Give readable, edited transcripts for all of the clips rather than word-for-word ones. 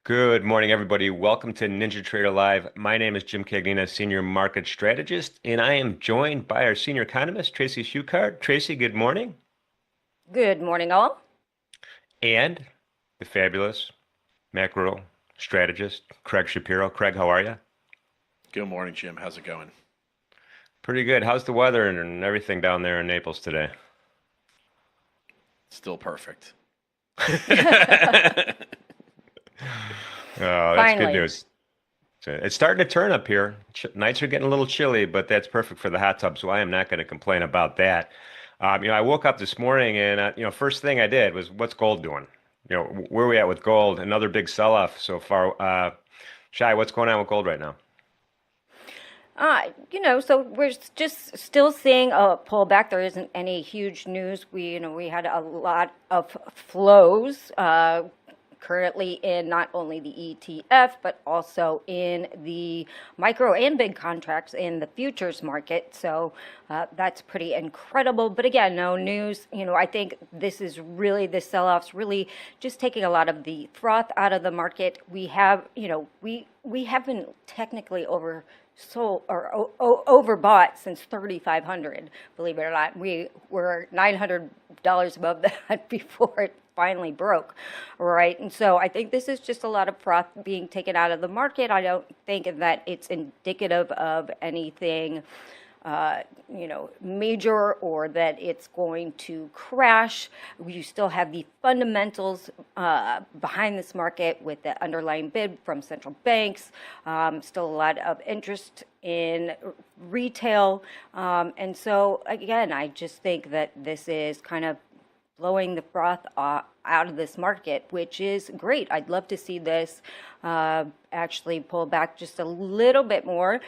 Good morning, everybody. Welcome to Ninja Trader Live. My name is Jim Cagnina, Senior Market Strategist, and I am joined by our Senior Economist, Tracy Schuchart. Tracy, good morning. Good morning, all. And the fabulous macro strategist, Craig Shapiro. Craig, how are you? Good morning, Jim. How's it going? Pretty good. How's the weather and everything down there in Naples today? Still perfect. Oh, that's good Finally. news. So it's starting to turn up here. Nights are getting a little chilly, but that's perfect for the hot tub, so I am not going to complain about that. I woke up this morning and first thing I did was, what's gold doing? Where are we at with gold? Another big sell-off so far. Shai, what's going on with gold right now? So we're just still seeing a pullback. There isn't any huge news. We had a lot of flows currently in not only the ETF, but also in the micro and big contracts in the futures market. So that's pretty incredible. But again, no news. I think this sell-off's really just taking a lot of the froth out of the market. We haven't technically sold or overbought since 3,500. Believe it or not, we were $900 above that before it finally broke, right? And so I think this is just a lot of froth being taken out of the market. I don't think that it's indicative of anything major, or that it's going to crash. You still have the fundamentals behind this market with the underlying bid from central banks, still a lot of interest in retail. And so, again, I just think that this is kind of blowing the froth out of this market, which is great. I'd love to see this actually pull back just a little bit more,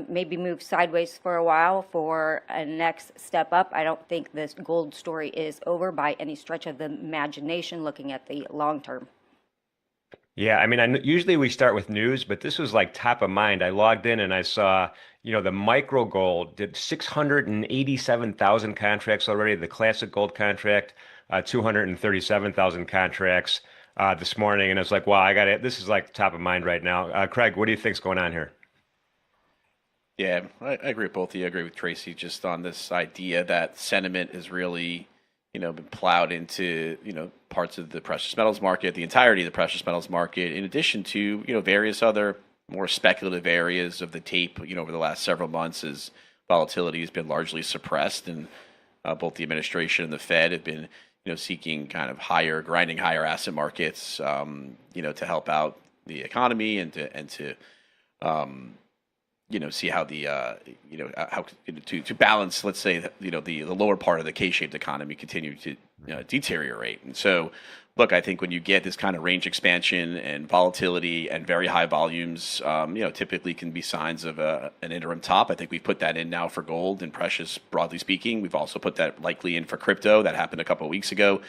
maybe move sideways for a while for a next step up. I don't think this gold story is over by any stretch of the imagination looking at the long term. Yeah, usually we start with news, but this was like top of mind. I logged in and I saw, the micro gold did 687,000 contracts already. The classic gold contract, 237,000 contracts this morning. And it's like, wow, I got it. This is like top of mind right now. Craig, what do you think's going on here? Yeah, I agree with both of you. I agree with Tracy just on this idea that sentiment is really, been plowed into, parts of the precious metals market, the entirety of the precious metals market, in addition to, various other more speculative areas of the tape, over the last several months as volatility has been largely suppressed. And both the administration and the Fed have been, seeking kind of grinding higher asset markets, to help out the economy and to see how how to balance, let's say, the lower part of the K-shaped economy continue to deteriorate. And so, look, I think when you get this kind of range expansion and volatility and very high volumes, typically can be signs of an interim top. I think we've put that in now for gold and precious, broadly speaking. We've also put that likely in for crypto. That happened a couple of weeks ago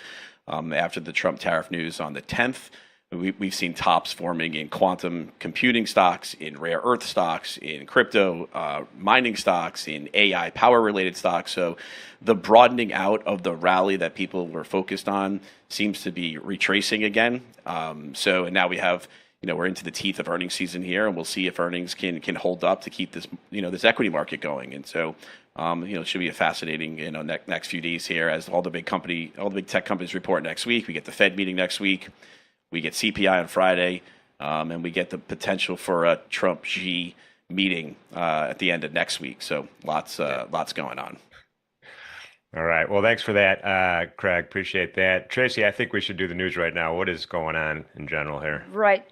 after the Trump tariff news on the 10th. We've seen tops forming in quantum computing stocks, in rare earth stocks, in crypto mining stocks, in AI power related stocks. So the broadening out of the rally that people were focused on seems to be retracing again. And now we have, we're into the teeth of earnings season here, and we'll see if earnings can hold up to keep this, this equity market going. And so, it should be a fascinating, next few days here as all the big tech companies report next week. We get the Fed meeting next week. We get CPI on Friday, and we get the potential for a Trump-Xi meeting at the end of next week. So lots going on. All right. Well, thanks for that, Craig. Appreciate that. Tracy, I think we should do the news right now. What is going on in general here? Right.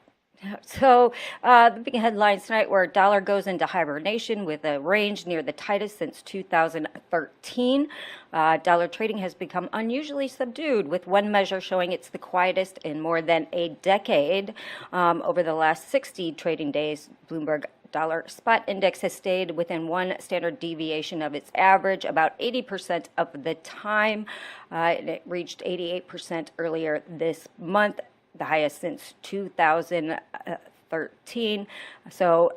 So the big headlines tonight were dollar goes into hibernation with a range near the tightest since 2013. Dollar trading has become unusually subdued, with one measure showing it's the quietest in more than a decade. Over the last 60 trading days, Bloomberg Dollar Spot Index has stayed within one standard deviation of its average about 80% of the time. It reached 88% earlier this month, the highest since 2013. So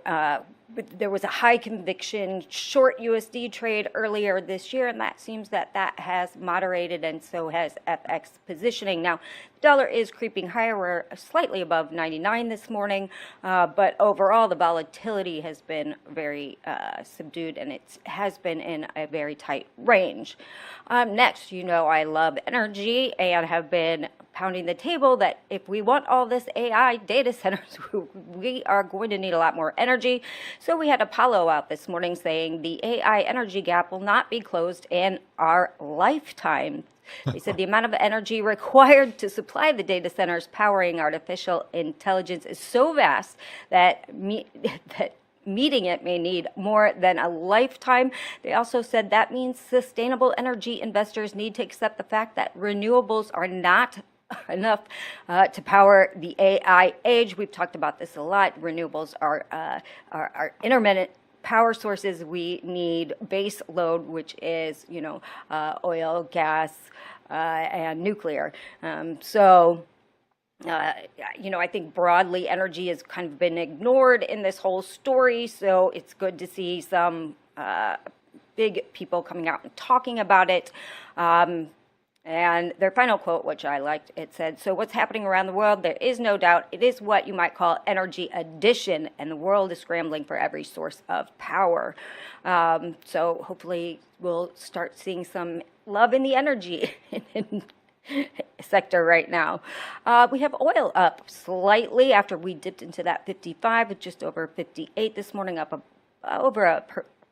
there was a high conviction short USD trade earlier this year, and that seems that has moderated, and so has FX positioning. Now, the dollar is creeping higher. We're slightly above 99 this morning, but overall the volatility has been very subdued, and it has been in a very tight range. Next, I love energy and have been pounding the table that if we want all this AI data centers, we are going to need a lot more energy. So we had Apollo out this morning saying the AI energy gap will not be closed in our lifetime. They said the amount of energy required to supply the data centers powering artificial intelligence is so vast that meeting it may need more than a lifetime. They also said that means sustainable energy investors need to accept the fact that renewables are not enough to power the AI age. We've talked about this a lot. Renewables are intermittent power sources. We need base load, which is oil, gas, and nuclear. I think broadly energy has kind of been ignored in this whole story, so it's good to see some big people coming out and talking about it. And their final quote, which I liked, it said, "So what's happening around the world, there is no doubt it is what you might call energy addition, and the world is scrambling for every source of power." So hopefully we'll start seeing some love in the energy sector right now. We have oil up slightly after we dipped into that 55 at just over 58 this morning, up over a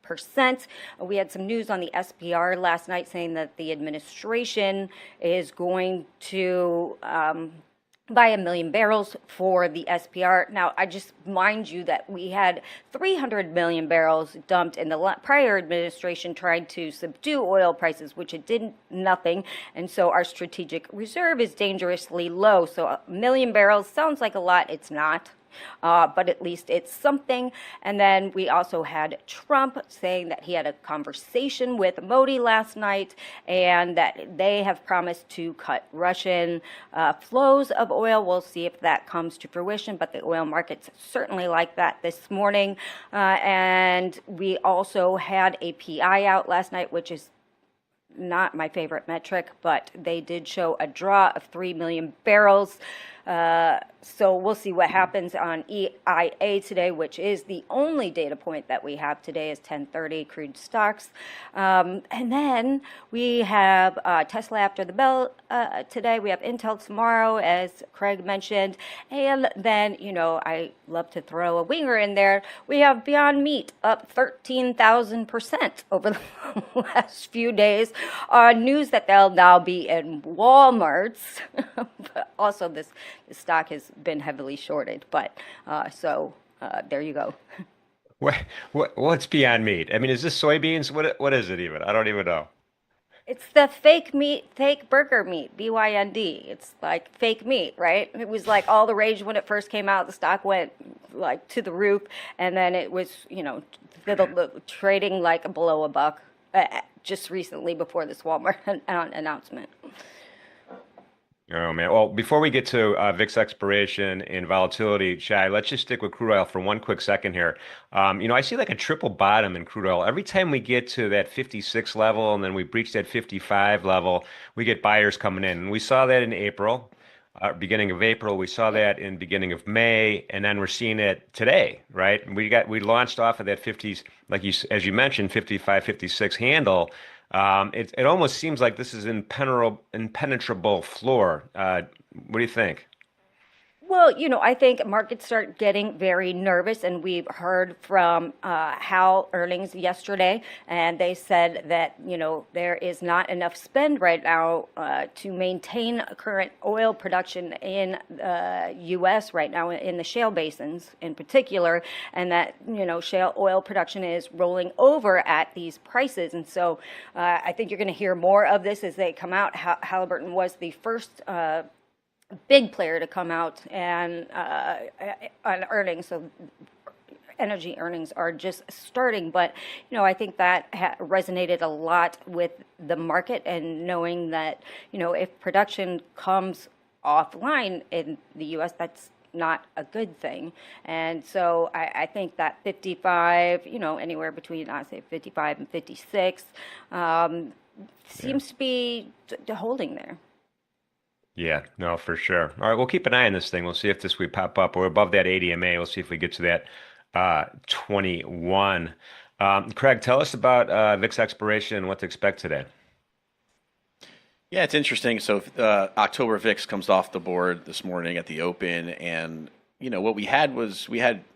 percent. We had some news on the SPR last night saying that the administration is going to buy 1 million barrels for the SPR. Now, I just mind you that we had 300 million barrels dumped in the prior administration trying to subdue oil prices, which it did nothing. And so our strategic reserve is dangerously low. So 1 million barrels sounds like a lot. It's not. But at least it's something. And then we also had Trump saying that he had a conversation with Modi last night and that they have promised to cut Russian flows of oil. We'll see if that comes to fruition, but the oil markets certainly like that this morning. And we also had a PI out last night, which is not my favorite metric, but they did show a draw of 3 million barrels. So we'll see what happens on EIA today, which is the only data point that we have today is 10:30 crude stocks. And then we have Tesla after the bell today. We have Intel tomorrow, as Craig mentioned. And then, I love to throw a winger in there. We have Beyond Meat up 13,000% over the last few days. News that they'll now be in Walmarts. But also, this stock has been heavily shorted. But there you go. What's Beyond Meat? I mean, is this soybeans? What is it even? I don't even know. It's the fake burger meat, BYND. It's like fake meat, right? It was like all the rage when it first came out. The stock went like to the roof, and then it was, trading like below $1 just recently before this Walmart announcement. Oh man. Well, before we get to VIX expiration and volatility, Shai, let's just stick with crude oil for one quick second here. I see like a triple bottom in crude oil. Every time we get to that 56 level and then we breach that 55 level, we get buyers coming in. And we saw that in April, beginning of April. We saw that in beginning of May, and then we're seeing it today, right? And we launched off of that 50s, as you mentioned, 55, 56 handle. It almost seems like this is impenetrable floor. What do you think? Well, I think markets start getting very nervous, and we've heard from Hal earnings yesterday, and they said that, there is not enough spend right now to maintain current oil production in the U.S. right now, in the shale basins in particular, and that, shale oil production is rolling over at these prices. And so I think you're going to hear more of this as they come out. Halliburton was the first big player to come out and on earnings. So energy earnings are just starting, but I think that resonated a lot with the market, and knowing that if production comes offline in the U.S., that's not a good thing. And so I think that 55, anywhere between, I say 55 and 56, seems to be holding there. Yeah, no, for sure. All right, we'll keep an eye on this thing. We'll see if this we pop up. We're above that 80 MA. We'll see if we get to that 21. Craig, tell us about VIX expiration and what to expect today. Yeah, it's interesting. So October VIX comes off the board this morning at the open, and what we had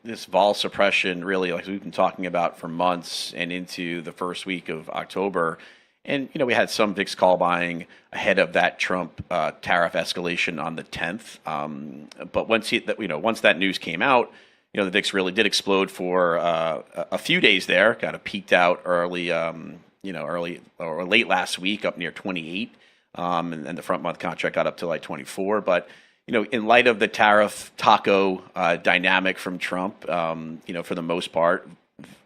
this vol suppression, really, like we've been talking about for months and into the first week of October. And we had some VIX call buying ahead of that Trump tariff escalation on the 10th. But once that news came out, the VIX really did explode for a few days there. Kind of peaked out early or late last week, up near 28, and the front month contract got up to like 24. But in light of the tariff taco dynamic from Trump, for the most part,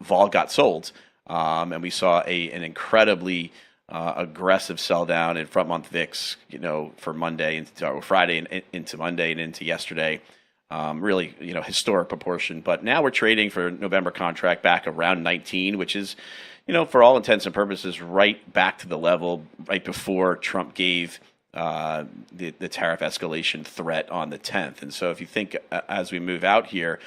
vol got sold, and we saw an incredibly aggressive sell down in front month VIX, for Monday or Friday and into Monday and into yesterday. Really, historic proportion. But now we're trading for November contract back around 19, which is, for all intents and purposes, right back to the level right before Trump gave the tariff escalation threat on the 10th. And so if you think as we move out here,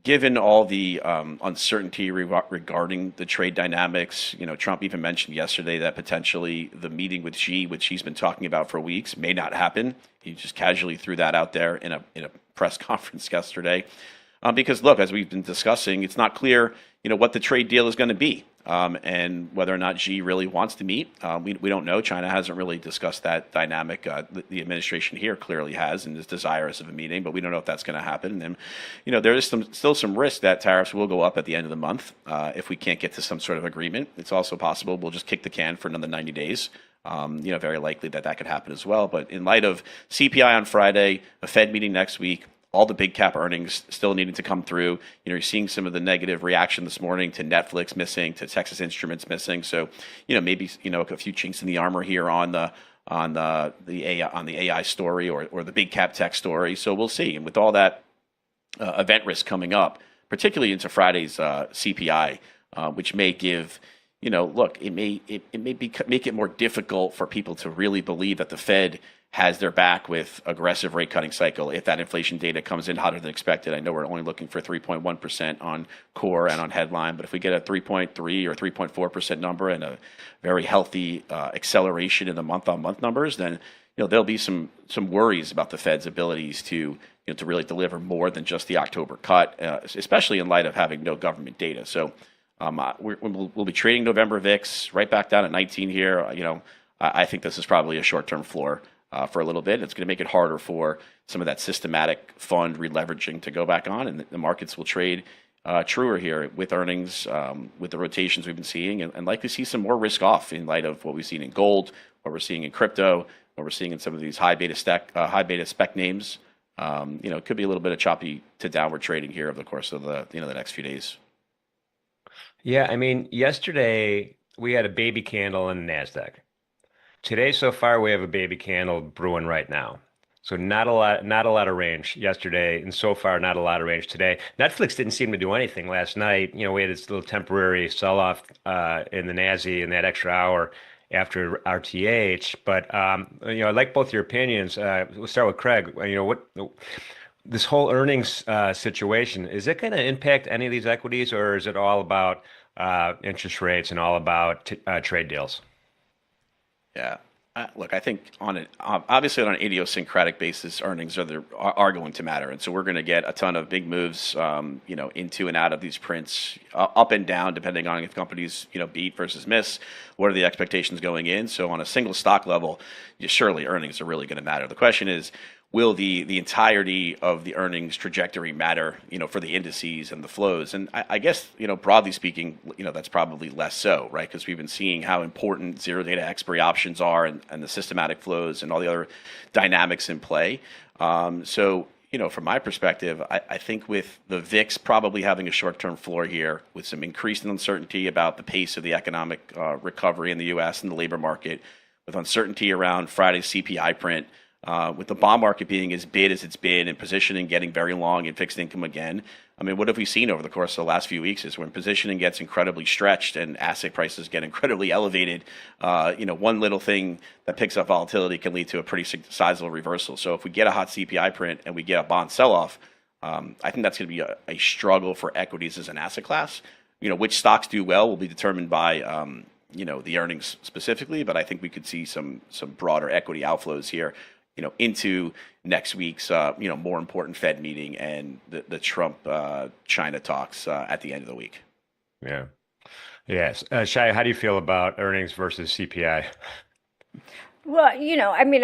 given all the uncertainty regarding the trade dynamics, Trump even mentioned yesterday that potentially the meeting with Xi, which he's been talking about for weeks, may not happen. He just casually threw that out there in a press conference yesterday, because look, as we've been discussing, it's not clear, what the trade deal is going to be, and whether or not Xi really wants to meet. We don't know. China hasn't really discussed that dynamic. The administration here clearly has and is desirous of a meeting, but we don't know if that's going to happen. And there is still some risk that tariffs will go up at the end of the month if we can't get to some sort of agreement. It's also possible we'll just kick the can for another 90 days. Very likely that could happen as well. But in light of CPI on Friday, a Fed meeting next week, all the big cap earnings still needing to come through. You're seeing some of the negative reaction this morning to Netflix missing, to Texas Instruments missing. So, maybe a few chinks in the armor here on the AI story or the big cap tech story. So we'll see. And with all that event risk coming up, particularly into Friday's CPI, which may give, look, it may make it more difficult for people to really believe that the Fed has their back with aggressive rate cutting cycle if that inflation data comes in hotter than expected. I know we're only looking for 3.1% on core and on headline, but if we get a 3.3 or 3.4% number and a very healthy acceleration in the month-on-month numbers, then there'll be some worries about the Fed's abilities to to really deliver more than just the October cut, especially in light of having no government data. So we'll be trading November VIX right back down at 19 here. I think this is probably a short-term floor for a little bit. It's going to make it harder for some of that systematic fund releveraging to go back on, and the markets will trade truer here with earnings, with the rotations we've been seeing, and likely see some more risk off in light of what we've seen in gold, what we're seeing in crypto, what we're seeing in some of these high beta spec names. It could be a little bit of choppy to downward trading here over the course of the next few days. Yeah, I mean, yesterday we had a baby candle in NASDAQ. Today, so far, we have a baby candle brewing right now. So not a lot of range yesterday, and so far, not a lot of range today. Netflix didn't seem to do anything last night. We had this little temporary sell-off in the NASI in that extra hour after RTH. But I like both your opinions. We'll start with Craig. What this whole earnings situation, is it going to impact any of these equities, or is it all about interest rates and all about trade deals? Yeah. Look, I think obviously on an idiosyncratic basis, earnings are going to matter, and so we're going to get a ton of big moves, into and out of these prints, up and down, depending on if companies, beat versus miss. What are the expectations going in? So on a single stock level, surely earnings are really going to matter. The question is, will the entirety of the earnings trajectory matter, for the indices and the flows? And I guess, broadly speaking, that's probably less so, right? Because we've been seeing how important zero data expiry options are and the systematic flows and all the other dynamics in play. So, from my perspective, I think with the VIX probably having a short-term floor here with some increased uncertainty about the pace of the economic recovery in the U.S. and the labor market, with uncertainty around Friday's CPI print, with the bond market being as bid as it's been and positioning getting very long in fixed income again. I mean, what have we seen over the course of the last few weeks is when positioning gets incredibly stretched and asset prices get incredibly elevated, one little thing that picks up volatility can lead to a pretty sizable reversal. So if we get a hot CPI print and we get a bond sell-off, I think that's going to be a struggle for equities as an asset class. Which stocks do well will be determined by the earnings specifically, but I think we could see some broader equity outflows here, into next week's more important Fed meeting and the Trump China talks at the end of the week. Yeah. Yes. Shai, how do you feel about earnings versus CPI? Well, I mean,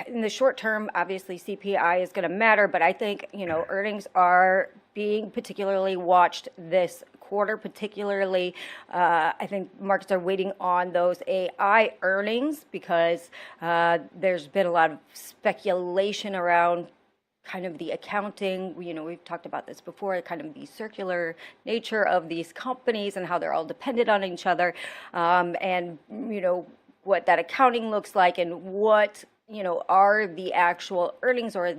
in the short term, obviously CPI is going to matter, but I think, earnings are being particularly watched this quarter, particularly. I think markets are waiting on those AI earnings because there's been a lot of speculation around kind of the accounting. We've talked about this before, kind of the circular nature of these companies and how they're all dependent on each other. And what that accounting looks like and what are the actual earnings, or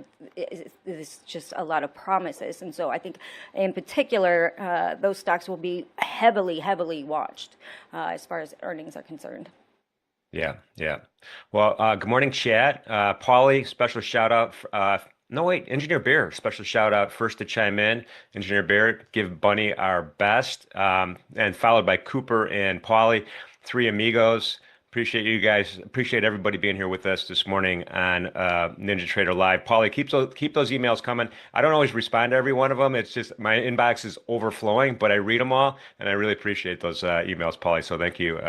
is just a lot of promises. And so I think in particular those stocks will be heavily watched as far as earnings are concerned. Yeah. Well, good morning, chat. Paulie, special shout out. No, wait, Engineer Bear, special shout out first to chime in. Engineer Bear, give Bunny our best, and followed by Cooper and Paulie, three amigos. Appreciate you guys. Appreciate everybody being here with us this morning on Ninja Trader Live. Paulie, keep those emails coming. I don't always respond to every one of them. It's just my inbox is overflowing, but I read them all, and I really appreciate those emails, Paulie. So thank you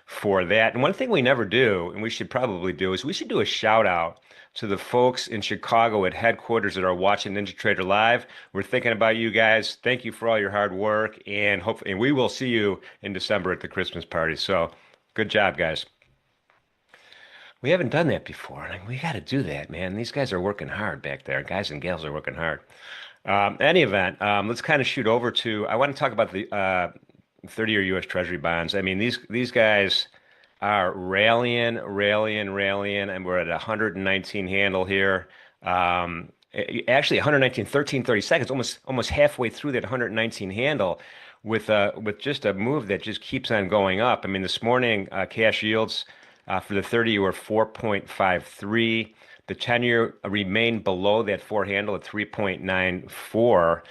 for that. And one thing we never do, and we should probably do, is we should do a shout out to the folks in Chicago at headquarters that are watching Ninja Trader Live. We're thinking about you guys. Thank you for all your hard work, and hopefully, and we will see you in December at the Christmas party. So. Good job, guys. We haven't done that before. We got to do that, man. These guys are working hard back there. Guys and gals are working hard. Any event, let's kind of shoot over to. I want to talk about the 30-year U.S. Treasury bonds. I mean, these guys are rallying, and we're at 119 handle here. Actually, 119, 13.30 seconds, almost halfway through that 119 handle. With just a move that just keeps on going up. I mean, this morning cash yields for the 30 were 4.53. The 10-year remained below that four handle at 3.94.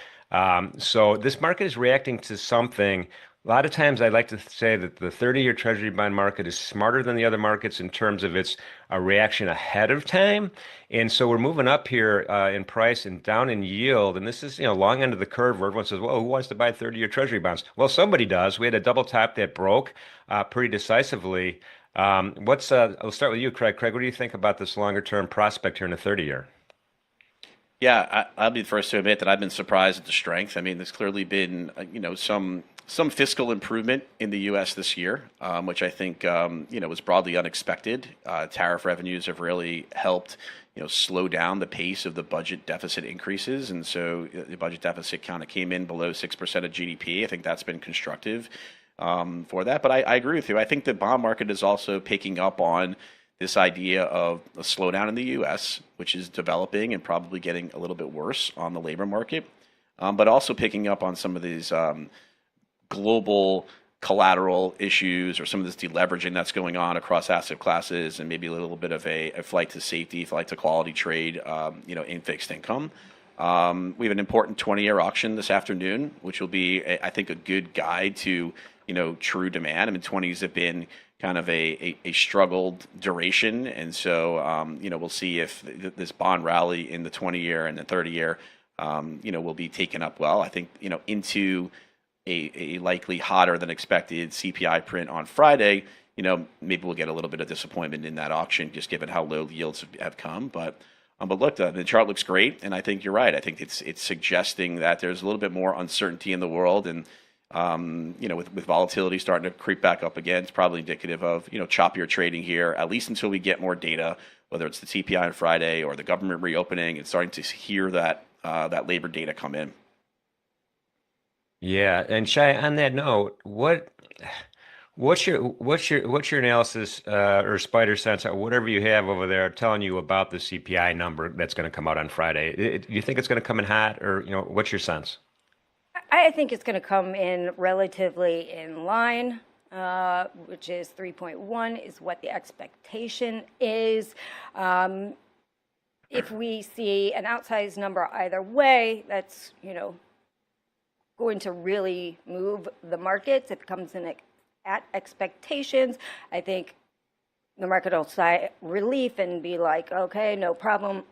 So this market is reacting to something. A lot of times I like to say that the 30-year Treasury bond market is smarter than the other markets in terms of its reaction ahead of time. And so we're moving up here in price and down in yield. And this is, long end of the curve where everyone says, well, who wants to buy 30-year Treasury bonds? Well, somebody does. We had a double top that broke pretty decisively. I'll start with you, Craig. Craig, what do you think about this longer term prospect here in the 30-year? Yeah, I'll be the first to admit that I've been surprised at the strength. I mean, there's clearly been, some fiscal improvement in the U.S. this year, which I think was broadly unexpected. Tariff revenues have really helped slow down the pace of the budget deficit increases, and so the budget deficit kind of came in below 6% of GDP. I think that's been constructive for that. But I agree with you. I think the bond market is also picking up on this idea of a slowdown in the U.S., which is developing and probably getting a little bit worse on the labor market, but also picking up on some of these global collateral issues or some of this deleveraging that's going on across asset classes, and maybe a little bit of a flight to safety, flight to quality trade, in fixed income. We have an important 20-year auction this afternoon, which will be, I think, a good guide to, true demand. I mean, 20s have been kind of a struggled duration, and so, we'll see if this bond rally in the 20-year and the 30-year, will be taken up well. I think, into a likely hotter than expected CPI print on Friday, maybe we'll get a little bit of disappointment in that auction, just given how low the yields have come. But look, the chart looks great, and I think you're right. I think it's suggesting that there's a little bit more uncertainty in the world, and with volatility starting to creep back up again, it's probably indicative of choppier trading here, at least until we get more data, whether it's the CPI on Friday or the government reopening, and starting to hear that labor data come in. Yeah, and Shai, on that note, what What's your analysis or spider sense or whatever you have over there telling you about the CPI number that's going to come out on Friday? You think it's going to come in hot, or what's your sense? I think it's going to come in relatively in line, which is 3.1 is what the expectation is. If we see an outsized number either way, that's, going to really move the markets. If it comes in at expectations, I think the market will sigh relief and be like, okay, no problem.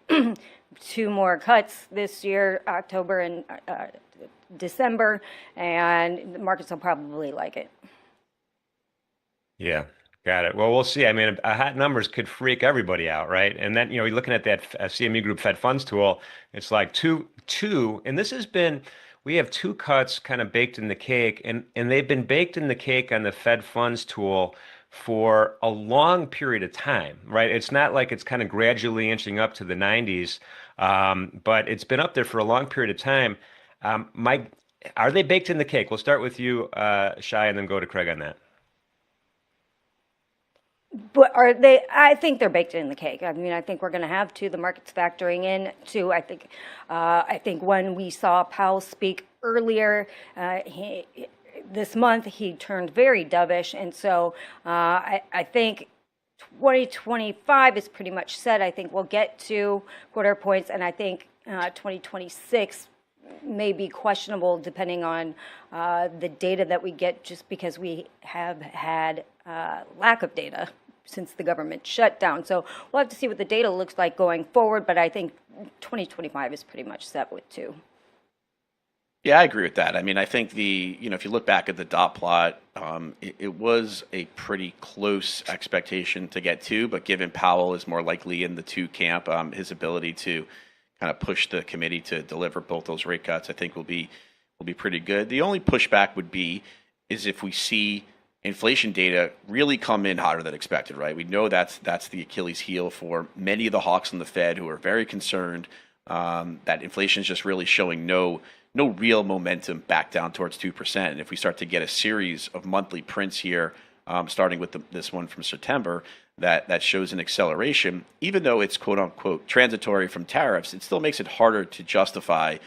Two more cuts this year, October and December, and the markets will probably like it. Yeah, got it. Well, we'll see. I mean, hot numbers could freak everybody out, right? And then, you're looking at that CME Group Fed Funds tool. It's like two, and we have two cuts kind of baked in the cake, and they've been baked in the cake on the Fed Funds tool for a long period of time, right? It's not like it's kind of gradually inching up to the 90s, but it's been up there for a long period of time. Mike, are they baked in the cake? We'll start with you, Shai, and then go to Craig on that. But are they? I think they're baked in the cake. I mean, I think we're going to have the markets factoring in too. I think when we saw Powell speak earlier, this month he turned very dovish, and so I think 2025 is pretty much set. I think we'll get to quarter points, and I think 2026 may be questionable depending on the data that we get, just because we have had lack of data since the government shutdown. So we'll have to see what the data looks like going forward, but I think 2025 is pretty much set with two. Yeah, I agree with that. I mean, I think if you look back at the dot plot, it was a pretty close expectation to get to, but given Powell is more likely in the two camp, his ability to kind of push the committee to deliver both those rate cuts, I think will be pretty good. The only pushback would be is if we see inflation data really come in hotter than expected, right? We know that's the Achilles heel for many of the hawks in the Fed, who are very concerned that inflation is just really showing no real momentum back down towards 2%. And if we start to get a series of monthly prints here, starting with this one from September, that shows an acceleration, even though it's quote unquote transitory from tariffs, it still makes it harder to justify,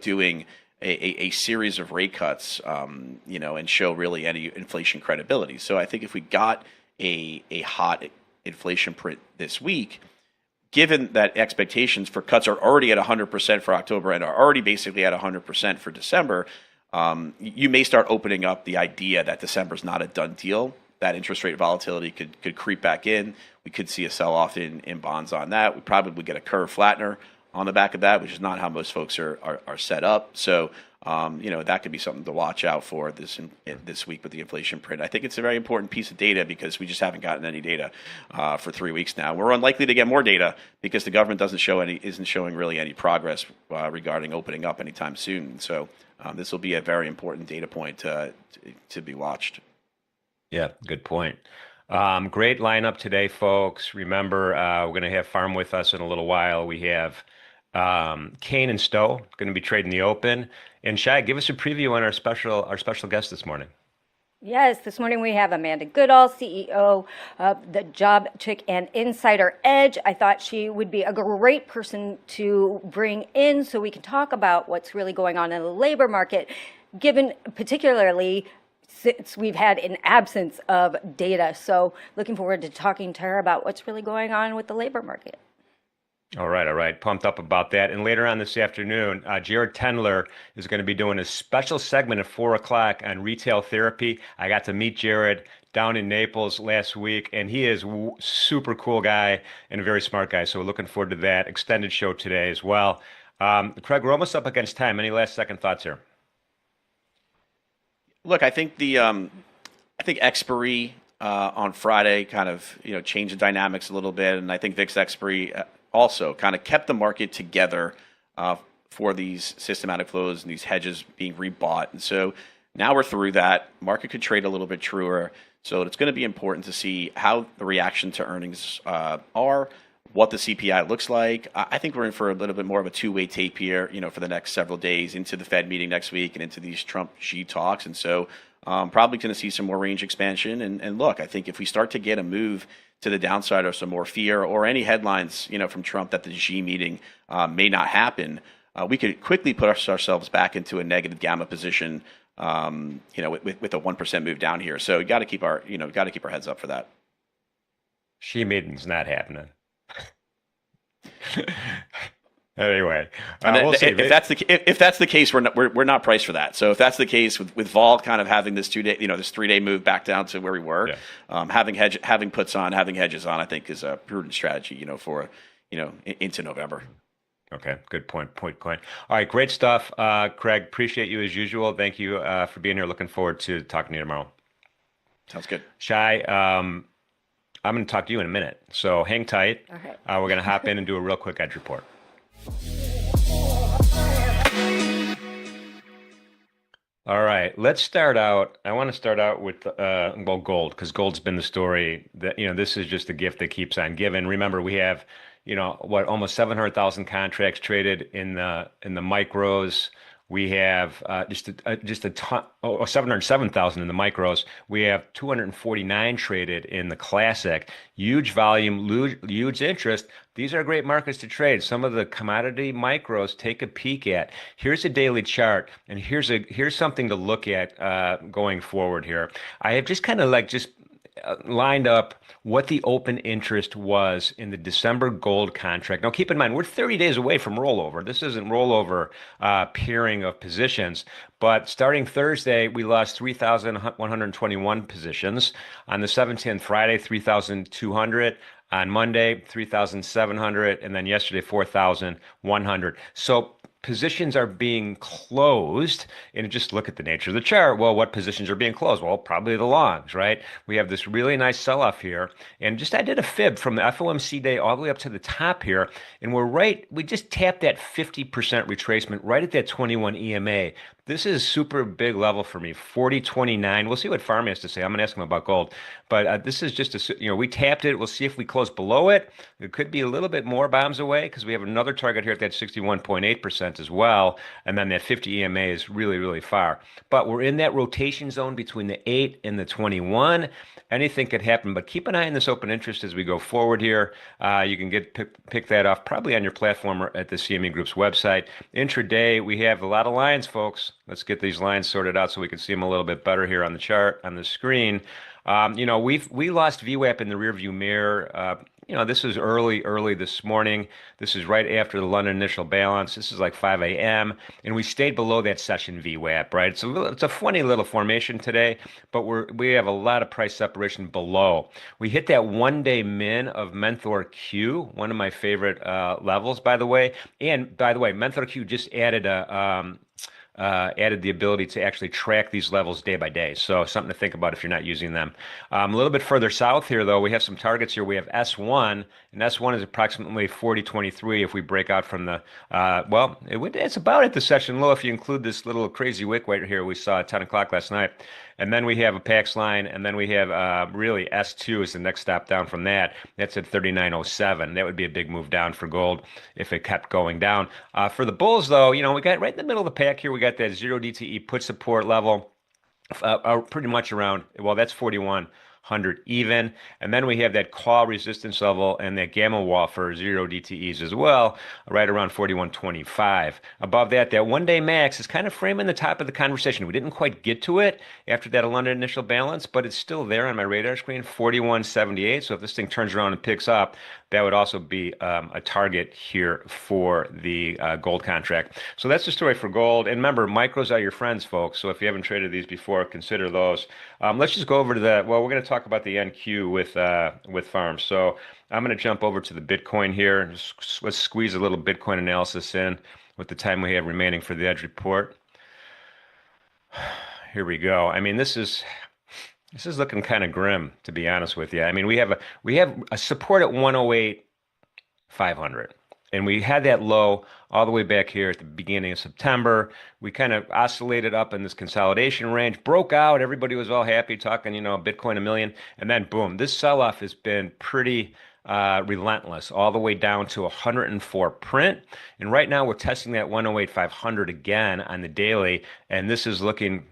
doing a series of rate cuts, and show really any inflation credibility. So I think if we got a hot inflation print this week, given that expectations for cuts are already at 100% for October and are already basically at 100% for December, you may start opening up the idea that December is not a done deal. That interest rate volatility could creep back in. We could see a sell-off in bonds on that. We probably get a curve flattener on the back of that, which is not how most folks are set up. So, that could be something to watch out for this week with the inflation print. I think it's a very important piece of data because we just haven't gotten any data for 3 weeks now. We're unlikely to get more data because the government isn't showing really any progress regarding opening up anytime soon. So this will be a very important data point to be watched. Yeah, good point. Great lineup today, folks. Remember, we're going to have Farm with us in a little while. We have Kane and Stowe going to be trading the open. And Shai, give us a preview on our special guest this morning. Yes, this morning we have Amanda Goodall, CEO of the Job Chick and Insider Edge. I thought she would be a great person to bring in so we can talk about what's really going on in the labor market, given particularly since we've had an absence of data. So looking forward to talking to her about what's really going on with the labor market. All right. Pumped up about that. And later on this afternoon, Jared Tendler is going to be doing a special segment at 4 o'clock on retail therapy. I got to meet Jared down in Naples last week, and he is super cool guy and a very smart guy. So we're looking forward to that extended show today as well. Craig, we're almost up against time. Any last second thoughts here? Look, I think expiry on Friday kind of changed the dynamics a little bit, and I think VIX expiry also kind of kept the market together for these systematic flows and these hedges being rebought. And so now we're through that. Market could trade a little bit truer. So it's going to be important to see how the reaction to earnings are, what the CPI looks like. I think we're in for a little bit more of a two-way tape here, for the next several days into the Fed meeting next week and into these Trump-Xi talks. And so Probably going to see some more range expansion. And look, I think if we start to get a move to the downside or some more fear or any headlines, from Trump that the G meeting may not happen, we could quickly put ourselves back into a negative gamma position, with a 1% move down here. So got to keep our heads up for that. She meeting's not happening. Anyway, And we'll see. if that's the case, we're not priced for that. So if that's the case with vol kind of having this 2 day, this 3 day move back down to where we were, having puts on, having hedges on, I think is a prudent strategy, for into November. Okay, good point. All right, great stuff, Craig. Appreciate you as usual. Thank you for being here. Looking forward to talking to you tomorrow. Sounds good. Shai, I'm going to talk to you in a minute, so hang tight. Okay. We're going to hop in and do a real quick edge report. All right, let's start out. I want to start out with gold, because gold's been the story that, this is just a gift that keeps on giving. Remember, we have, almost 700,000 contracts traded in the micros. We have just a ton, 707,000 in the micros. We have 249 traded in the classic. Huge volume, huge interest. These are great markets to trade. Some of the commodity micros, take a peek at. Here's a daily chart, and here's something to look at going forward here. I have just kind of lined up what the open interest was in the December gold contract. Now, keep in mind, we're 30 days away from rollover. This isn't rollover pairing of positions, but starting Thursday, we lost 3,121 positions. On the 17th, Friday, 3,200. On Monday, 3,700, and then yesterday, 4,100. So positions are being closed, and just look at the nature of the chart. Well, what positions are being closed? Well, probably the longs, right? We have this really nice sell-off here, and I did a fib from the FOMC day all the way up to the top here, and we just tapped that 50% retracement right at that 21 EMA. This is super big level for me, 40.29. We'll see what Farm has to say. I'm going to ask him about gold. But this is just we tapped it. We'll see if we close below it. It could be a little bit more bombs away, because we have another target here at that 61.8% as well. And then that 50 EMA is really, really far. But we're in that rotation zone between the 8 and the 21. Anything could happen, but keep an eye on this open interest as we go forward here. You can pick that off probably on your platform or at the CME Group's website. Intraday, we have a lot of lines, folks. Let's get these lines sorted out so we can see them a little bit better here on the chart, on the screen. We lost VWAP in the rearview mirror. This is early this morning. This is right after the London initial balance. This is like 5 a.m. and we stayed below that session VWAP, right? It's a funny little formation today, but we have a lot of price separation below. We hit that 1-day min of Menthor Q, one of my favorite levels, by the way. And by the way, Menthor Q just added the ability to actually track these levels day by day. So something to think about if you're not using them. A little bit further south here, though, we have some targets here. We have S1, and S1 is approximately 40.23 if we break out from the, it's about at the session low if you include this little crazy wick right here we saw at 10 o'clock last night. And then we have a PAX line, and then we have really S2 is the next stop down from that. That's at 39.07. That would be a big move down for gold if it kept going down. For the bulls, though, we got right in the middle of the pack here. We got that 0 DTE put support level, pretty much around, that's 41. 100 even. And then we have that call resistance level and that gamma wall for 0 DTEs as well, right around 41.25. Above that 1-day max is kind of framing the top of the conversation. We didn't quite get to it after that London initial balance, but it's still there on my radar screen, 41.78. So if this thing turns around and picks up, that would also be a target here for the gold contract. So that's the story for gold. And remember, micros are your friends, folks. So if you haven't traded these before, consider those. Let's just go over to we're going to talk about the NQ with farms. So I'm going to jump over to the Bitcoin here. Let's squeeze a little Bitcoin analysis in with the time we have remaining for the edge report. Here we go. I mean, this is looking kind of grim, to be honest with you. I mean, we have a support at 108,500. And we had that low all the way back here at the beginning of September. We kind of oscillated up in this consolidation range, broke out. Everybody was all happy, talking, Bitcoin a million. And then boom, this sell-off has been pretty relentless, all the way down to 104 print. And right now we're testing that 108,500 again on the daily. And this is looking,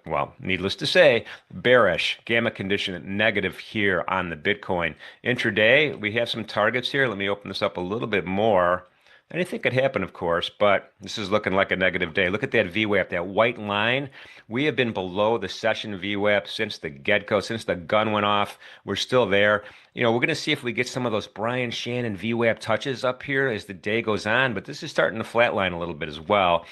well, needless to say, bearish, gamma condition negative here on the Bitcoin. Intraday, we have some targets here. Let me open this up a little bit more. Anything could happen, of course, but this is looking like a negative day. Look at that VWAP, that white line. We have been below the session VWAP since the get-go, since the gun went off. We're still there. We're going to see if we get some of those Brian Shannon VWAP touches up here as the day goes on, but this is starting to flatline a little bit as well.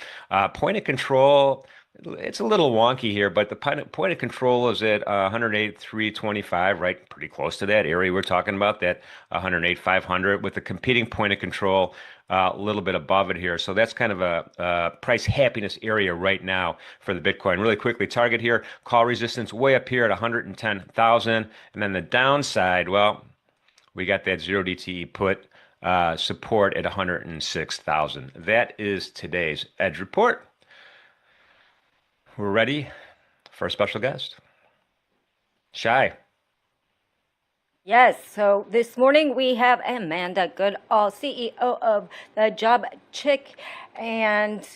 Point of control, it's a little wonky here, but the point of control is at 108,325, right? Pretty close to that area we're talking about, that 108,500, with the competing point of control a little bit above it here. So that's kind of a price happiness area right now for the Bitcoin. Really quickly, target here, call resistance way up here at 110,000. And then the downside, well, we got that 0DTE put support at 106,000. That is today's Edge Report. We're ready for a special guest. Shai. Yes, so this morning we have Amanda Goodall, CEO of the Job Chick and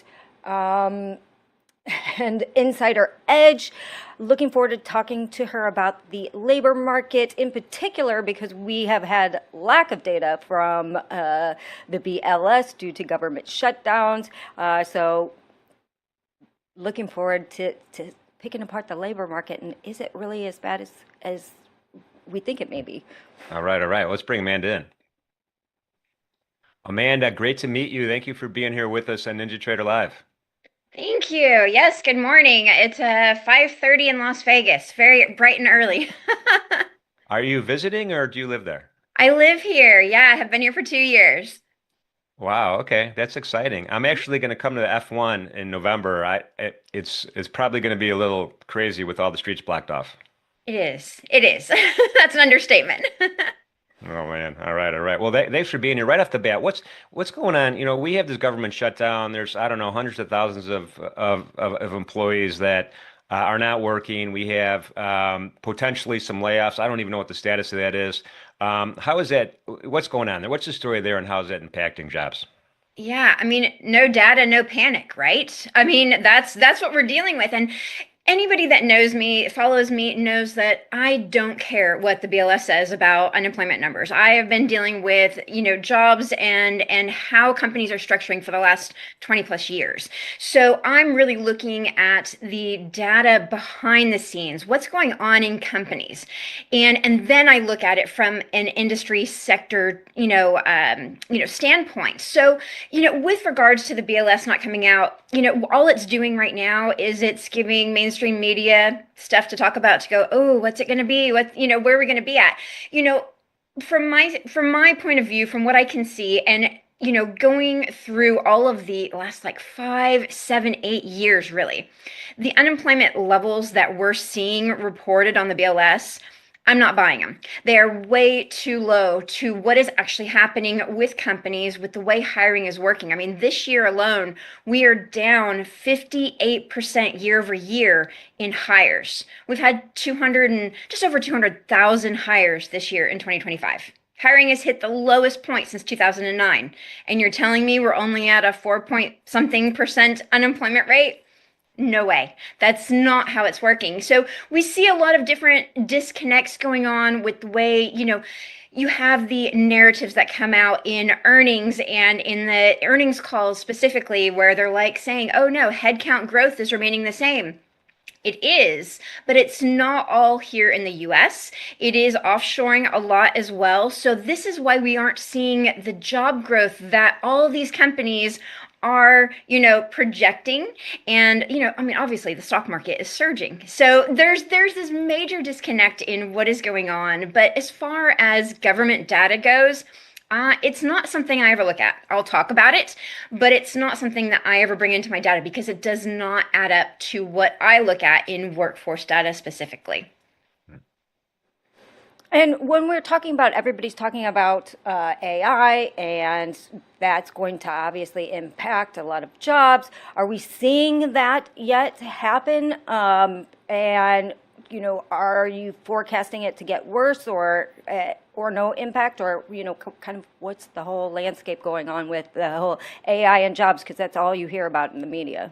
Insider Edge. Looking forward to talking to her about the labor market in particular, because we have had lack of data from the BLS due to government shutdowns. So looking forward to picking apart the labor market, and is it really as bad as we think it may be? All right. Let's bring Amanda in. Amanda, great to meet you. Thank you for being here with us on Ninja Trader Live. Thank you. Yes, good morning. It's 5:30 in Las Vegas. Very bright and early. Are you visiting or do you live there? I live here. Yeah, I have been here for 2 years. Wow, okay. That's exciting. I'm actually going to come to the F1 in November. It's probably going to be a little crazy with all the streets blocked off. It is. It is. That's an understatement. Oh man. All right. Well, thanks for being here right off the bat. What's going on? We have this government shutdown. There's, I don't know, hundreds of thousands of employees that are not working. We have potentially some layoffs. I don't even know what the status of that is. How is that? What's going on there? What's the story there, and how is that impacting jobs? Yeah, I mean, no data, no panic, right? I mean, that's what we're dealing with. And anybody that knows me, follows me, knows that I don't care what the BLS says about unemployment numbers. I have been dealing with, jobs and how companies are structuring for the last 20 plus years. So I'm really looking at the data behind the scenes, what's going on in companies. And then I look at it from an industry sector, standpoint. So, with regards to the BLS not coming out, all it's doing right now is it's giving mainstream media stuff to talk about, to go, oh, what's it going to be? Where are we going to be at? From my point of view, from what I can see, and going through all of the last 5, 7, 8 years, really, the unemployment levels that we're seeing reported on the BLS, I'm not buying them. They are way too low to what is actually happening with companies, with the way hiring is working. I mean, this year alone, we are down 58% year over year in hires. We've had just over 200,000 hires this year in 2025. Hiring has hit the lowest point since 2009. And you're telling me we're only at a 4-point-something% unemployment rate? No way. That's not how it's working. So we see a lot of different disconnects going on with the way, you have the narratives that come out in earnings and in the earnings calls specifically, where they're saying, oh no, headcount growth is remaining the same. It is, but it's not all here in the US. It is offshoring a lot as well. So this is why we aren't seeing the job growth that all of these companies are, projecting. And, obviously the stock market is surging. So there's this major disconnect in what is going on. But as far as government data goes, it's not something I ever look at. I'll talk about it, but it's not something that I ever bring into my data, because it does not add up to what I look at in workforce data specifically. And when we're talking about, everybody's talking about AI, and that's going to obviously impact a lot of jobs. Are we seeing that yet happen? And, are you forecasting it to get worse, or or no impact, or kind of what's the whole landscape going on with the whole AI and jobs, because that's all you hear about in the media.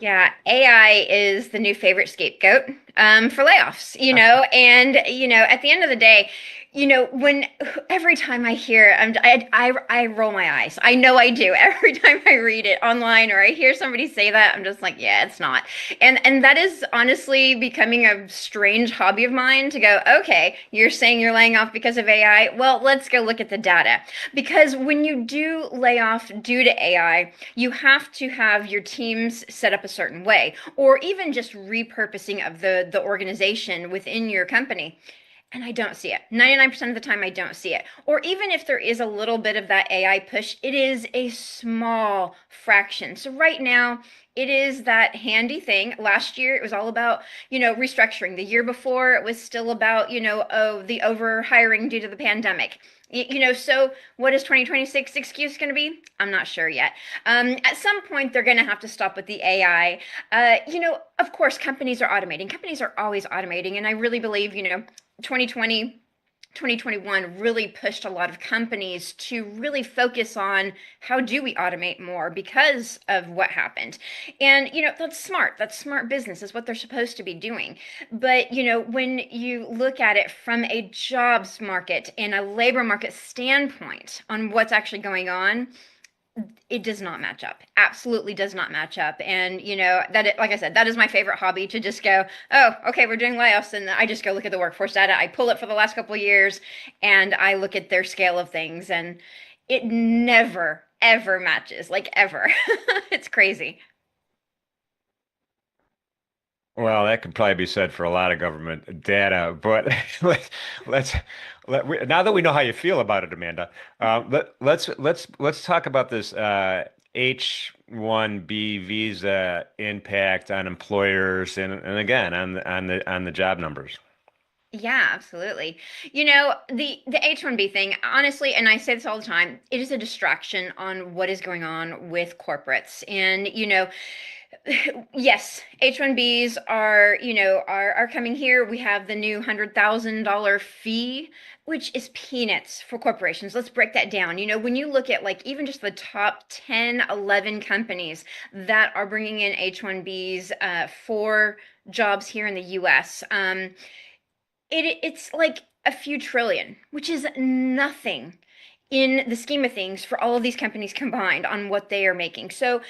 Yeah, AI is the new favorite scapegoat for layoffs, and at the end of the day, when every time I hear, I roll my eyes. I know I do. Every time I read it online or I hear somebody say that, I'm just like, yeah, it's not. And that is honestly becoming a strange hobby of mine to go, okay, you're saying you're laying off because of AI. Well, let's go look at the data. Because when you do lay off due to AI, you have to have your teams set up a certain way, or even just repurposing of the organization within your company. And I don't see it. 99% of the time, I don't see it. Or even if there is a little bit of that AI push, it is a small fraction. So right now, it is that handy thing. Last year, it was all about, restructuring. The year before, it was still about, the over hiring due to the pandemic. So what is 2026 excuse going to be? I'm not sure yet. At some point, they're going to have to stop with the AI. Of course, companies are automating. Companies are always automating. And I really believe, 2020, 2021 really pushed a lot of companies to really focus on how do we automate more because of what happened. And, that's smart. That's smart business is what they're supposed to be doing. But, when you look at it from a jobs market and a labor market standpoint on what's actually going on, it does not match up. Absolutely does not match up. And like I said, that is my favorite hobby, to just go, oh, okay, we're doing layoffs, and I just go look at the workforce data. I pull it for the last couple of years, and I look at their scale of things, and it never ever matches, like ever. It's crazy. Well, that could probably be said for a lot of government data, but let's let's now that we know how you feel about it, Amanda, let's talk about this H-1B visa impact on employers and again on the job numbers. Yeah, absolutely. The H-1B thing, honestly, and I say this all the time, it is a distraction on what is going on with corporates. And, yes, H-1Bs are coming here. We have the new $100,000 fee, which is peanuts for corporations. Let's break that down. When you look at like even just the top 10, 11 companies that are bringing in H-1Bs for jobs here in the US, it's like a few trillion, which is nothing in the scheme of things for all of these companies combined on what they are making. So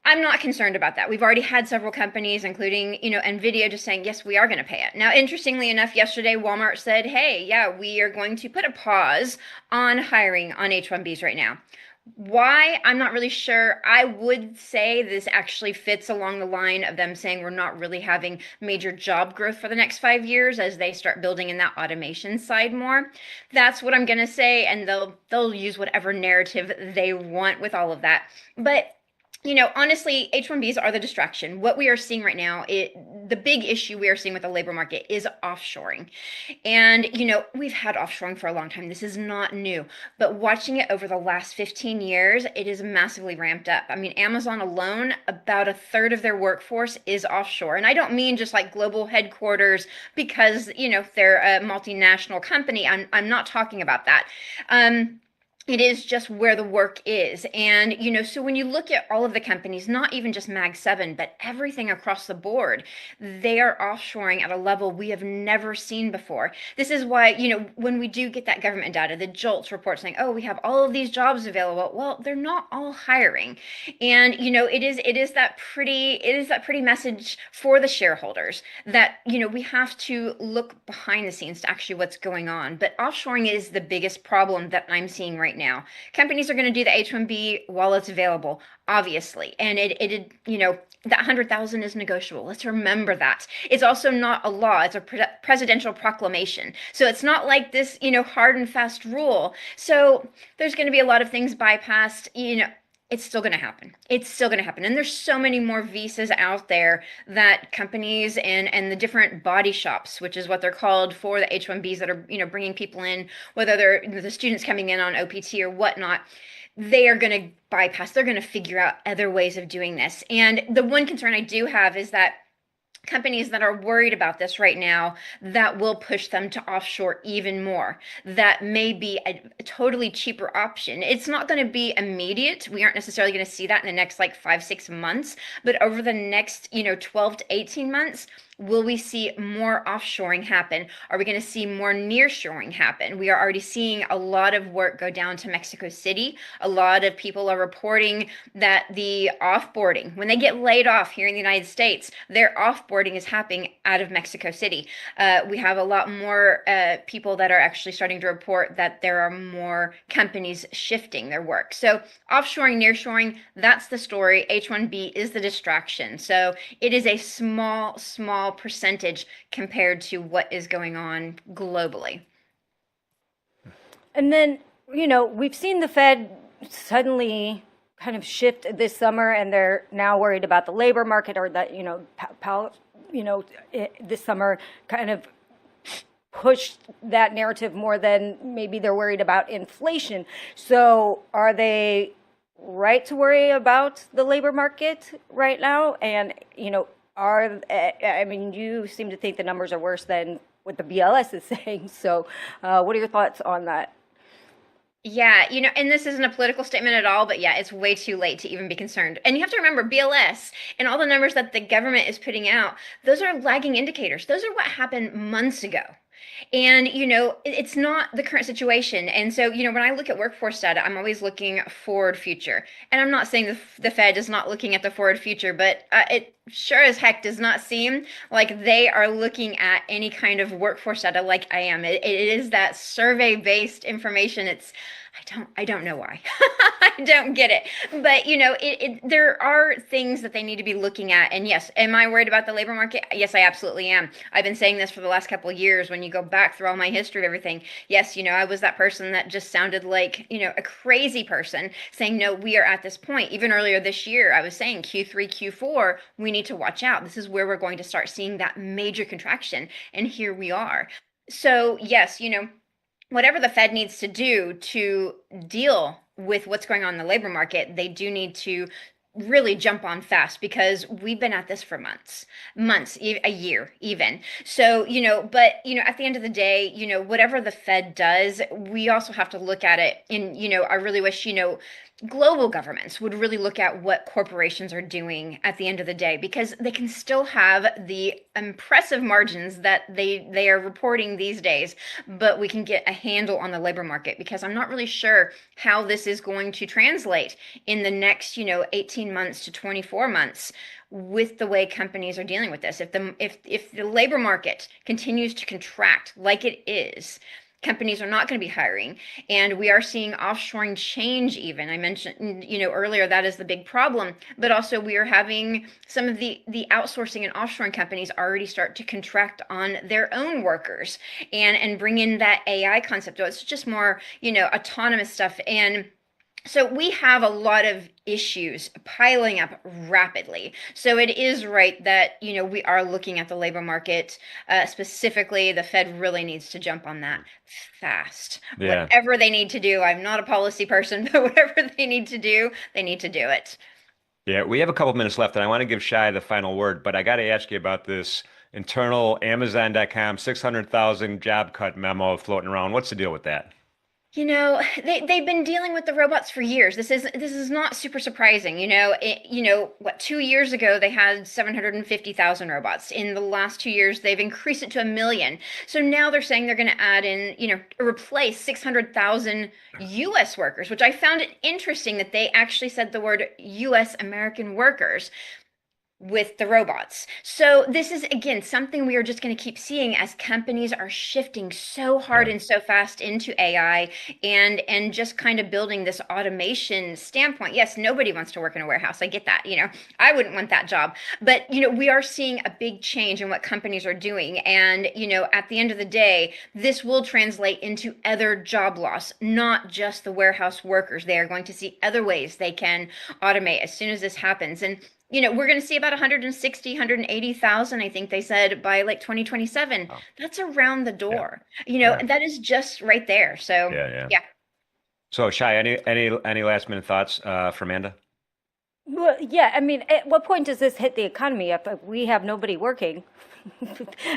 I'm not concerned about that. We've already had several companies, including, NVIDIA, just saying, yes, we are going to pay it. Now, interestingly enough, yesterday, Walmart said, hey, yeah, we are going to put a pause on hiring on H-1Bs right now. Why? I'm not really sure. I would say this actually fits along the line of them saying we're not really having major job growth for the next 5 years as they start building in that automation side more. That's what I'm going to say, and they'll use whatever narrative they want with all of that. But honestly, H-1Bs are the distraction. What we are seeing right now, the big issue we are seeing with the labor market is offshoring. And, we've had offshoring for a long time. This is not new. But watching it over the last 15 years, it is massively ramped up. I mean, Amazon alone, about a third of their workforce is offshore. And I don't mean just like global headquarters because, they're a multinational company. I'm not talking about that. It is just where the work is. And, so when you look at all of the companies, not even just Mag 7, but everything across the board, they are offshoring at a level we have never seen before. This is why, when we do get that government data, the JOLTS report saying, oh, we have all of these jobs available. Well, they're not all hiring. And, it is that pretty message for the shareholders that, we have to look behind the scenes to actually what's going on. But offshoring is the biggest problem that I'm seeing right now. Companies are going to do the H-1B while it's available, obviously. And that 100,000 is negotiable. Let's remember that. It's also not a law. It's a presidential proclamation. So it's not like this, hard and fast rule. So there's going to be a lot of things bypassed, it's still going to happen. It's still going to happen. And there's so many more visas out there that companies and the different body shops, which is what they're called for the H-1Bs that are, bringing people in, whether they're the students coming in on OPT or whatnot, they are going to bypass. They're going to figure out other ways of doing this. And the one concern I do have is that companies that are worried about this right now that will push them to offshore even more. That may be a totally cheaper option. It's not going to be immediate. We aren't necessarily going to see that in the next like 5, 6 months, but over the next, 12 to 18 months, will we see more offshoring happen? Are we going to see more nearshoring happen? We are already seeing a lot of work go down to Mexico City. A lot of people are reporting that the offboarding, when they get laid off here in the United States, their offboarding is happening out of Mexico City. We have a lot more people that are actually starting to report that there are more companies shifting their work. So offshoring, nearshoring, that's the story. H-1B is the distraction. So it is a small percentage compared to what is going on globally. And then, we've seen the Fed suddenly kind of shift this summer, and they're now worried about the labor market, or that, this summer kind of pushed that narrative more than maybe they're worried about inflation. So are they right to worry about the labor market right now? And, I mean, you seem to think the numbers are worse than what the BLS is saying. So what are your thoughts on that? Yeah, and this isn't a political statement at all, but yeah, it's way too late to even be concerned. And you have to remember BLS and all the numbers that the government is putting out, those are lagging indicators. Those are what happened months ago. And, it's not the current situation. And so, when I look at workforce data, I'm always looking forward future. And I'm not saying the Fed is not looking at the forward future, but it sure as heck does not seem like they are looking at any kind of workforce data like I am. It is that survey-based information. I don't know why. I don't get it. But, there are things that they need to be looking at. And yes, am I worried about the labor market? Yes, I absolutely am. I've been saying this for the last couple of years. When you go back through all my history of everything, yes, I was that person that just sounded like, a crazy person saying, no, we are at this point. Even earlier this year, I was saying Q3, Q4, we need to watch out. This is where we're going to start seeing that major contraction. And here we are. So, yes, whatever the Fed needs to do to deal with what's going on in the labor market, they do need to really jump on fast, because we've been at this for months, a year even. So, but, at the end of the day, whatever the Fed does, we also have to look at it in, I really wish, global governments would really look at what corporations are doing at the end of the day, because they can still have the impressive margins that they are reporting these days, but we can get a handle on the labor market, because I'm not really sure how this is going to translate in the next 18 months to 24 months with the way companies are dealing with this. If the labor market continues to contract like it is, companies are not going to be hiring, and we are seeing offshoring change. Even I mentioned earlier, that is the big problem, but also we are having some of the outsourcing and offshoring companies already start to contract on their own workers and bring in that AI concept. So it's just more autonomous stuff. And so we have a lot of issues piling up rapidly. So it is right that, we are looking at the labor market. Specifically, the Fed really needs to jump on that fast. Yeah. Whatever they need to do, I'm not a policy person, but whatever they need to do, they need to do it. Yeah, we have a couple minutes left, and I want to give Shai the final word, but I got to ask you about this internal Amazon.com 600,000 job cut memo floating around. What's the deal with that? They've been dealing with the robots for years. This is not super surprising. What, 2 years ago they had 750,000 robots. In the last 2 years, they've increased it to 1 million. So now they're saying they're going to add in, replace 600,000 U.S. workers, which I found it interesting that they actually said the word U.S. American workers with the robots. So this is again something we are just going to keep seeing as companies are shifting so hard Yeah. and so fast into AI and just kind of building this automation standpoint. Yes, nobody wants to work in a warehouse. I get that. I wouldn't want that job. But we are seeing a big change in what companies are doing. And at the end of the day, this will translate into other job loss, not just the warehouse workers. They are going to see other ways they can automate as soon as this happens. And we're going to see about 160, 180,000, I think they said, by like 2027. Oh, That's around the yeah. door, Yeah. and that is just right there. So, Yeah. Yeah. yeah. So, Shai, any last minute thoughts for Amanda? Well, yeah, I mean, at what point does this hit the economy? If we have nobody working,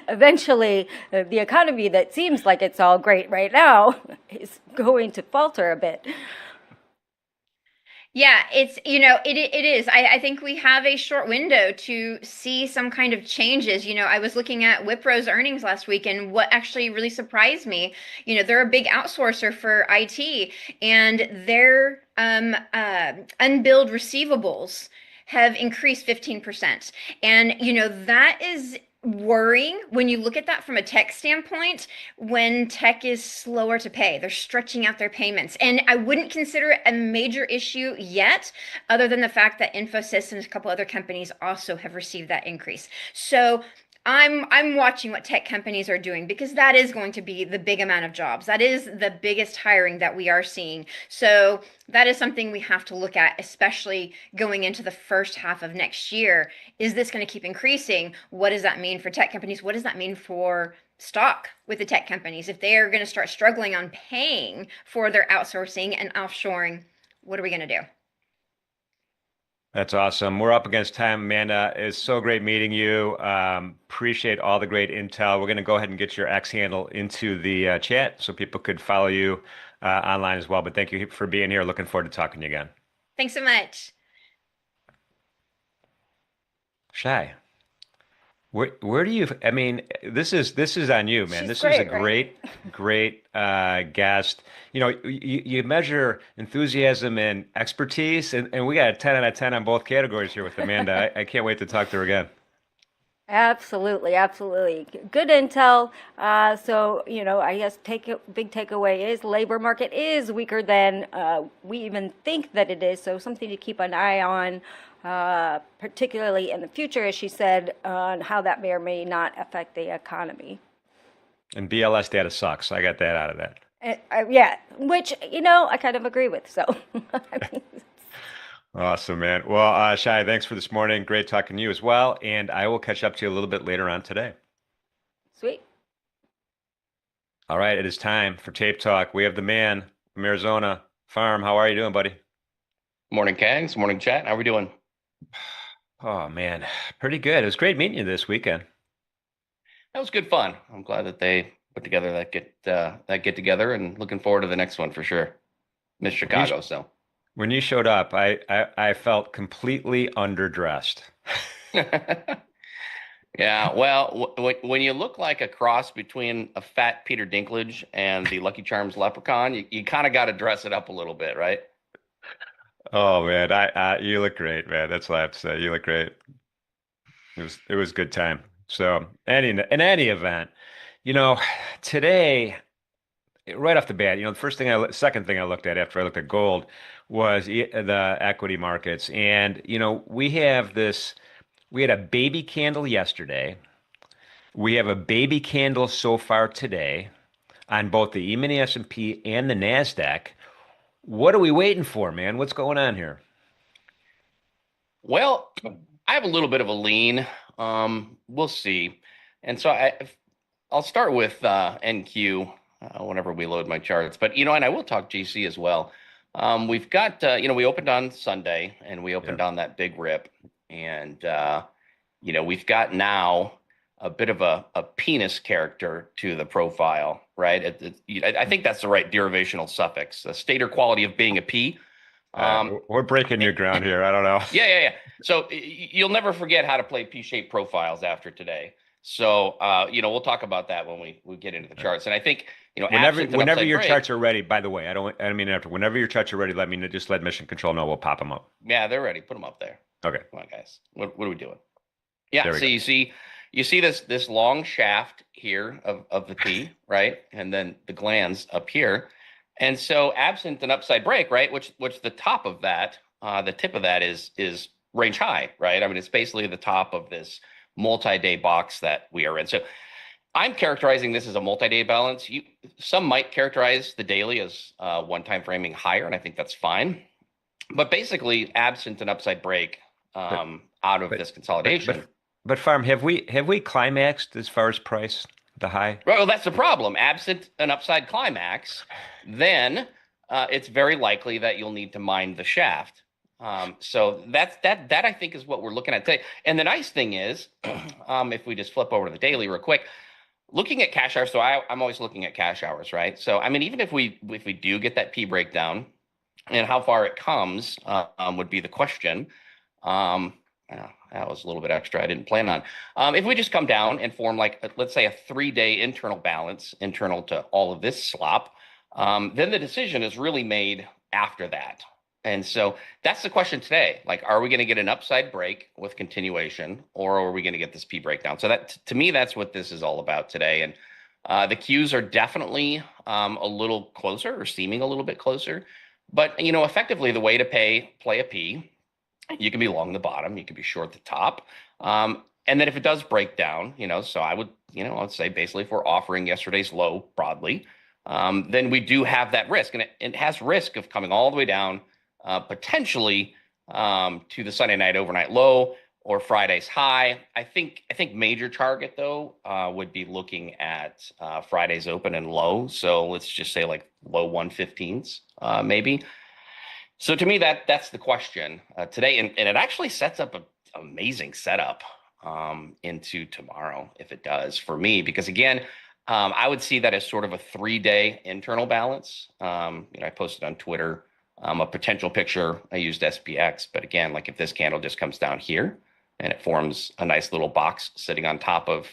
eventually the economy that seems like it's all great right now is going to falter a bit. Yeah, it's, it is. I think we have a short window to see some kind of changes. I was looking at Wipro's earnings last week, and what actually really surprised me, they're a big outsourcer for IT, and their unbilled receivables have increased 15%. And, that is worrying when you look at that from a tech standpoint. When tech is slower to pay, they're stretching out their payments, and I wouldn't consider it a major issue yet, other than the fact that Infosys and a couple other companies also have received that increase. So I'm watching what tech companies are doing, because that is going to be the big amount of jobs. That is the biggest hiring that we are seeing. So that is something we have to look at, especially going into the first half of next year. Is this going to keep increasing? What does that mean for tech companies? What does that mean for stock with the tech companies? If they are going to start struggling on paying for their outsourcing and offshoring, what are we going to do? That's awesome. We're up against time, Amanda. It's so great meeting you. Appreciate all the great intel. We're going to go ahead and get your X handle into the chat so people could follow you online as well. But thank you for being here. Looking forward to talking to you again. Thanks so much. Shy. Where do you, I mean, this is on you, man. She's This is a great, right? great guest. You measure enthusiasm and expertise, and we got a 10 out of 10 on both categories here with Amanda. I can't wait to talk to her again. Absolutely, absolutely. Good intel. So, I guess big takeaway is labor market is weaker than we even think that it is. So something to keep an eye on, particularly in the future, as she said, on how that may or may not affect the economy. And BLS data sucks. I got that out of that. Yeah, which, I kind of agree with. So, I mean, Awesome, man. Well, Shai, thanks for this morning. Great talking to you as well. And I will catch up to you a little bit later on today. sweet. All right, it is time for Tape Talk. We have the man from Arizona. Farm, how are you doing, buddy? Morning, Kangs. Morning, chat. How we doing? Oh, man, pretty good. It was great meeting you this weekend. That was good fun. I'm glad that they put together that get together, and looking forward to the next one for sure. Miss Chicago, so. When you showed up, I felt completely underdressed. Yeah, well, when you look like a cross between a fat Peter Dinklage and the Lucky Charms leprechaun, you kind of got to dress it up a little bit, right? Oh man, you look great, man. That's all I have to say. You look great. It was a good time. So, in any event, you know, today, right off the bat, the second thing I looked at after I looked at gold was the equity markets, and we had a baby candle yesterday. We have a baby candle so far today on both the E-mini S&P and the Nasdaq. What are we waiting for, man? What's going on here? Well, I have a little bit of a lean. We'll see. And so I'll start with NQ whenever we load my charts. But and I will talk GC as well. We've got we opened on Sunday and we opened on that big rip, and we've got now a bit of a penis character to the profile, right? I think that's the right derivational suffix, the state or quality of being a P. We're breaking new ground here. I don't know. Yeah. So you'll never forget how to play P-shaped profiles after today. So we'll talk about that when we get into the charts. And I think whenever your charts are ready. By the way, I don't mean after. Whenever your charts are ready, let Mission Control know. We'll pop them up. Yeah, they're ready. Put them up there. Okay. Come on, guys. What are we doing? Yeah. So you see this long shaft here of the P, right? And then the glands up here. And so absent an upside break, right? Which the top of that, the tip of that is range high, right? I mean, it's basically the top of this multi-day box that we are in. So I'm characterizing this as a multi-day balance. Some might characterize the daily as one-time framing higher, and I think that's fine. But basically, absent an upside break out of this consolidation. But Farm, have we climaxed as far as price, the high? Well, that's the problem. Absent an upside climax, then it's very likely that you'll need to mine the shaft. So that I think is what we're looking at today. And the nice thing is, if we just flip over to the daily real quick, looking at cash hours. So I'm always looking at cash hours, right? So I mean, even if we do get that P breakdown, and how far it comes would be the question. Yeah, that was a little bit extra I didn't plan on. If we just come down and form like, let's say, a 3-day internal balance, internal to all of this slop, then the decision is really made after that. And so that's the question today. Like, are we going to get an upside break with continuation, or are we going to get this P breakdown? So that, to me, that's what this is all about today. And the Qs are definitely a little closer, or seeming a little bit closer. But, effectively, the way to play a P, you can be long the bottom, you can be short the top. And then if it does break down, so I would say basically if we're offering yesterday's low broadly, then we do have that risk. And it has risk of coming all the way down, potentially to the Sunday night overnight low or Friday's high. I think major target, though, would be looking at Friday's open and low. So let's just say like low 115s, maybe. So to me, that's the question today, and it actually sets up an amazing setup into tomorrow if it does for me, because again, I would see that as sort of a 3-day internal balance. I posted on Twitter a potential picture. I used SPX, but again, like if this candle just comes down here and it forms a nice little box sitting on top of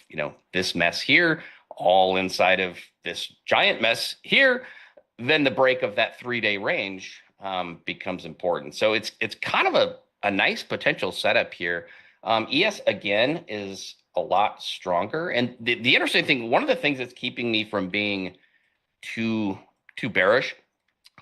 this mess here, all inside of this giant mess here, then the break of that 3-day range becomes important. So it's kind of a nice potential setup here. ES again is a lot stronger. And the interesting thing, one of the things that's keeping me from being too bearish,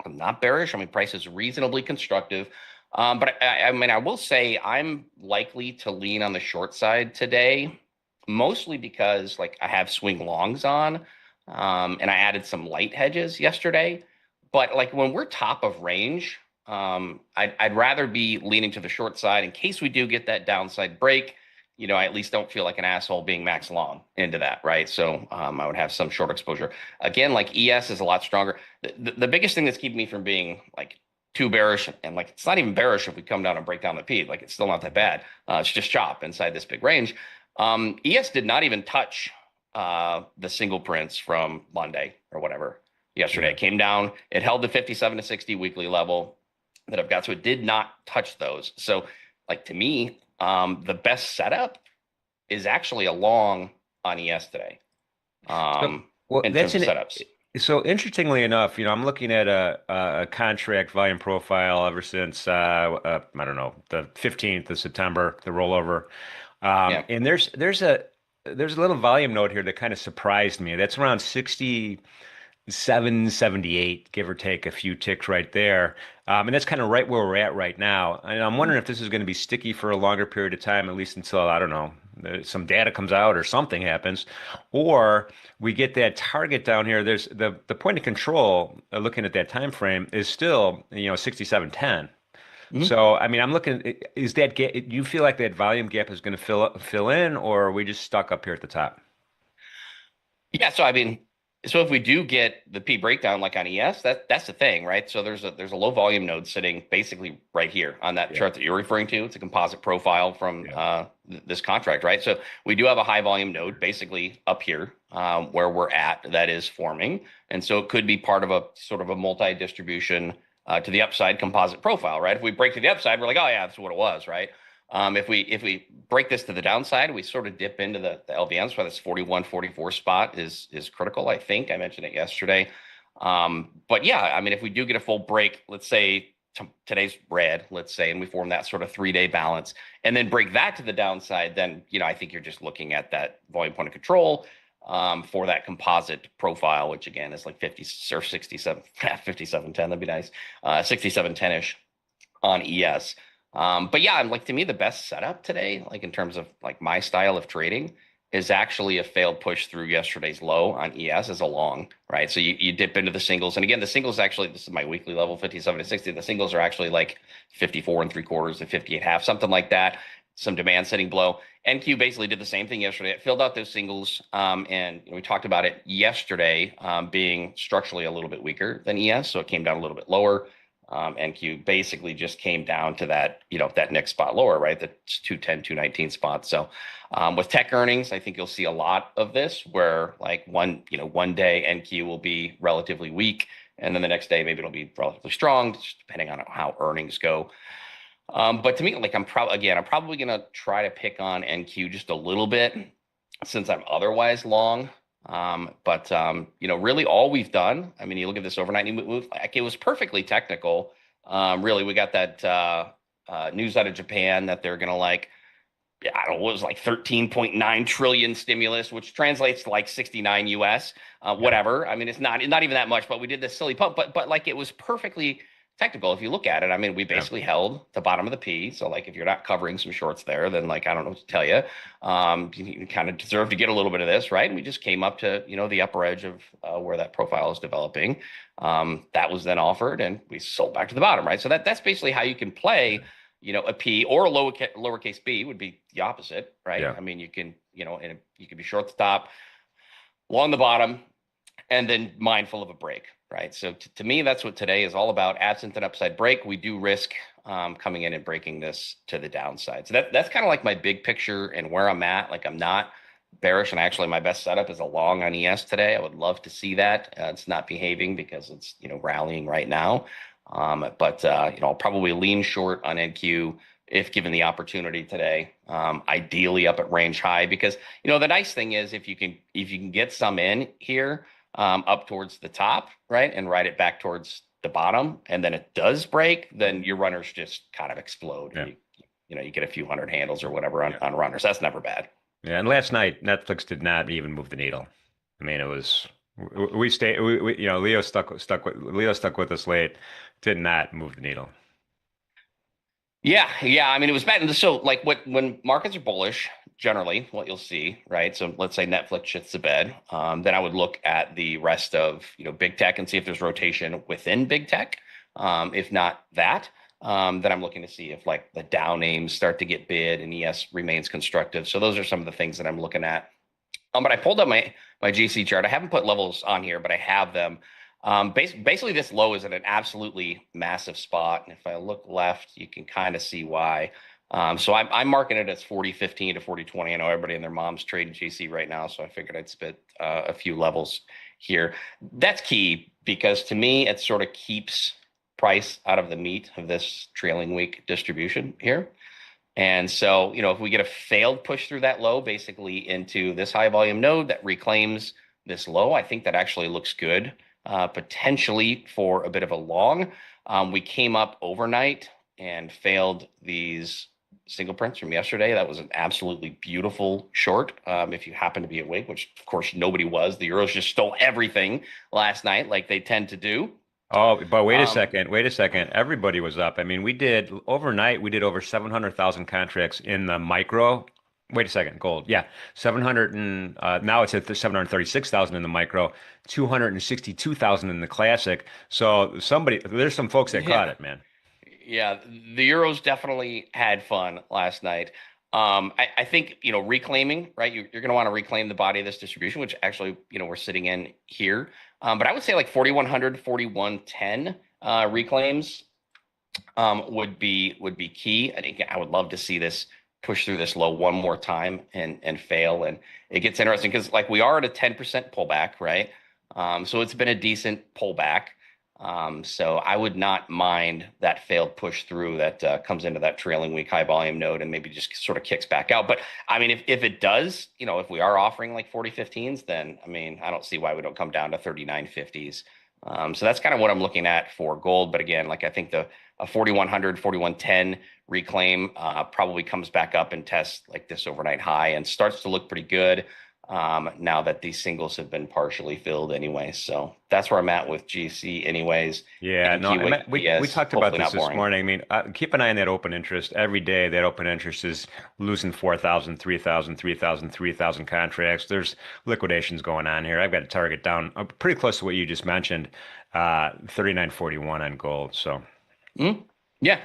I'm not bearish. I mean, price is reasonably constructive. But I mean, I will say I'm likely to lean on the short side today, mostly because like I have swing longs on, and I added some light hedges yesterday. But like when we're top of range, I'd rather be leaning to the short side in case we do get that downside break. I at least don't feel like an asshole being max long into that, right? So I would have some short exposure. Again, like ES is a lot stronger. The biggest thing that's keeping me from being like too bearish, and like it's not even bearish if we come down and break down the P, like it's still not that bad. It's just chop inside this big range. ES did not even touch the single prints from Monday or whatever. Yesterday, it came down. It held the 57 to 60 weekly level that I've got. So it did not touch those. So like to me, the best setup is actually a long on ES today. Well, In terms of setups. So interestingly enough, I'm looking at a contract volume profile ever since I don't know, the 15th of September, the rollover. Yeah. And there's a little volume note here that kind of surprised me. That's around 67.78, give or take a few ticks right there. And that's kind of right where we're at right now. And I'm wondering if this is going to be sticky for a longer period of time, at least until, I don't know, some data comes out or something happens, or we get that target down here. There's the point of control, looking at that time frame, is still 67.10. So I mean, I'm looking. Is that do you feel like that volume gap is going to fill in, or are we just stuck up here at the top? Yeah. So I mean, so if we do get the P breakdown like on ES, that's the thing, right? So there's a low volume node sitting basically right here on that chart that you're referring to. It's a composite profile from this contract, right? So we do have a high volume node basically up here where we're at that is forming, and so it could be part of a sort of a multi-distribution to the upside composite profile, right? If we break to the upside, we're like, oh yeah, that's what it was, right? If we break this to the downside, we sort of dip into the LVMs where this 41, 44 spot is critical. I think I mentioned it yesterday. But yeah, I mean, if we do get a full break, let's say today's red, let's say, and we form that sort of 3-day balance and then break that to the downside, then, I think you're just looking at that volume point of control for that composite profile, which again is like 50 or 67, 57.10. That'd be nice. 67.10-ish on ES. But yeah, like to me, the best setup today, like in terms of like my style of trading, is actually a failed push through yesterday's low on ES as a long, right? So you dip into the singles. And again, the singles actually, this is my weekly level, 57 to 60. The singles are actually like 54 3/4 to 58.5, something like that. Some demand setting below. NQ basically did the same thing yesterday. It filled out those singles. And we talked about it yesterday being structurally a little bit weaker than ES. So it came down a little bit lower. NQ basically just came down to that, that next spot lower, right? The 210, 219 spot. So with tech earnings, I think you'll see a lot of this where like one day NQ will be relatively weak. And then the next day, maybe it'll be relatively strong, just depending on how earnings go. But to me, like I'm probably going to try to pick on NQ just a little bit since I'm otherwise long. Really all we've done, I mean, you look at this overnight move, like it was perfectly technical. Really, we got that news out of Japan that they're going to I don't know, what was like 13.9 trillion stimulus, which translates to like 69 US, whatever. I mean, it's not even that much, but we did this silly pump, but like it was perfectly technical. If you look at it, I mean, we basically held the bottom of the P. So like, if you're not covering some shorts there, then like, I don't know what to tell you. You kind of deserve to get a little bit of this, right? And we just came up to, the upper edge of where that profile is developing. That was then offered and we sold back to the bottom, right? So that's basically how you can play a P or a lowercase b would be the opposite, right? Yeah. I mean, you can, and you can be short the top, long the bottom, and then mindful of a break, right? So to me, that's what today is all about. Absent an upside break, we do risk coming in and breaking this to the downside. So that's kind of like my big picture and where I'm at. Like I'm not bearish, and actually my best setup is a long on ES today. I would love to see that. It's not behaving because it's rallying right now. I'll probably lean short on NQ if given the opportunity today, ideally up at range high, because the nice thing is if you can get some in here up towards the top, right, and ride it back towards the bottom, and then it does break, then your runners just kind of explode. Yeah. You get a few hundred handles or whatever on runners. That's never bad. Yeah, and last night Netflix did not even move the needle. I mean, it was we stayed. Leo stuck with us late. Did not move the needle. Yeah. I mean, it was bad. So, like, when markets are bullish, generally, what you'll see, right? So, let's say Netflix shits the bed, then I would look at the rest of big tech and see if there's rotation within big tech. If not that, then I'm looking to see if like the Dow names start to get bid and ES remains constructive. So those are some of the things that I'm looking at. But I pulled up my GC chart. I haven't put levels on here, but I have them. Basically, this low is at an absolutely massive spot. And if I look left, you can kind of see why. So I'm marking it as 40.15 to 40.20. I know everybody and their mom's trading GC right now, so I figured I'd spit a few levels here. That's key because to me, it sort of keeps price out of the meat of this trailing week distribution here. And so, if we get a failed push through that low, basically into this high volume node that reclaims this low, I think that actually looks good, potentially for a bit of a long. We came up overnight and failed these single prints from yesterday. That was an absolutely beautiful short. If you happen to be awake, which of course nobody was, the Euros just stole everything last night like they tend to do. Oh, but wait a second. Everybody was up. I mean, overnight, we did over 700,000 contracts in the micro. Wait a second, gold. Yeah, 700 and now it's at 736,000 in the micro, 262,000 in the classic. So there's some folks that caught it, man. Yeah, the Euros definitely had fun last night. I think, reclaiming, right? You're going to want to reclaim the body of this distribution, which actually, we're sitting in here. But I would say like 4,100, 4,110 reclaims would be key. I think I would love to see this push through this low one more time and fail. And it gets interesting because like we are at a 10% pullback, right? So it's been a decent pullback. So I would not mind that failed push through that comes into that trailing week high volume node and maybe just sort of kicks back out. But I mean, if it does, if we are offering like 40.15s, then I mean, I don't see why we don't come down to 39.50s. So that's kind of what I'm looking at for gold. But again, like I think a 4,100, 4,110 reclaim probably comes back up and tests like this overnight high and starts to look pretty good. Now that these singles have been partially filled anyway. So that's where I'm at with GC anyways. Yeah, And no, we talked about hopefully this not this boring. morning. I mean, keep an eye on that open interest. Every day, that open interest is losing 4,000, 3,000, 3,000, 3,000 contracts. There's liquidations going on here. I've got a target down pretty close to what you just mentioned, 39.41 on gold. So, Yeah.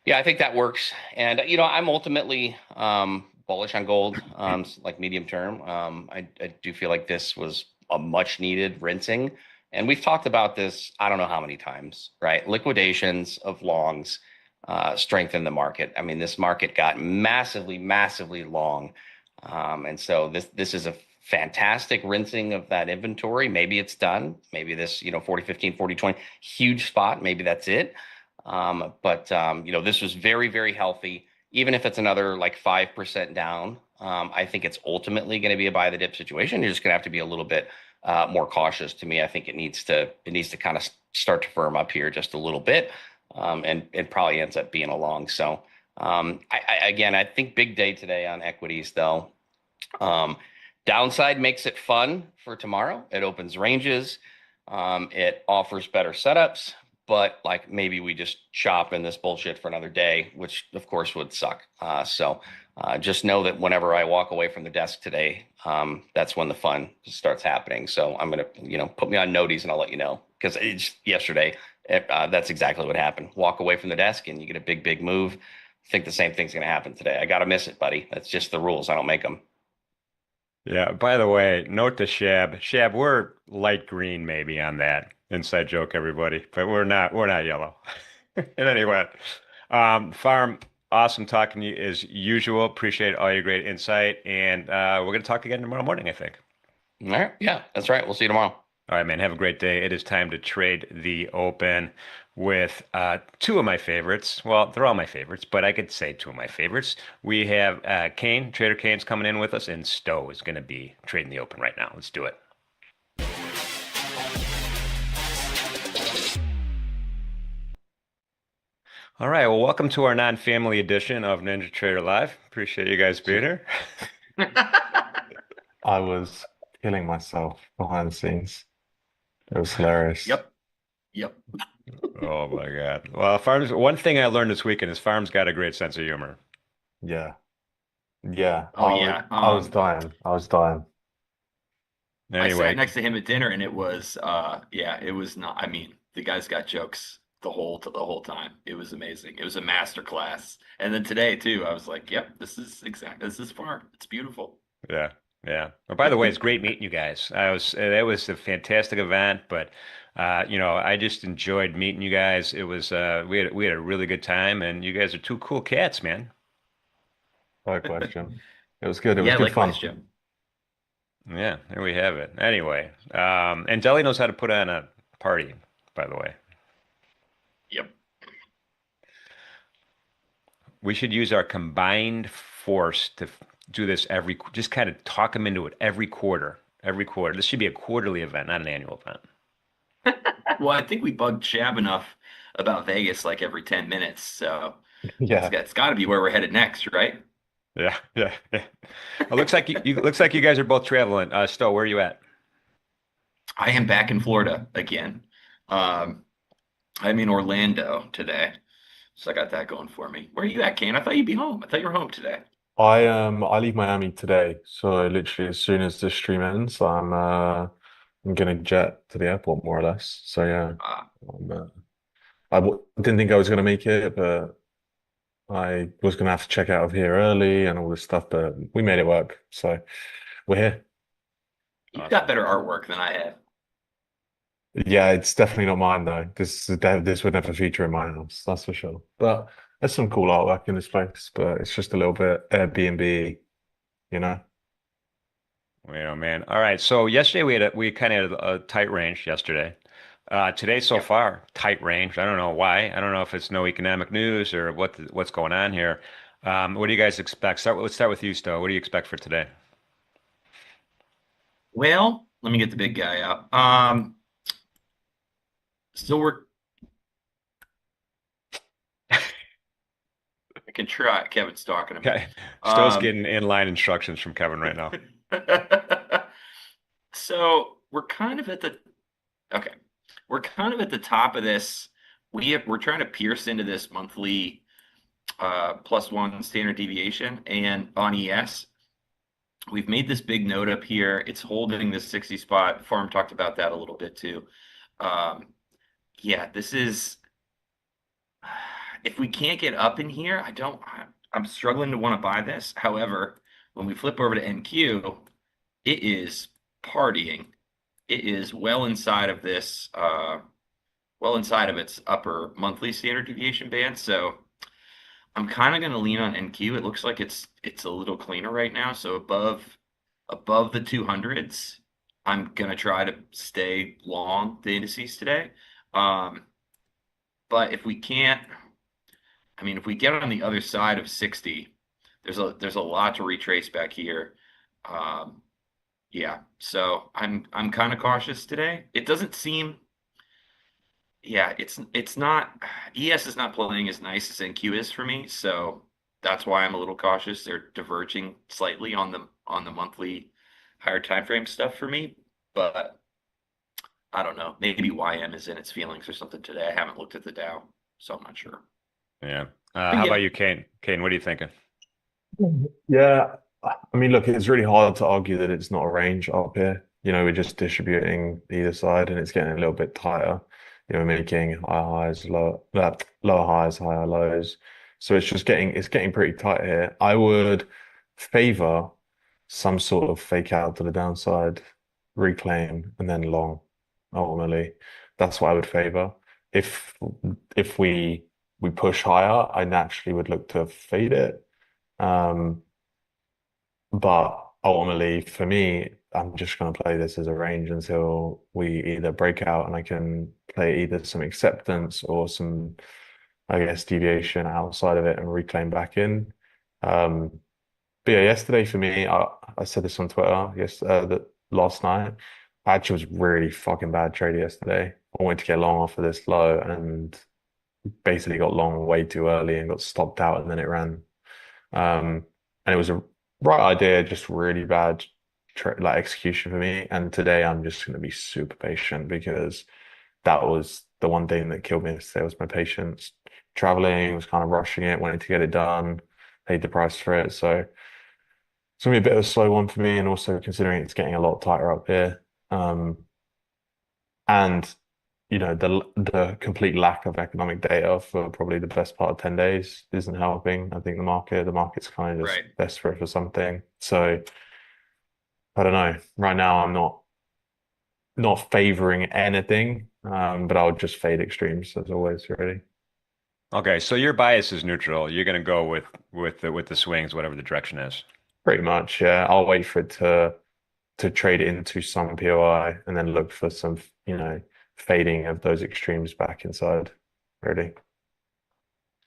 I think that works. And, I'm ultimately bullish on gold, like medium term. I do feel like this was a much needed rinsing. And we've talked about this, I don't know how many times, right? Liquidations of longs strengthen the market. I mean, this market got massively, massively long. And so this is a fantastic rinsing of that inventory. Maybe it's done. Maybe this, 40-15, 40-20, huge spot. Maybe that's it. But this was very, very healthy. Even if it's another like 5% down, I think it's ultimately going to be a buy the dip situation. You're just going to have to be a little bit more cautious. To me, I think it needs to kind of start to firm up here just a little bit, and it probably ends up being a long. So I think big day today on equities though. Downside makes it fun for tomorrow. It opens ranges. It offers better setups, but like maybe we just chop in this bullshit for another day, which of course would suck. So just know that whenever I walk away from the desk today, that's when the fun starts happening. So I'm going to, put me on notice and I'll let you know, because it's yesterday. That's exactly what happened. Walk away from the desk and you get a big, big move. Think the same thing's going to happen today. I got to miss it, buddy. That's just the rules. I don't make them. Yeah, by the way, note to Shab. Shab, we're light green maybe on that. Inside joke, everybody, but we're not yellow. In any event, Farm, awesome talking to you as usual. Appreciate all your great insight, and we're gonna talk again tomorrow morning, I think. All right. Yeah, that's right. We'll see you tomorrow. All right, man. Have a great day. It is time to trade the open with two of my favorites. Well, they're all my favorites, but I could say two of my favorites. We have Kane, Trader Kane's coming in with us, and Stowe is going to be trading the open right now. Let's do it. All right. Well, welcome to our non-family edition of Ninja Trader Live. Appreciate you guys being here. I was killing myself behind the scenes. It was hilarious. Yep. Yep. Oh my God. Well, Farms, one thing I learned this weekend is Farms got a great sense of humor. Yeah. Yeah. Oh yeah. I was dying. I was dying. I Anyway, sat next to him at dinner and it was it was not, I mean, the guy's got jokes the whole time. It was amazing. It was a master class. And then today too, I was like, yep, this is far. It's beautiful. yeah, yeah. Well, by the way, it's great meeting you guys. That was a fantastic event, but I just enjoyed meeting you guys. It was we had a really good time, and you guys are two cool cats, man. No question. It was good. It was Yeah, good fun. likewise, Jim. Yeah, there we have it. Anyway, and Deli knows how to put on a party, by the way. Yep. We should use our combined force to do this just kind of talk them into it every quarter. Every quarter. This should be a quarterly event, not an annual event. Well, I think we bugged Shab enough about Vegas like every 10 minutes. So Yeah. it's got to be where we're headed next, right? Yeah, yeah, yeah. It looks like looks like you guys are both traveling. Stowe, where are you at? I am back in Florida again. I'm in Orlando today. So I got that going for me. Where are you at, Kane? I thought you'd be home. I thought you were home today. I leave Miami today, so literally as soon as this stream ends, I'm gonna jet to the airport more or less. So yeah, Ah, didn't think I was gonna make it, but I was gonna have to check out of here early and all this stuff, but we made it work. So we're here. you've got better artwork than I have. Yeah, it's definitely not mine though. This would never feature in my house, that's for sure. But there's some cool artwork in this place, but it's just a little bit Airbnb, you know? Yeah, man. All right. So yesterday we kind of had a tight range yesterday. Today so far, tight range. I don't know why. I don't know if it's no economic news or what's going on here. What do you guys expect? Let's start with you, Stowe. What do you expect for today? Well, let me get the big guy out. Still work. I can try. Kevin's talking to me. Okay. Stowe's Um, getting inline instructions from Kevin right now. So we're kind of at the okay. We're kind of at the top of this. We're trying to pierce into this monthly +1 standard deviation, and on ES, we've made this big note up here. It's holding this 60 spot. Farm talked about that a little bit too. Yeah, this is if we can't get up in here, I'm struggling to want to buy this. However, when we flip over to NQ, it is partying. it is well inside of this, well inside of its upper monthly standard deviation band. So I'm kind of going to lean on NQ. It looks like it's a little cleaner right now. So above the 200s, I'm going to try to stay long the indices today. Um, but if we can't, I mean, if we get on the other side of 60, there's a lot to retrace back here. Um, yeah, so I'm kind of cautious today. It doesn't seem, yeah, it's not ES is not playing as nice as NQ is for me, so that's why I'm a little cautious. They're diverging slightly on the monthly higher time frame stuff for me, but I don't know. Maybe YM is in its feelings or something today. I haven't looked at the Dow, so I'm not sure. Yeah. But How yeah, about you, Kane? Kane, what are you thinking? Yeah, I mean, look, it's really hard to argue that it's not a range up here. We're just distributing either side, and it's getting a little bit tighter. Making higher highs, lower highs, higher lows. So it's getting pretty tight here. I would favor some sort of fake out to the downside, reclaim, and then long. Ultimately, that's what I would favor. If if we push higher, I naturally would look to fade it. Um, but ultimately, for me, I'm just going to play this as a range until we either break out and I can play either some acceptance or some, I guess, deviation outside of it and reclaim back in. Um, but yeah, yesterday for me, I said this on Twitter, yes, that last night, I actually was really fucking bad trade yesterday. I wanted to get long off of this low and basically got long way too early and got stopped out and then it ran. And it was a right idea, just really bad like execution for me. And today I'm just going to be super patient because that was the one thing that killed me yesterday was my patience. Traveling, was kind of rushing it, wanting to get it done, paid the price for it. So it's gonna be a bit of a slow one for me, and also considering it's getting a lot tighter up here. Um, and the complete lack of economic data for probably the best part of 10 days isn't helping. I think the market's kind of just right. desperate for something. So I don't know. Right now I'm not favoring anything, but I'll just fade extremes as always, really. Okay, so your bias is neutral. You're going to go with the swings, whatever the direction is. Pretty much, yeah. I'll wait for it to trade it into some POI and then look for some, fading of those extremes back inside, really.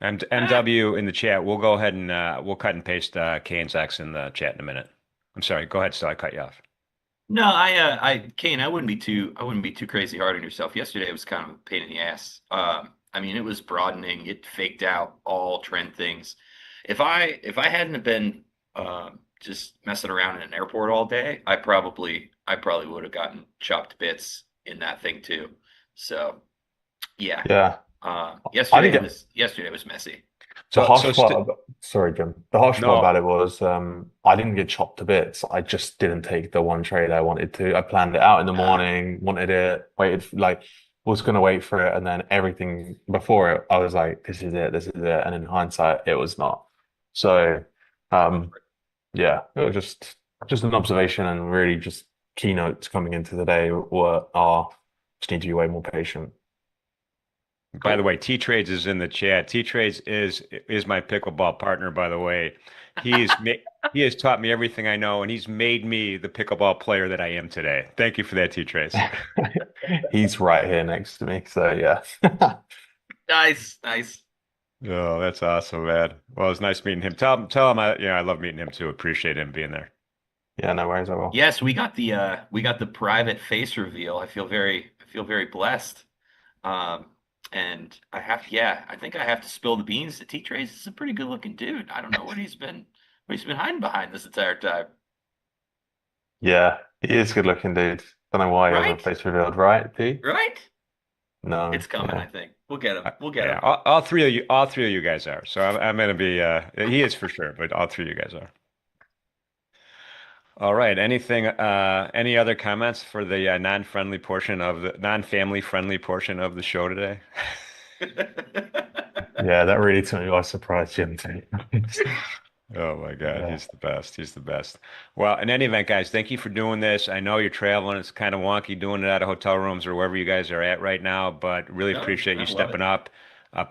And Ah, MW in the chat, we'll go ahead and we'll cut and paste Kane's X in the chat in a minute. I'm sorry. Go ahead, still. I cut you off. no, Kane, I wouldn't be too crazy hard on yourself. Yesterday was kind of a pain in the ass. I mean, it was broadening. It faked out all trend things. If I hadn't have been just messing around in an airport all day, I probably would have gotten chopped to bits in that thing too. So yeah, Yeah. I didn't get yesterday was messy. the So harsh so st part. Sorry, Jim. The harsh part no. about it was I didn't get chopped to bits. I just didn't take the one trade I wanted to. I planned it out in the Uh, morning, wanted it, waited like was gonna wait for it, and then everything before it, I was like, this is it, this is it. And in hindsight, it was not. So yeah, it was just an observation and really just keynotes coming into the day were are just need to be way more patient. By the cool. way, T Trades is in the chat. T Trades is my pickleball partner, by the way. He has taught me everything I know, and he's made me the pickleball player that I am today. Thank you for that, T Trades. He's right here next to me, so yeah. Nice, nice. Oh, that's awesome, man. Well, it's nice meeting him. Tell him I love meeting him too. Appreciate him being there. Yeah, no worries, I will. Yes, we got the private face reveal. I feel very blessed. Um, and I think I have to spill the beans that T-Trace is a pretty good looking dude. I don't know what he's been hiding behind this entire time. Yeah, he is good looking, dude. Don't know why he hasn't Right? face revealed, right, P? Right? No, It's coming, I yeah. think. We'll get him. We'll get Yeah, him. all three of you guys are. So I'm gonna be. He is for sure, but all three of you guys are. All right. Any other comments for the non-family friendly portion of the show today? Yeah, that really took me by surprise, Jim. Oh my God, Yeah. he's the best. He's the best. Well, in any event, guys, thank you for doing this. I know you're traveling. It's kind of wonky doing it out of hotel rooms or wherever you guys are at right now, but really No, appreciate you I love stepping it. up,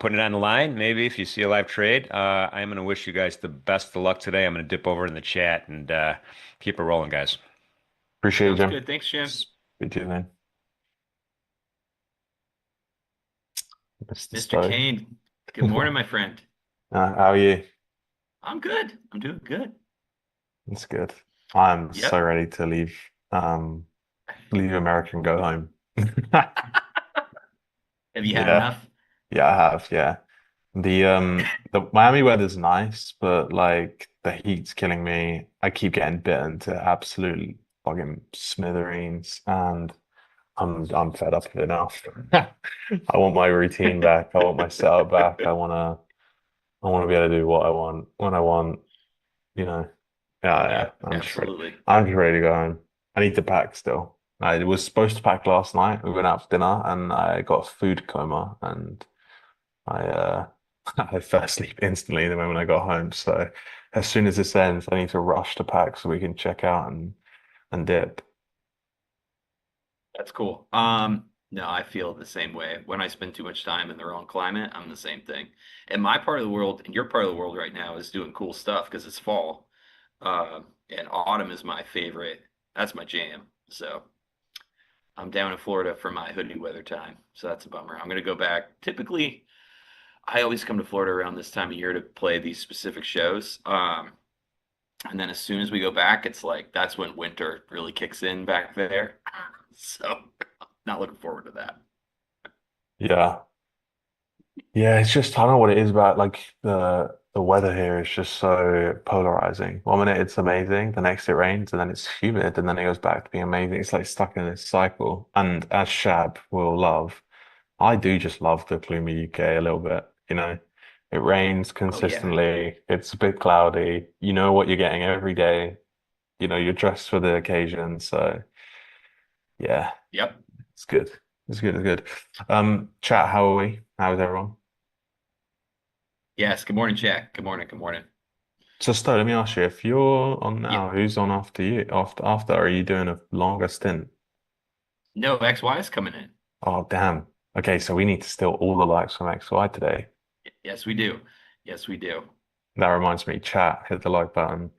putting it on the line. Maybe if you see a live trade, I'm going to wish you guys the best of luck today. I'm going to dip over in the chat and keep it rolling, guys. Appreciate it, Sounds Jim. good. Thanks, Jim. Speak to you then. Mr. Mr. Stowe. Kane. Good morning, my friend. How are you? I'm good. I'm doing good. That's good. I'm so Yep. ready to leave America and go home. Have you had Yeah. enough? Yeah, I have, yeah. The Miami weather's nice, but like the heat's killing me. I keep getting bitten to absolute fucking smithereens, and I'm fed up of it now. I want my routine back. I want my setup back. I wanna be able to do what I want when I want, you know. Yeah, yeah. Yep, absolutely. I'm just ready to go home. I need to pack still. I was supposed to pack last night. We went out for dinner and I got a food coma and I I fell asleep instantly the moment I got home. So as soon as this ends, I need to rush to pack so we can check out and dip. That's cool. No, I feel the same way. When I spend too much time in the wrong climate, I'm the same thing. And my part of the world and your part of the world right now is doing cool stuff because it's fall. And autumn is my favorite. That's my jam. So I'm down in Florida for my hoodie weather time. So that's a bummer. I'm gonna go back. Typically, I always come to Florida around this time of year to play these specific shows. And then as soon as we go back, it's like that's when winter really kicks in back there. So not looking forward to that. Yeah. Yeah, it's just I don't know what it is about like the weather here is just so polarizing. One minute it's amazing, the next it rains, and then it's humid, and then it goes back to being amazing. It's like stuck in this cycle. And as Shab will love, I do just love the gloomy UK a little bit, you know. It rains Oh yeah. consistently, it's a bit cloudy, you know what you're getting every day, you're dressed for the occasion. So yeah, Yep. it's good. It's good, it's good. Chat, how are we? How is everyone? Yes. Good morning, Jack. Good morning. Good morning. So, Sto, let me ask you, if you're on Yeah. now, who's on after you? After, are you doing a longer stint? No, XY is coming in. Oh, damn. Okay, so we need to steal all the likes from XY today. Yes, we do. Yes, we do. That reminds me, chat, hit the like button.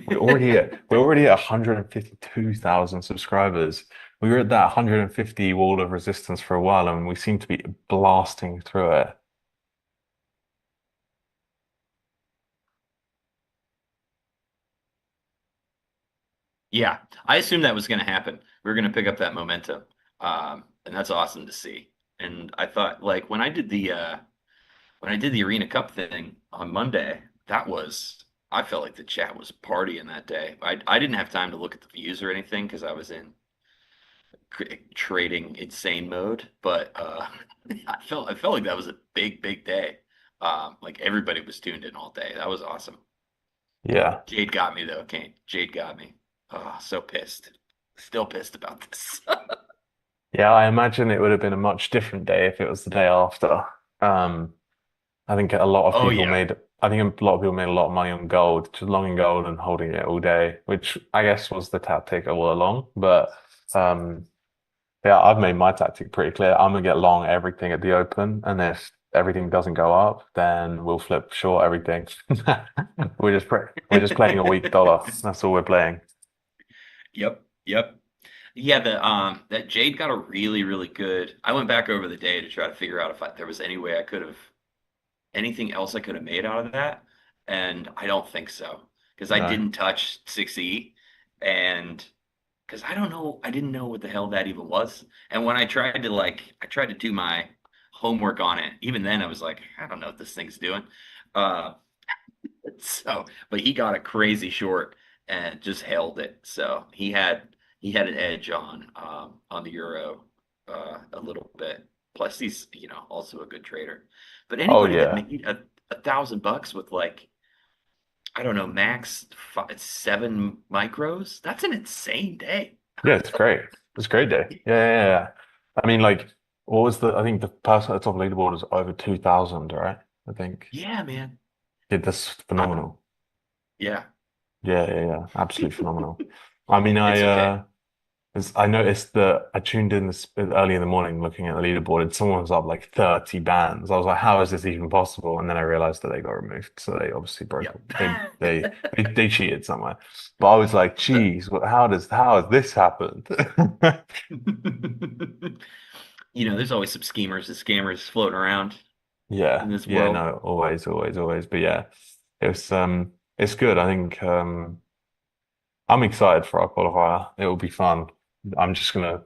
We're already at 152,000 subscribers. We were at that 150 wall of resistance for a while, and we seem to be blasting through it. Yeah, I assumed that was going to happen. We were going to pick up that momentum, and that's awesome to see. And I thought, like, when I did the Arena Cup thing on Monday, I felt like the chat was partying that day. I didn't have time to look at the views or anything because I was in trading insane mode, but I felt like that was a big day. Like everybody was tuned in all day. That was awesome. Yeah. Jade got me though, Kane. Jade got me. Oh, so pissed. Still pissed about this. Yeah, I imagine it would have been a much different day if it was the day after. Um, I think a lot of Oh people yeah. made, I think a lot of people made a lot of money on gold, just long in gold and holding it all day, which I guess was the tactic all along. But um, yeah, I've made my tactic pretty clear. I'm gonna get long everything at the open, and if everything doesn't go up, then we'll flip short everything. We're just playing a weak dollar. That's all we're playing. Yep. Yep. Yeah, the that Jade got a really good. I went back over the day to try to figure out if there was any way I could have anything else I could have made out of that, and I don't think so because I No. didn't touch 6E, and because I don't know, I didn't know what the hell that even was. And when I tried to do my homework on it. Even then, I was like, I don't know what this thing's doing. Uh, but he got a crazy short and just held it. So he had an edge on the euro a little bit. Plus, he's also a good trader. But Oh anybody that yeah. made $1,000 with like I don't know max 7 micros, that's an insane day. Yeah, it's great. It's a great day. Yeah, yeah, yeah. I mean, like, what was I think the person at the top of the leaderboard was over 2,000, right? I think. Yeah, man. Yeah, that's I, phenomenal. Yeah, Yeah. Absolutely phenomenal. I mean, it's okay. I noticed that I tuned in this early in the morning looking at the leaderboard and someone was up like 30 bands. I was like, how is this even possible? And then I realized that they got removed. So they obviously broke Yep. they cheated somewhere. But I was like, geez, how has this happened? There's always some schemers and scammers floating around in Yeah, this yeah, world. no, always. But yeah, it's good. I think I'm excited for our qualifier. It will be fun. I'm just gonna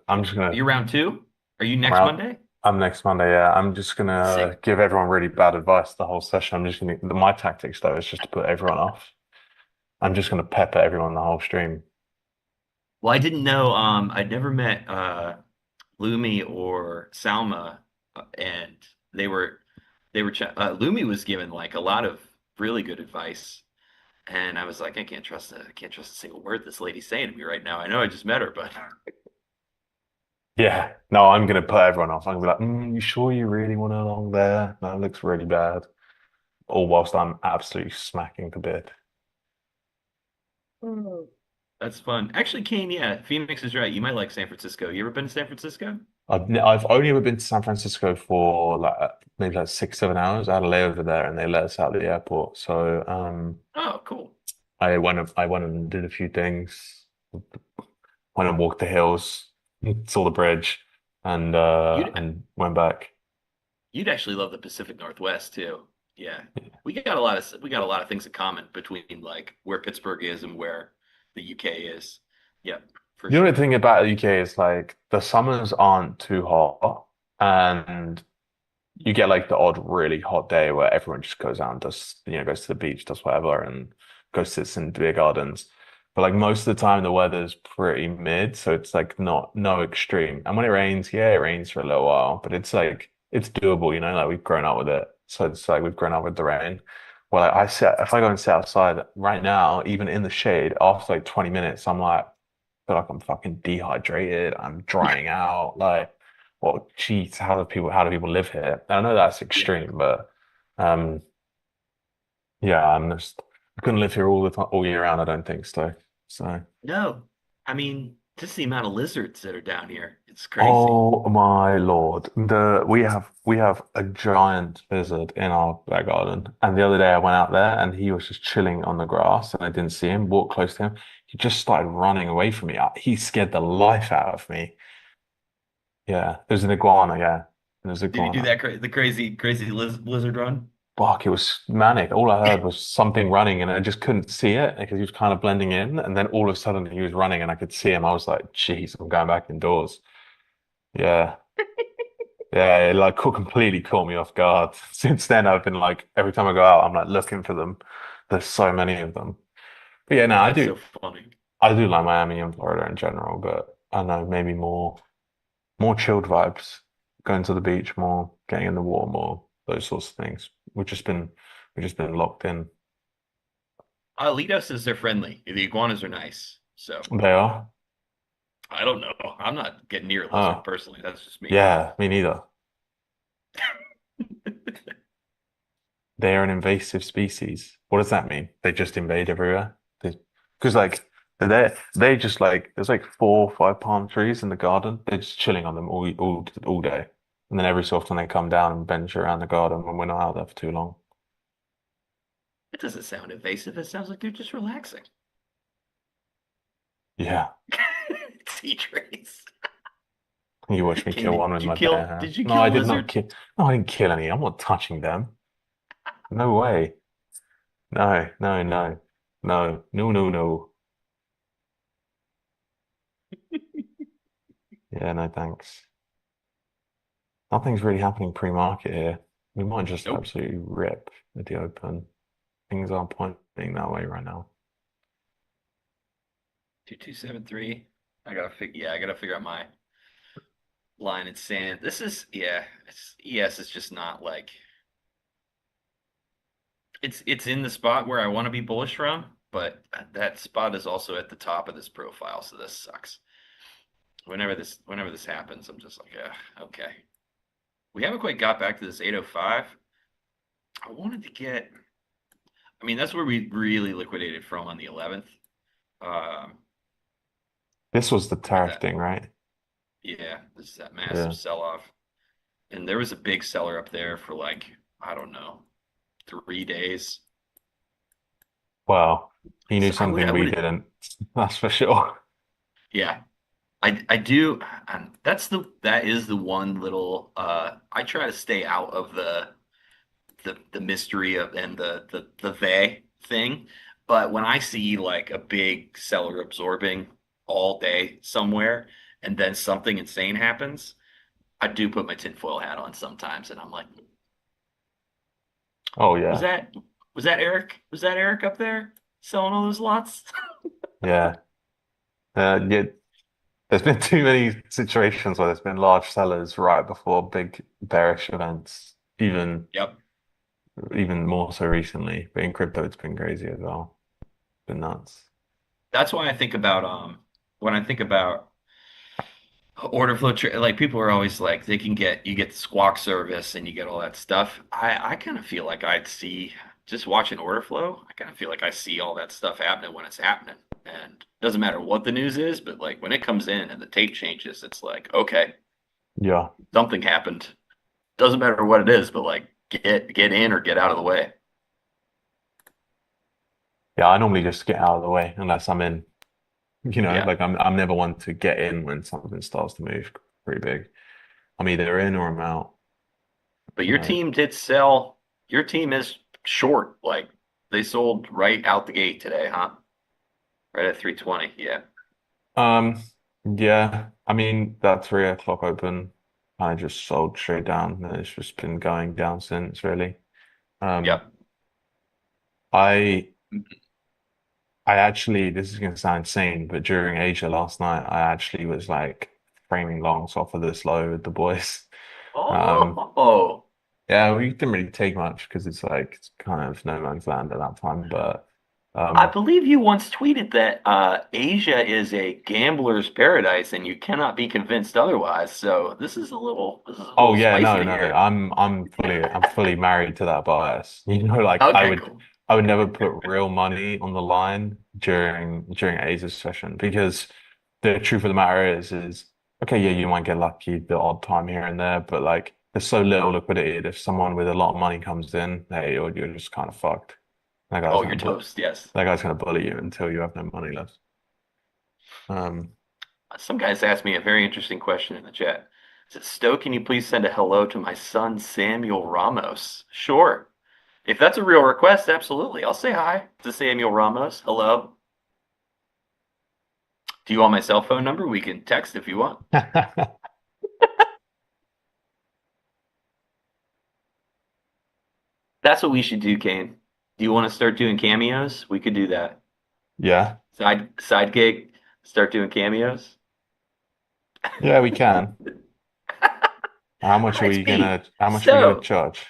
You round two? Are you I'm next out. Monday? I'm next Monday. Yeah, I'm just gonna Sick. give everyone really bad advice the whole session. My tactics though is just to put everyone off. I'm just gonna pepper everyone the whole stream. Well, I didn't know. I'd never met Lumi or Salma, and they were Lumi was given like a lot of really good advice, and I was like, I can't trust a single word this lady's saying to me right now. I know I just met her, but Yeah, no, I'm gonna put everyone off. I'm gonna be like, you sure you really want to along there? That looks really bad. All whilst I'm absolutely smacking the bid. that's fun. Actually, Kane, yeah, Phoenix is right. You might like San Francisco. You ever been to San Francisco? I've only ever been to San Francisco for like maybe like 6, 7 hours. I had a layover there, and they let us out of the airport. So Oh, cool. I went and did a few things. Went and walked the hills, saw the bridge, and You'd went back. you'd actually love the Pacific Northwest too. Yeah. We got a lot of things in common between like where Pittsburgh is and where the UK is. Yep, for The only sure. thing about the UK is like the summers aren't too hot, and you get like the odd really hot day where everyone just goes out and does, goes to the beach, does whatever, and goes sits in beer gardens. But like most of the time, the weather's pretty mid, so it's like not no extreme. And when it rains, yeah, it rains for a little while, but it's like it's doable, like we've grown up with it. So it's like we've grown up with the rain. Well, like, if I go and sit outside right now, even in the shade, after like 20 minutes, I'm like, feel like I'm fucking dehydrated. I'm drying out. Like, well, geez, how do people live here? I know that's Yeah. extreme, but um, yeah, I couldn't live here all the time, all year round. I don't think so. So, No. I mean, just the amount of lizards that are down here. It's crazy. oh my Lord, we have a giant lizard in our back garden, and the other day I went out there and he was just chilling on the grass, and I didn't see him. Walked close to him, he just started running away from me. He scared the life out of me. Yeah, there's an iguana. Yeah, there's an Did he do iguana. that the crazy lizard run? Fuck, it was manic. All I heard was something running, and I just couldn't see it because he was kind of blending in. And then all of a sudden, he was running, and I could see him. I was like, "Jeez, I'm going back indoors." Yeah, yeah, it like completely caught me off guard. Since then, I've been like, every time I go out, I'm like looking for them. There's so many of them. But yeah, no, I That's do, so funny. I do like Miami and Florida in general. But I don't know, maybe more chilled vibes, going to the beach more, getting in the water more, those sorts of things. We've just been locked in. Lito says they're friendly. The iguanas are nice. So They are. I don't know. I'm not getting near a lizard Oh, personally. That's just me. yeah, me neither. They are an invasive species. What does that mean? They just invade everywhere? Because like they just like there's like 4 or 5 palm trees in the garden. They're just chilling on them all day. And then every so often they come down and bench around the garden when we're not out there for too long. It doesn't sound invasive. It sounds like they're just relaxing. Yeah. Sea trees. You watched me Kane, kill one with my bare did hands. you No, kill I a did not lizard? kill. No, I didn't kill any. I'm not touching them. No way. No, no, no, no, no, no, no. Yeah, no, thanks. Nothing's really happening pre-market here. We might just Nope. absolutely rip at the open. Things aren't pointing that way right now. 2273. I gotta figure out my line in sand. This is yeah, it's just not like it's in the spot where I want to be bullish from, but that spot is also at the top of this profile, so this sucks. Whenever this happens, I'm just like, okay. We haven't quite got back to this 805. I wanted to get I mean, that's where we really liquidated from on the 11th. Um, This was the with tariff that, thing, right? yeah, this is that massive Yeah. sell-off. And there was a big seller up there for like, I don't know, 3 days. Well, he knew So something I we would, didn't. That's for sure. yeah, I do. And that is the one little, I try to stay out of the mystery of and the they thing. But when I see like a big seller absorbing all day somewhere and then something insane happens, I do put my tinfoil hat on sometimes, and I'm like, Oh was yeah, that was that Eric? Was that Eric up there selling all those lots? yeah. Yeah. There's been too many situations where there's been large sellers right before big bearish events, Yep. even more so recently. But in crypto, it's been crazy as well. Been nuts. That's why I think about when I think about order flow like people are always like they can get you get the squawk service and you get all that stuff. I kind of feel like I'd see just watching order flow. I kind of feel like I see all that stuff happening when it's happening, and it doesn't matter what the news is, but like when it comes in and the tape changes, it's like okay, Yeah. something happened. Doesn't matter what it is, but like get in or get out of the way. Yeah, I normally just get out of the way unless I'm in, Yeah, like I'm never one to get in when something starts to move pretty big. I'm either in or I'm out, but you your know. team did sell. Your team is short. Like they sold right out the gate today, huh? Right at 320. Yeah. Um, yeah, I mean that 3 o'clock open, I just sold straight down and it's just been going down since really. Um, Yep. I I actually, this is gonna sound insane, but during Asia last night, I actually was like framing longs off of this low with the boys. Um, Oh, yeah, we didn't really take much because it's like it's kind of no man's land at that time, but I um, believe you once tweeted that Asia is a gambler's paradise and you cannot be convinced otherwise. So this is a oh little yeah, spicy no, to no, hear. I'm fully married to that bias. Like Okay, cool. I would never put real money on the line during A's session because the truth of the matter is okay, yeah, you might get lucky the odd time here and there, but like there's so little liquidity that if someone with a lot of money comes in, hey, you're just kind of fucked. That guy's Oh, gonna you're bu toast. Yes. that guy's gonna bully you until you have no money left. Um, Some guys asked me a very interesting question in the chat. Said, Stowe, can you please send a hello to my son Samuel Ramos? Sure. If that's a real request, absolutely. I'll say hi to Samuel Ramos. Hello. Do you want my cell phone number? We can text if you want. That's what we should do, Kane. Do you want to start doing cameos? We could do that. yeah, Side gig, start doing cameos. yeah, we can. Hi, it's me. How much are we gonna So charge?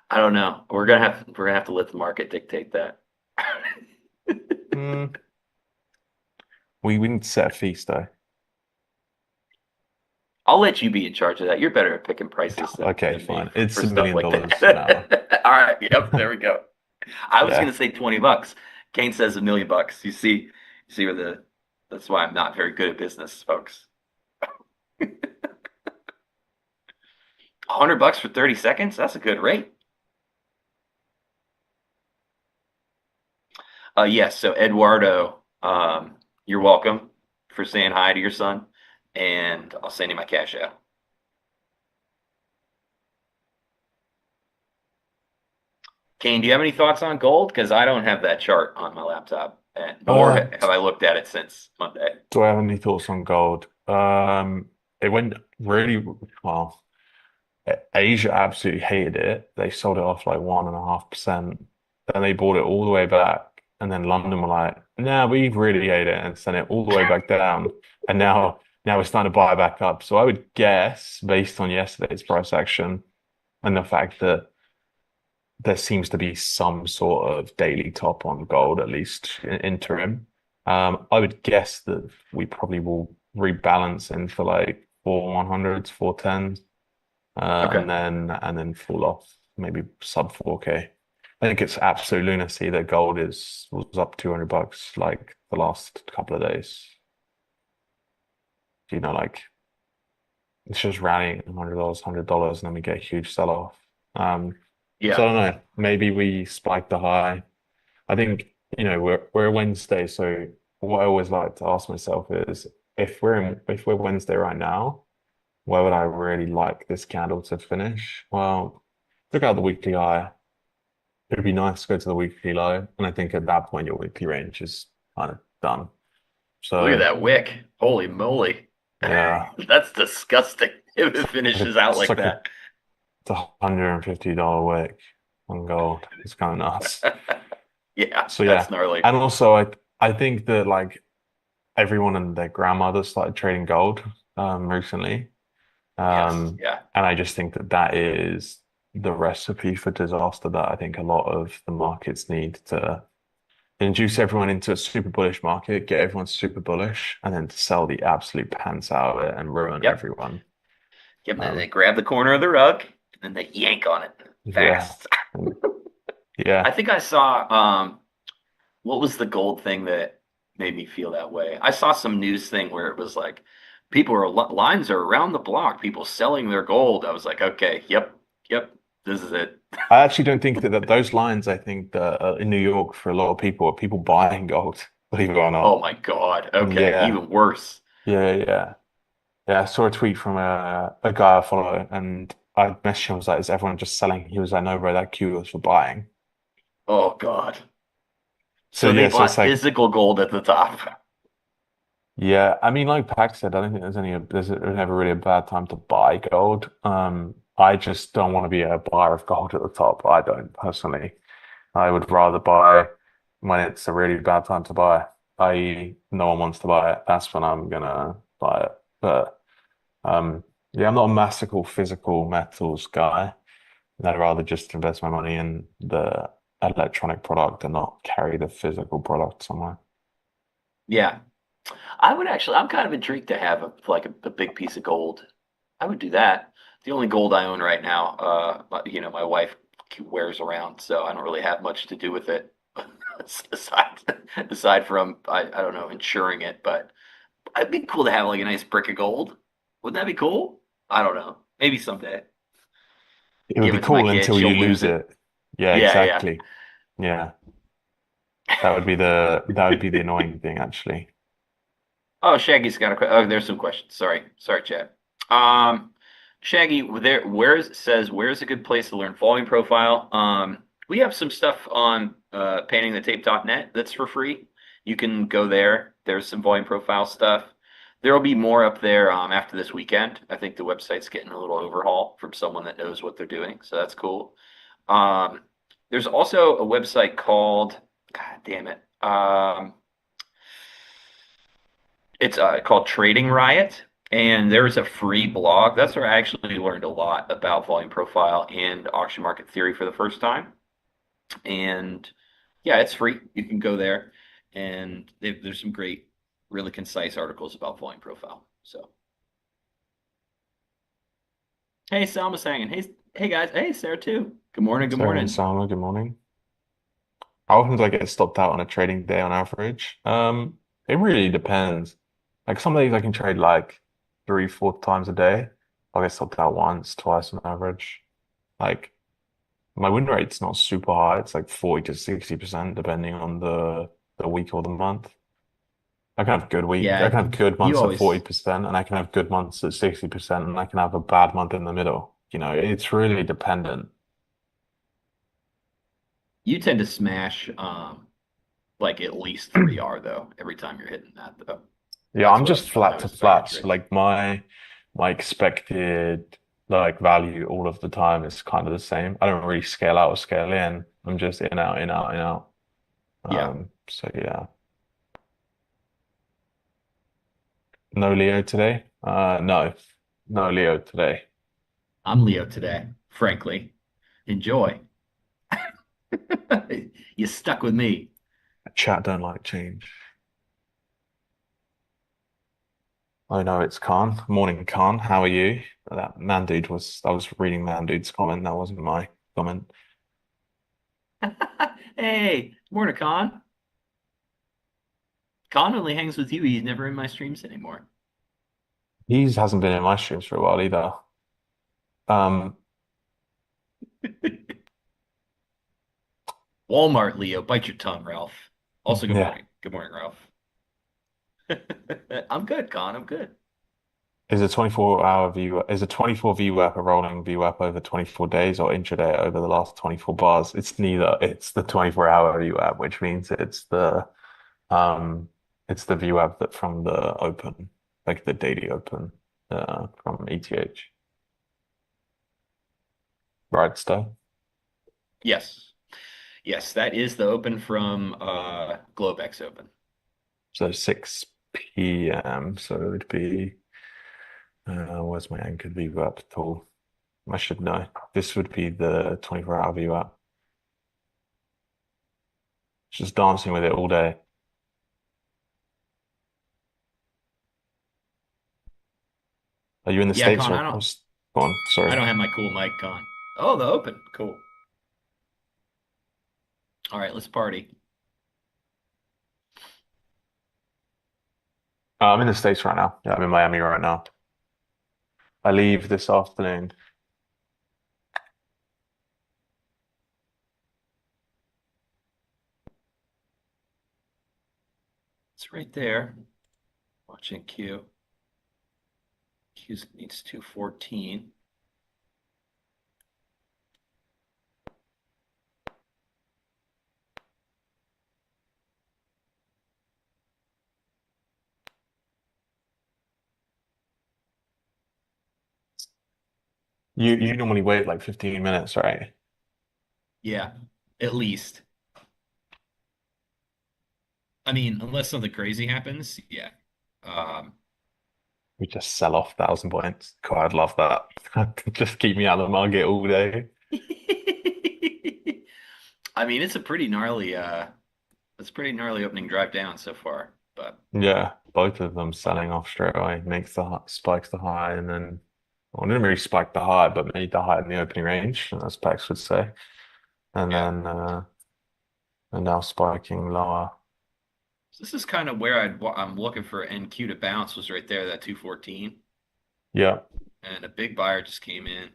I don't know. We're gonna have to let the market dictate that. Hmm. We need to set a feast though. I'll let you be in charge of that. You're better at picking prices Okay, than me fine. It's for $1 stuff million like an hour. that. All right. Yep. There we go. I was Yeah. gonna say $20. Kane says $1 million. You see where that's why I'm not very good at business, folks. $100 for 30 seconds? That's a good rate. Yes, so Eduardo, you're welcome for saying hi to your son, and I'll send you my cash out. Kane, do you have any thoughts on gold? Because I don't have that chart on my laptop, and nor Uh, have I looked at it since Monday. do I have any thoughts on gold? It went really well. Asia absolutely hated it. They sold it off like 1.5%. Then they bought it all the way back. And then London were like, nah, we really hate it and sent it all the way back down. And now we're starting to buy back up. So I would guess, based on yesterday's price action and the fact that there seems to be some sort of daily top on gold, at least in interim. I would guess that we probably will rebalance into like 4 100s, 410s, Okay. and then fall off maybe sub 4K. I think it's absolute lunacy that gold was up $200 like the last couple of days. Like it's just rallying $100, and then we get a huge sell-off. So Yeah. I don't know. Maybe we spike the high. I think, we're Wednesday, so what I always like to ask myself is if we're Wednesday right now, where would I really like this candle to finish? Well, look out the weekly high. It'd be nice to go to the weekly low, and I think at that point your weekly range is kind of done. Look at So that wick. Holy moly. yeah, That's disgusting if it finishes out it's like like that. it's $150 wick on gold. It's kind of nuts. Yeah, So that's yeah, gnarly. and also I think that like everyone and their grandmother started trading gold recently. Yes. Um, Yeah. and I just think that that is the recipe for disaster that I think a lot of the markets need to induce everyone into a super bullish market, get everyone super bullish, and then to sell the absolute pants out of it and ruin Yep. everyone. Yep. Then they Um, grab the corner of the rug and then they yank on it yeah, fast. yeah. I think I saw what was the gold thing that made me feel that way? I saw some news thing where it was like people are lines are around the block, people selling their gold. I was like, okay, yep, this is it. I actually don't think that those lines, I think that in New York for a lot of people are people buying gold, believe it or Oh not. my God. Okay, Yeah, even worse. yeah. Yeah, I saw a tweet from a guy I follow, and I messaged him, was like, is everyone just selling? He was like, no, bro, that queue was for buying. Oh God. So So they yeah, so it's bought like, physical gold at the top. yeah, I mean, like Pac said, I don't think there's never really a bad time to buy gold. I just don't want to be a buyer of gold at the top. I don't personally. I would rather buy when it's a really bad time to buy, i.e., no one wants to buy it. That's when I'm gonna buy it. But yeah, I'm not a massical physical metals guy. I'd rather just invest my money in the electronic product and not carry the physical product somewhere. Yeah. I would actually, I'm kind of intrigued to have a big piece of gold. I would do that. The only gold I own right now, my wife wears around, so I don't really have much to do with it aside aside from I don't know, insuring it, but it'd be cool to have like a nice brick of gold. Wouldn't that be cool? I don't know. Maybe someday. It would Give be it to my cool kid, until she'll you lose lose it. it. Yeah, Yeah, yeah. exactly. Yeah. That would be the annoying thing actually. Oh, Shaggy's got a question. Oh, there's some questions. Sorry, Chad. Um, Shaggy, where's a good place to learn volume profile? We have some stuff on paintingthetape.net that's for free. You can go there. There's some volume profile stuff. There will be more up there after this weekend. I think the website's getting a little overhaul from someone that knows what they're doing, so that's cool. Um, there's also a website called, God damn it. It's called Trading Riot, and there's a free blog. That's where I actually learned a lot about volume profile and auction market theory for the first time. And yeah, it's free. You can go there, and there's some great, really concise articles about volume profile. So, hey, Selma's hanging. Hey guys. Hey, Sarah too. Good morning. Good So, morning. Salma, good morning. How often do I get stopped out on a trading day on average? It really depends. Like some days I can trade like three, four times a day. I'll get stopped out once, twice on average. Like my win rate's not super high. It's like 40 to 60% depending on the week or the month. I Yeah, can have good you months at always 40%, and I can have good months at 60%, and I can have a bad month in the middle. It's really dependent. you tend to smash like at least 3R though every time you're hitting that though. Yeah, That's I'm what just I've flat to noticed about your flat. So trading. like my expected like value all of the time is kind of the same. I don't really scale out or scale in. I'm just in out, in out, in out. Yeah. So yeah. No Leo today? No. No Leo today. I'm Leo today, frankly. Enjoy. You stuck with me. Chat don't like change. Oh no, it's Khan. Morning, Khan. How are you? I was reading Man Dude's comment. That wasn't my comment. Hey, morning, Con. Con only hangs with you. He's never in my streams anymore. He hasn't been in my streams for a while either. Um, Walmart, Leo, bite your tongue, Ralph. Also, good yeah. morning. Good morning, Ralph. I'm good, Con. I'm good. Is a 24 VWAP a rolling VWAP over 24 days or intraday over the last 24 bars? It's neither. It's the 24-hour VWAP, which means it's the VWAP that from the open, like the daily open, from ETH. Right, Sto? Yes. Yes, that is the open from Globex Open. So 6 p.m. So it would be where's my anchored VWAP tool? I should know. This would be the 24-hour VWAP. Just dancing with it all day. Are you in the Yeah, States Con, or across? Go on, I sorry. don't have my cool mic, Con. Oh, the open. Cool. All right, let's party. I'm in the States right now. Yeah, I'm in Miami right now. I leave this afternoon. It's right there. Watching Q. Q needs 214. You normally wait like 15 minutes, right? Yeah, at least. I mean, unless something crazy happens, yeah. Um, We just sell off 1,000 points. God, I'd love that. Just keep me out of the market all day. I mean, it's a pretty gnarly opening drive down so far, but Yeah, both of them selling off straight away makes spikes the high, and then well, didn't really spike the high, but made the high in the opening range, as Pax would say, and yeah. then and now spiking lower. So this is kind of where I'm looking for NQ to bounce was right there, that 214, Yeah, and a big buyer just came in.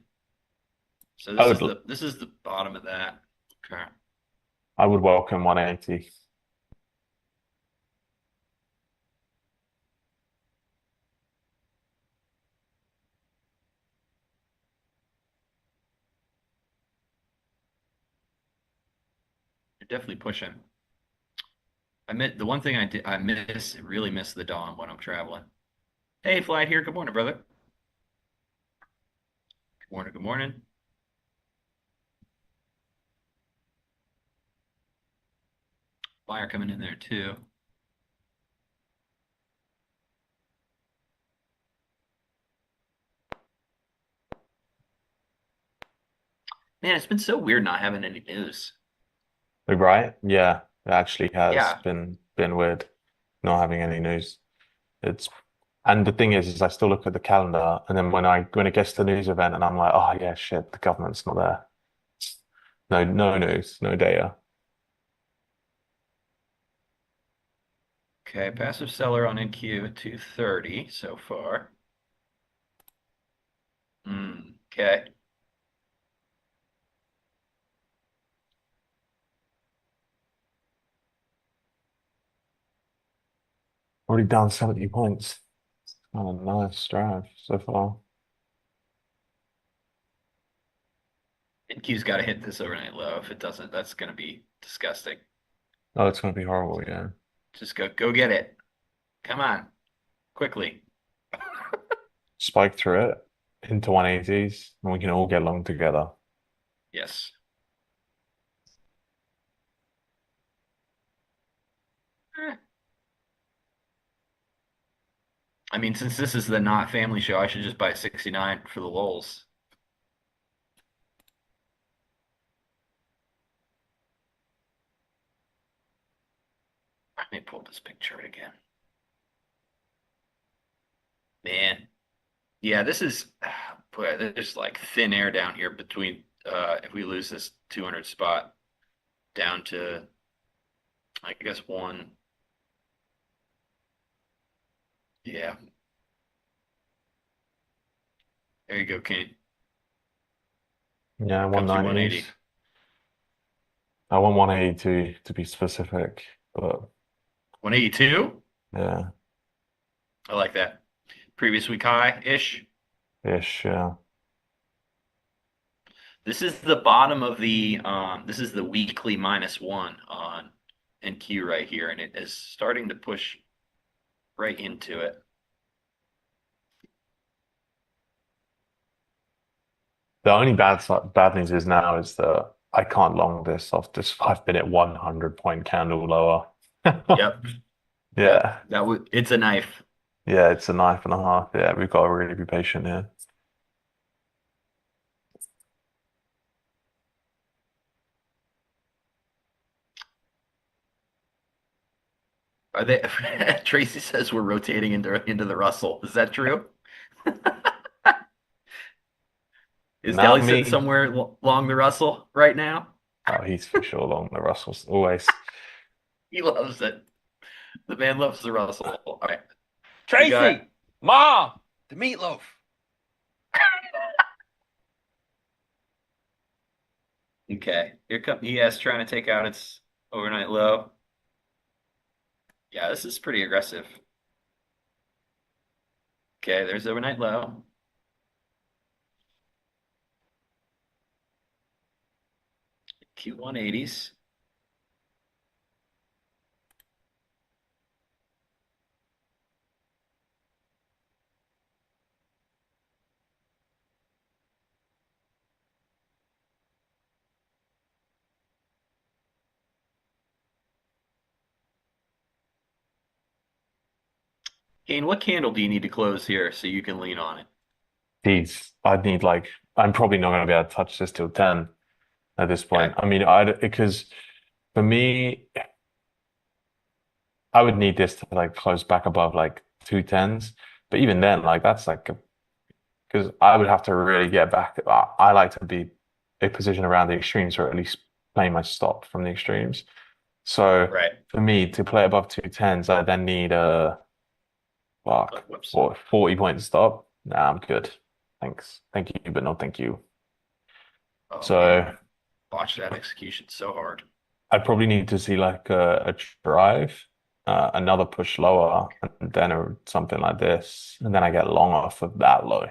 So I this is would the bottom of that. Okay. I would welcome 180. You're definitely pushing. I meant the one thing really miss the dawn when I'm traveling. Hey, Flight here. Good morning, brother. Good morning. Good morning. Buyer coming in there too. Man, it's been so weird not having any news. Right? Yeah, it actually has Yeah. been weird not having any news. It's and the thing is I still look at the calendar, and then when it gets to the news event, and I'm like, oh yeah, shit, the government's not there. No news, no data. Okay. Passive seller on NQ at 230 so far. Okay. Already down 70 points. Oh, nice drive so far. NQ's got to hit this overnight low. If it doesn't, that's going to be disgusting. Oh, it's gonna be horrible, yeah. Just go get it. Come on, quickly. Spike through it into 180s, and we can all get along together. Yes. Eh. I mean, since this is the not family show, I should just buy 69 for the lulz. Let me pull this big chart again. Man. Yeah, this is, boy, there's like thin air down here between if we lose this 200 spot. down to, I guess, one. Yeah, there you go, Kane. Yeah, Here comes your 190s. 180. I want 180 to be specific, but 182. yeah, I like that. Previous week high-ish. ish, yeah. This is the bottom of the this is the weekly -1 on NQ right here, and it is starting to push right into it. The only bad news is now is that I can't long this off this 5 minute 100 point candle lower. Yep. Yep. Yeah. That would it's a knife. Yeah, it's a knife and a half. Yeah, we've got to really be patient here. Are they Tracy says we're rotating into the Russell. Is that true? Is Not Deli sitting me. somewhere along the Russell right now? Oh, he's for sure along the Russells always. He loves it. The man loves the Russell. All right. We got Tracy, Ma, the meatloaf. okay. Here come ES trying to take out its overnight low. Yeah, this is pretty aggressive. Okay, there's overnight low. Q180s. Kane, what candle do you need to close here so you can lean on it? Geez, I'd need like I'm probably not going to be able to touch this till 10 at this point. Okay. I mean, I'd because for me, I would need this to like close back above like 210s. But even then, like that's like because I would have to really get back. I like to be a position around the extremes or at least play my stop from the extremes. So Right. for me to play above 210s, I then need a Oh, fuck whoops. what 40 point stop. Nah, I'm good. Thanks. Thank you, but no thank you. Oh So man. Botched that execution so hard. I probably need to see like a drive, another push lower, and then something like this, and then I get long off of that low.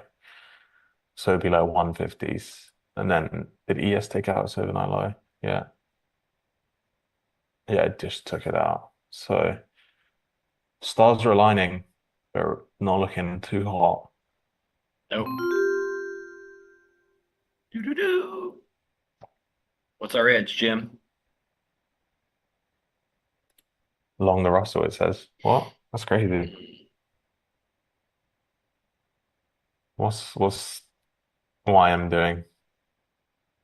So it'd be like 150s. And then did ES take out its overnight low? Yeah. Yeah, it just took it out. So stars are aligning. They're not looking too hot. Nope. Doo-doo-doo. What's our edge, Jim? Along the Russell, it says. What? That's crazy. What's YM doing?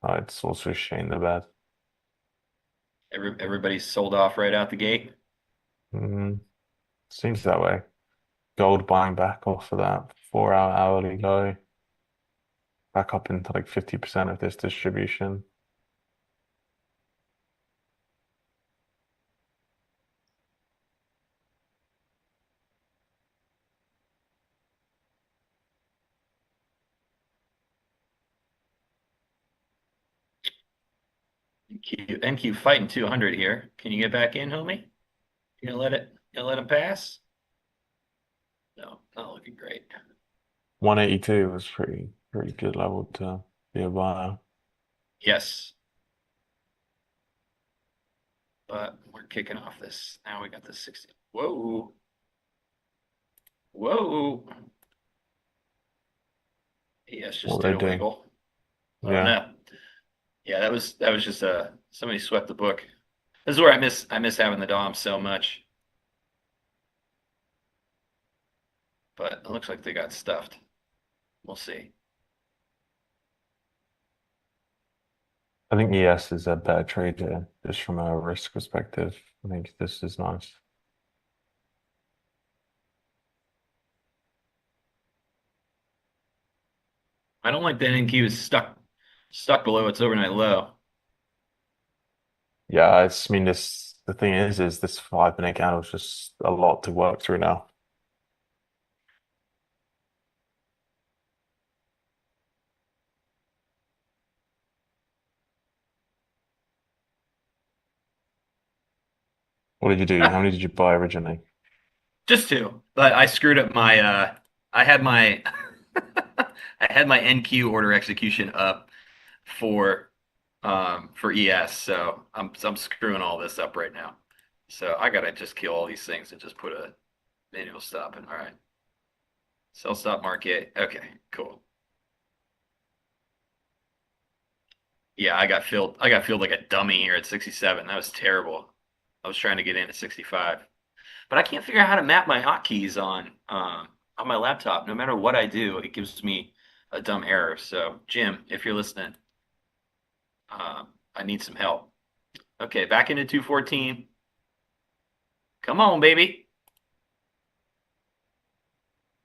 Oh, it's also shading the bed. Everybody's sold off right out the gate. Mm, seems that way. Gold buying back off of that 4 hour hourly low, back up into like 50% of this distribution. NQ fighting 200 here. Can you get back in, homie? You gonna let him pass? No, not looking great. 182 was pretty good level to be a buyer. Yes, but we're kicking off this. Now we got the 60. Whoa. Whoa. Yes, just What did they're a doing. wiggle. Oh Yeah. no. Yeah, that was just somebody swept the book. This is where I miss having the Dom so much. But it looks like they got stuffed. We'll see. I think ES is a better trade here, just from a risk perspective. I think this is nice. I don't like that NQ is stuck below its overnight low. Yeah, I mean, the thing is this 5 minute candle is just a lot to work through now. What did you do? How many did you buy originally? Just two, but I screwed up my I had my I had my NQ order execution up for ES, so I'm screwing all this up right now. So I gotta just kill all these things and just put a manual stop in. All right. Sell stop market. Okay, cool. Yeah, I got filled like a dummy here at 67. That was terrible. I was trying to get in at 65. But I can't figure out how to map my hotkeys on my laptop. No matter what I do, it gives me a dumb error. So, Jim, if you're listening, I need some help. Okay, back into 214. Come on, baby.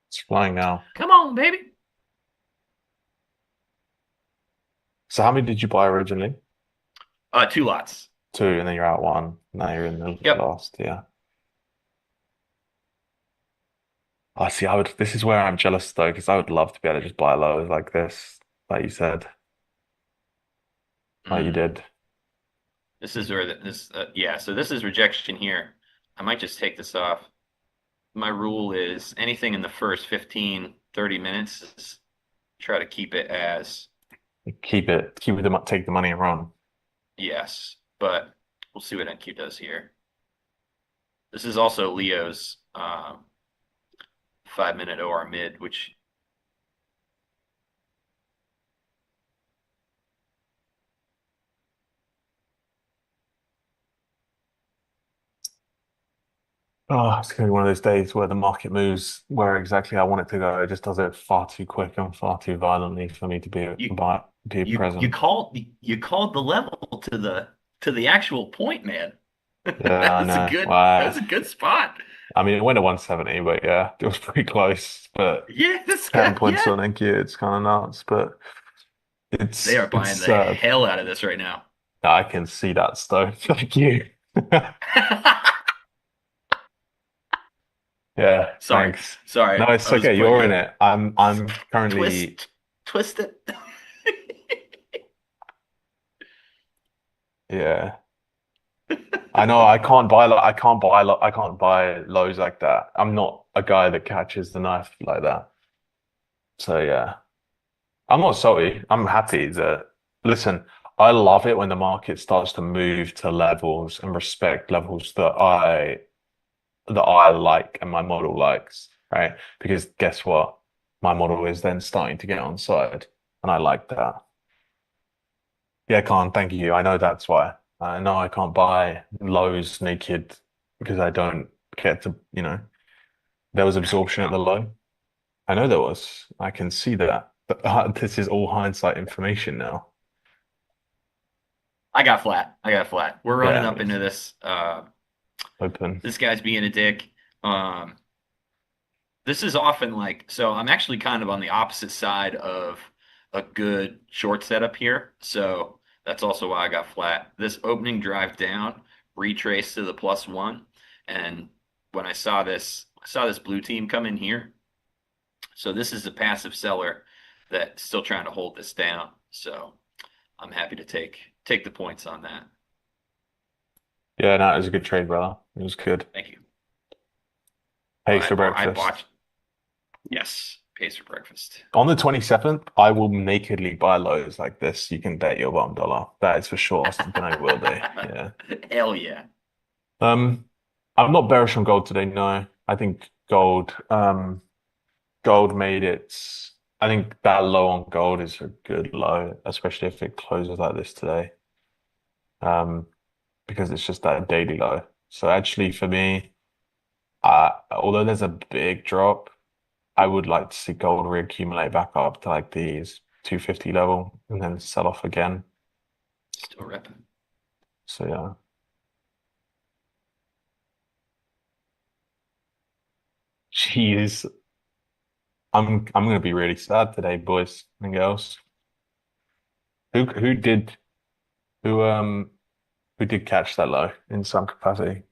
It's flying now. Come on, baby. So how many did you buy originally? Two lots. Two, and then you're out one. Now you're in the Yep. last, yeah. I see. I would. This is where I'm jealous though, because I would love to be able to just buy lows like this, like you said, like you Mm. did. This is where yeah, so this is rejection here. I might just take this off. My rule is anything in the first 15, 30 minutes is try to keep it as Keep it, take the money and run. yes, but we'll see what NQ does here. This is also Leo's 5 minute OR mid, which Oh, it's gonna be one of those days where the market moves where exactly I want it to go. It just does it far too quick and far too violently for me to you be you present. called the level to the actual point, man. Yeah, I know. That Well, was a good spot. I mean, it went to 170, but yeah, it was pretty close. But Yeah, that's 10 good. points Yeah. on NQ, it's kind of nuts. But They are it's buying the sad. hell out of this right now. I can see that stuff. Thank you. Yeah, Sorry. thanks. No, Sorry. it's I was okay. putting You're in you it. I'm currently, twist it. yeah. I know I can't buy lows like that. I'm not a guy that catches the knife like that. So yeah. I'm not salty. I'm happy that listen, I love it when the market starts to move to levels and respect levels that I like and my model likes, right? Because guess what? My model is then starting to get on side, and I like that. Yeah, Khan, thank you. I know that's why. I know I can't buy lows naked because I don't get to, there was absorption at the low. I know there was. I can see that. But this is all hindsight information now. I got flat. I got flat. We're running Yeah, up into this. open. This guy's being a dick. Um, this is often like, so I'm actually kind of on the opposite side of a good short setup here. So that's also why I got flat. This opening drive down, retrace to the +1. And when I saw this blue team come in here. So this is a passive seller that's still trying to hold this down. So I'm happy to take the points on that. Yeah, no, it was a good trade, brother. It was good. Thank you. Pays for I breakfast. bought. Yes, pays for breakfast. On the 27th, I will nakedly buy lows like this. You can bet your bottom dollar. That is for sure something I will do. Yeah. Hell yeah. Um, I'm not bearish on gold today, no. I think gold made its I think that low on gold is a good low, especially if it closes like this today. Um, because it's just that daily low. So actually for me, although there's a big drop, I would like to see gold reaccumulate back up to like these 250 level and then sell off again. Still repping. So yeah. Jeez. I'm gonna be really sad today, boys and girls. Who did who we did catch that low in some capacity.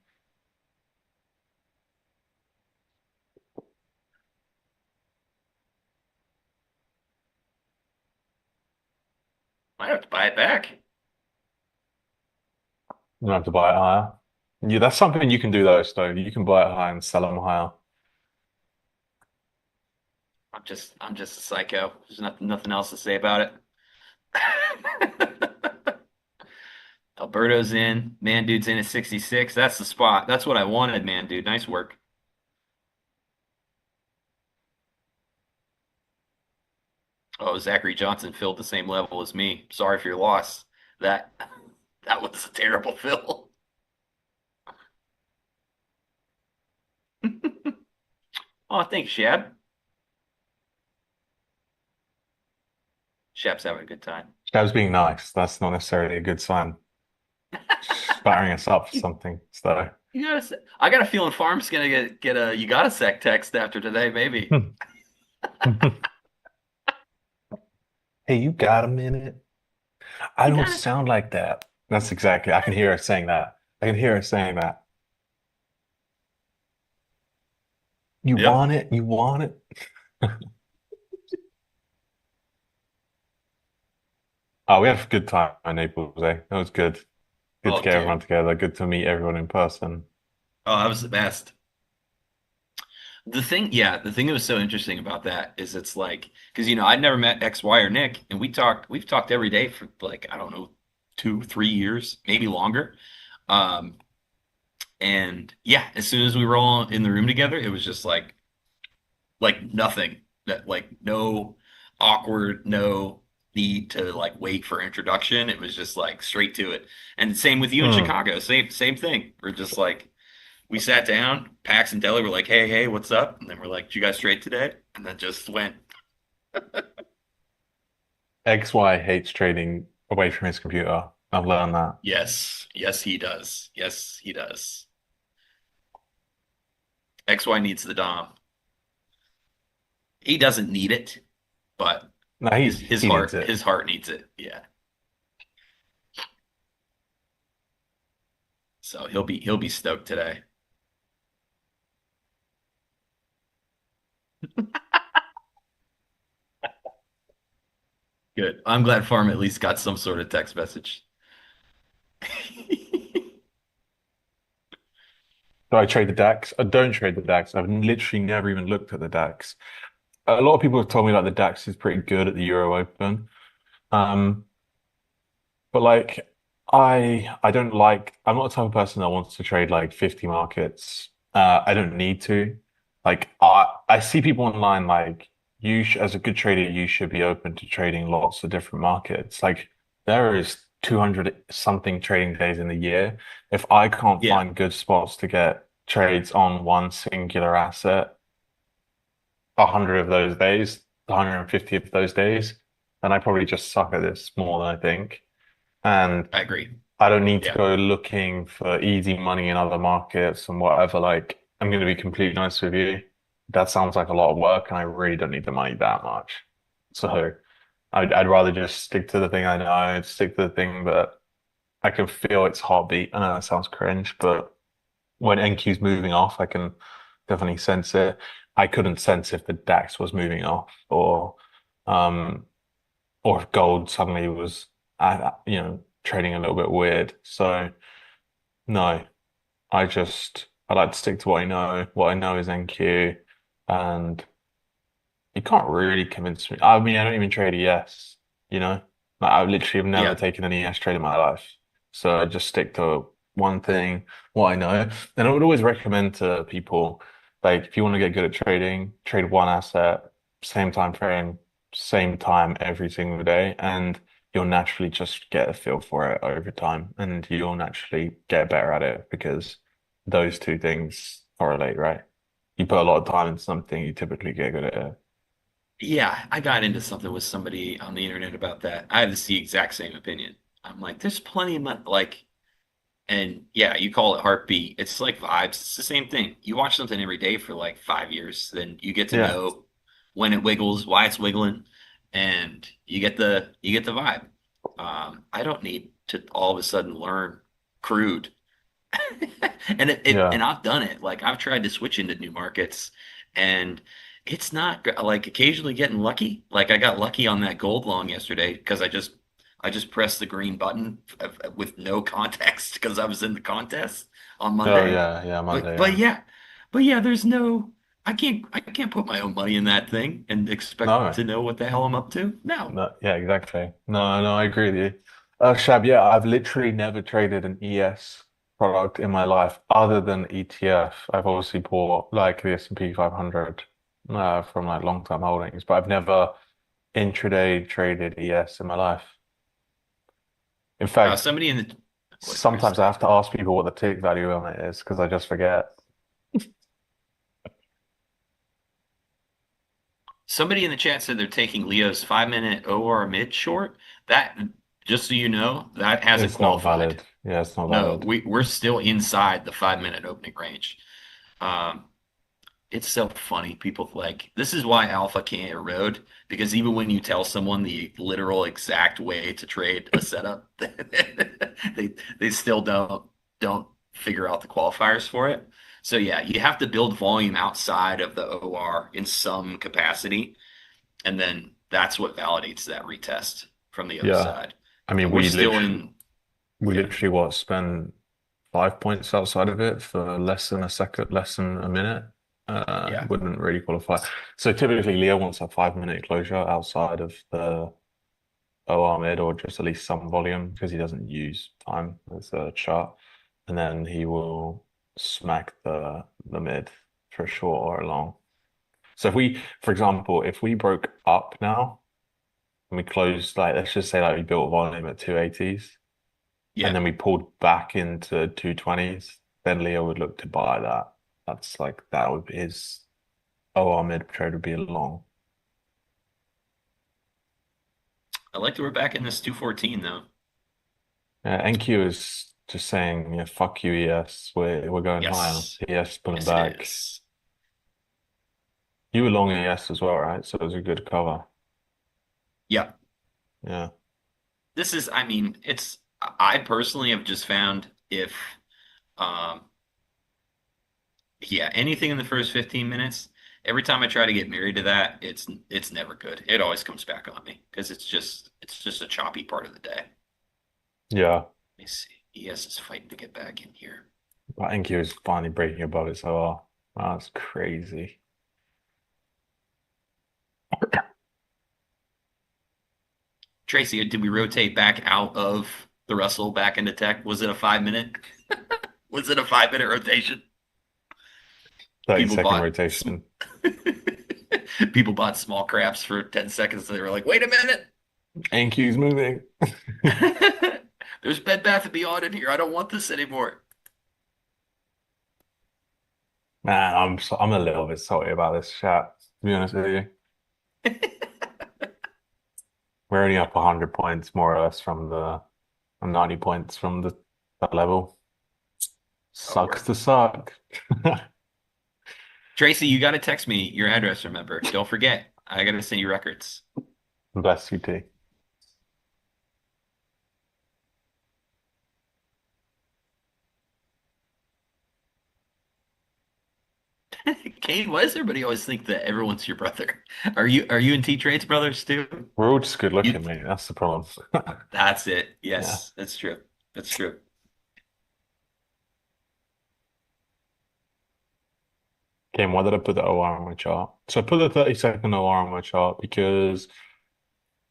Might have to buy it back. You don't have to buy it higher. Yeah, that's something you can do though, Stove. You can buy it higher and sell them higher. I'm just a psycho. There's nothing else to say about it. Alberto's in. Man Dude's in at 66. That's the spot. That's what I wanted, Man Dude. Nice work. Oh, Zachary Johnson filled the same level as me. Sorry for your loss. That that was a terrible fill. Oh, thanks, Shab. Shab's having a good time. Shab's being nice. That's not necessarily a good sign. Spattering us up for something. So I got a feeling Farm's gonna get a you got a sec text after today, maybe. Hey, you got a minute? I You don't got a sound like that. That's exactly. I can hear her saying that. I can hear her saying that. You Yep. want it? You want it? Oh, we have a good time in Naples, eh? That was good. Good to Oh, get everyone dude. together. Good to meet everyone in person. Oh, that was the best. The thing that was so interesting about that is it's like, because I'd never met XY or Nick, and we've talked every day for like, I don't know, 2, 3 years, maybe longer. Um, and yeah, as soon as we were all in the room together, it was just like nothing that like no awkward, no need to like wait for introduction. It was just like straight to it. And same with you in Hmm. Chicago, same thing. We're just like we sat down, Pax and Deli were like, hey, what's up? And then we're like, did you guys trade today? And then just went, XY hates trading away from his computer. I've learned that. yes, he does. Yes, he does. XY needs the Dom. He doesn't need it, but No, his he needs heart it. his heart needs it. Yeah. So he'll be stoked today. Good. I'm glad Farm at least got some sort of text message. Do I trade the DAX? I don't trade the DAX. I've literally never even looked at the DAX. A lot of people have told me like the DAX is pretty good at the Euro Open. Um, but like I don't like I'm not the type of person that wants to trade like 50 markets. I don't need to. Like I see people online like as a good trader you should be open to trading lots of different markets. Like there is 200 something trading days in the year. If I can't Yeah, find good spots to get trades on one singular asset, 100 of those days, 150 of those days, then I probably just suck at this more than I think. And I agree. I don't need to Yeah. go looking for easy money in other markets and whatever. Like, I'm going to be completely honest with you. That sounds like a lot of work, and I really don't need the money that much. So I'd rather just stick to the thing I know, stick to the thing that I can feel its heartbeat. I know that sounds cringe, but when NQ's moving off, I can definitely sense it. I couldn't sense if the DAX was moving off um, or if gold suddenly was, trading a little bit weird. So no, I like to stick to what I know. What I know is NQ, and you can't really convince me. I mean, I don't even trade ES, you know? Like, I literally have never Yeah. taken an ES trade in my life. So I just stick to one thing, what I know. And I would always recommend to people, like, if you want to get good at trading, trade one asset, same time frame, same time every single day, and you'll naturally just get a feel for it over time, and you'll naturally get better at it because those two things correlate, right? You put a lot of time into something, you typically get good at it. Yeah, I got into something with somebody on the internet about that. I have the exact same opinion. I'm like, there's plenty of money, like, and yeah, you call it heartbeat. It's like vibes. It's the same thing. You watch something every day for like 5 years, then you get to Yeah. know when it wiggles, why it's wiggling, and you get the vibe. I don't need to all of a sudden learn crude. And Yeah. and I've done it. Like I've tried to switch into new markets, and it's not like occasionally getting lucky. Like I got lucky on that gold long yesterday because I just pressed the green button with no context because I was in the contest on Oh Monday. yeah, yeah, But Monday, but yeah. yeah, but yeah, there's no I can't put my own money in that thing and expect No, to know what the hell I'm up to. No. no, yeah, exactly. No, no, I agree with you. Shab, yeah, I've literally never traded an ES product in my life other than ETF. I've obviously bought like the S&P 500 from like long-term holdings, but I've never intraday traded ES in my life. In fact, Somebody in the what was I gonna sometimes I say? have to ask people what the tick value on it is because I just forget. Somebody in the chat said they're taking Leo's 5 minute OR mid short. That, just so you know, that hasn't It's not qualified. valid. Yeah, it's not No, valid. we're still inside the 5 minute opening range. Um, it's so funny. People like this is why alpha can't erode because even when you tell someone the literal exact way to trade a setup, they still don't figure out the qualifiers for it. So yeah, you have to build volume outside of the OR in some capacity, and then that's what validates that retest from the other Yeah. side. I mean, And we're still in, we yeah, literally what spend 5 points outside of it for less than a second, less than a minute. yeah. Wouldn't really qualify. So typically Leo wants a 5 minute closure outside of the OR mid or just at least some volume because he doesn't use time as a chart. And then he will smack the mid for a short or a long. So if we, for example, if we broke up now and we closed like let's just say like we built volume at 280s and Yeah. then we pulled back into 220s, then Leo would look to buy that. That's like that would be his OR mid trade would be a long. I like that we're back in this 214 though. NQ is just saying, yeah, fuck you, ES. We're going higher. Yes. ES pulling Yes, it back. is. You were long ES as well, right? So it was a good cover. Yeah. Yeah. This is, I mean, I personally have just found if, um, yeah, anything in the first 15 minutes, every time I try to get married to that, it's never good. It always comes back on me because it's just a choppy part of the day. Yeah. Let me see. ES is fighting to get back in here. But NQ is finally breaking above its OR. Wow, that's crazy. Tracy, did we rotate back out of the Russell back into tech? Was it a 5 minute? Was it a 5 minute rotation? 30 People second bought sm- rotation. people bought small craps for 10 seconds. And they were like, wait a minute. NQ's moving. There's Bed Bath and Beyond in here. I don't want this anymore. Man, I'm a little bit salty about this chat, to be honest with you. We're only up 100 points more or less from the 90 points from the that level. Oh, Sucks to suck. Tracy, you got to text me your address, remember. Don't forget. I got to send you records. Bless you, T. Kane, why does everybody always think that everyone's your brother? Are you in T Trades brothers too? We're all just good You looking, mate. That's the problem. That's it. Yeah. Yes, that's true. That's true. Okay, why did I put the OR on my chart? So I put the 30-second OR on my chart because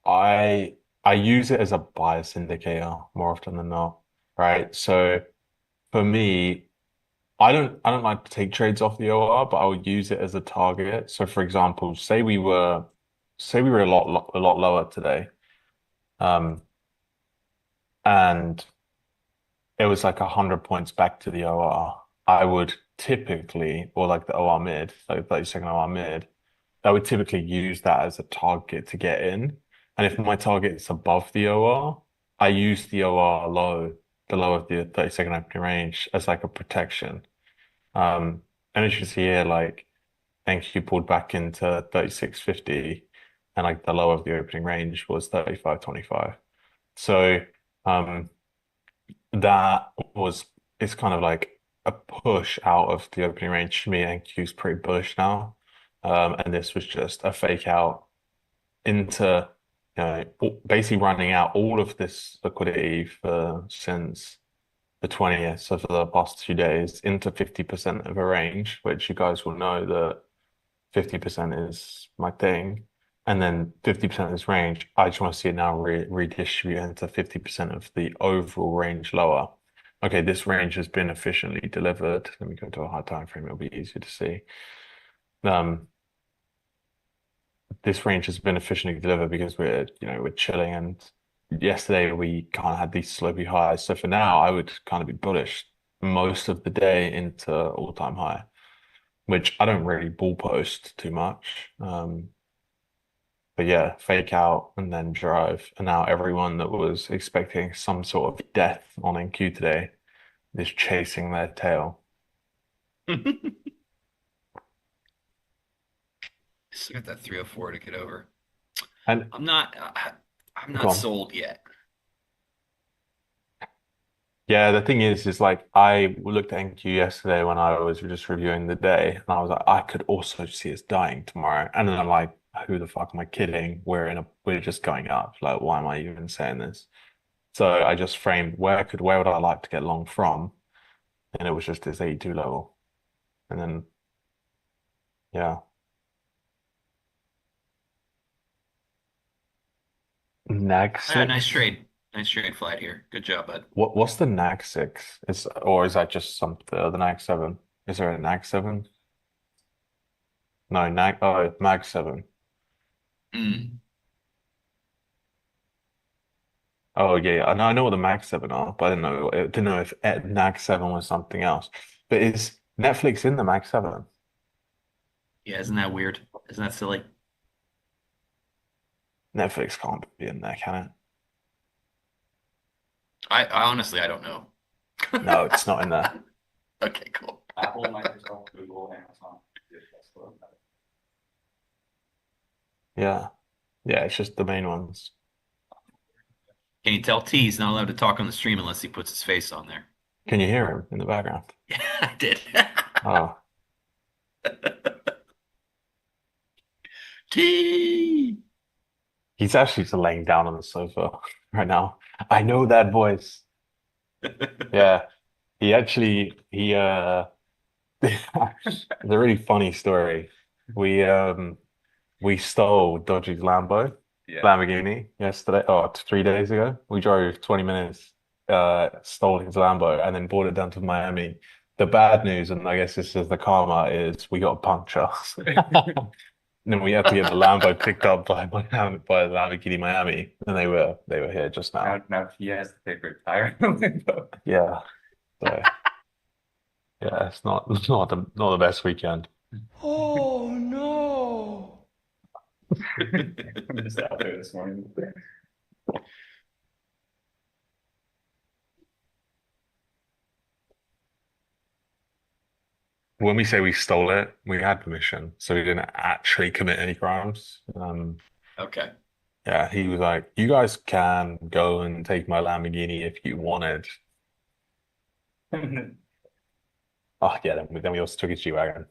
I I use it as a bias indicator more often than not, right? So for me, I don't like to take trades off the OR, but I would use it as a target. So for example, say we were a lot lower today, um, and it was like 100 points back to the OR. I would typically, or like the OR mid, like 30-second OR mid, I would typically use that as a target to get in. And if my target is above the OR, I use the OR low, the low of the 30-second opening range as like a protection. And as you see here, like NQ pulled back into 36.50 and like the low of the opening range was 35.25. So that was it's kind of like a push out of the opening range. To me, NQ's pretty bullish now. And this was just a fake out into basically running out all of this liquidity for since the 20th, so for the past 2 days, into 50% of a range, which you guys will know that 50% is my thing. And then 50% of this range, I just want to see it now redistribute into 50% of the overall range lower. Okay, this range has been efficiently delivered. Let me go to a high time frame, it'll be easier to see. This range has been efficiently delivered because we're chilling, and yesterday we kind of had these slopey highs. So for now, I would kind of be bullish most of the day into all-time high, which I don't really bull post too much. But yeah, fake out and then drive. And now everyone that was expecting some sort of death on NQ today is chasing their tail. Still got that 304 to get over. And I'm not go on. sold yet. Yeah, the thing is like I looked at NQ yesterday when I was just reviewing the day, and I was like, I could also see us dying tomorrow. And then I'm like, who the fuck am I kidding? We're just going up. Like, why am I even saying this? So I just framed where would I like to get long from? And it was just this 82 level. And then yeah. Nag Ah, nice 6. trade. Nice trade flight here. Good job, bud. What's the Nag 6? Is that just the Nag 7? Is there a Nag 7? No, Mag 7. Mm. Oh yeah, I know what the Mag 7 are, but I didn't know if Nag 7 was something else. But is Netflix in the Mag 7? Yeah, isn't that weird? Isn't that silly? Netflix can't be in there, can it? I honestly I don't know. No, it's not in there. Okay, cool. Apple, Microsoft, Google, Amazon. Yeah. Yeah, it's just the main ones. Can you tell T's not allowed to talk on the stream unless he puts his face on there? Can you hear him in the background? Yeah, I did. Oh, T. he's actually just laying down on the sofa right now. I know that voice. Yeah. He it's a really funny story. We we stole Dodgy's Yeah. Lamborghini yesterday, 3 days ago. We drove 20 minutes, stole his Lambo, and then brought it down to Miami. The bad news, and I guess this is the karma, is we got a puncture. And then we had to get the Lambo picked up by Lamborghini Miami, and they were here just now. Now he has to pay for a tire. Yeah. So yeah, it's not the best weekend. Oh no. I'm just out there this morning. When we say we stole it, we had permission, so we didn't actually commit any crimes. Okay. Yeah, he was like, "You guys can go and take my Lamborghini if you wanted." Oh yeah, then we also took his G-Wagon.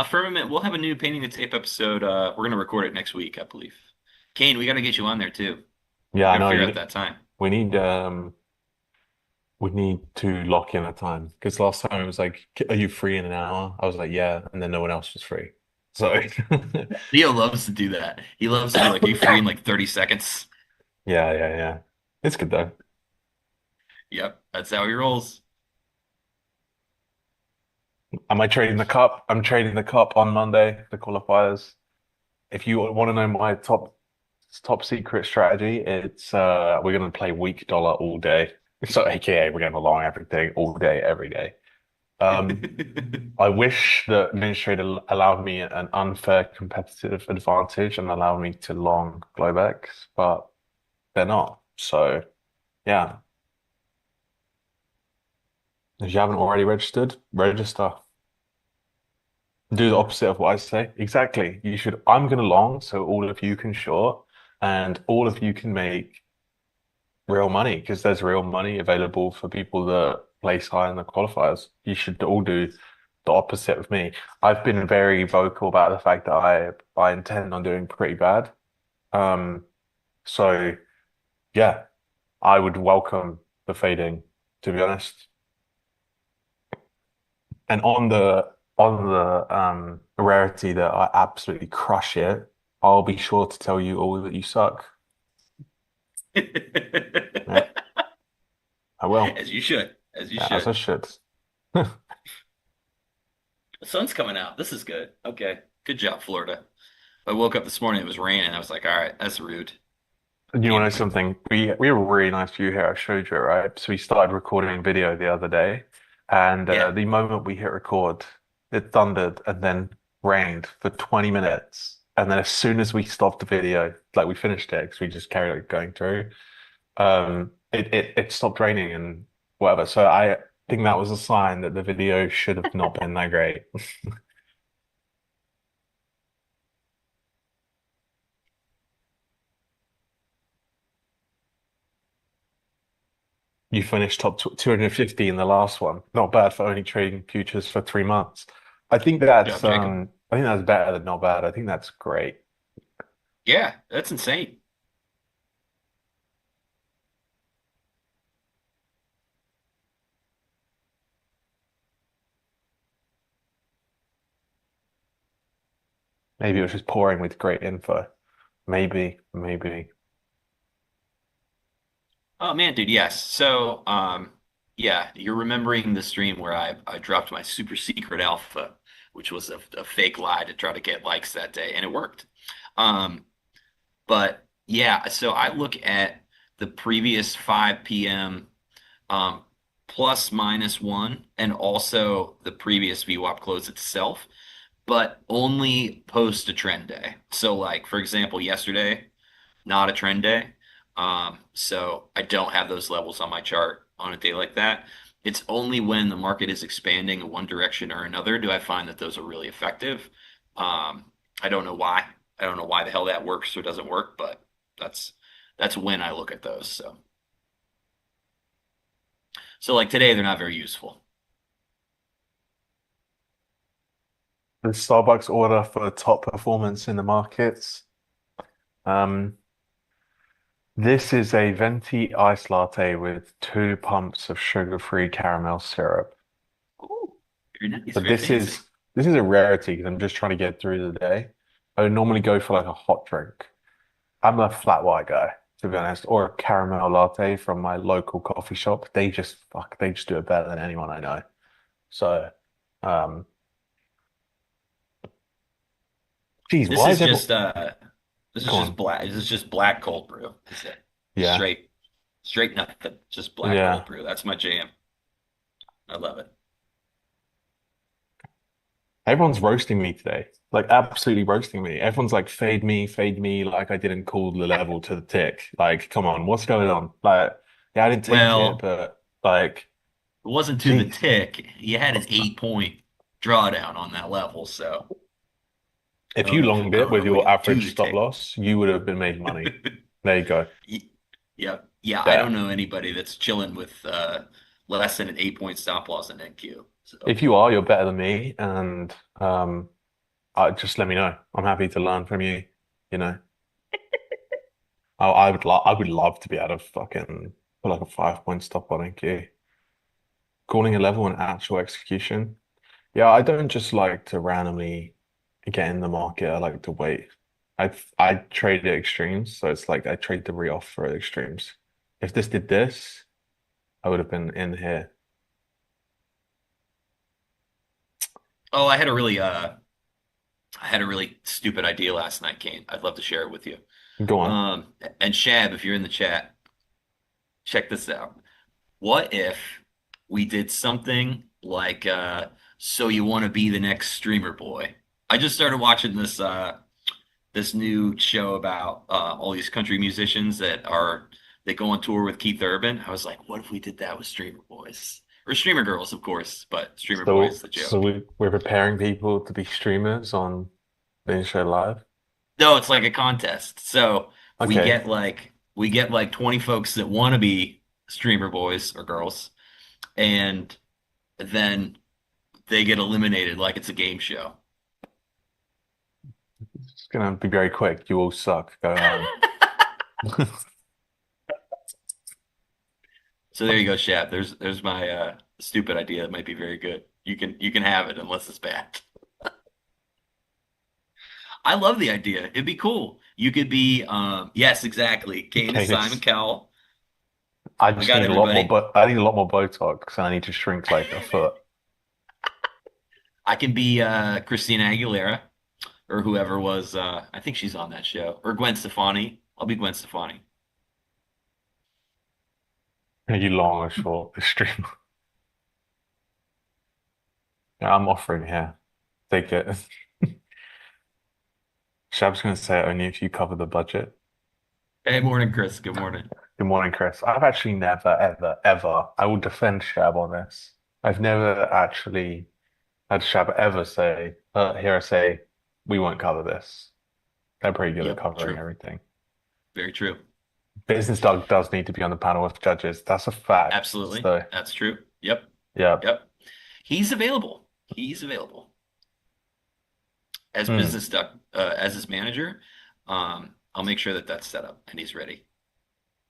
Firmament, we'll have a new painting the tape episode. We're gonna record it next week, I believe. Kane, we gotta get you on there too. Yeah, I Gotta know. figure out that time. We need we need to lock in a time because last time it was like, "Are you free in an hour?" I was like, "Yeah," and then no one else was free. So Leo loves to do that. He loves to be like, "You free in like 30 seconds?" yeah. It's good though. Yep, that's how he rolls. Am I trading the cup? I'm trading the cup on Monday, the qualifiers. If you want to know my top secret strategy, it's we're gonna play weak dollar all day. So AKA we're going to long everything all day, every day. I wish the administrator allowed me an unfair competitive advantage and allowed me to long Globex, but they're not. So yeah. If you haven't already registered, register. Do the opposite of what I say. Exactly. You should. I'm going to long, so all of you can short, and all of you can make real money because there's real money available for people that place high in the qualifiers. You should all do the opposite of me. I've been very vocal about the fact that I intend on doing pretty bad. Um, so yeah, I would welcome the fading, to be honest. And on the rarity that I absolutely crush it, I'll be sure to tell you all that you suck. Yeah, I will. As you should. As you Yeah, as I should. should. The sun's coming out. This is good. Okay. Good job, Florida. I woke up this morning, it was raining. I was like, all right, that's rude. You Can't know be doing something? We have a really nice view here. I showed you it, right? So we started recording video the other day, and Yeah. the moment we hit record, it thundered and then rained for 20 minutes. And then as soon as we stopped the video, like we finished it because we just carried on going through, it stopped raining and whatever. So I think that was a sign that the video should have not been that great. You finished top 250 in the last one. Not bad for only trading futures for 3 months. Good job, Jacob. I think that's better than not bad. I think that's great. Yeah, that's insane. Maybe it was just pouring with great info. Maybe. Oh man, dude, yes. So, yeah, you're remembering the stream where I dropped my super secret alpha, which was a fake lie to try to get likes that day, and it worked. Um, but yeah, so I look at the previous 5 p.m. um plus minus one, and also the previous VWAP close itself, but only post a trend day. So, like for example, yesterday, not a trend day. So I don't have those levels on my chart on a day like that. It's only when the market is expanding in one direction or another do I find that those are really effective. I don't know why. I don't know why the hell that works or doesn't work, but that's that's when I look at those. So like today, they're not very useful. The Starbucks order for top performance in the markets. Um, this is a venti iced latte with 2 pumps of sugar-free caramel syrup. Ooh, very nice, But very fancy. this is a rarity because I'm just trying to get through the day. I would normally go for like a hot drink. I'm a flat white guy, to be honest, or a caramel latte from my local coffee shop. They just do it better than anyone I know. So, um, geez, This why is is everyone? just this is Go just on. black. This is just black cold brew. Is it? Yeah, Straight, straight nothing. Just black yeah. cold brew. That's my jam. I love it. Everyone's roasting me today, like absolutely roasting me. Everyone's like, fade me, like I didn't call the level to the tick. Like, come on, what's going on? Like, yeah, I didn't take it, Well, but like, it wasn't to the geez. tick. You had an 8 point drawdown on that level, so If you longed I it don't know with if we your can do average the stop tick. loss, you would have been made money. There you go. Yeah, yeah. I Yeah. don't know anybody that's chilling with less than an 8 point stop loss in NQ. So If you are, you're better than me, and just let me know. I'm happy to learn from you. You know, I would love to be able to fucking put like a 5 point stop on NQ. Calling a level and actual execution. Yeah, I don't just like to randomly get in the market. I like to wait. I trade the extremes, so it's like I trade the re-off for extremes. If this did this, I would have been in here. oh, I had a really stupid idea last night, Kane. I'd love to share it with you. Go on. And Shab, if you're in the chat, check this out. What if we did something like so you want to be the next streamer boy? I just started watching this new show about all these country musicians that go on tour with Keith Urban. I was like, what if we did that with streamer boys? Or streamer girls, of course, but streamer boy is the So joke. we're preparing people to be streamers on the show live. No, it's like a contest. So we Okay. get like We get like 20 folks that want to be streamer boys or girls, and then they get eliminated like it's a game show. It's gonna be very quick. You all suck. Go home. So there you go, Shap. There's my stupid idea that might be very good. You can have it unless it's bad. I love the idea. It'd be cool. You could be yes, exactly. Kane is Simon Cadence. Cowell. I I just got need a lot more, everybody. but I need a lot more Botox, and I need to shrink like a foot. I can be Christina Aguilera or whoever was I think she's on that show. Or Gwen Stefani. I'll be Gwen Stefani. You long or short, this stream. Yeah, I'm offering here. Take it. Shab's gonna say it only if you cover the budget. Hey, morning, Chris. Good morning. Good morning, Chris. I've actually never, ever, ever, I will defend Shab on this. I've never actually had Shab ever say, here I say, we won't cover this. They're pretty good at Yep, covering true. everything. Very true. Business Doug does need to be on the panel with judges. That's a fact. Absolutely. So, That's true. Yep. yeah. Yep. He's available. He's available. As Hmm. business duck, as his manager, I'll make sure that that's set up and he's ready.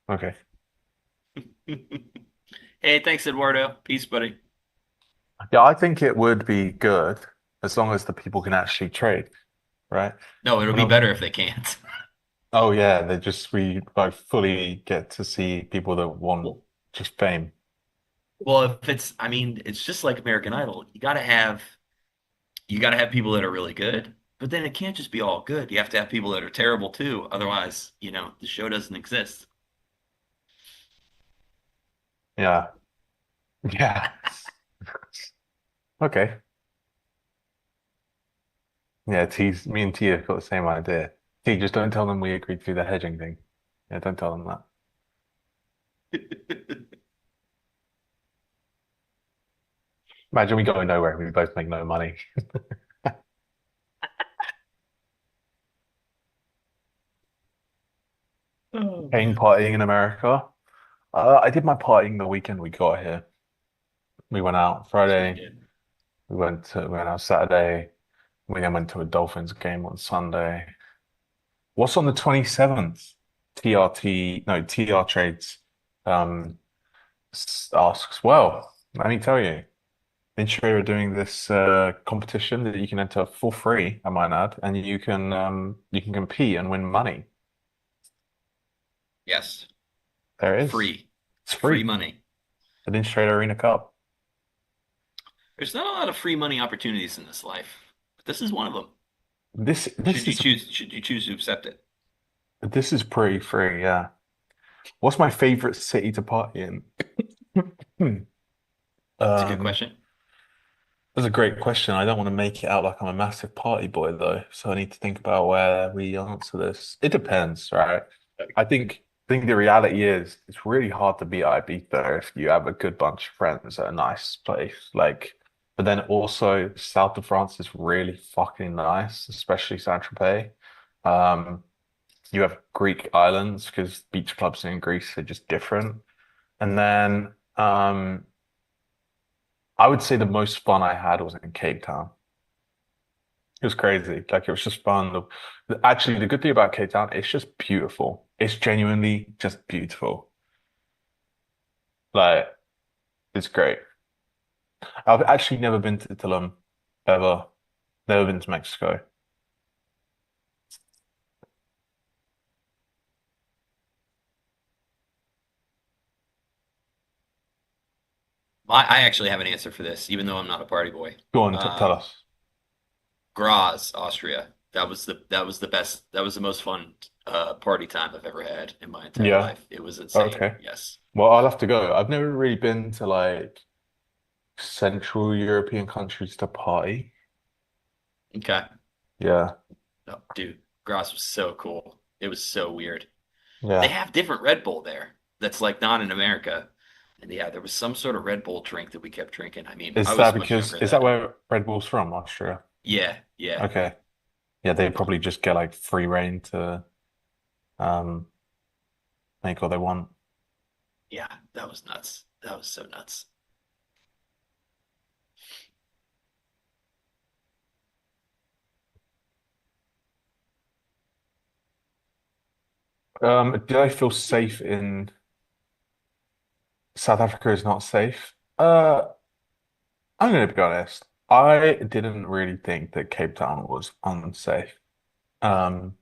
Okay. Hey, thanks, Eduardo. Peace, buddy. Yeah, I think it would be good as long as the people can actually trade, right? No, it'll We're be not, better if they can't. oh yeah, we like fully get to see people that want Well, just fame. well, if it's, I mean, it's just like American Idol. You gotta have people that are really good, but then it can't just be all good. You have to have people that are terrible too. Otherwise, the show doesn't exist. Yeah. Yeah. Okay. Yeah, me and T have got the same idea. T, just don't tell them we agreed to do the hedging thing. Yeah, don't tell them that. Imagine we go nowhere and we both make no money. Kane partying in America. I did my partying the weekend we got here. We went out So you Friday. did. We went out Saturday. We then went to a Dolphins game on Sunday. What's on the 27th? TRT, no, TR Trades asks, well, let me tell you, Intro are doing this competition that you can enter for free, I might add, and you can compete and win money. Yes. There it is. Free. It's Free free. money. The Intro Arena Cup. There's not a lot of free money opportunities in this life, but this is one of them. This is Should you choose to accept it? this is pretty free, yeah. What's my favorite city to party in? It's a good Um, question. That's a great question. I don't want to make it out like I'm a massive party boy though, so I need to think about where we answer this. It depends, right? I think the reality is it's really hard to beat Ibiza if you have a good bunch of friends at a nice place. Like, but then also south of France is really fucking nice, especially Saint-Tropez. Um, you have Greek islands because beach clubs in Greece are just different. And then I would say the most fun I had was in Cape Town. It was crazy. Like it was just fun. Actually, the good thing about Cape Town, it's just beautiful. It's genuinely just beautiful. Like it's great. I've actually never been to Tulum ever. Never been to Mexico. I actually have an answer for this, even though I'm not a party boy. Go on, tell Um, us. Graz, Austria. That was the best. That was the most fun party time I've ever had in my entire Yeah. life. It was insane. Okay. Yes. Well, I'll have to go. I've never really been to like Central European countries to party. Okay. Yeah. No, dude, Graz was so cool. It was so weird. They Yeah. have different Red Bull there. That's like not in America. And yeah, there was some sort of Red Bull drink that we kept drinking. I mean, I was much younger Is that then. where Red Bull's from, Austria? Yeah, yeah. Okay. Yeah, they probably just get like free reign to um make what they want. Yeah, that was nuts. That was so nuts. Do I feel safe in South Africa is not safe? I'm going to be honest. I didn't really think that Cape Town was unsafe. Um,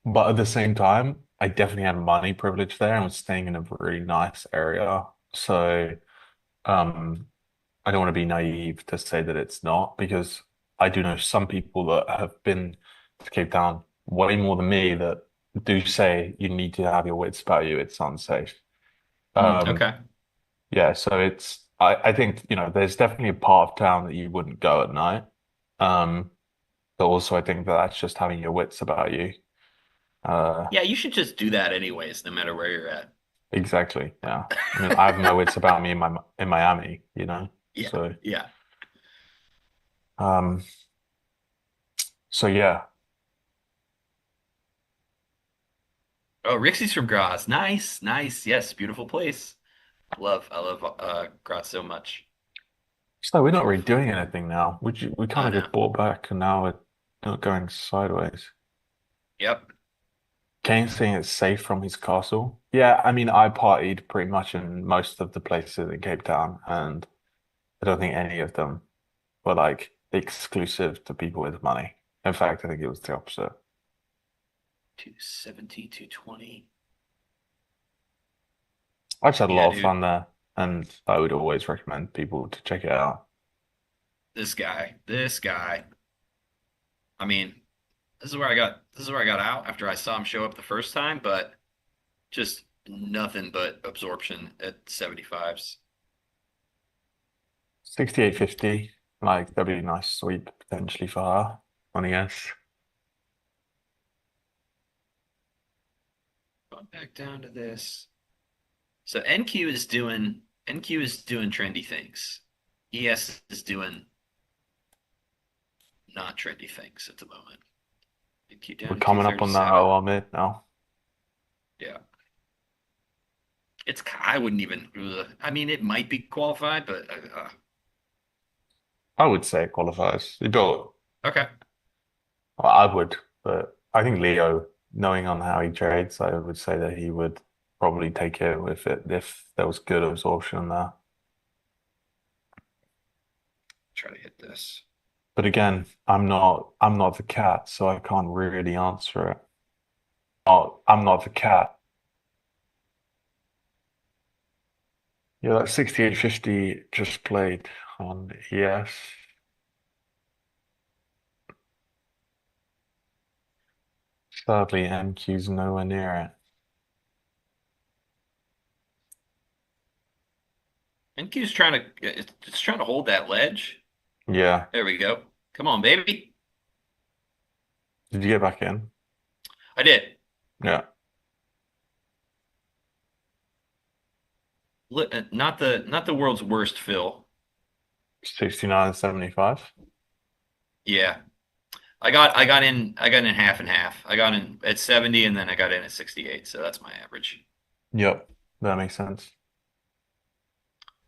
but at the same time, I definitely had money privilege there and was staying in a really nice area. So, um, I don't want to be naive to say that it's not because I do know some people that have been to Cape Town way more than me that do say you need to have your wits about you. It's unsafe. Um, Okay. yeah, so I think, there's definitely a part of town that you wouldn't go at night. Um, but also I think that that's just having your wits about you. Uh, Yeah, you should just do that anyways, no matter where you're at. exactly. Yeah. I mean, I have my wits about me in Miami. Yeah, So, yeah. um, so yeah. Oh, Rixie's from Graz. Nice, nice. Yes, beautiful place. I love Graz so much. So we're not really doing anything now. We kind I of know. just bought back and now we're not going sideways. Yep. Kane's saying it's safe from his castle. Yeah, I mean, I partied pretty much in most of the places in Cape Town, and I don't think any of them were like exclusive to people with money. In fact, I think it was the opposite. 270, 220. I just had a Yeah, lot of dude. fun there, and I would always recommend people to check it out. This guy. I mean, this is where I got out after I saw him show up the first time, but just nothing but absorption at 75s. 68.50, like that'd be a nice sweep potentially for her on ES. Going back down to this. So NQ is doing trendy things. ES is doing not trendy things at the moment. NQ We're down to coming up on that 237. OR mid now. Yeah. I wouldn't even, I mean, it might be qualified, but I would say it qualifies. You don't, okay. well, I would, but I think Leo, knowing on how he trades, I would say that he would probably take it if there was good absorption there. Try to hit this. But again, I'm not the cat, so I can't really answer it. Oh, I'm not the cat. Yeah, that 68.50 just played on ES. Sadly, MQ's nowhere near it. NQ's it's trying to hold that ledge. Yeah. There we go. Come on, baby. Did you get back in? I did. Yeah. Not the world's worst fill. 69.75. Yeah. I got in half and half. I got in at 70 and then I got in at 68, so that's my average. Yep. That makes sense.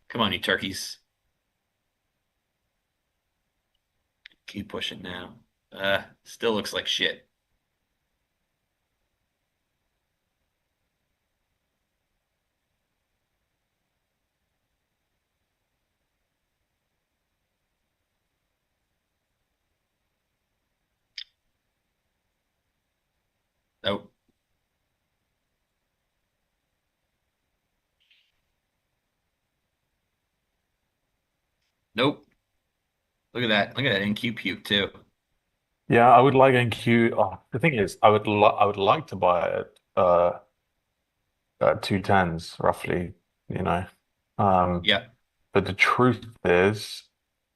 Come on, you turkeys. Keep pushing now. Still looks like shit. Nope. Nope. Look at that. Look at that NQ puke too. Yeah, I would like NQ. Oh, the thing is, I would like to buy it at 210s roughly, you know. Um, Yeah. but the truth is,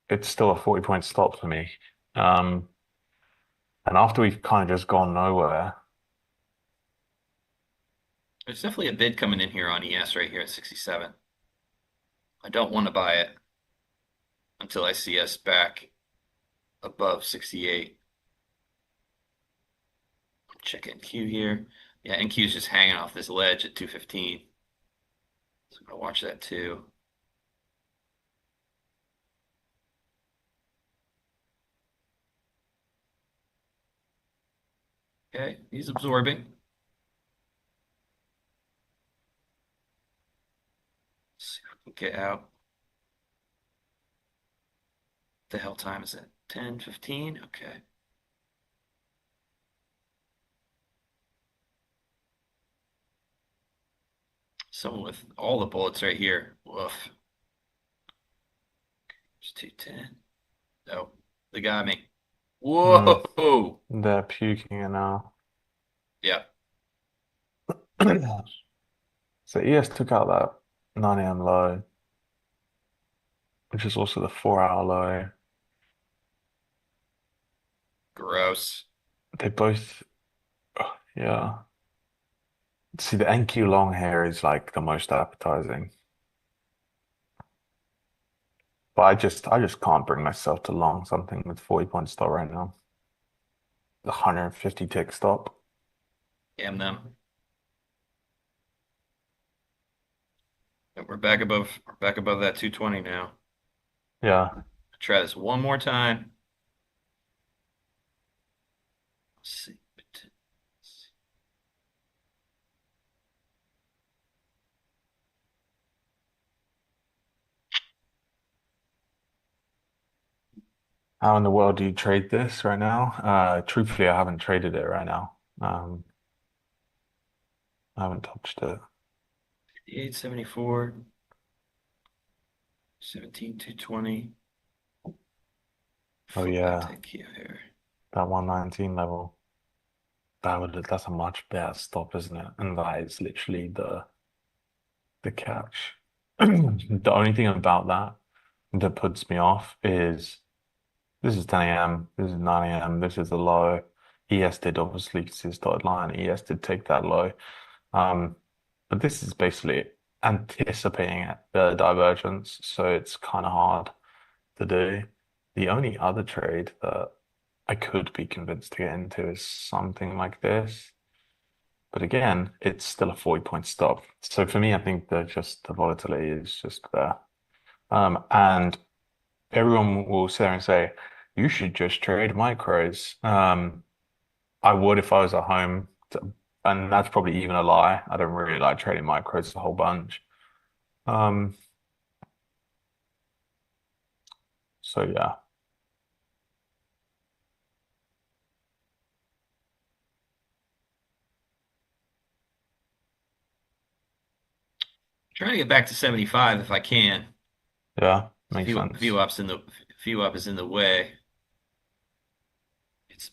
it's still a 40-point stop for me. Um, and after we've kind of just gone nowhere, There's definitely a bid coming in here on ES right here at 67. I don't want to buy it until I see us back above 68. Check NQ here. Yeah, NQ's just hanging off this ledge at 215. So I'm gonna watch that too. Okay, he's absorbing. Let's see if we can get out. The hell time is it? 10:15? Okay. Someone with all the bullets right here. Woof. It's 210. Oh, they got me. Mm, Whoa. they're puking it now. Yeah. So ES took out that 9 a.m. low, which is also the 4-hour low. Gross. They both, yeah. See, the NQ long hair is like the most appetizing. But I just can't bring myself to long something with 40-point stop right now. The 150 tick stop. Damn them. We're back above that 220 now. Yeah. Try this one more time. Let's see. How in the world do you trade this right now? Truthfully, I haven't traded it right now. I haven't touched it. 58.74, 17.220. Oh Back to yeah, NQ here. that 119 level. That's a much better stop, isn't it? And that is literally the catch. The only thing about that that puts me off is this is 10 a.m., this is 9 a.m., this is the low. ES did obviously see his dotted line. ES did take that low. Um, but this is basically anticipating the divergence, so it's kind of hard to do. The only other trade that I could be convinced to get into is something like this. But again, it's still a 40-point stop. So for me, I think that just the volatility is just there. And everyone will sit there and say, you should just trade micros. I would if I was at home, and that's probably even a lie. I don't really like trading micros a whole bunch. Um, so yeah. Trying to get back to 75 if I can. Yeah, makes sense. VWAP is in the way.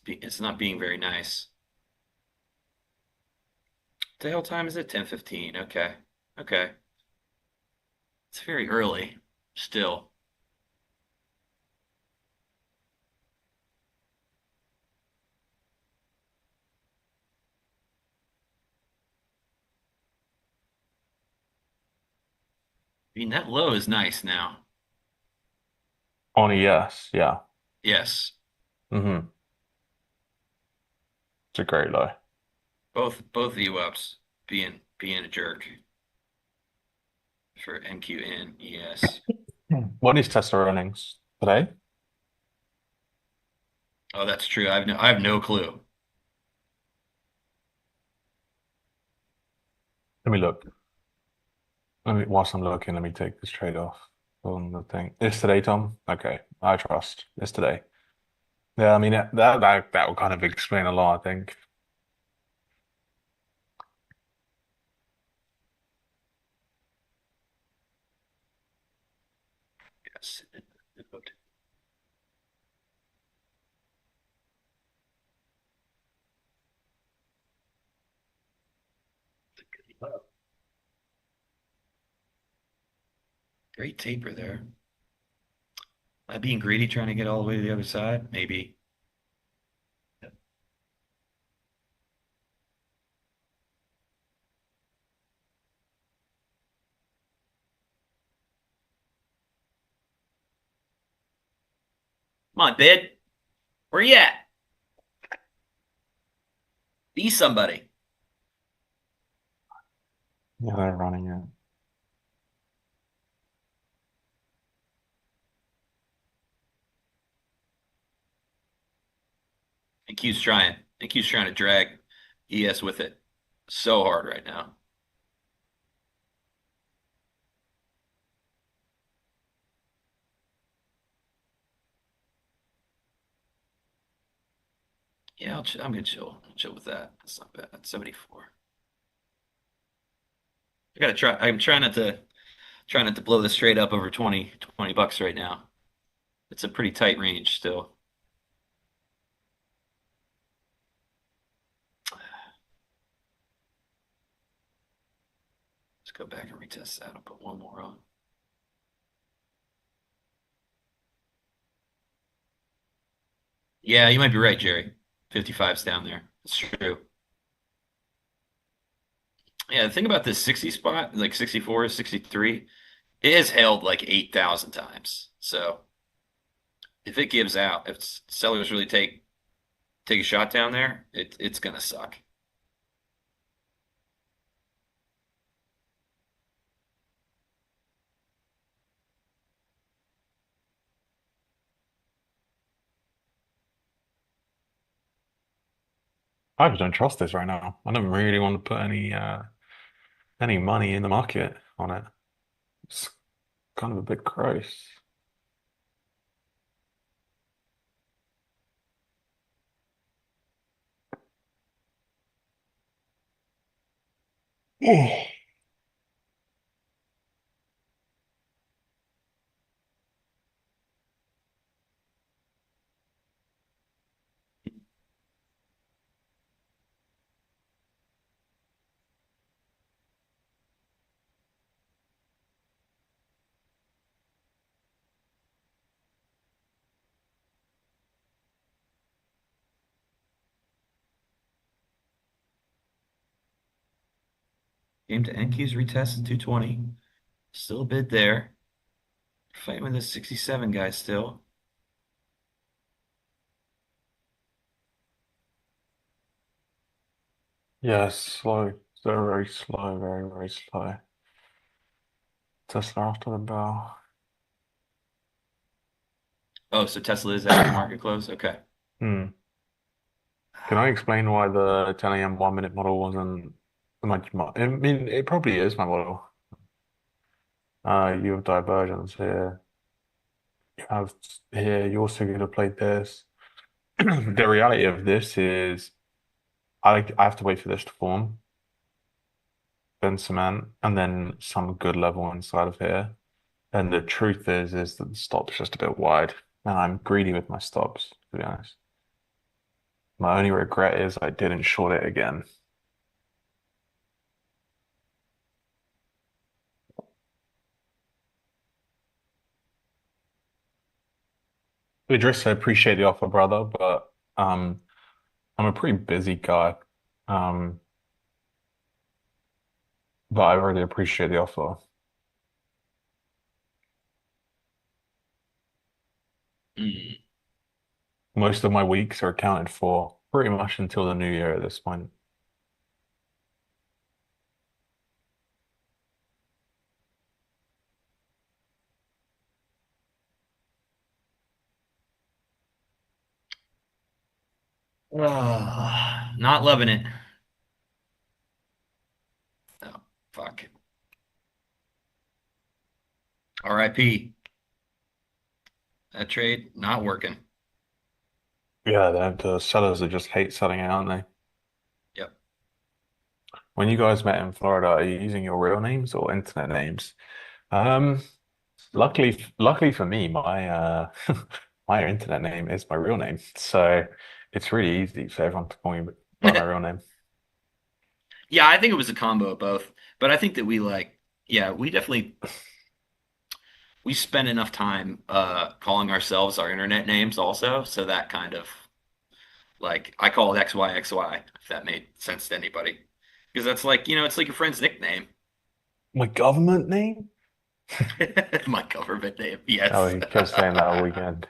It's not being very nice. What the hell time is it? 10:15. Okay. Okay. It's very early still. I mean, that low is nice now. On a yes, yeah. Yes. Mm-hmm. It's a great low. Both VWAPs being a jerk for NQ and ES. What is Tesla earnings today? Oh, that's true. I have no clue. Let me look. Whilst I'm looking, let me take this trade off on the thing. It's today, Tom? Okay, I trust. It's today. Yeah, I mean that will kind of explain a lot, I think. Yes. Great taper there. Am I being greedy trying to get all the way to the other side? Maybe. Come on, bid. Where you at? Be somebody. Yeah, they're running it. And Q's trying. And Q's trying to drag ES with it so hard right now. Yeah, I'm gonna chill. I'll chill with that. That's not bad. 74. I gotta try. I'm trying not to blow this straight up over 20 bucks right now. It's a pretty tight range still. Let's go back and retest that. I'll put one more on. Yeah, you might be right, Jerry. 55's down there. It's true. Yeah, the thing about this 60 spot, like 64, 63, it has held like 8,000 times. So if it gives out, if sellers really take a shot down there, it's gonna suck. I just don't trust this right now. I don't really want to put any money in the market on it. It's kind of a bit gross. Game to NQ's retest at 220. Still a bid there. Fighting with this 67 guy still. Yeah, slow. Very slow, very, very slow. Tesla after the bell. Oh, so Tesla is after market close? Okay. Hmm. Can I explain why the 10 a.m. 1 minute model wasn't I mean, it probably is my model. You have divergence here. You have here, you're also going to play this. The reality of this is I have to wait for this to form, then cement, and then some good level inside of here. And the truth is that the stop's just a bit wide. And I'm greedy with my stops, to be honest. My only regret is I didn't short it again. Idris, I appreciate the offer, brother, but I'm a pretty busy guy. Um, but I really appreciate the offer. Mm. Most of my weeks are accounted for pretty much until the new year at this point. Not loving it. Oh, fuck. RIP. That trade not working. Yeah, the sellers that just hate selling it, aren't they? Yep. When you guys met in Florida, are you using your real names or internet names? Um, luckily for me, my my internet name is my real name, so it's really easy for everyone to call me by my real name. Yeah, I think it was a combo of both. But I think that yeah, we definitely we spend enough time calling ourselves our internet names also, so that kind of like I call it XYXY, if that made sense to anybody. Because that's like, it's like your friend's nickname. My government name? My government name, Oh, yes. he kept saying that all weekend.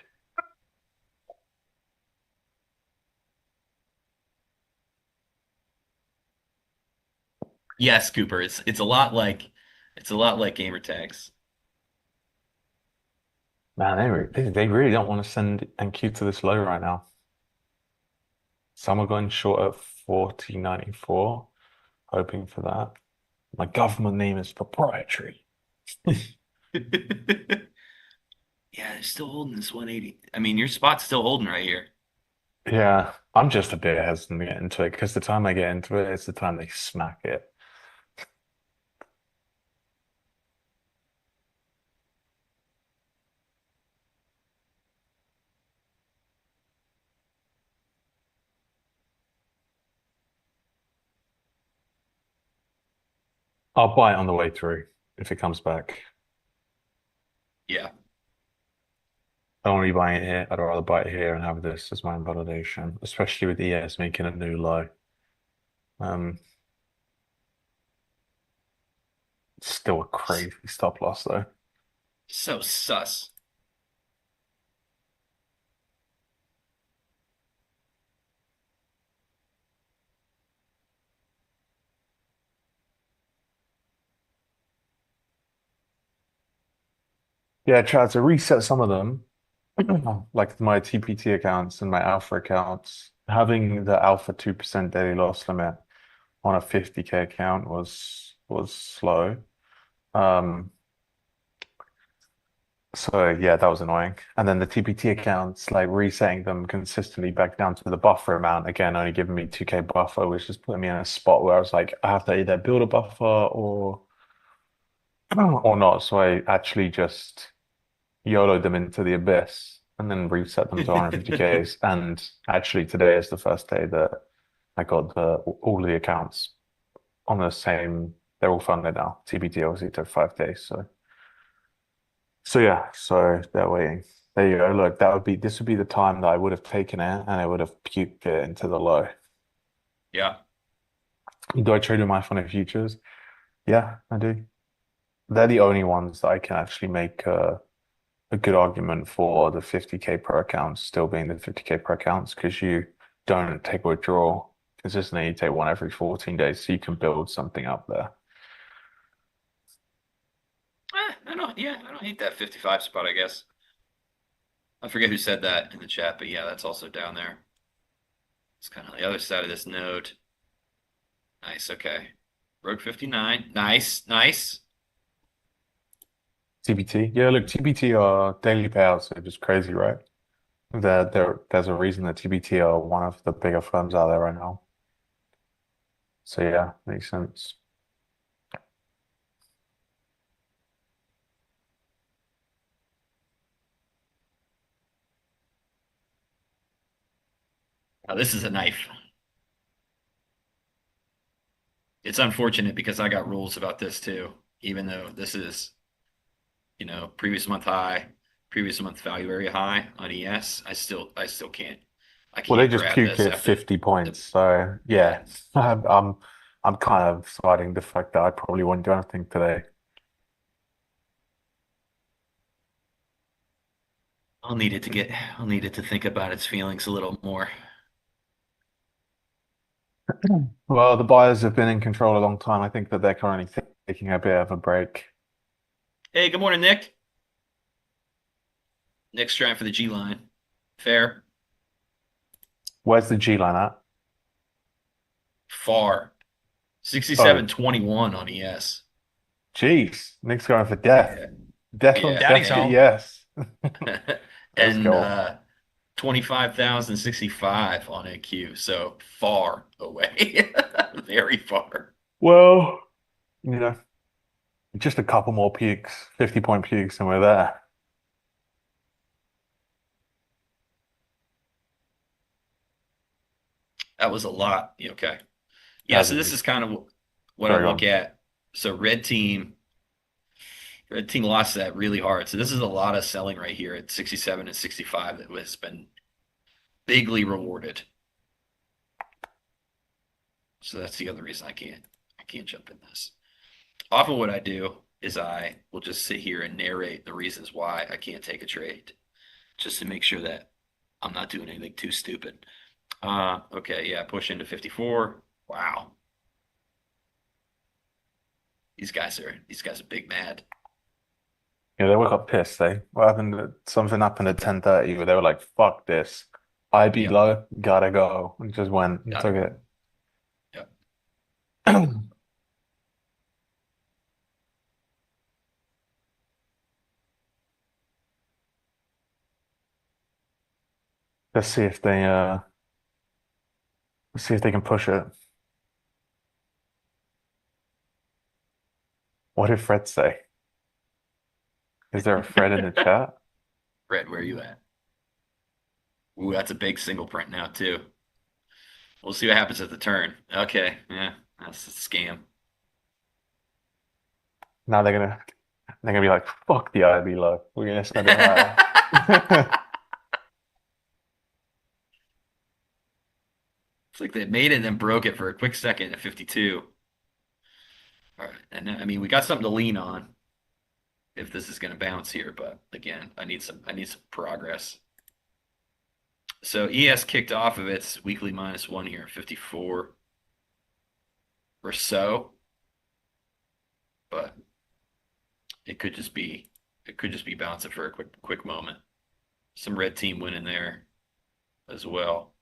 Yes, Cooper. It's a lot like gamer tags. Man, they really don't want to send NQ to this low right now. Some are going short at 40.94, hoping for that. My government name is proprietary. Yeah, they're still holding this 180. I mean, your spot's still holding right here. Yeah, I'm just a bit hesitant to get into it because the time I get into it, it's the time they smack it. I'll buy it on the way through if it comes back. Yeah. I don't want to be buying it here. I'd rather buy it here and have this as my validation, especially with ES making a new low. Um, it's still a crazy stop loss though. So sus. Yeah, I tried to reset some of them, like my TPT accounts and my Alpha accounts. Having the Alpha 2% daily loss limit on a 50K account was slow. Um, so yeah, that was annoying. And then the TPT accounts, like resetting them consistently back down to the buffer amount, again, only giving me 2K buffer, which just put me in a spot where I was like, I have to either build a buffer or not. So I actually just YOLO'd them into the abyss and then reset them to 150Ks. And actually today is the first day that I got all the accounts on the same, they're all funded now. TBT obviously took 5 days. So yeah, so they're waiting. There you go. Look, this would be the time that I would have taken it and I would have puked it into the low. Yeah. Do I trade with my fund futures? Yeah, I do. They're the only ones that I can actually make a good argument for the 50K per accounts still being the 50K per accounts because you don't take a withdrawal consistently. You take one every 14 days, so you can build something up there. I don't hate that 55 spot, I guess. I forget who said that in the chat, but yeah, that's also down there. It's kind of the other side of this node. Nice, okay. Broke 59. Nice, nice. TBT. Yeah, look, TBT are daily payouts are just crazy, right? There's a reason that TBT are one of the bigger firms out there right now. So yeah, makes sense. Now this is a knife. It's unfortunate because I got rules about this too, even though this is, previous month high, previous month value area high on ES. I still can't. I Well, they can't just grab puked this it after 50 points. the So yeah. yeah, I'm kind of citing the fact that I probably won't do anything today. I'll need it to think about its feelings a little more. Well, the buyers have been in control a long time. I think that they're currently taking a bit of a break. Hey, good morning, Nick. Nick's trying for the G line. Fair, Where's the G line at? far. Oh, 67.21 on ES. jeez. Nick's going for death. Yeah, Death on yeah. Daddy's death to home. yes. Let's And go. 25,065 on AQ. So far away. Very far. Well, you know, just a couple more pukes, 50-point pukes, and we're there. That was a lot. Okay. Yeah, As so it this is. is kind of what I Sorry, look on. at. So red team lost that really hard. So this is a lot of selling right here at 67 and 65 that has been bigly rewarded. So that's the other reason I can't jump in this. Often what I do is I will just sit here and narrate the reasons why I can't take a trade, just to make sure that I'm not doing anything too stupid. Okay, yeah, push into 54. Wow. These guys are big mad. Yeah, they woke up pissed. What happened? Something happened at 10:30 where they were like, "Fuck this, IB Yep, low, gotta go," and just went and gotta took go. it. Yep. Let's see if they let's see if they can push it. What did Fred say? Is there a Fred in the chat? Fred, where are you at? Ooh, that's a big single print now too. We'll see what happens at the turn. Okay, yeah, that's a scam. Now they're gonna be like, "Fuck the IB low. We're gonna send it higher." It's like they made it and then broke it for a quick second at 52. All right, and I mean we got something to lean on if this is going to bounce here, but again, I need some progress. So ES kicked off of its weekly -1 here, 54 or so, but it could just be bouncing for a quick moment. Some red team win in there as well.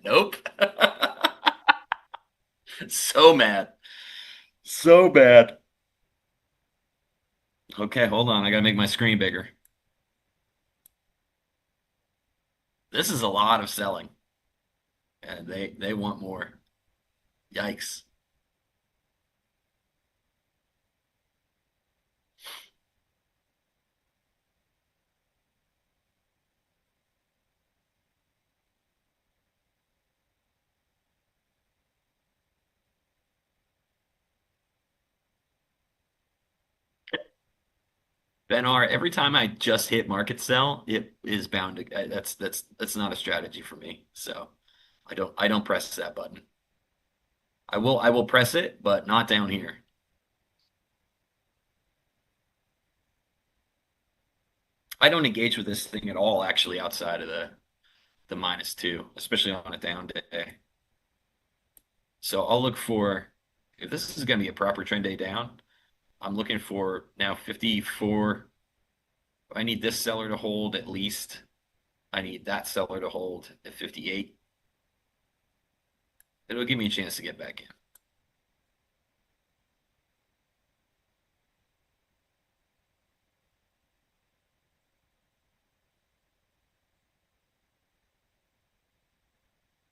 Nope. So mad. So bad. Okay, hold on. I gotta make my screen bigger. This is a lot of selling, and they want more. Yikes. Ben R, every time I just hit market sell, it is bound to that's not a strategy for me. So I don't press that button. I will press it, but not down here. I don't engage with this thing at all actually outside of the -2, especially on a down day. So I'll look for if this is going to be a proper trend day down, I'm looking for now 54. I need this seller to hold at least. I need that seller to hold at 58. It'll give me a chance to get back in.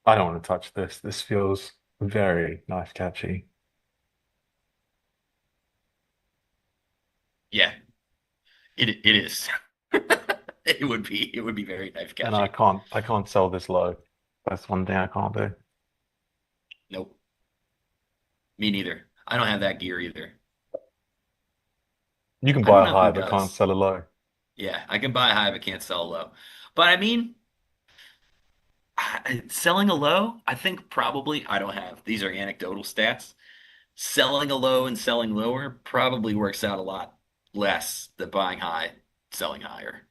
I don't want to touch this. This feels very knife catchy. Yeah, it is. It would be very knife And catchy. I can't sell this low. That's one thing I can't do. Nope. Me neither. I don't have that gear either. You can I don't buy a know high who but can't does. sell a low. Yeah, I can buy high but can't sell low. But I mean, selling a low, I think probably I don't have. These are anecdotal stats. Selling a low and selling lower probably works out a lot less than buying high, selling higher.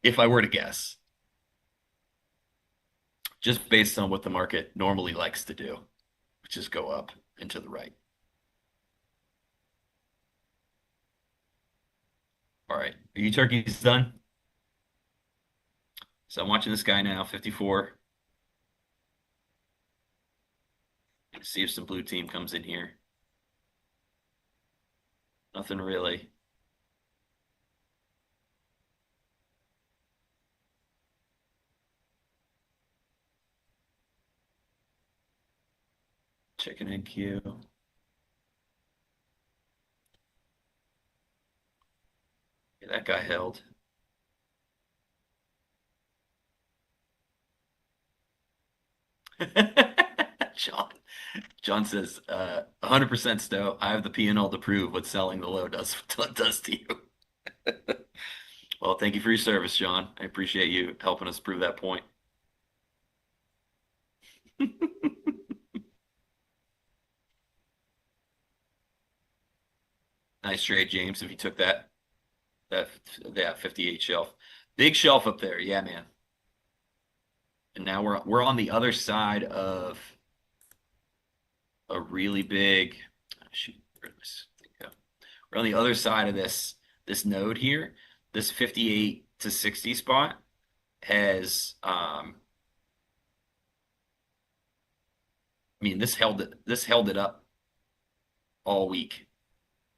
If I were to guess, just based on what the market normally likes to do, which is go up and to the right. All right, are you turkeys done? So I'm watching this guy now, 54. See if some blue team comes in here. Nothing really. Chicken and Q. Yeah, that guy held. John. John says, 100% Stowe. I have the P&L to prove what selling the low does to you. Well, thank you for your service, John. I appreciate you helping us prove that point. Nice trade, James, if you took that. That 58 shelf. Big shelf up there. Yeah, man. And now we're on the other side of a really big shoot, where did this thing go? We're on the other side of this node here. This 58 to 60 spot has I mean, this held it up all week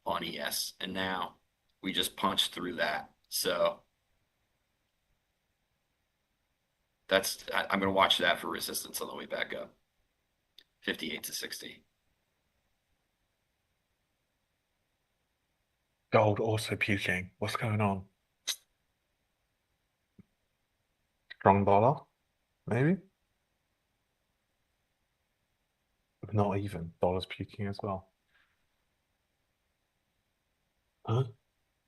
on ES, and now we just punched through that. So I'm going to watch that for resistance on the way back up. 58 to 60. Gold also puking. What's going on? Strong dollar, maybe? Not even. Dollar's puking as well. Huh?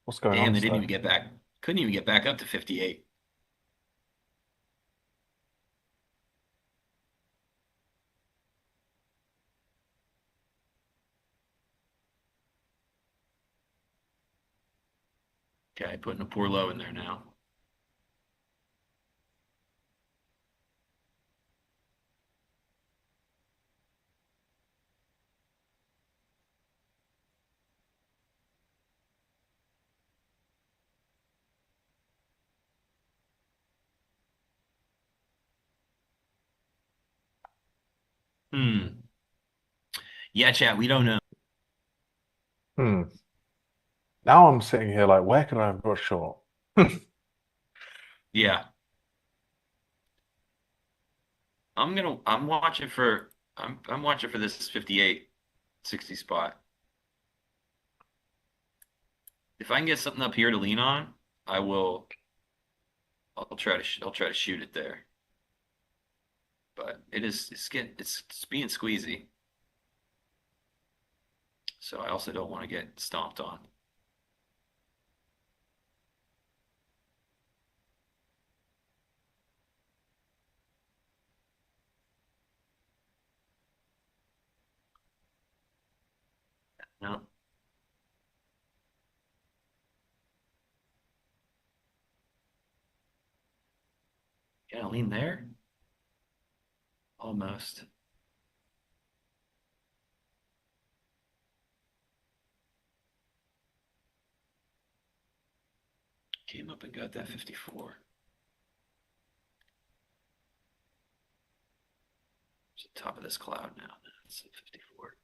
What's going Damn, on, they didn't Stoke? even get back. Couldn't even get back up to 58. Okay, putting a poor low in there now. Yeah, chat, we don't know. Hmm. Now I'm sitting here like, where could I have got short? Yeah. I'm watching for I'm watching for this 58 60 spot. If I can get something up here to lean on, I will I'll try to shoot it there. But it's being squeezy. So I also don't want to get stomped on. No. Can I lean there? Almost. Came up and got that 54. It's the top of this cloud now. It's at 54.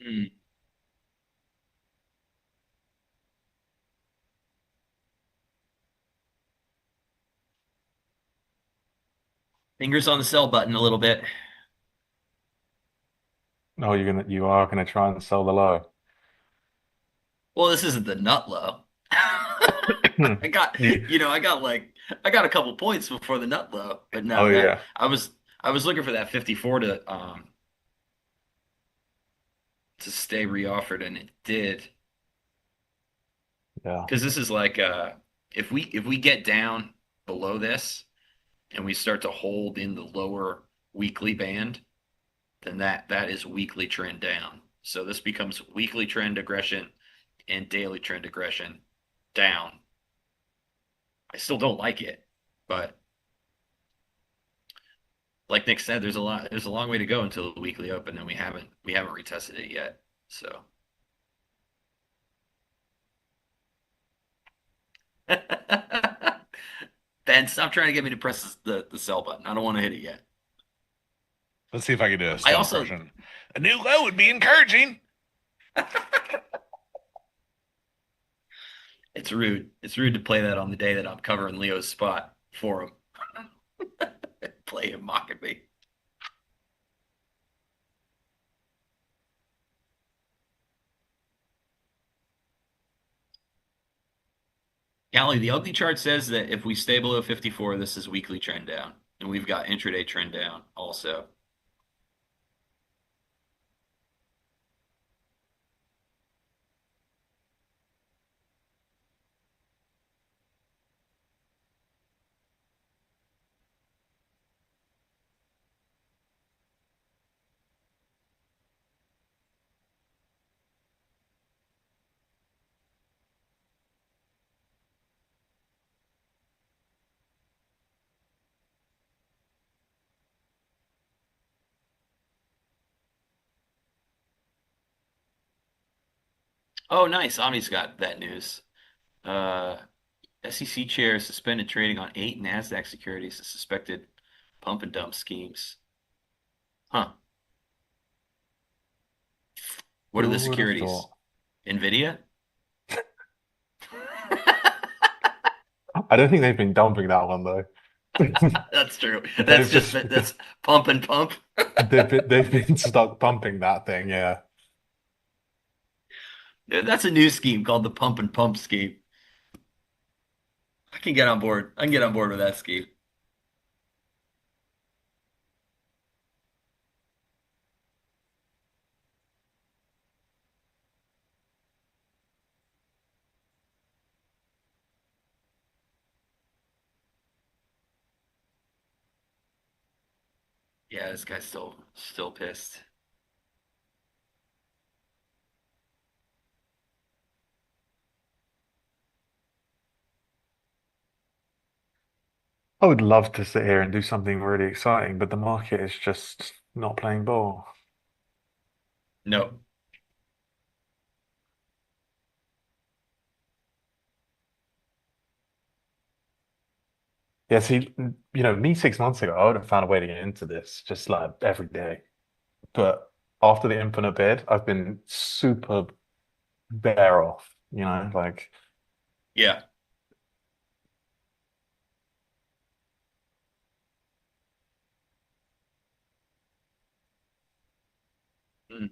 Mm. Fingers on the sell button a little bit. No, you are gonna try and sell the low. Well, this isn't the nut low. I got, You, I got a couple points before the nut low, but oh no, that yeah. I was looking for that 54 to stay reoffered, and it did. Yeah. Because this is like if we get down below this and we start to hold in the lower weekly band, then that is weekly trend down. So this becomes weekly trend aggression and daily trend aggression down. I still don't like it, but like Nick said, there's a long way to go until the weekly open, and we haven't retested it yet. So Ben, stop trying to get me to press the sell button. I don't want to hit it yet. Let's see if I can do a I Stoke also version. A new low would be encouraging. It's rude. It's rude to play that on the day that I'm covering Leo's spot for him. Play him mocking me. Callie, the ugly chart says that if we stay below 54, this is weekly trend down. And we've got intraday trend down also. Oh, nice. Omni's got that news. Uh, SEC chair suspended trading on 8 NASDAQ securities as suspected pump and dump schemes. Huh. What are Who the would have securities? thought? NVIDIA? I don't think they've been dumping that one though. That's true. They've just That's pump and pump. they've been stuck pumping that thing, yeah. That's a new scheme called the pump and pump scheme. I can get on board. I can get on board with that scheme. Yeah, this guy's still pissed. I would love to sit here and do something really exciting, but the market is just not playing ball. No. Yeah, see, me 6 months ago, I would have found a way to get into this just like every day. But after the infinite bid, I've been super bear off, like Yeah. Mm.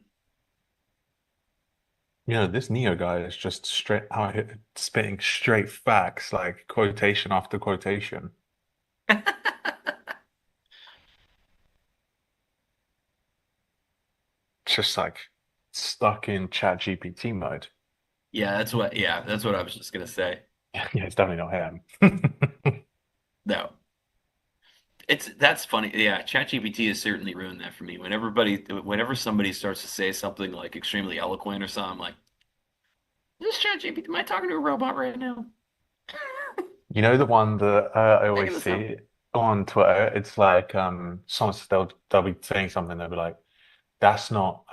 this Neo guy is just straight out here spitting straight facts, like quotation after quotation. Just like stuck in chat GPT mode. That's what I was just gonna say. Yeah, it's definitely not him. No. That's funny. Yeah, ChatGPT has certainly ruined that for me. Whenever somebody starts to say something like extremely eloquent or something, I'm like, this ChatGPT, am I talking to a robot right now? You know the one that I Making always this up. see on Twitter? It's like someone they'll be saying something, they'll be like, that's not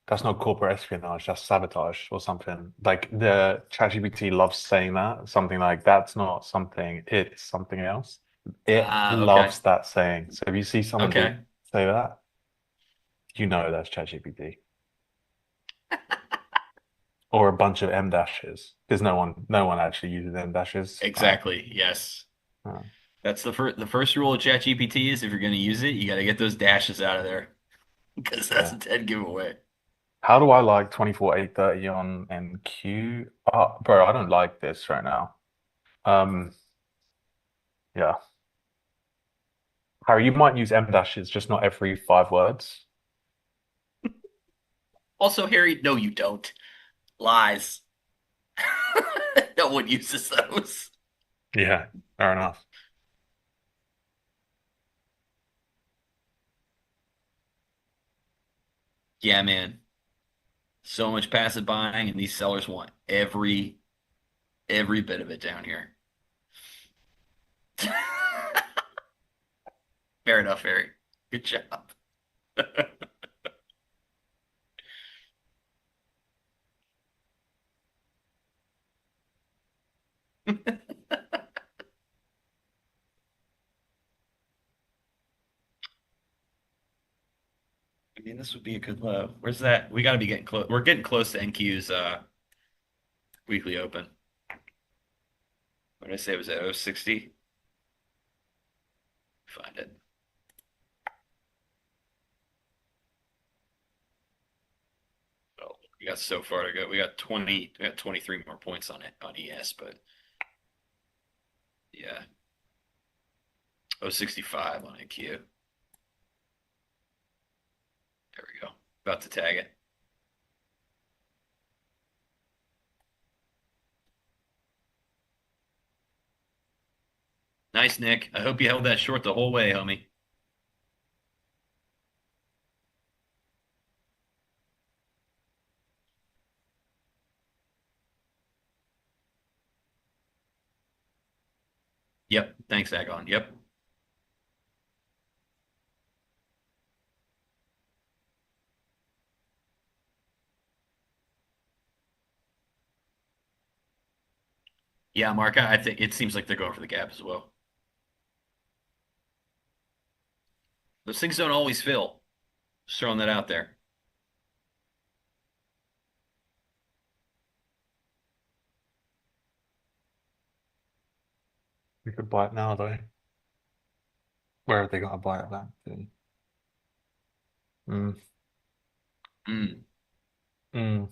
corporate espionage, that's sabotage or something. Like the ChatGPT loves saying that, something like that's not something, it's something else. It Okay. loves that saying. So if you see someone Okay. say that, that's ChatGPT. Or a bunch of M dashes. Because no one actually uses M dashes. Exactly. Yes. Uh, That's the first rule of ChatGPT is if you're going to use it, you got to get those dashes out of there because that's yeah. a dead giveaway. How do I like 24,830 on NQ? Oh, bro, I don't like this right now. Um, yeah. Harry, you might use M dashes, just not every 5 words. Also, Harry, no, you don't. Lies. No one uses those. Yeah, fair enough. Yeah, man. So much passive buying, and these sellers want every bit of it down here. Fair enough, Harry. Good job. I mean, this would be a good low. Where's that? We got to be getting close. We're getting close to NQ's weekly open. What did I say? Was that 060? Find it. Well, we got so far to go. We got 20. We got 23 more points on it on ES, but yeah, 065 on NQ. There we go. About to tag it. Nice, Nick. I hope you held that short the whole way, homie. Yep. Thanks, Agon. Yep. Yeah, Mark, I think it seems like they're going for the gap as well. Those things don't always fill. Just throwing that out there. We could buy it now, though. Where have they got to buy it back to? Mm. Mm. Mm.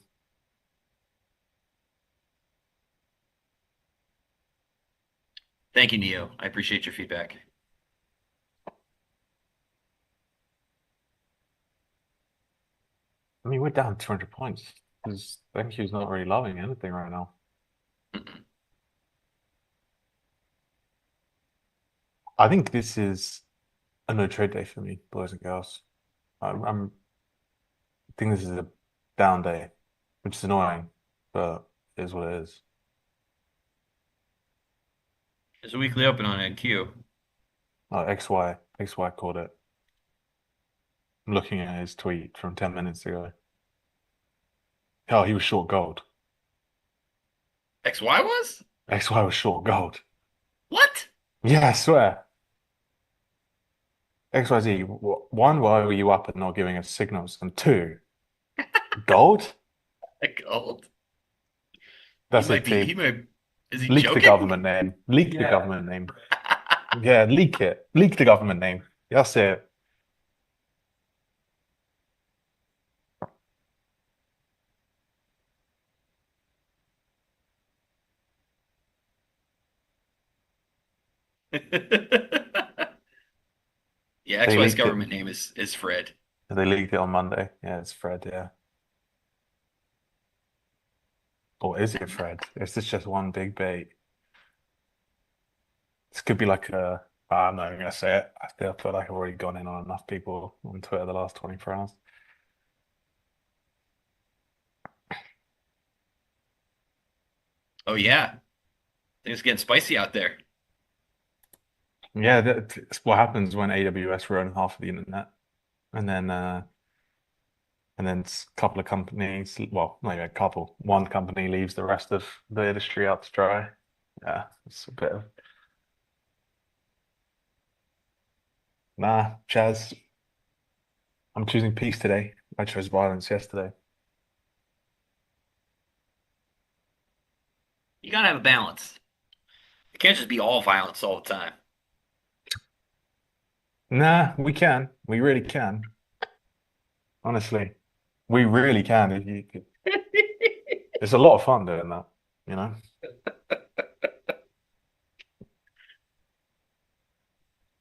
Thank you, Neo. I appreciate your feedback. I mean, we're down 200 points because BenQ's not really loving anything right now. Mm-mm. I think this is a no trade day for me, boys and girls. I think this is a down day, which is annoying, but it is what it is. There's a weekly open on NQ. Oh, XY called it. I'm looking at his tweet from 10 minutes ago. Oh, he was short gold. XY was? XY was short gold. What? Yeah, I swear. XYZ, one, why were you up and not giving us signals? And two, gold? Gold. That's his He team. might, is he Leak the joking? government name. Leak the government name. Yeah, leak it. Leak the government name. That's it. Yeah, They XY's leaked it. government name is Fred. They leaked it on Monday. Yeah, it's Fred, yeah. Or is it Fred? Is this just one big bait? This could be like a. I'm not even gonna say it. I still feel like I've already gone in on enough people on Twitter the last 24 hours. Oh yeah. Things getting spicy out there. Yeah, that's what happens when AWS run half of the internet, and then a couple of companies, well, not even a couple, one company leaves the rest of the industry out to dry. Yeah, it's a bit of nah, Chaz. I'm choosing peace today. I chose violence yesterday. You gotta have a balance. It can't just be all violence all the time. Nah, we can. We really can. Honestly, we really can. If you could. It's a lot of fun doing that, you know?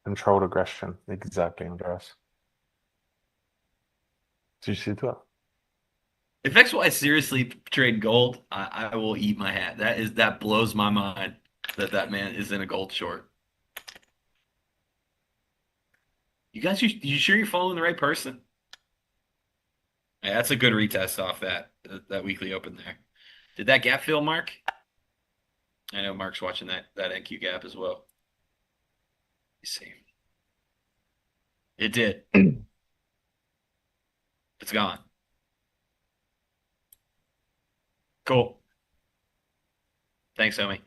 Controlled aggression. Exactly, Andreas. Did you see that? If XY seriously trade gold, I will eat my hat. That blows my mind that man is in a gold short. You guys, you sure you're following the right person? Yeah, that's a good retest off that weekly open there. Did that gap fill, Mark? I know Mark's watching that NQ gap as well. You see, it did. It's gone. Cool. Thanks, homie.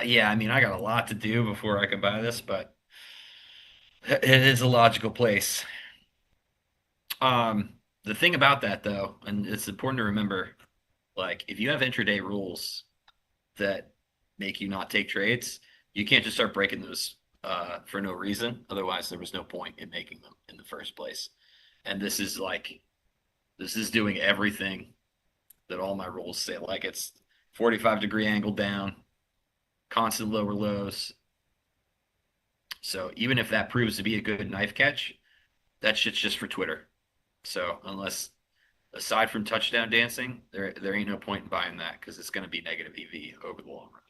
Yeah, I mean, I got a lot to do before I can buy this, but it is a logical place. The thing about that though, and it's important to remember, like if you have intraday rules that make you not take trades, you can't just start breaking those for no reason. Otherwise, there was no point in making them in the first place. And this is doing everything that all my rules say. Like it's 45-degree angle down, constant lower lows. So even if that proves to be a good knife catch, that shit's just for Twitter. So unless aside from touchdown dancing, there ain't no point in buying that because it's going to be negative EV over the long run.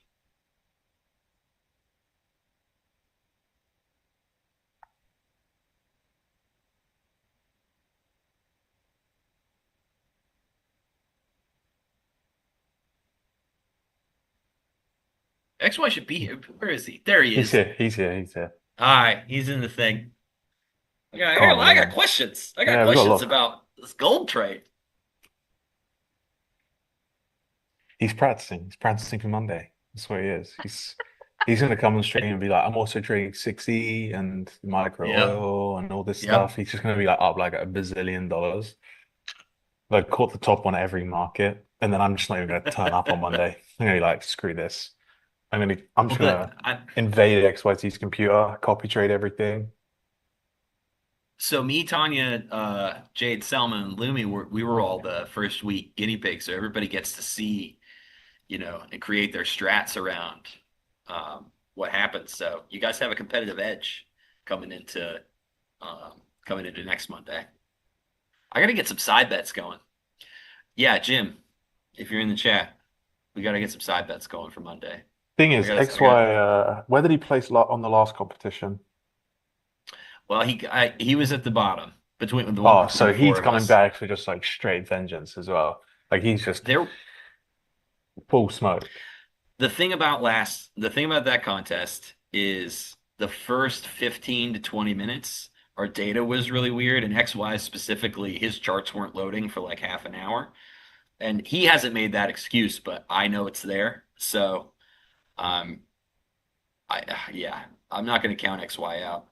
XY should be here. Where is he? There he He's is. here. He's here. He's here. Hi, he's in the thing. Come on, I got man. questions. I Yeah, got we got a questions lot. about this gold trade. He's practicing. He's practicing for Monday. That's what he is. He's gonna come on stream and be like, I'm also trading 6E and micro Yep. oil and all this Yep. stuff. He's just gonna be like up like $1 billion. Like caught the top on every market, and then I'm just not even gonna turn up on Monday. I'm gonna be like, screw this. I'm just Well, gonna invade XYZ's computer, copy trade everything. so me, Tanya, Jade, Selma, and Lumi we were all the first week guinea pigs, so everybody gets to see, and create their strats around what happens. So you guys have a competitive edge coming into next Monday. I gotta get some side bets going. Yeah, Jim, if you're in the chat, we gotta get some side bets going for Monday. Thing is, I got. XY, where did he place on the last competition? Well, he was at the bottom between Oh, between so the four he's of coming us. back for just like straight vengeance as well. Like he's just There, full smoke. the thing about that contest is the first 15 to 20 minutes, our data was really weird, and XY specifically, his charts weren't loading for like half an hour. And he hasn't made that excuse, but I know it's there. So, um, yeah, I'm not going to count XY out.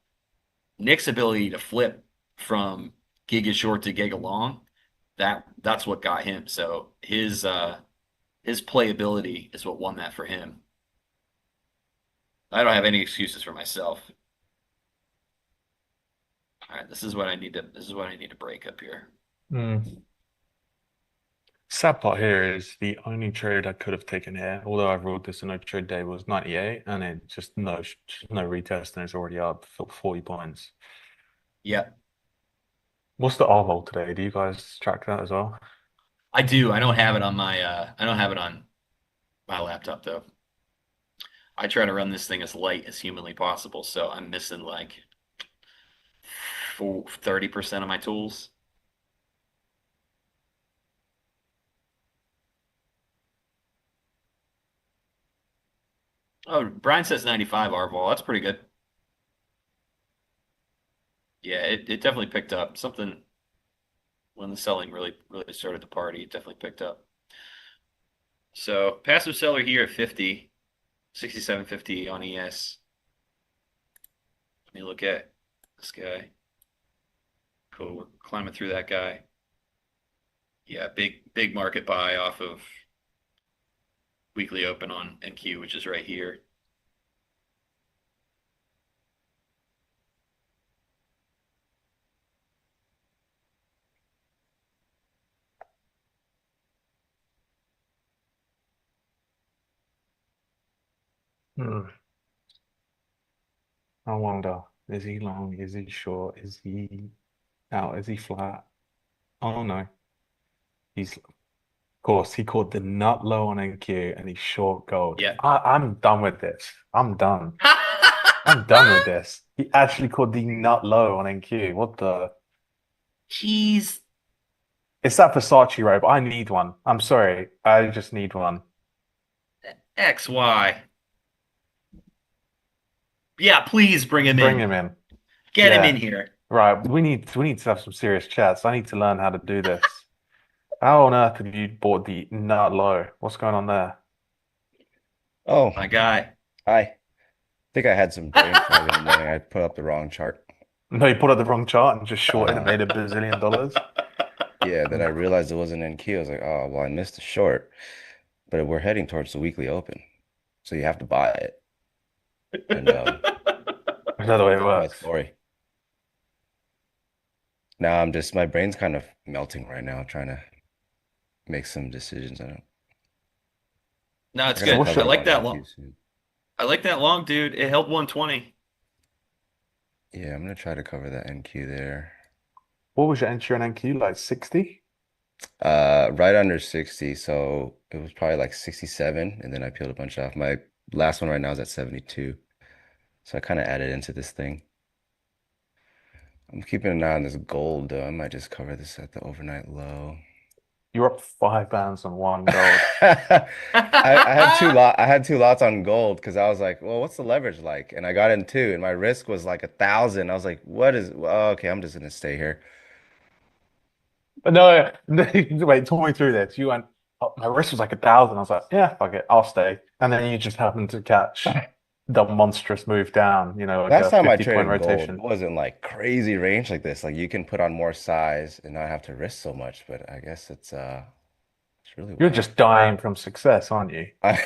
Nick's ability to flip from giga short to giga long, that's what got him. So his playability is what won that for him. I don't have any excuses for myself. All right, this is what I need to break up here. Sad part here is the only trade I could have taken here, although I ruled this a no trade day, was 98, and it just no retest, and it's already up for 40 points. Yeah, What's the R roll today? Do you guys track that as well? I do. I don't have it on my laptop though. I try to run this thing as light as humanly possible, so I'm missing like 30% of my tools. Oh, Brian says 95 R-vol. That's pretty good. Yeah, it definitely picked up. Something when the selling really started to party, it definitely picked up. So passive seller here at 50, 67.50 on ES. Let me look at this guy. Cool, we're climbing through that guy. Yeah, big market buy off of weekly open on NQ, which is right here. I wonder, is he long? Is he short? Is he out? Is he flat? Oh no. Of course, he caught the nut low on NQ and he's short gold. Yeah. I'm done with this. I'm done. I'm done with this. He actually caught the nut low on NQ. What the? Jeez. It's that Versace robe. I need one. I'm sorry. I just need one. XY. Yeah, please bring him in. Bring him in. Get him Yeah. in here. Right. We need to have some serious chats. I need to learn how to do this. How on earth have you bought the nut low? What's going on there? Oh, My guy. hi. I think I had some brain fog in the morning. I put up the wrong chart. No, you put up the wrong chart and just shorted and made $1 billion. Yeah, then I realized it wasn't NQ. I was like, oh, well, I missed the short. But we're heading towards the weekly open. So you have to buy it. And Is that the way it my works? story. Now my brain's kind of melting right now, trying to make some decisions. No, it's I gotta good. cover I like my that NQ long. soon. I like that long, dude. It held 120. Yeah, I'm gonna try to cover that NQ there. What was your entry on NQ? Like 60? Right under 60, so it was probably like 67, and then I peeled a bunch off. My last one right now is at 72. So I kind of added into this thing. I'm keeping an eye on this gold though. I might just cover this at the overnight low. You're up 5 bands on one gold. I had two lots on gold because I was like, well, what's the leverage like? And I got in two, and my risk was like 1,000. I was like, well, okay, I'm just gonna stay here. But no, wait, talk me through this. You went my risk was like 1,000. I was like, yeah, fuck it, I'll stay. And then you just happen to catch the monstrous move down, like Last a time I 50-point traded gold, it rotation. wasn't like crazy range like this. Like you can put on more size and not have to risk so much, but I guess it's really You're wild. just dying from success, aren't you? I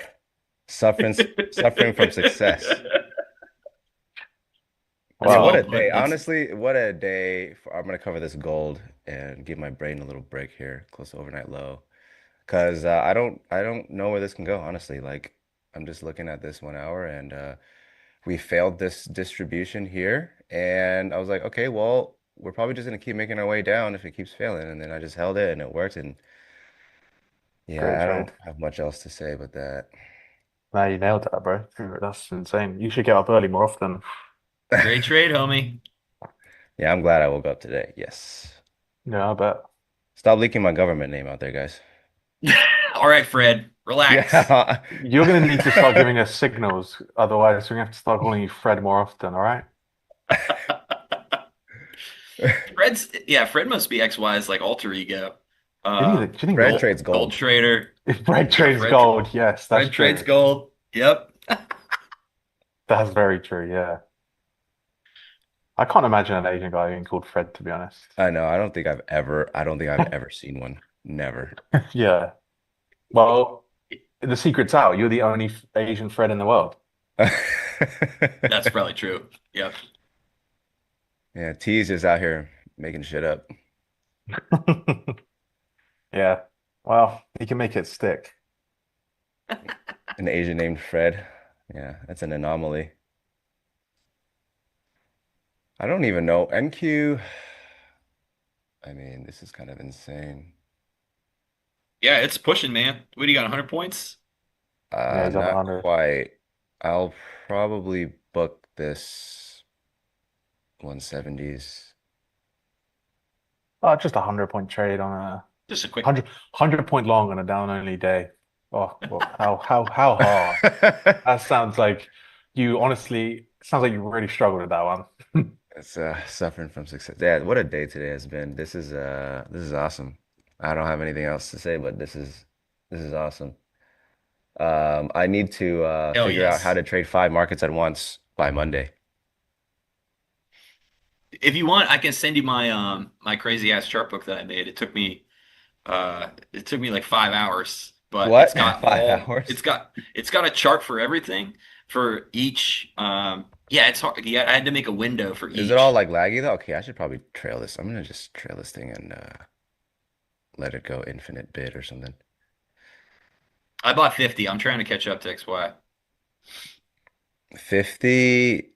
suffering suffering from success. That's Yeah, what Well, well a put. day. That's Honestly, what a day. I'm gonna cover this gold and give my brain a little break here, close to overnight low. Because I don't know where this can go, honestly. Like I'm just looking at this 1 hour and we failed this distribution here. And I was like, okay, well, we're probably just gonna keep making our way down if it keeps failing. And then I just held it and it worked. And great yeah, I don't trade. have much else to say but that. Now you nailed that, bro. That's insane. You should get up early more often. great trade, homie. Yeah, I'm glad I woke up today. Yes. Yeah, I bet. Stop leaking my government name out there, guys. All right, Fred, relax. Yeah. You're going to need to start giving us signals. Otherwise, we're going to have to start calling you Fred more often, all right? Fred must be XY's like alter ego. Do you think Fred gold, trades Gold gold. trader. if Fred Yeah, trades gold, yes, that's Fred trades true. gold. Yep. That's very true, yeah. I can't imagine an Asian guy being called Fred, to be honest. I know. I don't think I've ever seen one. Never. Yeah. Well, the secret's out. You're the only Asian Fred in the world. That's probably true. Yep. Yeah, T's just out here making shit up. Yeah. Well, he can make it stick. An Asian named Fred. Yeah, that's an anomaly. I don't even know. NQ. I mean, this is kind of insane. Yeah, it's pushing, man. What do you got? 100 points? Yeah, he's up Not 100. quite. I'll probably book this 170s. Oh, just a 100-point trade on a Just a quick. 100 point long on a down only day. Oh, well, how hard? That sounds like you honestly sounds like you really struggled with that one. It's suffering from success. Yeah, what a day today has been. This is awesome. I don't have anything else to say, but this is awesome. I need to Hell figure out how yes. to trade 5 markets at once by Monday. If you want, I can send you my crazy ass chart book that I made. It took me like 5 hours, but What? 5 hours? it's got a chart for everything for each. Yeah, it's hard. Yeah, I had to make a window for Is it all each. like laggy though? Okay, I should probably trail this. I'm gonna just trail this thing and let it go infinite bid or something. I bought 50. I'm trying to catch up to XY. 50.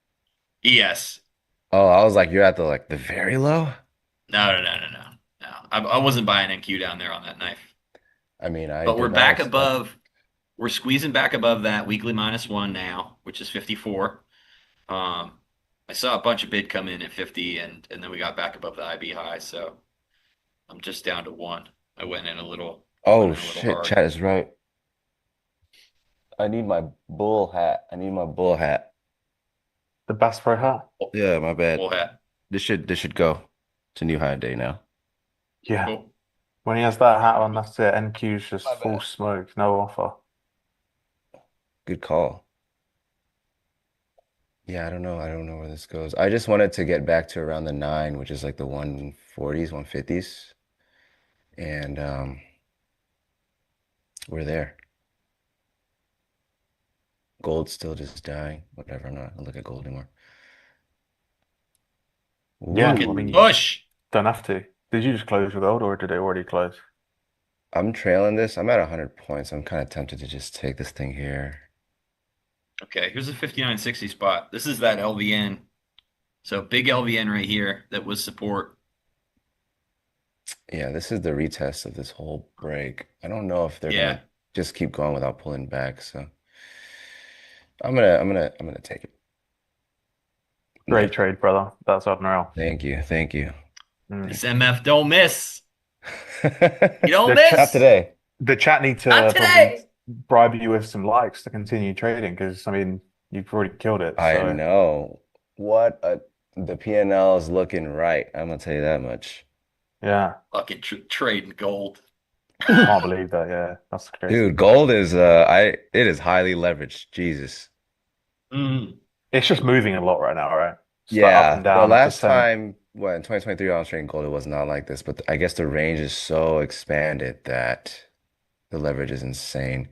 Yes. Oh, I was like, you're at the very low? No. I wasn't buying NQ down there on that knife. I mean, I But did not expect. we're squeezing back above that weekly -1 now, which is 54. I saw a bunch of bid come in at 50 and then we got back above the IB high, so I'm just down to 1. I went in a little Oh went in a little shit, hard. chat is right. I need my bull hat. I need my bull hat. The Bass Pro hat. Yeah, my bad. Full hat. This should go. It's a new high day now. Yeah. Cool. When he has that hat on, that's it. NQ's just My full bad. smoke, no offer. Good call. Yeah, I don't know. I don't know where this goes. I just wanted to get back to around the 9, which is like the 140s, 150s. And we're there. Gold's still just dying. Whatever. I'm not gonna look at gold anymore. Yeah, Look I at mean, push. don't have to. Did you just close with gold or did it already close? I'm trailing this. I'm at 100 points. I'm kind of tempted to just take this thing here. Okay, here's a 59.60 spot. This is that LVN. So big LVN right here that was support. Yeah, this is the retest of this whole break. I don't know if they're Yeah. gonna just keep going without pulling back. So I'm gonna take it. Great trade, brother. That's unreal. Thank you. Thank you. Mm. This MF don't miss. You don't The miss. Not today. The chat need to Not probably today. bribe you with some likes to continue trading because, I mean, you've already killed it. I So, know. The PNL is looking right. I'm gonna tell you that much. yeah. Fucking trading gold. Can't believe that. Yeah, that's crazy. Dude, gold is it is highly leveraged. Jesus. Mm. It's just moving a lot right now, right? It's like up and Yeah, the down a last percent. time, what, in 2023, I was trading gold, it was not like this, but I guess the range is so expanded that the leverage is insane.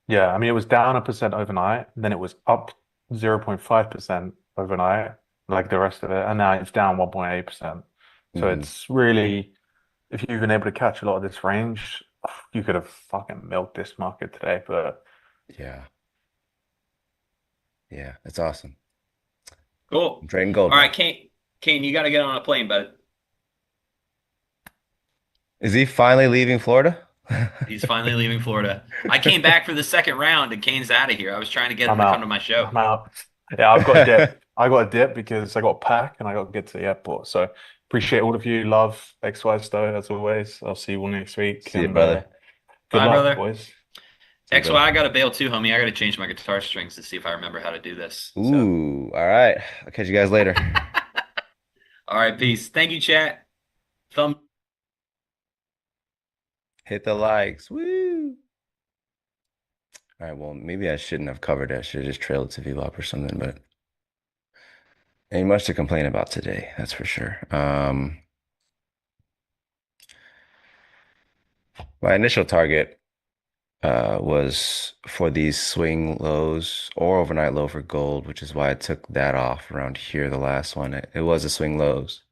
Yeah, I mean, it was down a percent overnight, then it was up 0.5% overnight, like the rest of it, and now it's down 1.8%. So Hmm. it's really, if you've been able to catch a lot of this range, you could have fucking milked this market today. But Yeah, yeah, it's awesome. Cool. I'm trading gold All right, now. Kane, you got to get on a plane, bud. Is he finally leaving Florida? He's finally leaving Florida. I came back for the second round, and Kane's out of here. I was trying to get him I'm to come to out. my show. I'm out. Yeah, I've got a dip. I got a dip because I got to pack and I got to get to the airport. So appreciate all of you. Love XY Stowe as always. I'll see you all next week. See you, And brother. good Bye, luck, brother. boys. See you, XY, brother. I got to bail too, homie. I got to change my guitar strings to see if I remember how to do this. So, Ooh, all right. I'll catch you guys later. all right, peace. Thank you, chat. Thumb. Hit the likes. Woo. All right, well, maybe I shouldn't have covered it. I should have just trailed to VWAP or something, but ain't much to complain about today, that's for sure. My initial target was for these swing lows or overnight low for gold, which is why I took that off around here, the last one. It was a swing lows.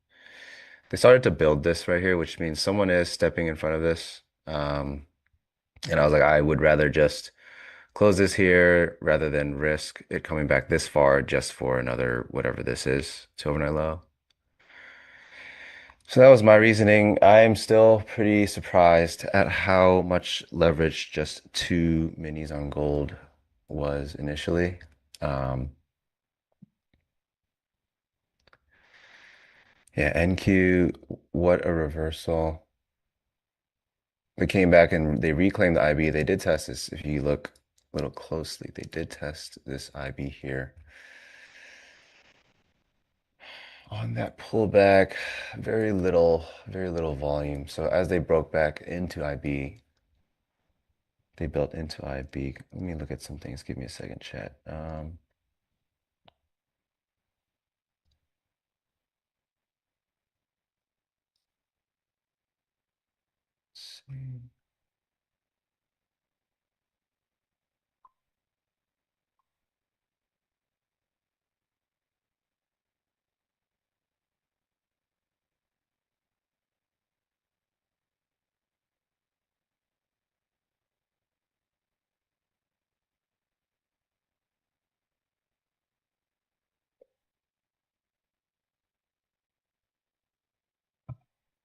They started to build this right here, which means someone is stepping in front of this. And I was like, I would rather just close this here rather than risk it coming back this far just for another whatever this is to overnight low. So that was my reasoning. I'm still pretty surprised at how much leverage just two minis on gold was initially. Um, yeah, NQ, what a reversal. They came back and they reclaimed the IB. They did test this. If you look a little closely, they did test this IB here. On that pullback, very little volume. So as they broke back into IB, they built into IB. Let me look at some things. Give me a second, chat. Let's see.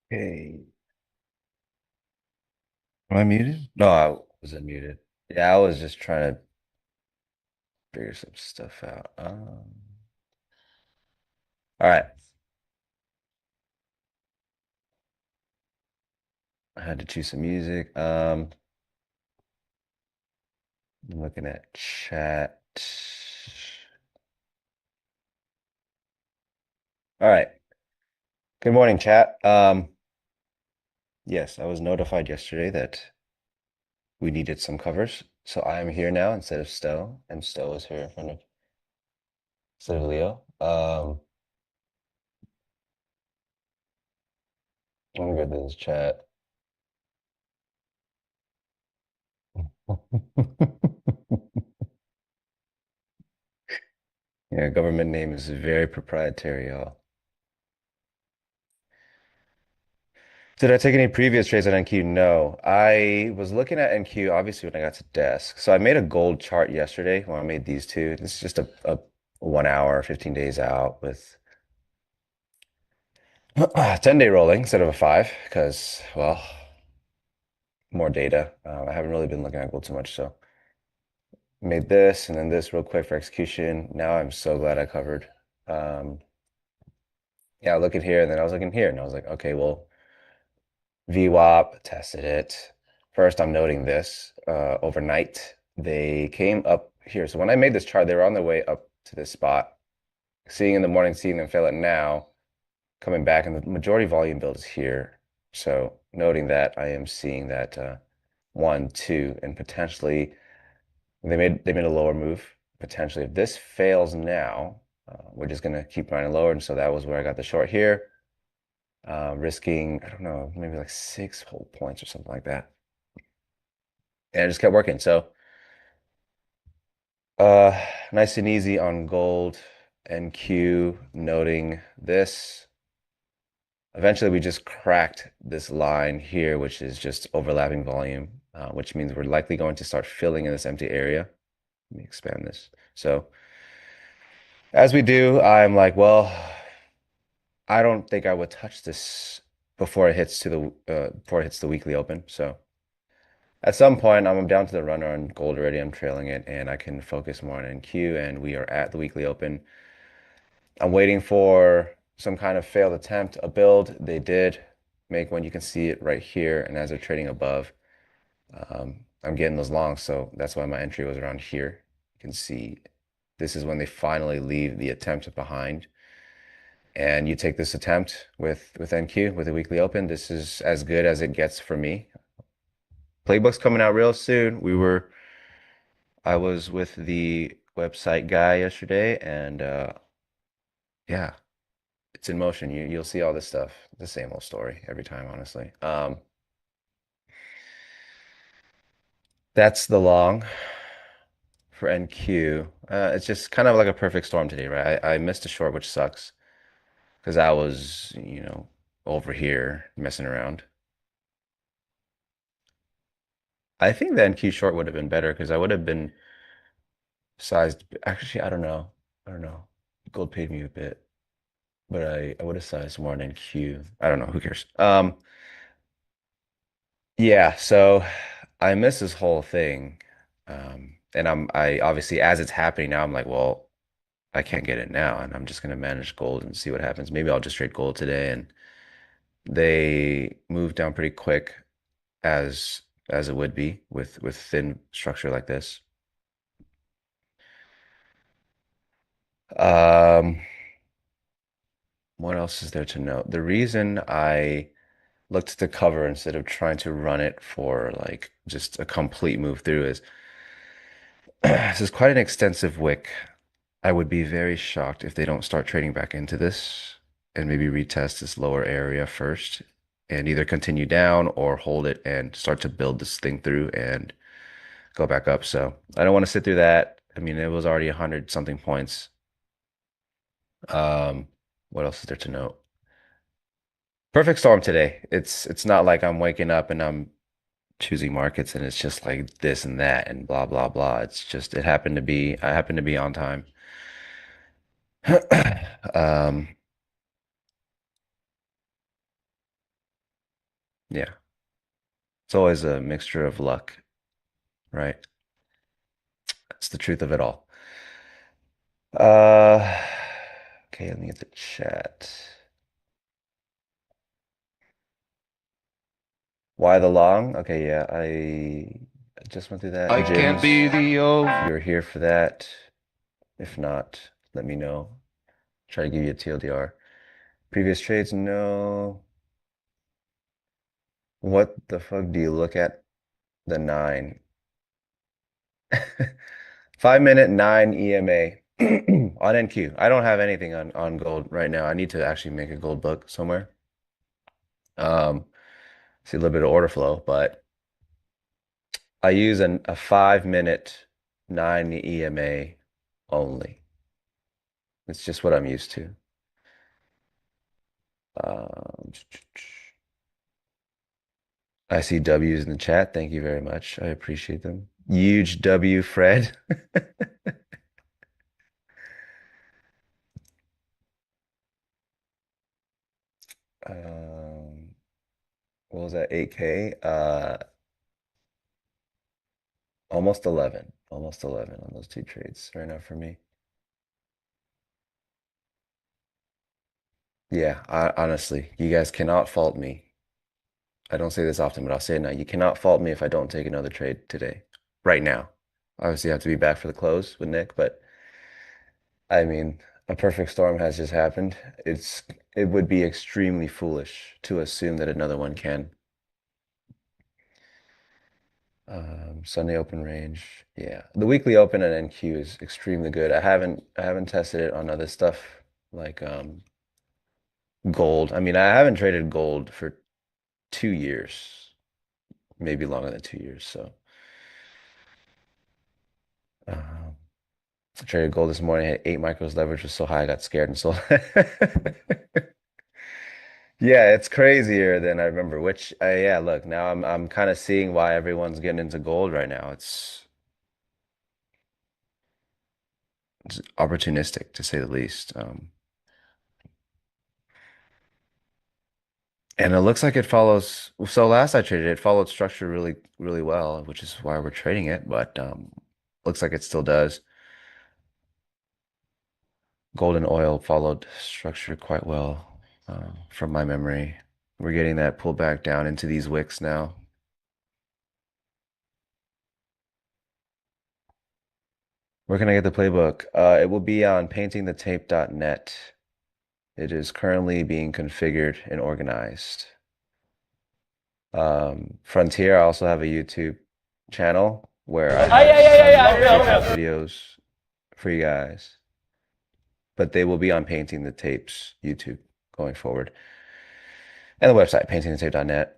Hey, am I muted? No, I was unmuted. Yeah, I was just trying to figure some stuff out. All right. I had to choose some music. I'm looking at chat. All right. Good morning, chat. Yes, I was notified yesterday that we needed some covers. So I am here now instead of Stowe, and Stowe is here in front of instead of Leo. Let me go to this chat. Yeah, government name is very proprietary, y'all. Did I take any previous trades on NQ? No. I was looking at NQ obviously when I got to desk. So I made a gold chart yesterday when I made these two. This is just a 1 hour, 15 days out with 10-day rolling instead of a 5 because, well, more data. I haven't really been looking at gold too much, so made this and then this real quick for execution. Now I'm so glad I covered. Yeah, I look at here and then I was looking here and I was like, okay, well, VWAP tested it. First, I'm noting this overnight. They came up here. So when I made this chart, they were on their way up to this spot. Seeing in the morning, seeing them fail it now, coming back, and the majority volume build is here. So noting that I am seeing that 1, 2, and potentially they made a lower move. Potentially, if this fails now, we're just gonna keep running lower. And so that was where I got the short here, risking, I don't know, maybe like 6 whole points or something like that. And I just kept working. So nice and easy on gold and Q, noting this. Eventually, we just cracked this line here, which is just overlapping volume, which means we're likely going to start filling in this empty area. Let me expand this. So as we do, I'm like, well, I don't think I would touch this before it hits the weekly open. So at some point, I'm down to the runner on gold already. I'm trailing it, and I can focus more on NQ, and we are at the weekly open. I'm waiting for some kind of failed attempt, a build. They did make one. You can see it right here. And as they're trading above, I'm getting those longs. So that's why my entry was around here. You can see this is when they finally leave the attempt behind. And you take this attempt with NQ, with a weekly open. This is as good as it gets for me. Playbook's coming out real soon. I was with the website guy yesterday, and yeah, it's in motion. You'll see all this stuff. The same old story every time, honestly. That's the long for NQ. It's just kind of like a perfect storm today, right? I missed a short, which sucks because I was, over here messing around. I think the NQ short would have been better because I would have been sized. Actually, I don't know. I don't know. Gold paid me a bit, but I would have sized more in NQ. I don't know. Who cares? Yeah. So I missed this whole thing, and I obviously as it's happening now, I'm like, well, I can't get it now, and I'm just gonna manage gold and see what happens. Maybe I'll just trade gold today, and they moved down pretty quick as it would be with thin structure like this. Um, what else is there to note? The reason I looked to cover instead of trying to run it for like just a complete move through is this is quite an extensive wick. I would be very shocked if they don't start trading back into this and maybe retest this lower area first and either continue down or hold it and start to build this thing through and go back up. So I don't want to sit through that. I mean, it was already 100 something points. What else is there to note? Perfect storm today. It's not like I'm waking up and I'm choosing markets and it's just like this and that and blah blah blah. It's just I happened to be on time. Um, yeah. It's always a mixture of luck, right? That's the truth of it all. Okay, let me get the chat. Why the long? Okay, yeah, I just went through that. I can't be the You're here for that. If not, let me know. Try to give you a TLDR. Previous trades, no. What the fuck do you look at? The 9. 5-minute 9 EMA on NQ. I don't have anything on gold right now. I need to actually make a gold book somewhere. See a little bit of order flow, but I use a 5-minute 9 EMA only. It's just what I'm used to. I see W's in the chat. Thank you very much. I appreciate them. Huge W, Fred. What was that? 8K? Almost 11. Almost 11 on those two trades right now for me. Yeah, honestly, you guys cannot fault me. I don't say this often, but I'll say it now. You cannot fault me if I don't take another trade today, right now. Obviously, I have to be back for the close with Nick, but I mean, a perfect storm has just happened. It would be extremely foolish to assume that another one can. Sunday open range. Yeah. The weekly open and NQ is extremely good. I haven't tested it on other stuff like gold. I mean, I haven't traded gold for 2 years, maybe longer than 2 years. So um, I traded gold this morning, had 8 micros leverage was so high I got scared and sold. Yeah, it's crazier than I remember, which yeah, look, now I'm kind of seeing why everyone's getting into gold right now. It's opportunistic to say the least. And it looks like it follows. So last I traded, it followed structure really, really well, which is why we're trading it. But looks like it still does. Gold and oil followed structure quite well, from my memory. We're getting that pullback down into these wicks now. Where can I get the playbook? It will be on paintingthetape.net. It is currently being configured and organized. Frontier, I also have a YouTube channel where I have some videos for you guys, but they will be on Painting the Tapes YouTube going forward. And the website, paintingthetape.net.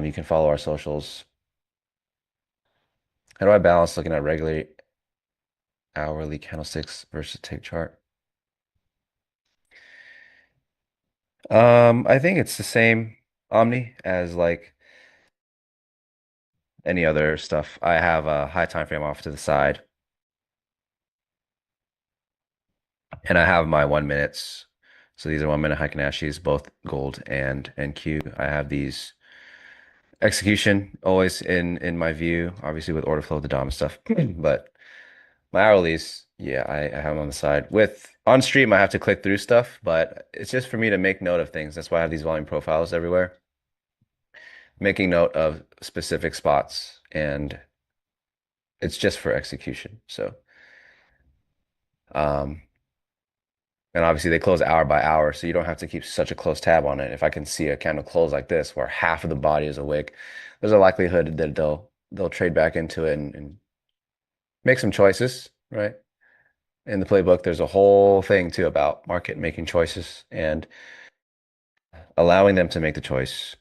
You can follow our socials. How do I balance looking at regular hourly candlesticks versus tape chart? I think it's the same Omni as like any other stuff. I have a high time frame off to the side, and I have my 1 minutes. So these are 1 minute Heikin-Ashis, both gold and NQ. I have these execution always in my view, obviously with order flow, the DOM and stuff. But my hourlies, yeah, I have them on the side. With on stream, I have to click through stuff, but it's just for me to make note of things. That's why I have these volume profiles everywhere, making note of specific spots, and it's just for execution. So, um, and obviously they close hour by hour, so you don't have to keep such a close tab on it. If I can see a candle close like this, where half of the body is awake, there's a likelihood that they'll trade back into it and make some choices, right? In the playbook, there's a whole thing too about market making choices and allowing them to make the choice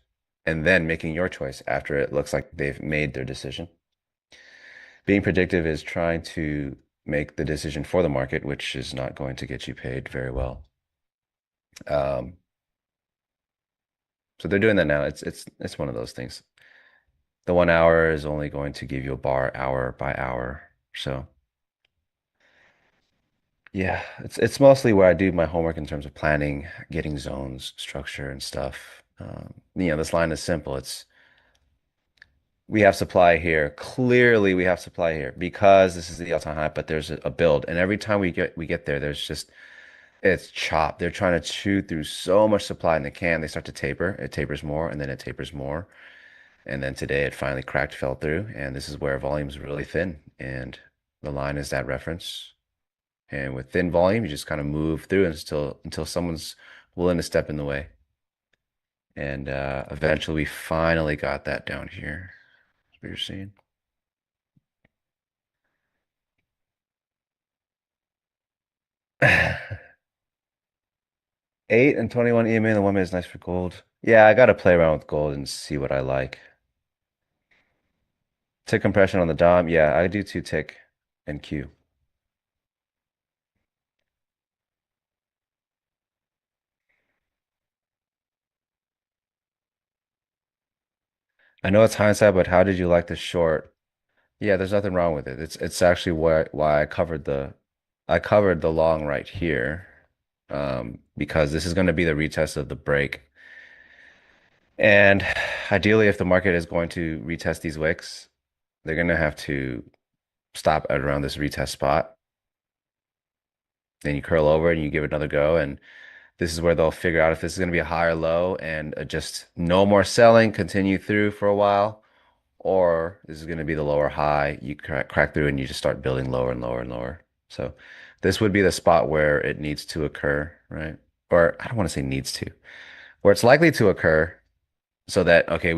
and then making your choice after it looks like they've made their decision. Being predictive is trying to make the decision for the market, which is not going to get you paid very well. So they're doing that now. It's one of those things. The 1 hour is only going to give you a bar hour by hour. So yeah, it's mostly where I do my homework in terms of planning, getting zones, structure, and stuff. This line is simple. We have supply here. Clearly, we have supply here because this is the all-time high, but there's a build, and every time we get there, it's chopped. They're trying to chew through so much supply in the can. They start to taper. It tapers more, and then it tapers more, and then today it finally cracked, fell through, and this is where volume's really thin, and the line is that reference. And with thin volume, you just kind of move through until someone's willing to step in the way. And eventually, we finally got that down here. That's what you're seeing. Eight and 21 EMA and the 1 minute is nice for gold. Yeah, I gotta play around with gold and see what I like. Tick compression on the DOM. Yeah, I do 2 tick and Q. I know it's hindsight, but how did you like the short? Yeah, there's nothing wrong with it. It's actually why I covered the long right here, because this is going to be the retest of the break. And ideally, if the market is going to retest these wicks, they're going to have to stop at around this retest spot. Then you curl over and you give it another go, and this is where they'll figure out if this is going to be a high or low, and just no more selling, continue through for a while, or this is going to be the lower high. You crack through and you just start building lower and lower and lower. So this would be the spot where it needs to occur, right? Or I don't want to say needs to, where it's likely to occur so that, okay,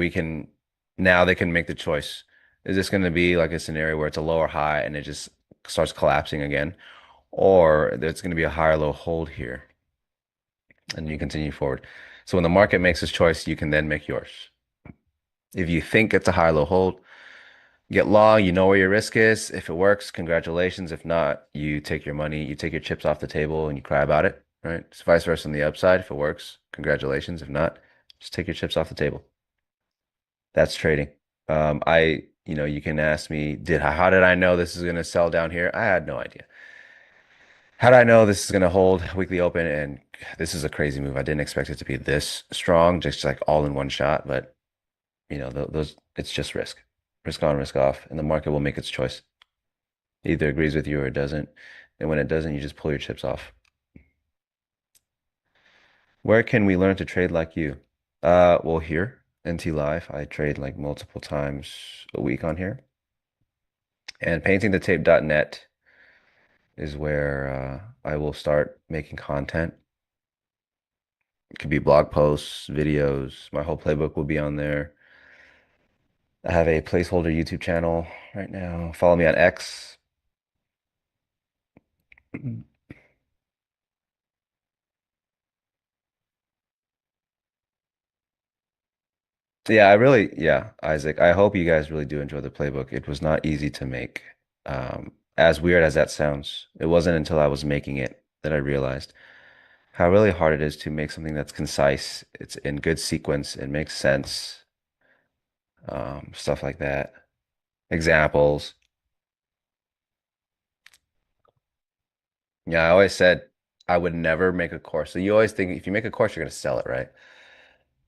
now they can make the choice. Is this going to be like a scenario where it's a lower high and it just starts collapsing again? Or there's going to be a higher low hold here and you continue forward. So when the market makes its choice, you can then make yours. If you think it's a high low hold, get long, you know where your risk is. If it works, congratulations. If not, you take your money, you take your chips off the table and you cry about it, right? It's vice versa on the upside. If it works, congratulations. If not, just take your chips off the table. That's trading. You can ask me, how did I know this is going to sell down here? I had no idea. How did I know this is going to hold weekly open? And this is a crazy move. I didn't expect it to be this strong, just like all in one shot. But those it's just risk on, risk off, and the market will make its choice. It either agrees with you or it doesn't. And when it doesn't, you just pull your chips off. Where can we learn to trade like you? Well, here, NT Live, I trade like multiple times a week on here. And paintingthetape.net is where I will start making content. It could be blog posts, videos. My whole playbook will be on there. I have a placeholder YouTube channel right now. Follow me on X. Yeah, Isaac, I hope you guys really do enjoy the playbook. It was not easy to make. As weird as that sounds, it wasn't until I was making it that I realized how really hard it is to make something that's concise. It's in good sequence. It makes sense. Stuff like that. Examples. Yeah, I always said I would never make a course. So you always think if you make a course, you're going to sell it, right?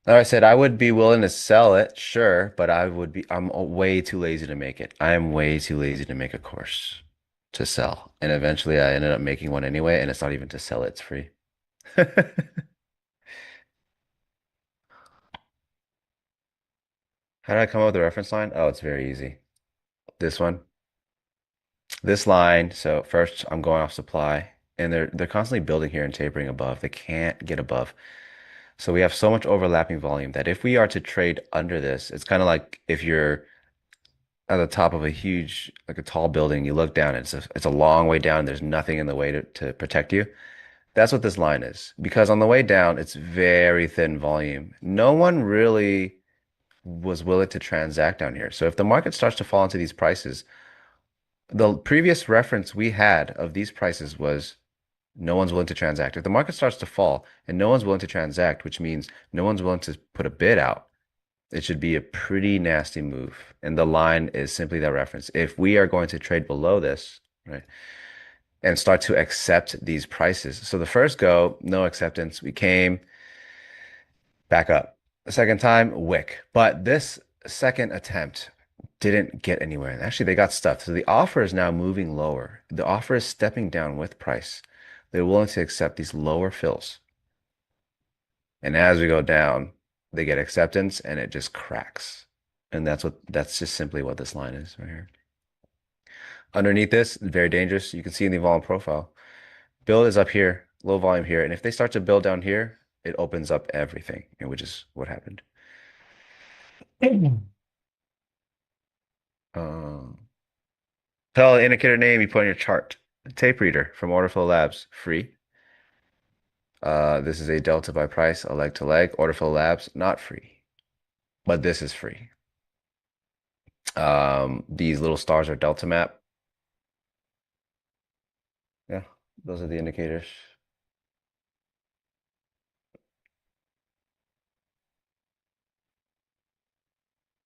I said I would be willing to sell it, sure, but I'm way too lazy to make it. I am way too lazy to make a course to sell. And eventually I ended up making one anyway, and it's not even to sell it, it's free. How did I come up with the reference line? Oh, it's very easy. This one, this line. So first I'm going off supply, and they're constantly building here and tapering above. They can't get above. So we have so much overlapping volume that if we are to trade under this, it's kind of like if you're at the top of a huge, like a tall building, you look down, it's a long way down. There's nothing in the way to protect you. That's what this line is. Because on the way down, it's very thin volume. No one really was willing to transact down here. So if the market starts to fall into these prices, the previous reference we had of these prices was no one's willing to transact. If the market starts to fall and no one's willing to transact, which means no one's willing to put a bid out, it should be a pretty nasty move. And the line is simply that reference. If we are going to trade below this, right, and start to accept these prices. So the first go, no acceptance. We came back up. The second time, wick. But this second attempt didn't get anywhere. And actually, they got stuffed. So the offer is now moving lower. The offer is stepping down with price. They're willing to accept these lower fills. And as we go down, they get acceptance and it just cracks. And that's just simply what this line is right here. Underneath this, very dangerous. You can see in the volume profile. Build is up here, low volume here. And if they start to build down here, it opens up everything, which is what happened. Tell the indicator name you put on your chart. Tape reader from Order Flow Labs, free. This is a delta by price, a leg to leg. Order Flow Labs, not free, but this is free. These little stars are delta map. Yeah, those are the indicators.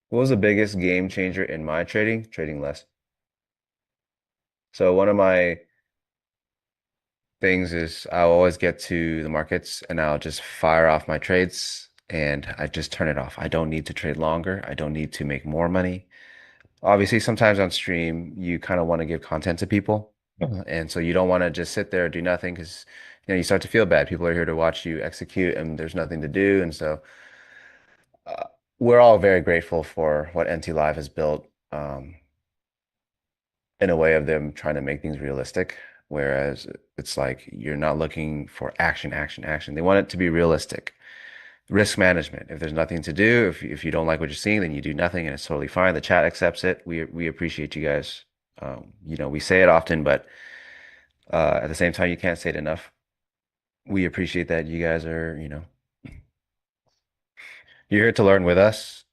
What was the biggest game changer in my trading? Trading less. So one of my things is I'll always get to the markets and I'll just fire off my trades and I just turn it off. I don't need to trade longer. I don't need to make more money. Obviously, sometimes on stream, you kind of want to give content to people. And so you don't want to just sit there and do nothing because you start to feel bad. People are here to watch you execute and there's nothing to do. And so we're all very grateful for what NT Live has built in a way of them trying to make things realistic. Whereas it's like you're not looking for action, action, action. They want it to be realistic. risk management. If there's nothing to do, if you don't like what you're seeing, then you do nothing, and it's totally fine. The chat accepts it. We appreciate you guys. We say it often, but at the same time, you can't say it enough. We appreciate that you guys are, you're here to learn with us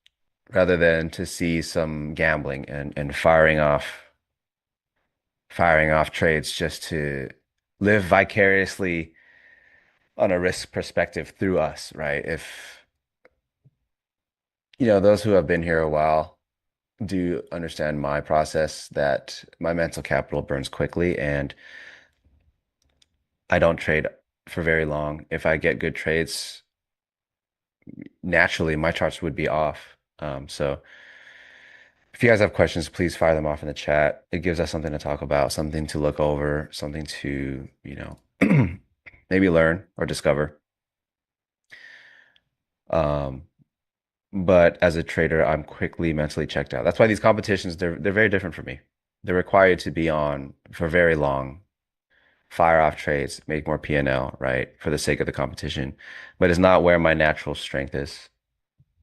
rather than to see some gambling and firing off trades just to live vicariously on a risk perspective through us, right? If those who have been here a while do understand my process, that my mental capital burns quickly and I don't trade for very long. If I get good trades, naturally my charts would be off. So if you guys have questions, please fire them off in the chat. It gives us something to talk about, something to look over, something to, maybe learn or discover. But as a trader, I'm quickly mentally checked out. That's why these competitions, they're very different for me. They're required to be on for very long, fire off trades, make more P&L, right? For the sake of the competition. But it's not where my natural strength is.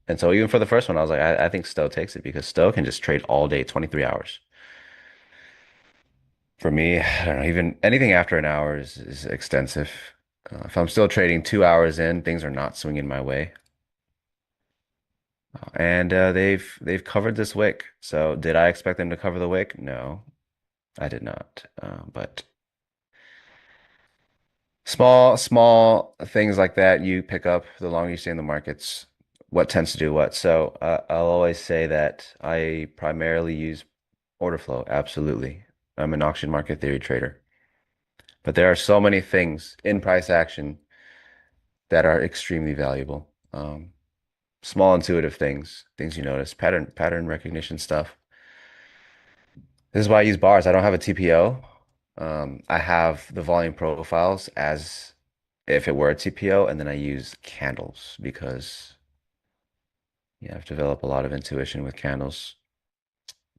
And so even for the first one, I was like, I think Stowe takes it because Stowe can just trade all day, 23 hours. For me, I don't know, even anything after an hour is extensive. If I'm still trading 2 hours in, things are not swinging my way. And they've covered this wick. So did I expect them to cover the wick? No, I did not. But small things like that you pick up the longer you stay in the markets, what tends to do what. So I'll always say that I primarily use order flow. Absolutely. I'm an auction market theory trader. But there are so many things in price action that are extremely valuable. Small intuitive things you notice, pattern recognition stuff. This is why I use bars. I don't have a TPO. I have the volume profiles as if it were a TPO, and then I use candles because I've developed a lot of intuition with candles.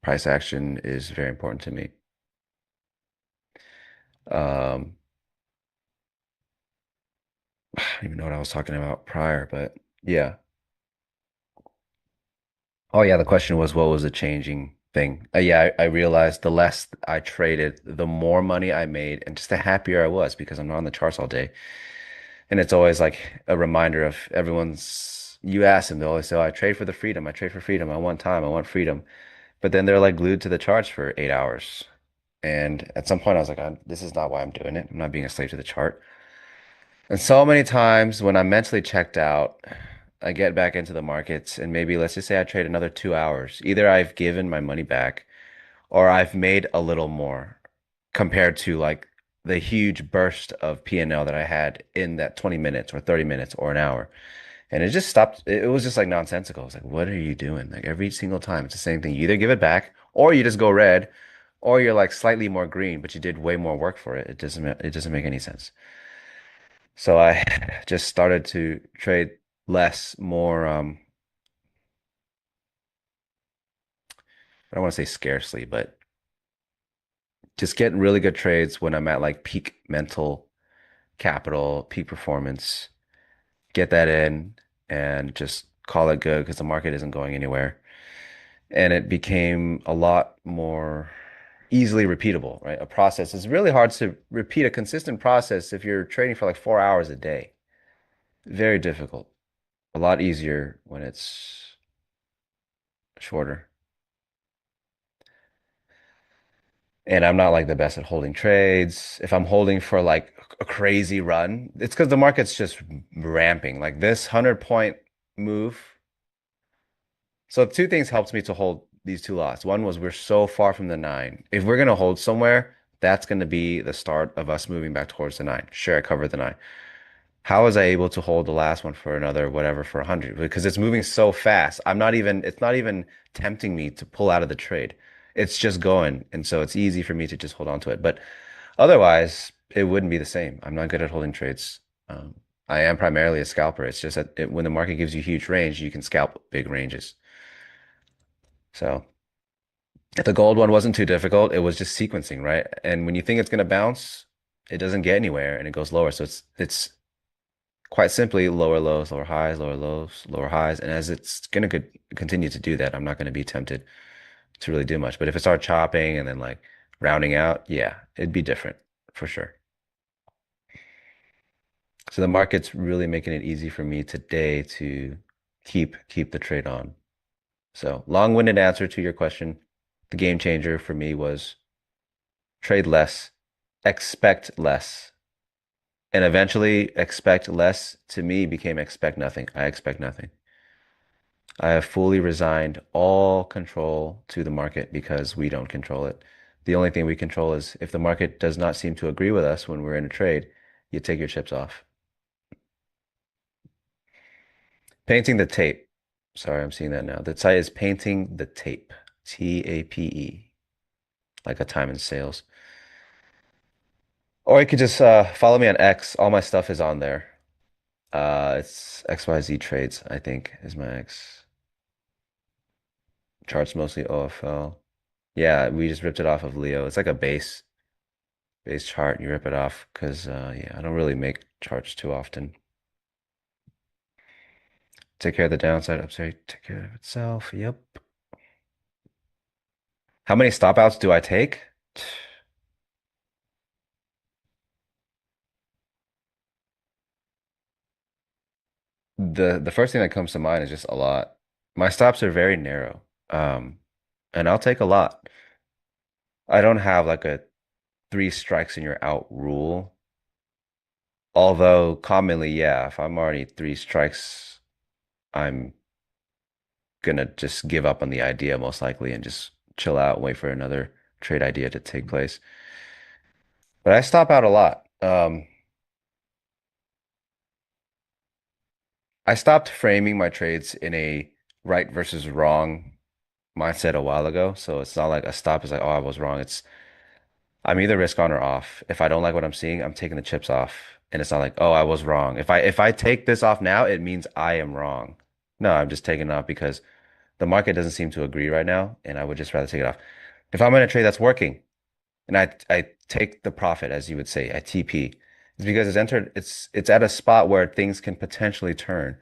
Price action is very important to me. I don't even know what I was talking about prior, but yeah. Oh yeah, the question was what was the changing thing? Yeah, I realized the less I traded, the more money I made, and just the happier I was because I'm not on the charts all day. And it's always like a reminder of you ask them, they always say, oh, I trade for the freedom. I trade for freedom. I want time. I want freedom. But then they're like glued to the charts for 8 hours. And at some point I was like, this is not why I'm doing it. I'm not being a slave to the chart. And so many times when I'm mentally checked out, I get back into the markets and maybe let's just say I trade another 2 hours. Either I've given my money back or I've made a little more compared to like the huge burst of P&L that I had in that 20 minutes or 30 minutes or an hour. And it just stopped. It was just like nonsensical. I was like, what are you doing? Like every single time, it's the same thing. You either give it back or you just go red or you're like slightly more green, but you did way more work for it. It doesn't make any sense. So I just started to trade less, more, I don't want to say scarcely, but just getting really good trades when I'm at like peak mental capital, peak performance, get that in and just call it good because the market isn't going anywhere. And it became a lot more easily repeatable, right? A process is really hard to repeat a consistent process if you're trading for like 4 hours a day. Very difficult. A lot easier when it's shorter. And I'm not like the best at holding trades. If I'm holding for like a crazy run, it's because the market's just ramping. Like this 100-point move. So two things helped me to hold these two lots. One was we're so far from the nine. If we're going to hold somewhere, that's going to be the start of us moving back towards the nine. Sure, I covered the nine. How was I able to hold the last one for another whatever for 100? Because it's moving so fast. It's not even tempting me to pull out of the trade. It's just going. And so it's easy for me to just hold on to it. But otherwise, it wouldn't be the same. I'm not good at holding trades. I am primarily a scalper. It's just that when the market gives you huge range, you can scalp big ranges. So the gold one wasn't too difficult. It was just sequencing, right? And when you think it's going to bounce, it doesn't get anywhere and it goes lower. So it's Quite simply, lower lows, lower highs, lower lows, lower highs. And as it's going to continue to do that, I'm not going to be tempted to really do much. But if it starts chopping and then like rounding out, yeah, it'd be different for sure. So the market's really making it easy for me today to keep the trade on. So long-winded answer to your question. The game changer for me was trade less, expect less. And eventually expect less to me became expect nothing. I expect nothing. I have fully resigned all control to the market because we don't control it. The only thing we control is if the market does not seem to agree with us when we're in a trade, you take your chips off. Painting the tape. Sorry, I'm seeing that now. The site is painting the tape. TAPE. Like a time in sales. Or you could just follow me on X. All my stuff is on there. It's XYZ Trades, I think, is my X. Charts mostly OFL. Yeah, we just ripped it off of Leo. It's like a base chart. You rip it off because yeah, I don't really make charts too often. Take care of the downside, upside, take care of itself. Yep. How many stop outs do I take? The first thing that comes to mind is just a lot. My stops are very narrow. And I'll take a lot. I don't have like a three strikes and you're out rule. Although commonly, yeah, if I'm already three strikes, I'm gonna just give up on the idea most likely and just chill out and wait for another trade idea to take place. But I stop out a lot. I stopped framing my trades in a right versus wrong mindset a while ago. So it's not like a stop is like, oh, I was wrong. It's I'm either risk on or off. If I don't like what I'm seeing, I'm taking the chips off. And it's not like, oh, I was wrong. If I take this off now, it means I am wrong. No, I'm just taking it off because the market doesn't seem to agree right now, and I would just rather take it off. If I'm in a trade that's working and I take the profit, as you would say, I TP, it's because it's at a spot where things can potentially turn.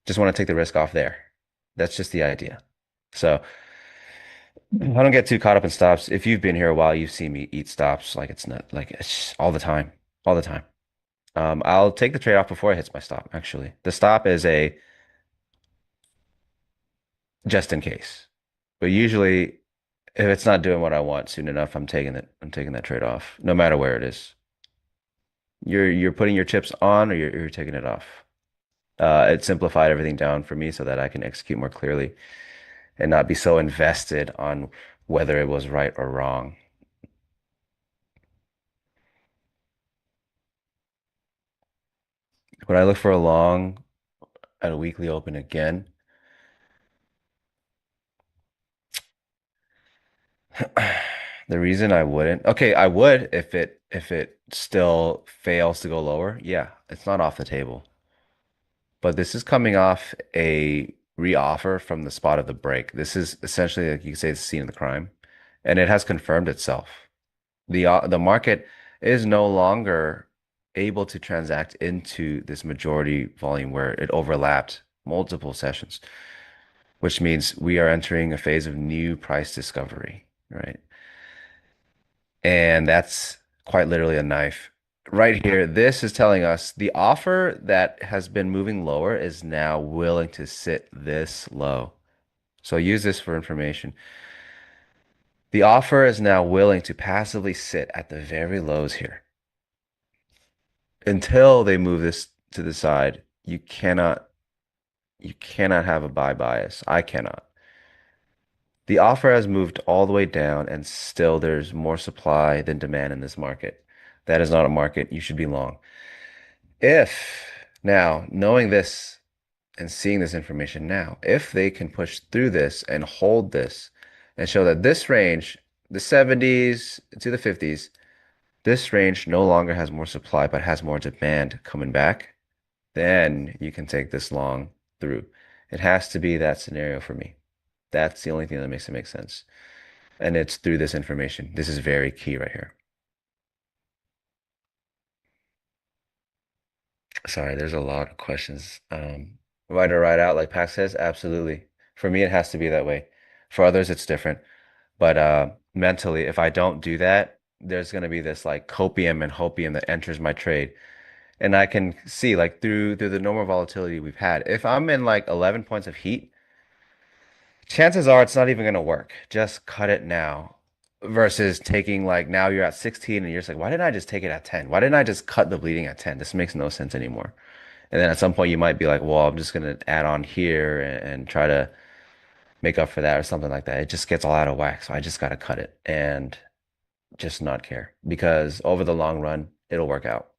Just want to take the risk off there. That's just the idea. So I don't get too caught up in stops. If you've been here a while, you've seen me eat stops like it's not like it's all the time, all the time. I'll take the trade off before it hits my stop, actually. The stop is a just in case. But usually if it's not doing what I want soon enough, I'm taking it. I'm taking that trade off, no matter where it is. You're putting your chips on or you're taking it off. It simplified everything down for me so that I can execute more clearly and not be so invested on whether it was right or wrong. Would I look for a long at a weekly open again? The reason I wouldn't, okay, I would if it still fails to go lower. Yeah, it's not off the table. But this is coming off a reoffer from the spot of the break. This is essentially like you could say the scene of the crime, and it has confirmed itself. The market is no longer able to transact into this majority volume where it overlapped multiple sessions, which means we are entering a phase of new price discovery, right? And that's quite literally a knife. Right here, this is telling us the offer that has been moving lower is now willing to sit this low. So use this for information. The offer is now willing to passively sit at the very lows here. Until they move this to the side, you cannot have a buy bias. I cannot. The offer has moved all the way down and still there's more supply than demand in this market. That is not a market. You should be long. If now, knowing this and seeing this information now, if they can push through this and hold this and show that this range, the 70s to the 50s, this range no longer has more supply but has more demand coming back, then you can take this long through. It has to be that scenario for me. That's the only thing that makes it make sense. And it's through this information. This is very key right here. Sorry, there's a lot of questions. Write or write out, like Pax says, absolutely. For me, it has to be that way. For others, it's different. But mentally, if I don't do that, there's gonna be this like copium and hopium that enters my trade. And I can see like through the normal volatility we've had, if I'm in like 11 points of heat, chances are it's not even gonna work. Just cut it now. Versus taking like now you're at 16 and you're just like, why didn't I just take it at 10? Why didn't I just cut the bleeding at 10? This makes no sense anymore. And then at some point you might be like, well, I'm just gonna add on here and try to make up for that or something like that. It just gets all out of whack. So I just gotta cut it and just not care because over the long run, it'll work out.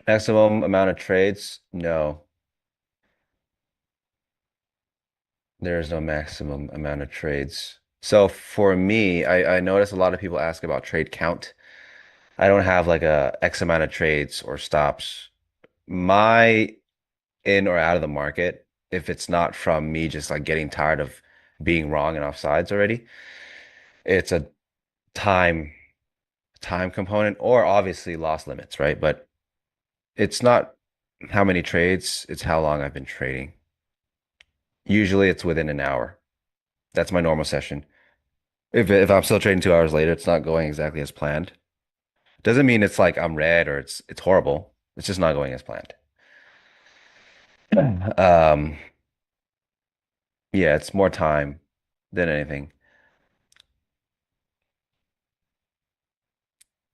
Maximum amount of trades? No, there is no maximum amount of trades. So for me, I notice a lot of people ask about trade count. I don't have like a X amount of trades or stops. My in or out of the market, if it's not from me just like getting tired of being wrong and offsides already, it's a time time component or obviously loss limits, right? But it's not how many trades, it's how long I've been trading. Usually it's within an hour. That's my normal session. If I'm still trading 2 hours later, it's not going exactly as planned. Doesn't mean it's like I'm red or it's horrible. It's just not going as planned. Um, yeah, it's more time than anything.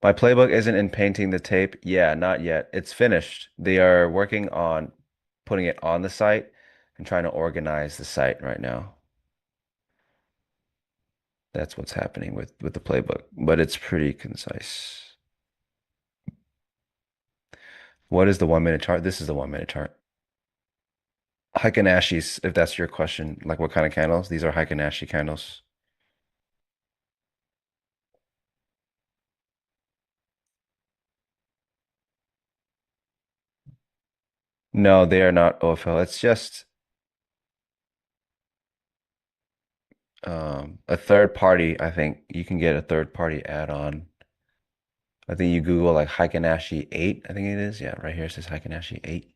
My playbook isn't in painting the tape. Yeah, not yet. It's finished. They are working on putting it on the site and trying to organize the site right now. That's what's happening with the playbook, but it's pretty concise. What is the 1 minute chart? This is the 1 minute chart. Heikin-Ashis, if that's your question, like what kind of candles? These are Heikin-Ashi candles. No, they are not OFL. It's just a third party. I think you can get a third party add-on. I think you Google like Heikin-Ashi 8, I think it is. Yeah, right here it says Heikin-Ashi 8.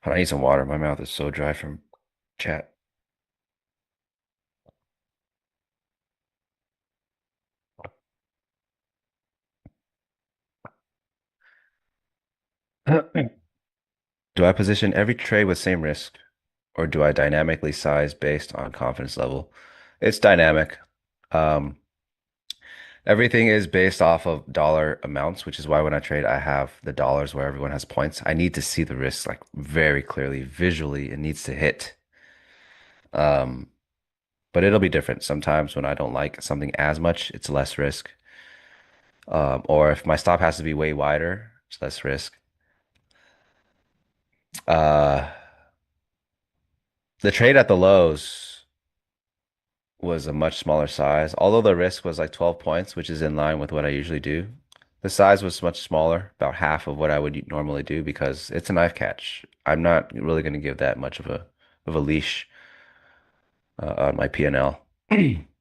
I need some water. My mouth is so dry from chat. Do I position every trade with same risk, or do I dynamically size based on confidence level? It's dynamic. Um, Everything is based off of dollar amounts, which is why when I trade, I have the dollars where everyone has points. I need to see the risk like very clearly, visually. It needs to hit. Um, but it'll be different. Sometimes when I don't like something as much, it's less risk. Or if my stop has to be way wider, it's less risk. Uh, the trade at the lows was a much smaller size, although the risk was like 12 points, which is in line with what I usually do. The size was much smaller, about half of what I would normally do because it's a knife catch. I'm not really going to give that much of a leash on my P&L.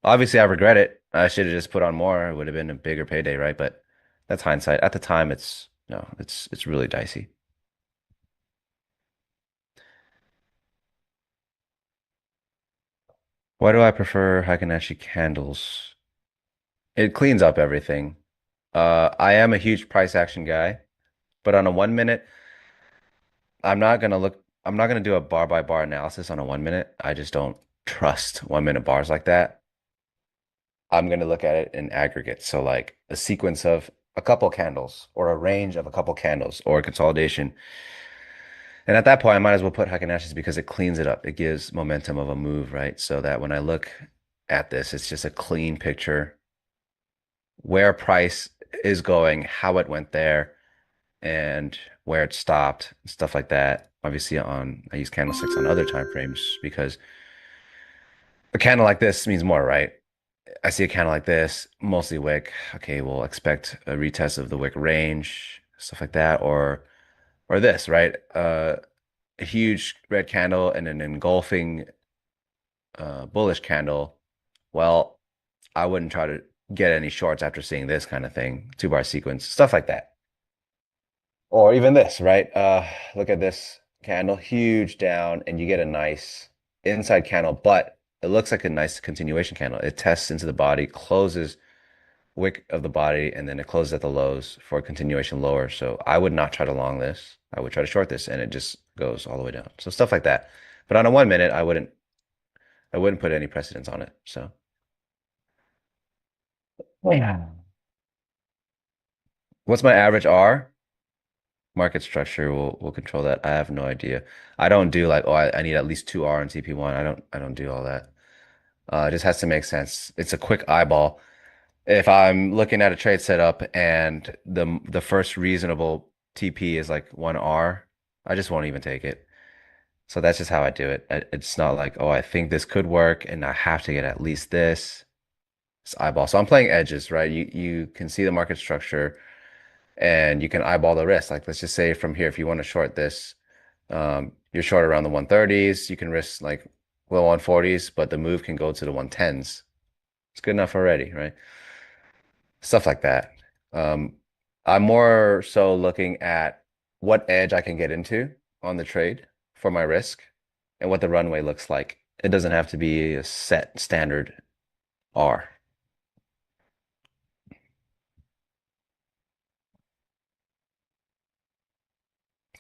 Obviously, I regret it. I should have just put on more. It would have been a bigger payday, right? But that's hindsight. At the time, it's no, it's really dicey. Why do I prefer Heikin-Ashi candles? It cleans up everything. I am a huge price action guy, but on a 1 minute, I'm not gonna do a bar by bar analysis on a 1 minute. I just don't trust 1 minute bars like that. I'm gonna look at it in aggregate. So like a sequence of a couple candles or a range of a couple candles or a consolidation. And at that point, I might as well put Heikin-Ashis because it cleans it up. It gives momentum of a move, right? So that when I look at this, it's just a clean picture where price is going, how it went there, and where it stopped, stuff like that. Obviously, I use candlesticks on other time frames because a candle like this means more, right? I see a candle like this, mostly wick. Okay, we'll expect a retest of the wick range, stuff like that, or this, right? a huge red candle and an engulfing bullish candle, well, I wouldn't try to get any shorts after seeing this kind of thing, 2 bar sequence, stuff like that. Or even this, right? Look at this candle, huge down, and you get a nice inside candle, but it looks like a nice continuation candle. It tests into the body, closes wick of the body, and then it closes at the lows for a continuation lower. So I would not try to long this. I would try to short this, and it just goes all the way down. So stuff like that. But on a 1 minute, I wouldn't put any precedence on it. So yeah. What's my average R? Market structure will control that. I have no idea. I don't do like, oh, I need at least 2R and TP1. I don't do all that. It just has to make sense. It's a quick eyeball. If I'm looking at a trade setup and the first reasonable TP is like 1R, I just won't even take it. So that's just how I do it. It's not like, oh, I think this could work and I have to get at least this. It's eyeball. So I'm playing edges, right? You can see the market structure and you can eyeball the risk. Like let's just say from here, if you want to short this, you're short around the 130s. You can risk like low 140s, but the move can go to the 110s. It's good enough already, right? Stuff like that. I'm more so looking at what edge I can get into on the trade for my risk and what the runway looks like. It doesn't have to be a set standard R.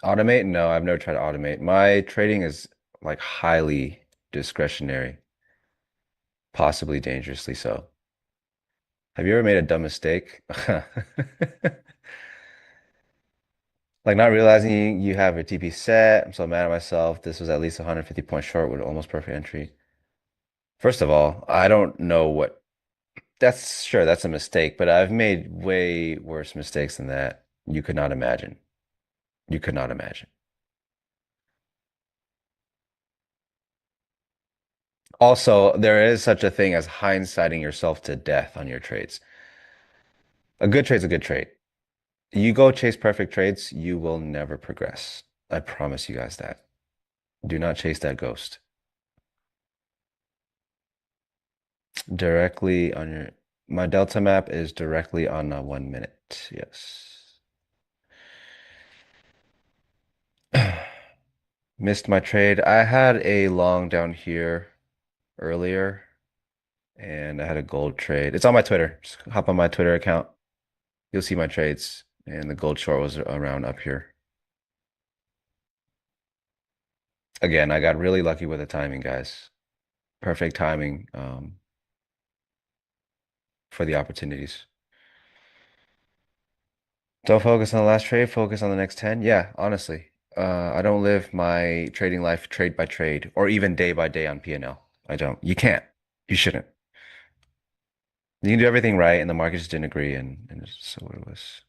Automate? No, I've never tried to automate. My trading is like highly discretionary, possibly dangerously so. Have you ever made a dumb mistake? Like not realizing you have your TP set. I'm so mad at myself. This was at least 150 point short with almost perfect entry. First of all, I don't know what that's sure that's a mistake, but I've made way worse mistakes than that. You could not imagine. You could not imagine. Also, there is such a thing as hindsighting yourself to death on your trades. A good trade's a good trade. You go chase perfect trades, you will never progress. I promise you guys that. Do not chase that ghost. Directly on your, my delta map is directly on a 1 minute. Yes. Missed my trade. I had a long down here earlier and I had a gold trade. It's on my Twitter. Just hop on my Twitter account. You'll see my trades. And the gold short was around up here. Again, I got really lucky with the timing, guys. Perfect timing for the opportunities. Don't focus on the last trade, focus on the next 10. Yeah, honestly. I don't live my trading life trade by trade or even day by day on P&L. I don't. You can't. You shouldn't. You can do everything right, and the market just didn't agree, and so it was.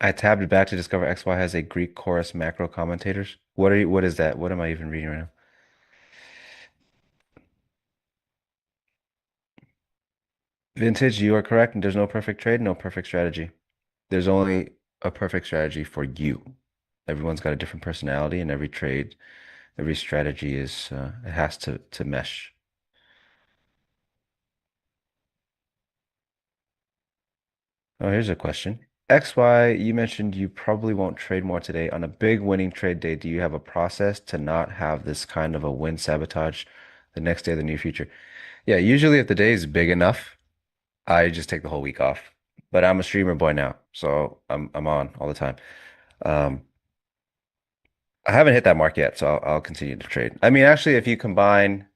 I tabbed back to discover XY has a Greek chorus macro commentators. What is that? What am I even reading right now? Vintage, you are correct. There's no perfect trade, no perfect strategy. There's only a perfect strategy for you. Everyone's got a different personality, and every trade, every strategy is it has to mesh. Oh, here's a question. XY, you mentioned you probably won't trade more today. On a big winning trade day, do you have a process to not have this kind of a win sabotage the next day of the near future? Yeah, usually if the day is big enough, I just take the whole week off. But I'm a streamer boy now, so I'm on all the time. Um, I haven't hit that mark yet, so I'll continue to trade. I mean, actually, if you combine,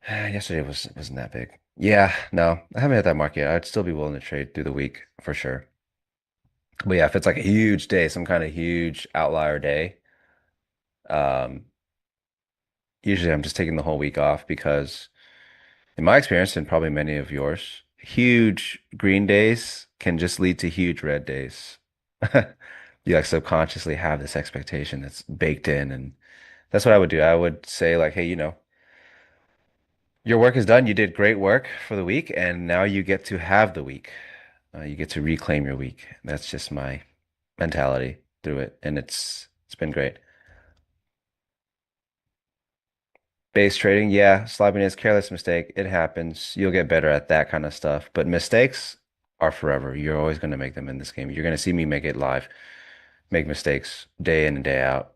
yesterday wasn't that big. Yeah, no, I haven't hit that mark yet. I'd still be willing to trade through the week for sure. But yeah, if it's like a huge day, some kind of huge outlier day, um, usually I'm just taking the whole week off because in my experience, and probably many of yours, huge green days can just lead to huge red days. You like subconsciously have this expectation that's baked in, and that's what I would do. I would say like, hey, Your work is done. You did great work for the week, and now you get to have the week. You get to reclaim your week. That's just my mentality through it, and it's been great. Base trading, yeah, sloppiness, careless mistake, it happens. You'll get better at that kind of stuff. But mistakes are forever. You're always going to make them in this game. You're going to see me make it live, make mistakes day in and day out.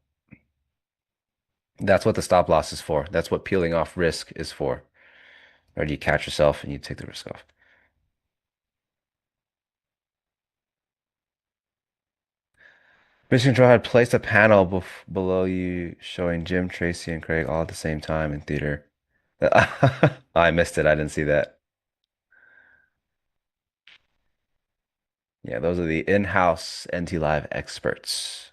That's what the stop loss is for. That's what peeling off risk is for. Or do you catch yourself and you take the risk off? Mission Control had placed a panel below you showing Jim, Tracy, and Craig all at the same time in theater. I missed it. I didn't see that. Yeah, those are the in-house NT Live experts.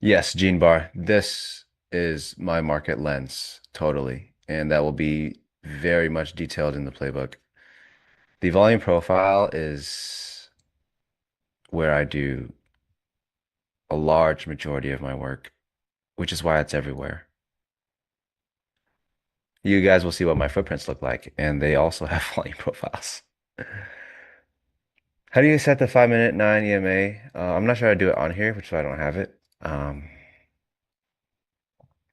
Yes, Gene Bar. This is my market lens, totally. And that will be very much detailed in the playbook. The volume profile is where I do a large majority of my work, which is why it's everywhere. You guys will see what my footprints look like, and they also have volume profiles. How do you set the 5 minute 9 EMA? I'm not sure how to do it on here, which is why I don't have it.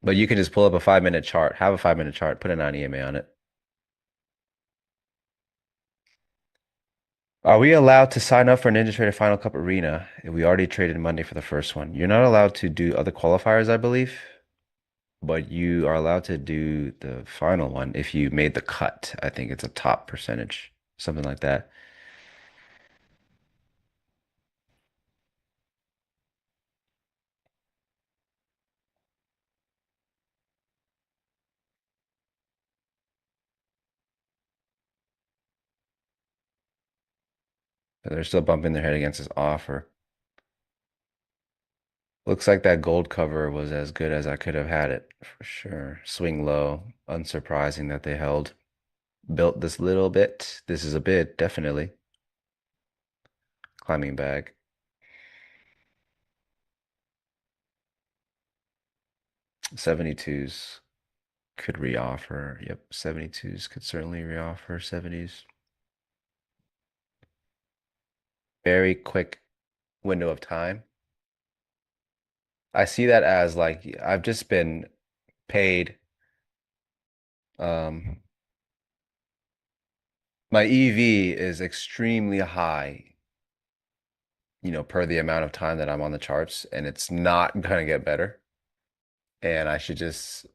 But you can just pull up a 5 minute chart, have a 5 minute chart, put a 9 EMA on it. Are we allowed to sign up for Ninja Trader Final Cup Arena? We already traded Monday for the first one. You're not allowed to do other qualifiers, I believe, but you are allowed to do the final one if you made the cut. I think it's a top percentage, something like that. But they're still bumping their head against this offer. Looks like that gold cover was as good as I could have had it for sure. Swing low. Unsurprising that they held. Built this little bit. This is a bid, definitely. Climbing back. 72s could reoffer. Yep, 72s could certainly reoffer 70s. Very quick window of time. I see that as like I've just been paid. Um, my EV is extremely high, per the amount of time that I'm on the charts, and it's not gonna get better. And I should just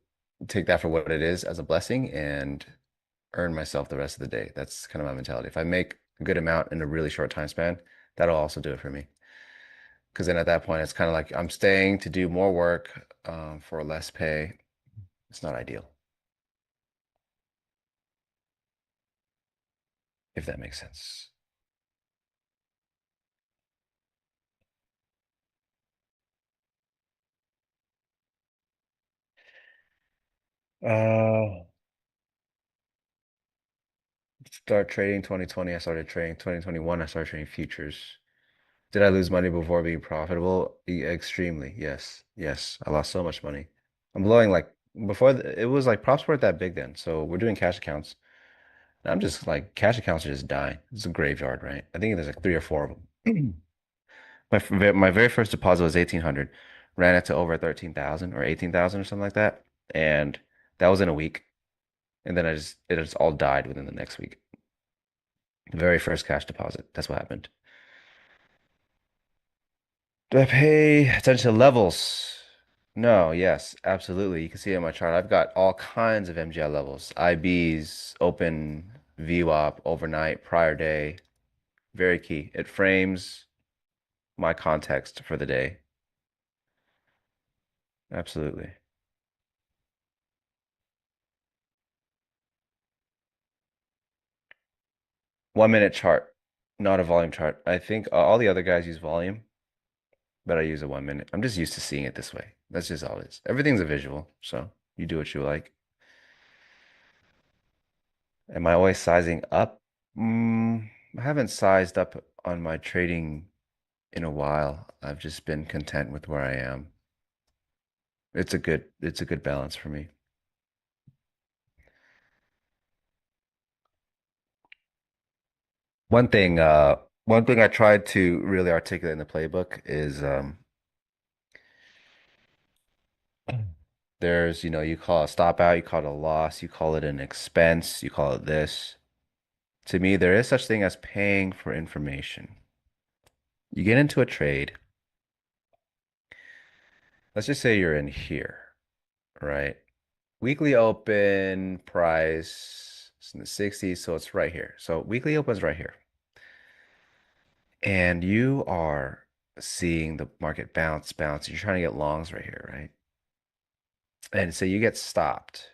take that for what it is as a blessing and earn myself the rest of the day. That's kind of my mentality. If I make a good amount in a really short time span, that'll also do it for me. Because then at that point, it's kind of like I'm staying to do more work for less pay. It's not ideal, if that makes sense. Uh, Start trading 2020. I started trading 2021. I started trading futures. Did I lose money before being profitable? Extremely. Yes. Yes. I lost so much money. I'm blowing like before it was like props weren't that big then. So we're doing cash accounts. And I'm just like cash accounts are just dying. It's a graveyard, right? I think there's like three or four of them. My very first deposit was 1,800. Ran it to over 13,000 or 18,000 or something like that. And that was in a week. And then it just all died within the next week. Very first cash deposit. That's what happened. Do I pay attention to levels? No, yes, absolutely. You can see in my chart, I've got all kinds of MGI levels. IBs, open, VWAP, overnight, prior day. Very key. It frames my context for the day. Absolutely. 1 minute chart, not a volume chart. I think all the other guys use volume, but I use a 1 minute. I'm just used to seeing it this way. That's just all it is. Everything's a visual, so you do what you like. Am I always sizing up? I haven't sized up on my trading in a while. I've just been content with where I am. It's a good balance for me. One thing I tried to really articulate in the playbook is there's, you call it a stop out, you call it a loss, you call it an expense, you call it this. To me, there is such thing as paying for information. You get into a trade. Let's just say you're in here, right? Weekly open price is in the 60s, so it's right here. So weekly open's right here. And you are seeing the market bounce, bounce. You're trying to get longs right here, right? And so you get stopped.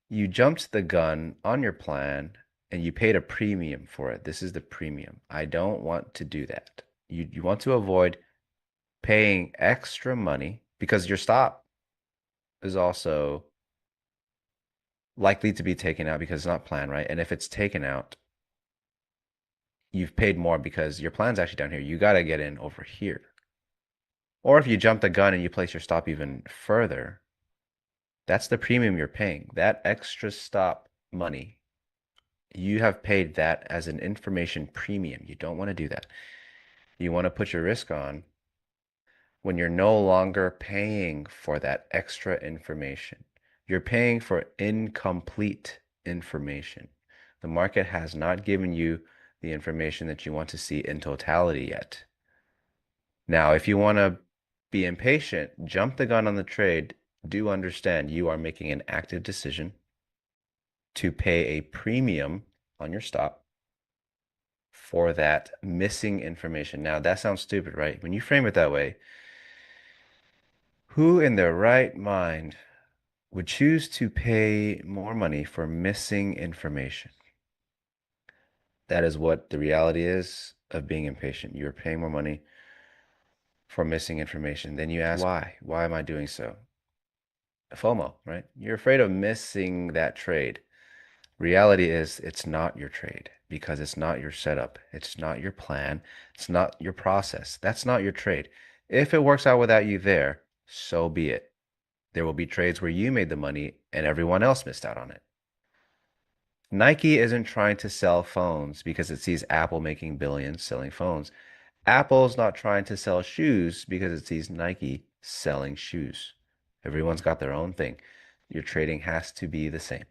You jumped the gun on your plan and you paid a premium for it. This is the premium. I don't want to do that. You want to avoid paying extra money because your stop is also likely to be taken out because it's not planned, right? And if it's taken out, you've paid more because your plan's actually down here. You got to get in over here. Or if you jump the gun and you place your stop even further, that's the premium you're paying. That extra stop money, you have paid that as an information premium. You don't want to do that. You want to put your risk on when you're no longer paying for that extra information. You're paying for incomplete information. The market has not given you the information that you want to see in totality yet. Now, if you want to be impatient, jump the gun on the trade, do understand you are making an active decision to pay a premium on your stop for that missing information. Now, that sounds stupid, right? When you frame it that way, who in their right mind would choose to pay more money for missing information? That is what the reality is of being impatient. You're paying more money for missing information. Then you ask, why? Why am I doing so? FOMO, right? You're afraid of missing that trade. Reality is it's not your trade because it's not your setup. It's not your plan. It's not your process. That's not your trade. If it works out without you there, so be it. There will be trades where you made the money and everyone else missed out on it. Nike isn't trying to sell phones because it sees Apple making billions selling phones. Apple's not trying to sell shoes because it sees Nike selling shoes. Everyone's got their own thing. Your trading has to be the same,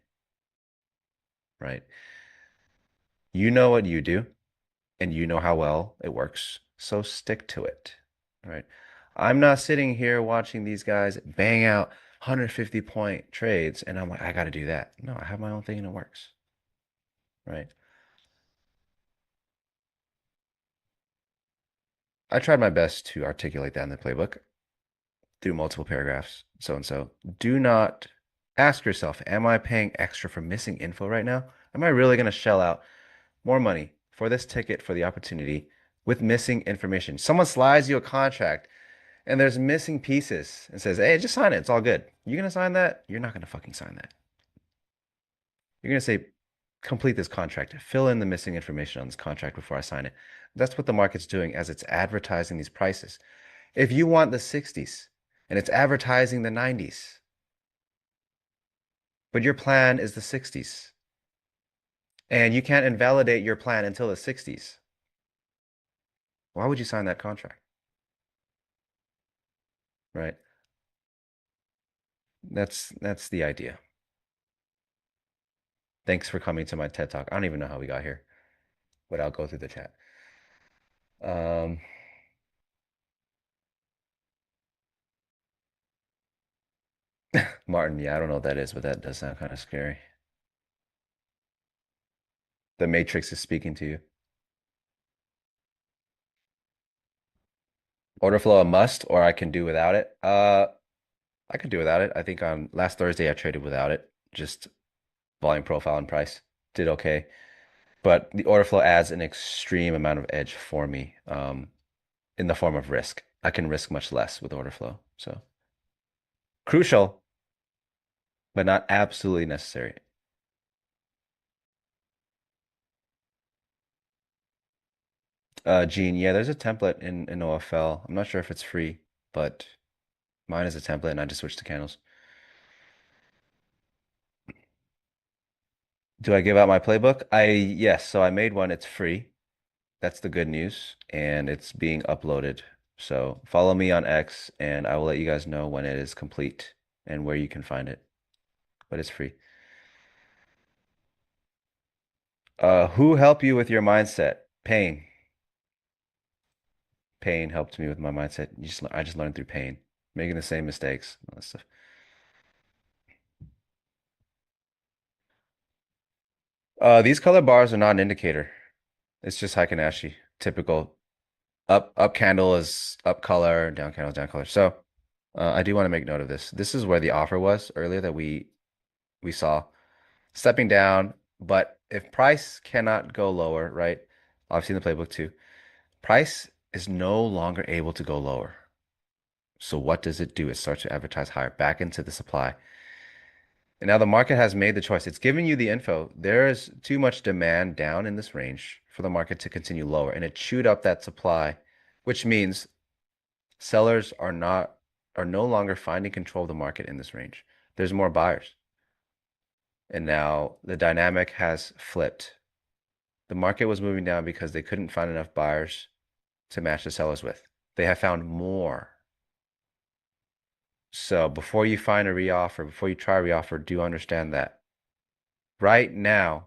right? You know what you do, and you know how well it works, so stick to it, right? I'm not sitting here watching these guys bang out 150-point trades, and I'm like, I got to do that. No, I have my own thing and it works, right? I tried my best to articulate that in the playbook through multiple paragraphs, so and so. Do not ask yourself, am I paying extra for missing info right now? Am I really going to shell out more money for this ticket for the opportunity with missing information? Someone slides you a contract and there's missing pieces and says, hey, just sign it. It's all good. You're going to sign that? You're not going to fucking sign that. You're going to say, complete this contract. Fill in the missing information on this contract before I sign it. That's what the market's doing as it's advertising these prices. If you want the 60s and it's advertising the 90s, but your plan is the 60s, and you can't invalidate your plan until the 60s, why would you sign that contract? Right? That's the idea. Thanks for coming to my TED Talk. I don't even know how we got here, but I'll go through the chat. Um, Martin, yeah, I don't know what that is, but that does sound kind of scary. The Matrix is speaking to you. Order flow a must, or I can do without it. I can do without it. I think on last Thursday I traded without it. Just volume profile and price. Did okay. But the order flow adds an extreme amount of edge for me, in the form of risk. I can risk much less with order flow. So crucial, but not absolutely necessary. Gene, yeah, there's a template in OFL. I'm not sure if it's free, but Mine is a template, and I just switched to candles. Do I give out my playbook? Yes. So I made one. It's free. That's the good news, and it's being uploaded. So follow me on X, and I will let you guys know when it is complete and where you can find it. But it's free. Who helped you with your mindset? Pain. Pain helped me with my mindset. I just learned through pain, making the same mistakes, all that stuff. These color bars are not an indicator. It's just Heikin-Ashi. Typical up candle is up color, down candle is down color. So I do want to make note of this. This is where the offer was earlier that we saw stepping down. But if price cannot go lower, right? Obviously in the playbook too. Price is no longer able to go lower. So what does it do? It starts to advertise higher back into the supply. And now the market has made the choice. It's giving you the info. There is too much demand down in this range for the market to continue lower, and it chewed up that supply, which means sellers are no longer finding control of the market in this range. There's more buyers. And now the dynamic has flipped. The market was moving down because they couldn't find enough buyers to match the sellers with. They have found more. So before you find a reoffer, before you try a reoffer, do understand that right now,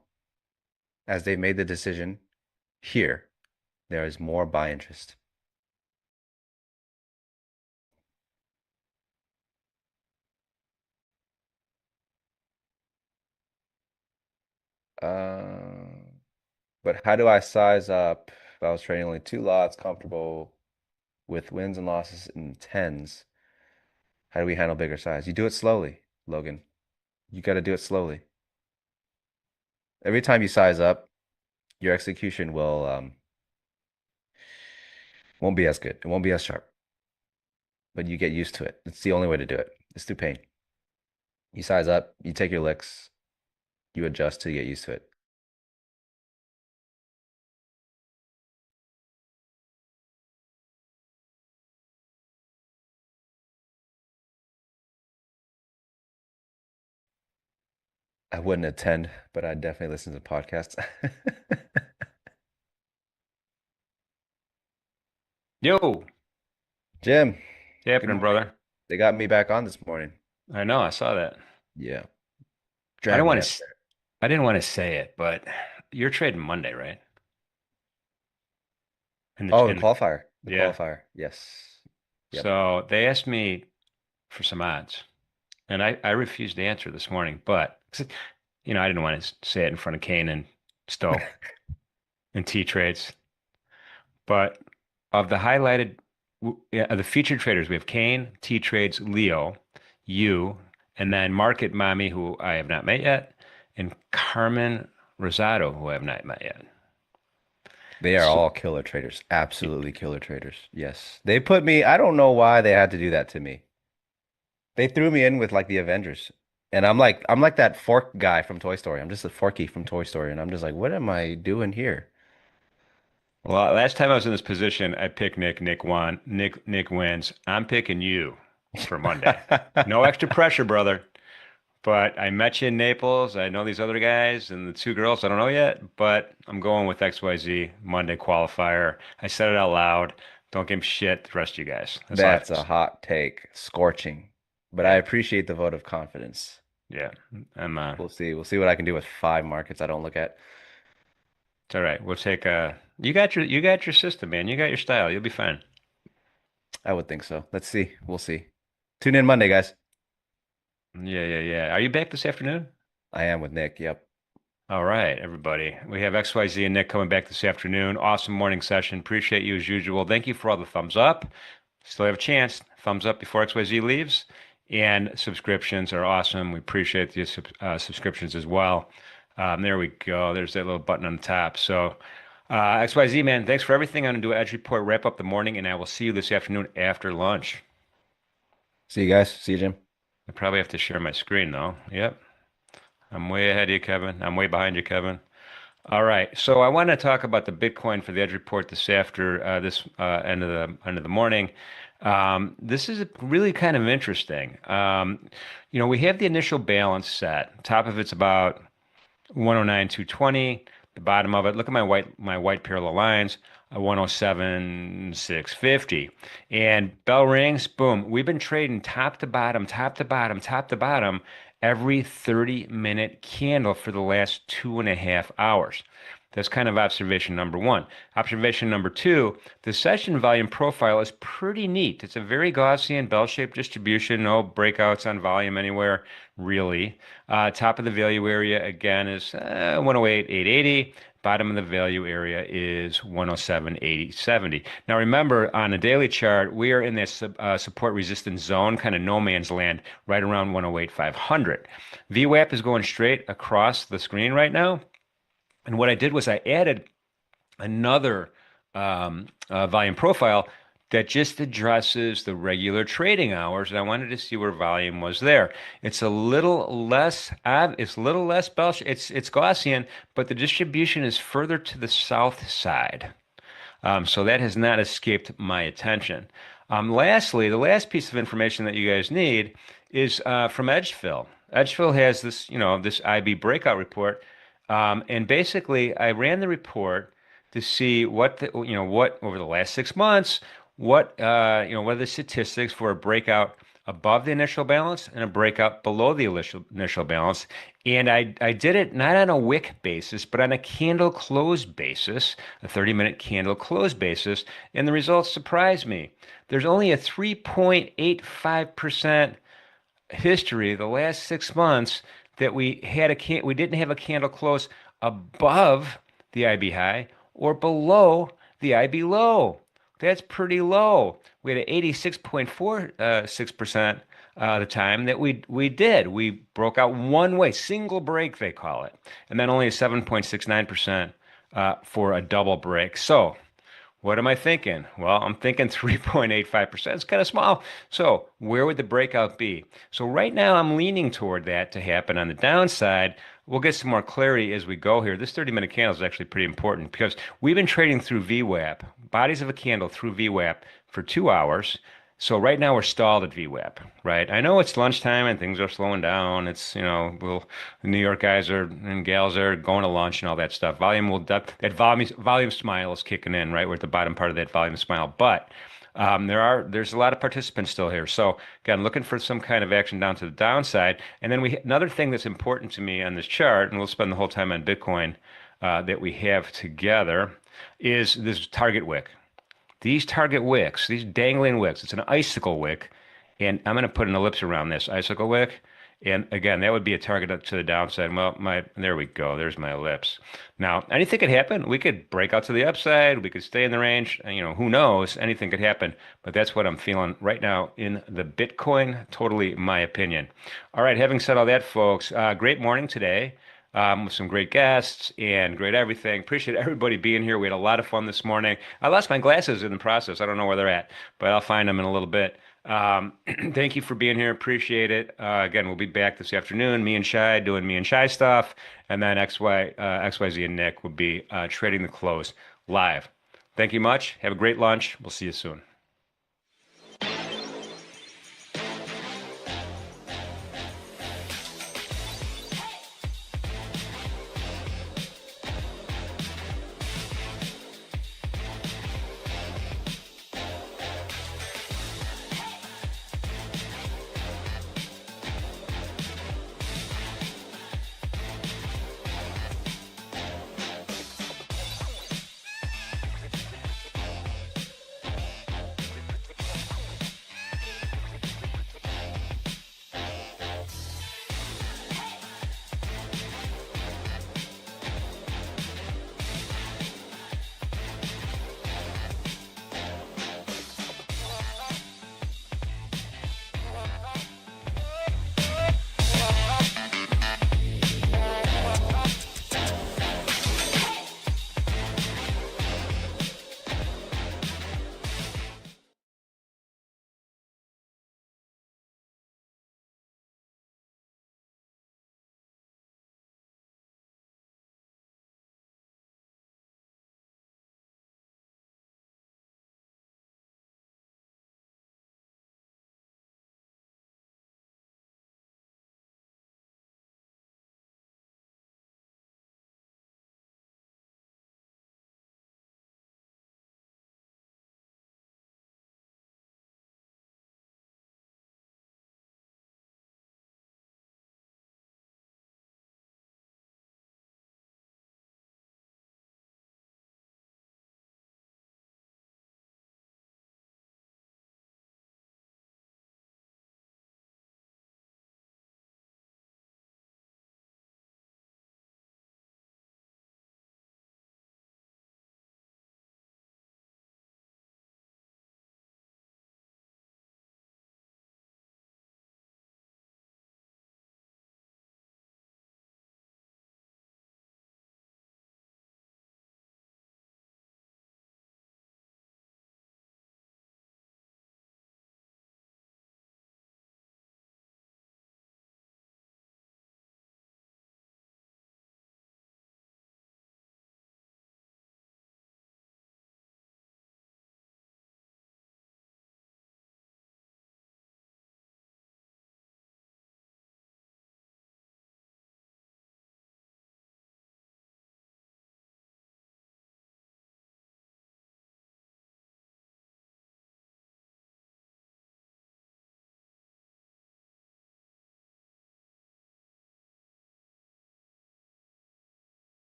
as they've made the decision here, there is more buy interest. But how do I size up if I was trading only 2 lots, comfortable with wins and losses in tens? How do we handle bigger size? You do it slowly, Logan. You got to do it slowly. Every time you size up, your execution won't be as good. It won't be as sharp. But you get used to it. It's the only way to do it. It's through pain. You size up, you take your licks, you adjust till you get used to it. I wouldn't attend, but I'd definitely listen to podcasts. Yo, Jim, good happening, morning. brother? They got me back on this morning. I know, I saw that. Yeah, I don't drag me want up to. there. I didn't want to say it, but you're trading Monday, right? In the Oh, the in the qualifier. The yeah. qualifier. Yes. Yep. So they asked me for some odds, and I refused to answer this morning, but I didn't want to say it in front of Kane and Stowe and T trades. But of the highlighted, yeah, of the featured traders, we have Kane, T trades, Leo, you, and then Market Mommy, who I have not met yet, and Carmen Rosado, who I have not met yet. They are So, all killer traders. Absolutely killer traders. Yes. They put me, I don't know why they had to do that to me. They threw me in with like the Avengers. And I'm like that fork guy from Toy Story. I'm just a Forky from Toy Story. And I'm just like, what am I doing here? well, last time I was in this position, I picked Nick. Nick won. Nick wins. I'm picking you for Monday. No extra pressure, brother. But I met you in Naples. I know these other guys and the two girls. I don't know yet, but I'm going with XYZ Monday qualifier. I said it out loud. Don't give 'em shit, the rest of you guys. That's all I have That's to a say. hot take. Scorching. But I Yeah, appreciate the vote of confidence. yeah. I'm We'll see. We'll see what I can do with 5 markets I don't look at. it's all right. We'll take you got your system, man. You got your style. You'll be fine. I would think so. Let's see. We'll see. Tune in Monday, guys. Yeah, yeah, yeah. Are you back this afternoon? I am with Nick. Yep. All right, everybody. We have XYZ and Nick coming back this afternoon. Awesome morning session. Appreciate you as usual. Thank you for all the thumbs up. Still have a chance. Thumbs up before XYZ leaves. And subscriptions are awesome. We appreciate the subscriptions as well. There we go. There's that little button on the top. So, XYZ, man, thanks for everything. I'm going to do an edge report, wrap up the morning, and I will see you this afternoon after lunch. See you guys. See you, Jim. I probably have to share my screen, though. Yep. I'm way ahead of you, Kevin. I'm way behind you, Kevin. All right. So I want to talk about the Bitcoin for the Edge report this after this end of the morning. This is really kind of interesting. We have the initial balance set. Top of it's about 109,220. The bottom of it, look at my white parallel lines, 107,650. And bell rings, boom. We've been trading top to bottom, top to bottom, top to bottom every 30-minute candle for the last 2.5 hours. That's kind of observation number one. Observation number two, the session volume profile is pretty neat. It's a very Gaussian bell-shaped distribution, no breakouts on volume anywhere, really. Top of the value area, again, is 108,880. Bottom of the value area is 107,870. Now remember, on a daily chart, we are in this support resistance zone, kind of no man's land, right around 108,500. VWAP is going straight across the screen right now. And what I did was I added another volume profile that just addresses the regular trading hours, and I wanted to see where volume was there. It's a little less, it's a little less Belsh. It's Gaussian, but the distribution is further to the south side. So that has not escaped my attention. Lastly, the last piece of information that you guys need is from Edgefill. Edgefill has this, this IB breakout report. And basically, I ran the report to see what over the last 6 months, what are the statistics for a breakout above the initial balance and a breakout below the initial balance. And I did it not on a wick basis, but on a candle close basis, a 30-minute candle close basis. And the results surprised me. There's only a 3.85% history the last 6 months that we didn't have a candle close above the IB high or below the IB low. That's pretty low. We had an 86.46% the time that we did. We broke out one way, single break they call it, and then only a 7.69% for a double break. So what am I thinking? Well, I'm thinking 3.85%. It's kind of small. So where would the breakout be? So right now I'm leaning toward that to happen on the downside. We'll get some more clarity as we go here. This 30-minute candle is actually pretty important because we've been trading through VWAP, bodies of a candle through VWAP for 2 hours. So right now we're stalled at VWAP, right? I know it's lunchtime and things are slowing down. It's, the New York guys and gals are going to lunch and all that stuff. That volume smile is kicking in, right? We're at the bottom part of that volume smile. But there's a lot of participants still here. So again, looking for some kind of action down to the downside. And then another thing that's important to me on this chart, and we'll spend the whole time on Bitcoin that we have together, is this target wick. These target wicks, these dangling wicks, it's an icicle wick, and I'm going to put an ellipse around this icicle wick, and again, that would be a target up to the downside. Well, there we go. There's my ellipse. Now, anything could happen. We could break out to the upside. We could stay in the range. Who knows? Anything could happen, but that's what I'm feeling right now in the Bitcoin. Totally my opinion. All right, having said all that, folks, great morning today. With some great guests and great everything. Appreciate everybody being here. We had a lot of fun this morning. I lost my glasses in the process. I don't know where they're at, but I'll find them in a little bit. Thank you for being here. Appreciate it. Again, we'll be back this afternoon. Me and Shai doing me and Shai stuff. And then XYZ and Nick will be trading the close live. Thank you much. Have a great lunch. We'll see you soon.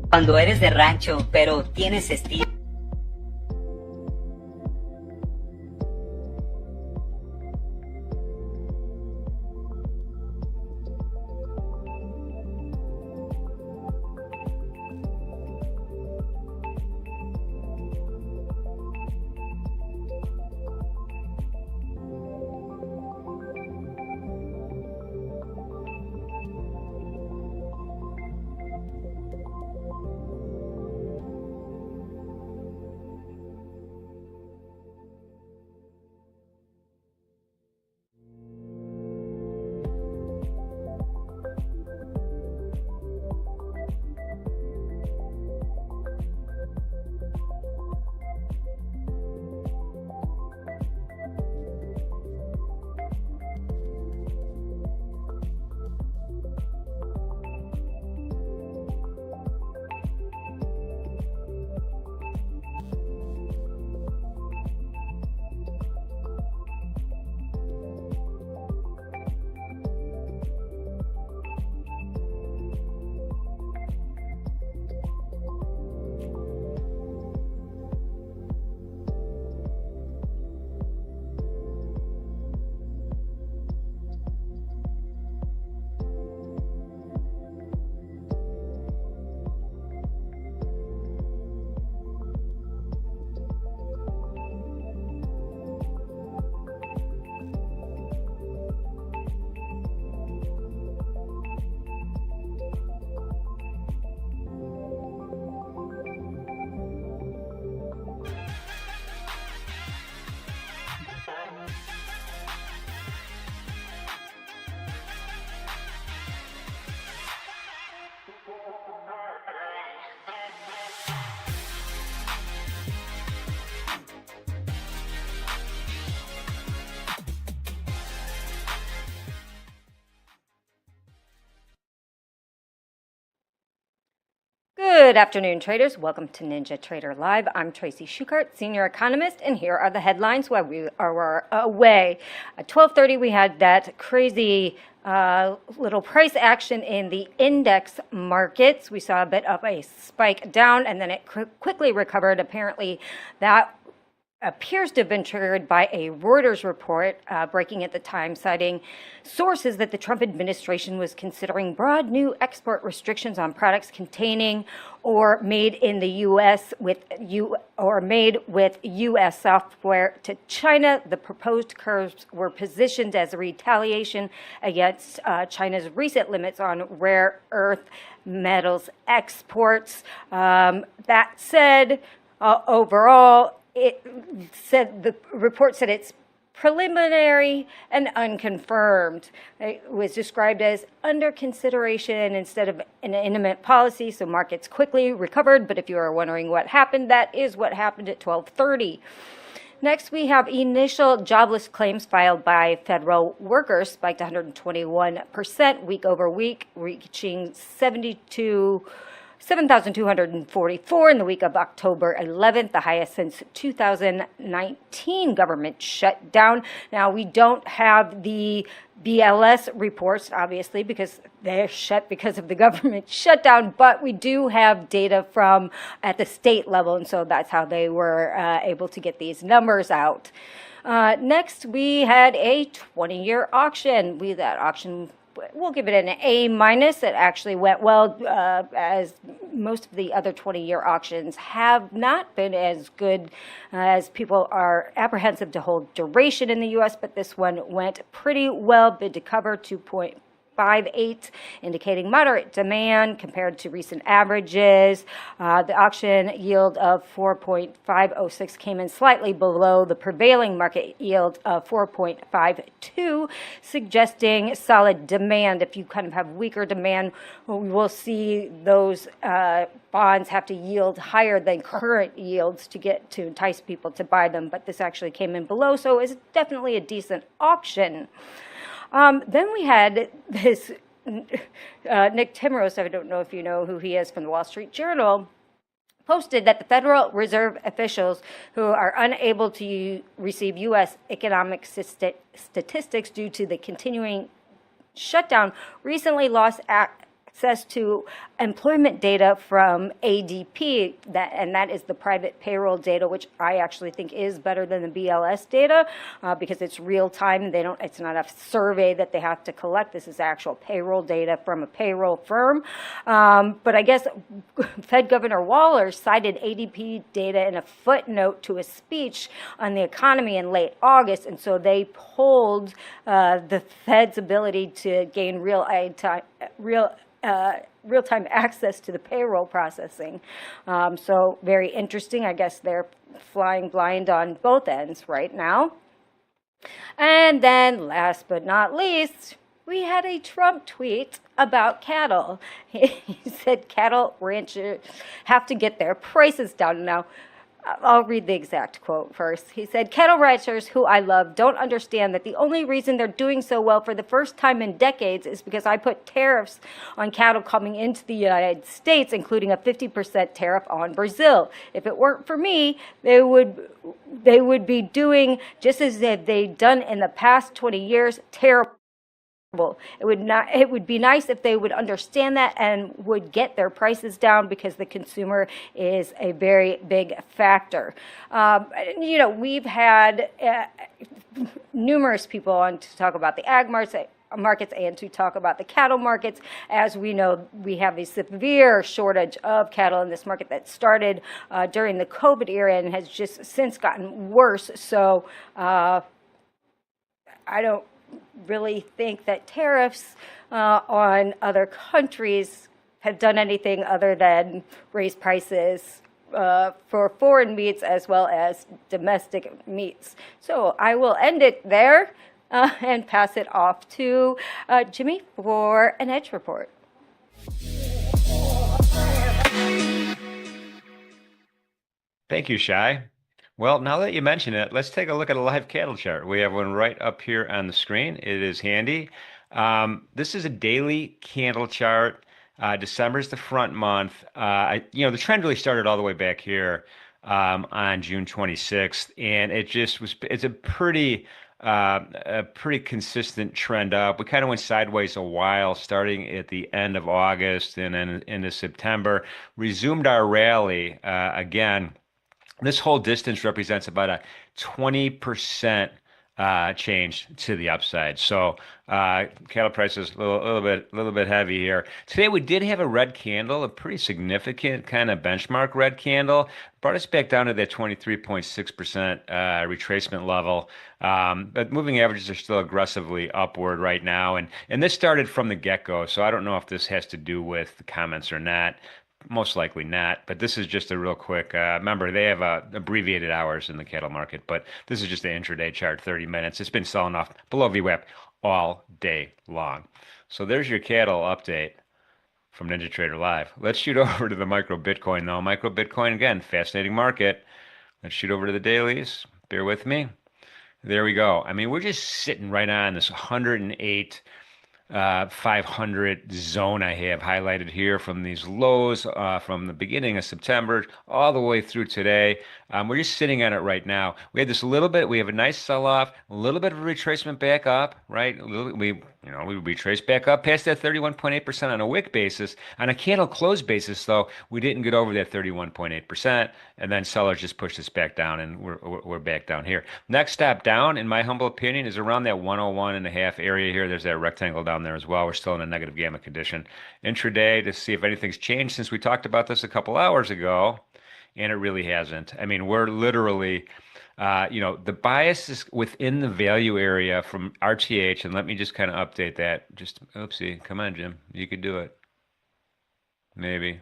Cuando eres de rancho, pero tienes estilo. Good afternoon, traders. Welcome to Ninja Trader Live. I'm Tracy Shukart, senior economist, and here are the headlines while we are away. At 12:30, we had that crazy little price action in the index markets. We saw a bit of a spike down, and then it quickly recovered. Apparently, that appears to have been triggered by a Reuters report breaking at the time, citing sources that the Trump administration was considering broad new export restrictions on products containing or made in the U.S. or made with U.S. software to China. The proposed curbs were positioned as a retaliation against China's recent limits on rare earth metals exports. That said, overall, the report said it's preliminary and unconfirmed. It was described as under consideration instead of an imminent policy, so markets quickly recovered. But if you are wondering what happened, that is what happened at 12:30. Next, we have initial jobless claims filed by federal workers spiked 121% week over week, reaching 7,244 in the week of October 11th, the highest since 2019 government shutdown. Now, we don't have the BLS reports, obviously, because they're shut because of the government shutdown, but we do have data from at the state level, and so that's how they were able to get these numbers out. Next, we had a 20-year auction. That auction, we'll give it an A minus. It actually went well, as most of the other 20-year auctions have not been as good as people are apprehensive to hold duration in the U.S., but this one went pretty well. Bid to cover 0.58, indicating moderate demand compared to recent averages. The auction yield of 4.506 came in slightly below the prevailing market yield of 4.52, suggesting solid demand. If you kind of have weaker demand, we will see those bonds have to yield higher than current yields to entice people to buy them, but this actually came in below, so it's definitely a decent auction. Then we had this Nick Timros, I don't know if you know who he is, from the Wall Street Journal, posted that the Federal Reserve officials who are unable to receive U.S. economic statistics due to the continuing shutdown recently lost access to employment data from ADP, and that is the private payroll data, which I actually think is better than the BLS data because it's real time. It's not a survey that they have to collect. This is actual payroll data from a payroll firm. But I guess Fed Governor Waller cited ADP data in a footnote to a speech on the economy in late August, and so they pulled the Fed's ability to gain real-time access to the payroll processing. So very interesting. I guess they're flying blind on both ends right now. And then last but not least, we had a Trump tweet about cattle. He said cattle ranchers have to get their prices down. Now, I'll read the exact quote first. He said, "Cattle ranchers who I love don't understand that the only reason they're doing so well for the first time in decades is because I put tariffs on cattle coming into the United States, including a 50% tariff on Brazil. If it weren't for me, they would be doing just as they've done in the past 20 years, terrible. It would be nice if they would understand that and would get their prices down because the consumer is a very big factor." We've had numerous people on to talk about the ag markets and to talk about the cattle markets. As we know, we have a severe shortage of cattle in this market that started during the COVID era and has just since gotten worse. So I don't really think that tariffs on other countries have done anything other than raise prices for foreign meats as well as domestic meats. So I will end it there and pass it off to Jimmy for an Edge report. Thank you, Shai. Well, now that you mention it, let's take a look at a live cattle chart. We have one right up here on the screen. It is handy. This is a daily candle chart. December is the front month. The trend really started all the way back here on June 26th, and it's a pretty consistent trend up. We kind of went sideways a while, starting at the end of August and then into September. Resumed our rally again. This whole distance represents about a 20% change to the upside. So cattle prices a little bit heavy here. Today we did have a red candle, a pretty significant kind of benchmark red candle. Brought us back down to that 23.6% retracement level. But moving averages are still aggressively upward right now. And this started from the get-go. So I don't know if this has to do with the comments or not. Most likely not, but this is just a real quick, remember they have abbreviated hours in the cattle market, but this is just an intraday chart, 30 minutes. It's been selling off below VWAP all day long. So there's your cattle update from NinjaTrader Live. Let's shoot over to the micro Bitcoin though. Micro Bitcoin, again, fascinating market. Let's shoot over to the dailies. Bear with me. There we go. I mean, we're just sitting right on this 108 500 zone I have highlighted here from these lows from the beginning of September all the way through today. We're just sitting on it right now. We have a nice sell-off, a little bit of a retracement back up, right? We retraced back up past that 31.8% on a wick basis. On a candle close basis, though, we didn't get over that 31.8%, and then sellers just pushed us back down, and we're back down here. Next step down, in my humble opinion, is around that 101.5 area here. There's that rectangle down there as well. We're still in a negative gamma condition. Intraday to see if anything's changed since we talked about this a couple hours ago, and it really hasn't. I mean, we're literally The bias is within the value area from RTH, and let me just kind of update that. Just oopsie, come on, Jim, you could do it. Maybe.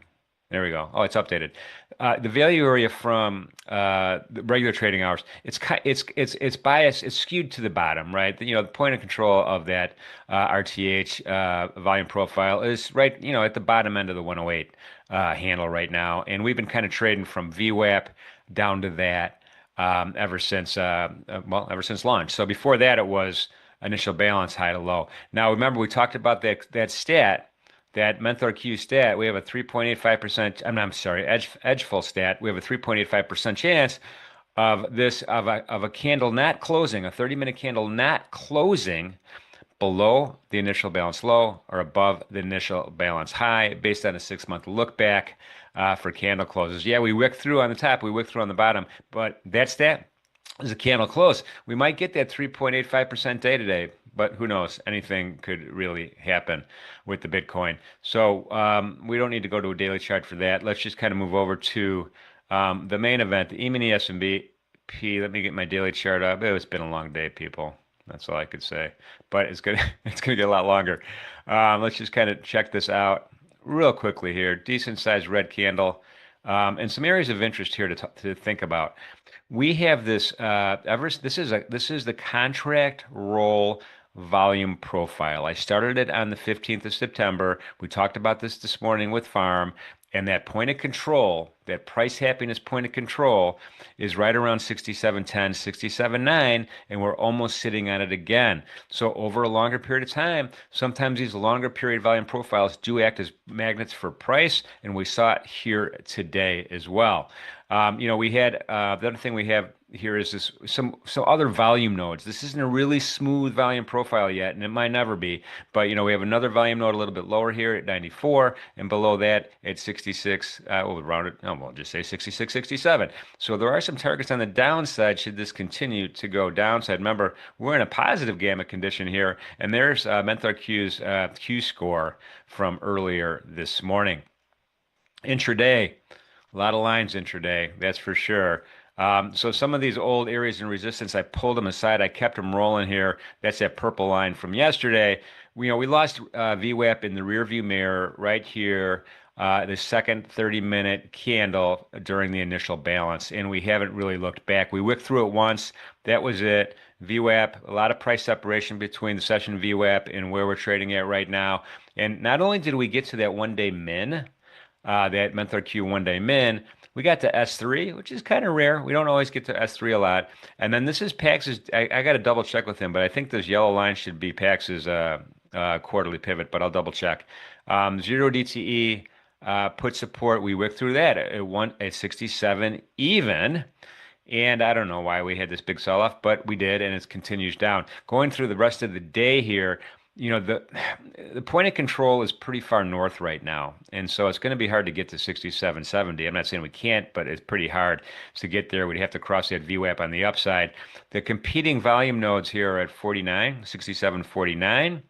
There we go. Oh, it's updated. The value area from the regular trading hours, it's biased, it's skewed to the bottom, right? The point of control of that RTH volume profile is right, at the bottom end of the 108 handle right now, and we've been kind of trading from VWAP down to that ever since launch. So before that, it was initial balance high to low. Now remember, we talked about that stat. That Menthor Q stat, we have a 3.85%, I'm sorry, Edgeful stat, we have a 3.85% chance of a candle not closing, a 30-minute candle not closing below the initial balance low or above the initial balance high based on a 6-month look back for candle closes. Yeah, we wick through on the top, we wick through on the bottom, but that stat is a candle close. We might get that 3.85% day today, but who knows? Anything could really happen with the Bitcoin. So we don't need to go to a daily chart for that. Let's just kind of move over to the main event, the E-mini S&P. Let me get my daily chart up. It's been a long day, people. That's all I could say. But it's gonna get a lot longer. Let's just kind of check this out real quickly here. Decent sized red candle. And some areas of interest here to think about. We have this this is the contract roll volume profile. I started it on the 15th of September. We talked about this morning with Farm, and that point of control, that price happiness point of control is right around 67.10, 67.9, and we're almost sitting on it again. So over a longer period of time, sometimes these longer period volume profiles do act as magnets for price, and we saw it here today as well. We had the other thing we have here is some other volume nodes. This isn't a really smooth volume profile yet, and it might never be. But we have another volume node a little bit lower here at 94, and below that at 66. We'll just say 66, 67. So there are some targets on the downside should this continue to go downside. Remember, we're in a positive gamma condition here, and there's Menthar Q's Q score from earlier this morning. Intraday. A lot of lines intraday, that's for sure. So some of these old areas in resistance, I pulled them aside. I kept them rolling here. That's that purple line from yesterday. We lost VWAP in the rearview mirror right here, the second 30-minute candle during the initial balance, and we haven't really looked back. We wicked through it once. That was it. VWAP, a lot of price separation between the session VWAP and where we're trading at right now. And not only did we get to that one-day min, that Menthar Q one-day min, we got to S3, which is kind of rare. We don't always get to S3 a lot. And then this is Pax's, I got to double check with him, but I think this yellow line should be Pax's quarterly pivot, but I'll double check. 0 DTE put support, we wicked through that at 67 even. And I don't know why we had this big sell-off, but we did, and it continues down. Going through the rest of the day here, the point of control is pretty far north right now, and so it's going to be hard to get to 67.70. I'm not saying we can't, but it's pretty hard to get there. We'd have to cross that VWAP on the upside. The competing volume nodes here are at 49, 67.49,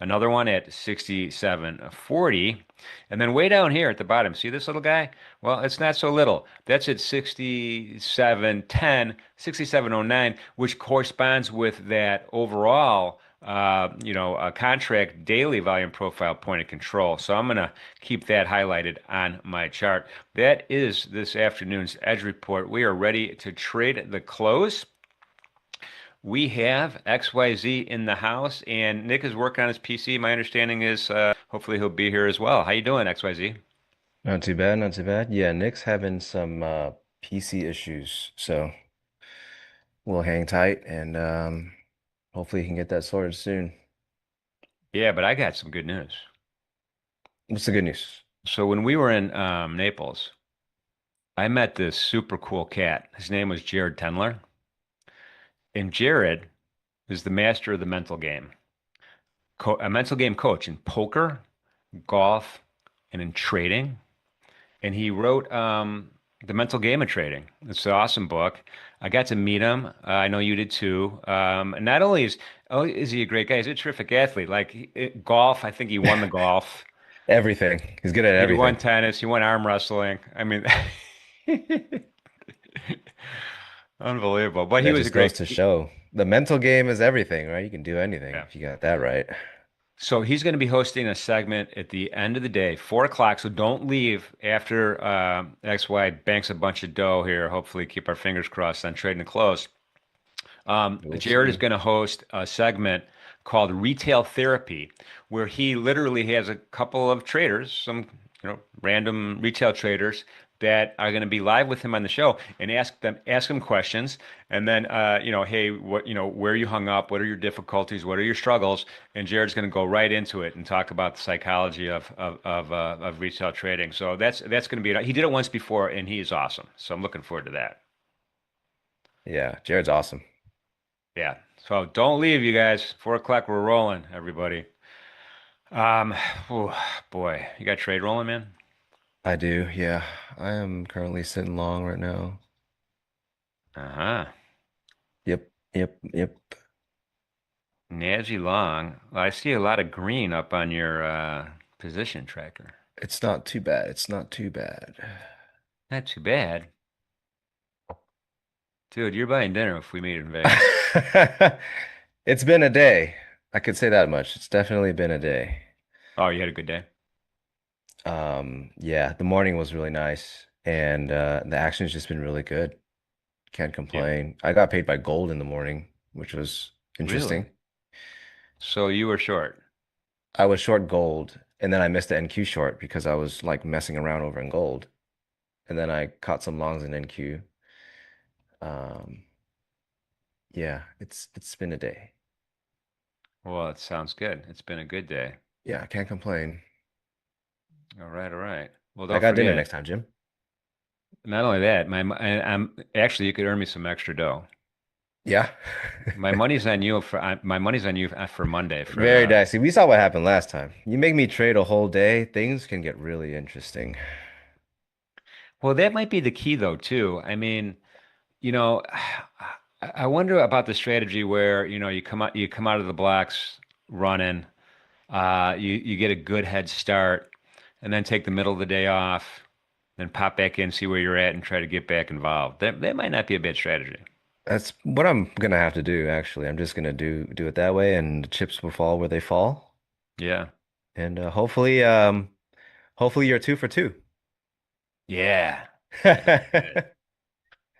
another one at 67.40, and then way down here at the bottom, see this little guy? Well, it's not so little. That's at 67.10, 67.09, which corresponds with that overall a contract daily volume profile point of control. So I'm going to keep that highlighted on my chart. That is this afternoon's Edge Report. We are ready to trade the close. We have XYZ in the house, and Nick is working on his PC. My understanding is hopefully he'll be here as well. How you doing, XYZ? Not too bad, not too bad. Yeah, Nick's having some PC issues, so we'll hang tight and hopefully he can get that sorted soon. Yeah, but I got some good news. What's the good news? So when we were in Naples, I met this super cool cat. His name was Jared Tenler. And Jared is the master of the mental game. A mental game coach in poker, golf, and in trading. And he wrote The Mental Game of Trading. It's an awesome book. I got to meet him. I know you did too. And not only is he a great guy, he's a terrific athlete. Like golf, I think he won the golf. Everything. He's good at He everything. won tennis. He won arm wrestling. I mean, Unbelievable. But he That was a just goes great, to show the mental game is everything, right? You can do anything yeah. if you got that right. So he's going to be hosting a segment at the end of the day, 4 o'clock. So don't leave after XY banks a bunch of dough here. Hopefully, keep our fingers crossed on trading the close. We'll Jared is see. going to host a segment called Retail Therapy, where he literally has a couple of traders, some random retail traders that are going to be live with him on the show and ask him questions, and then hey, what where you hung up, what are your difficulties, what are your struggles, and Jared's going to go right into it and talk about the psychology of retail trading. So that's going to be he did it once before and he is awesome. So I'm looking forward to that. Yeah, Jared's awesome. Yeah. So don't leave, you guys. 4 o'clock, we're rolling, everybody. Um, oh, boy, you got trade rolling, man? I do, yeah. I am currently sitting long right now. Uh-huh. Yep, yep, yep. Nadgy long. Well, I see a lot of green up on your position tracker. It's not too bad. It's not too bad. Not too bad. Dude, you're buying dinner if we meet in Vegas. It's been a day. I could say that much. It's definitely been a day. Oh, you had a good day? Yeah, the morning was really nice and the action's just been really good. Can't Yeah. complain. I got paid by gold in the morning, which was Really? interesting. So you were short. I was short gold and then I missed the NQ short because I was like messing around over in gold. And then I caught some longs in NQ. Um, yeah, it's been a day. Well, it sounds good. It's been a good day. Yeah, I can't complain. All right, all right. Well, I don't got dinner forget. next time, Jim. Not only that, I'm actually you could earn me some extra dough. Yeah. My money's on you for Monday for Very the. dicey. We saw what happened last time. You make me trade a whole day, things can get really interesting. Well, that might be the key though, too. I mean, you know, I wonder about the strategy where, you come out of the blocks running, you get a good head start, and then take the middle of the day off, then pop back in, see where you're at, and try to get back involved. That might not be a bad strategy. That's what I'm gonna have to do, actually. I'm just gonna do it that way, and the chips will fall where they fall. Yeah. And hopefully you're two for two. Yeah.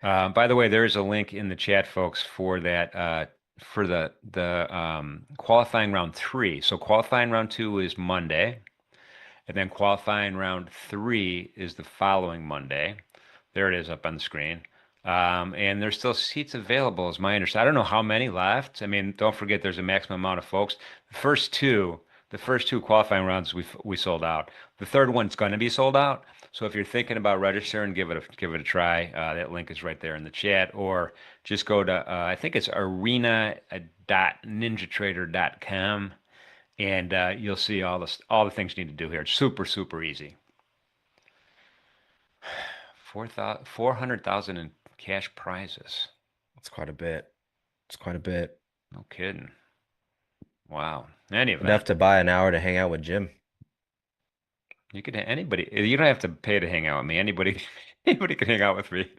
By the way, there is a link in the chat, folks, for that for the qualifying round three. So qualifying round two is Monday, and then qualifying round three is the following Monday. There it is up on the screen. And there's still seats available, is my understanding. I don't know how many left. I mean, don't forget there's a maximum amount of folks. The first two qualifying rounds we sold out. The third one's going to be sold out. So if you're thinking about registering, give it a try. That link is right there in the chat, or just go to I think it's arena.ninjatrader.com, and you'll see all the things you need to do here. It's super super easy. 400,000 in cash prizes. It's quite a bit. It's quite a bit. No kidding. Wow. Any Enough event. to buy an hour to hang out with Jim. You don't have to pay to hang out with me. Anybody anybody can hang out with me.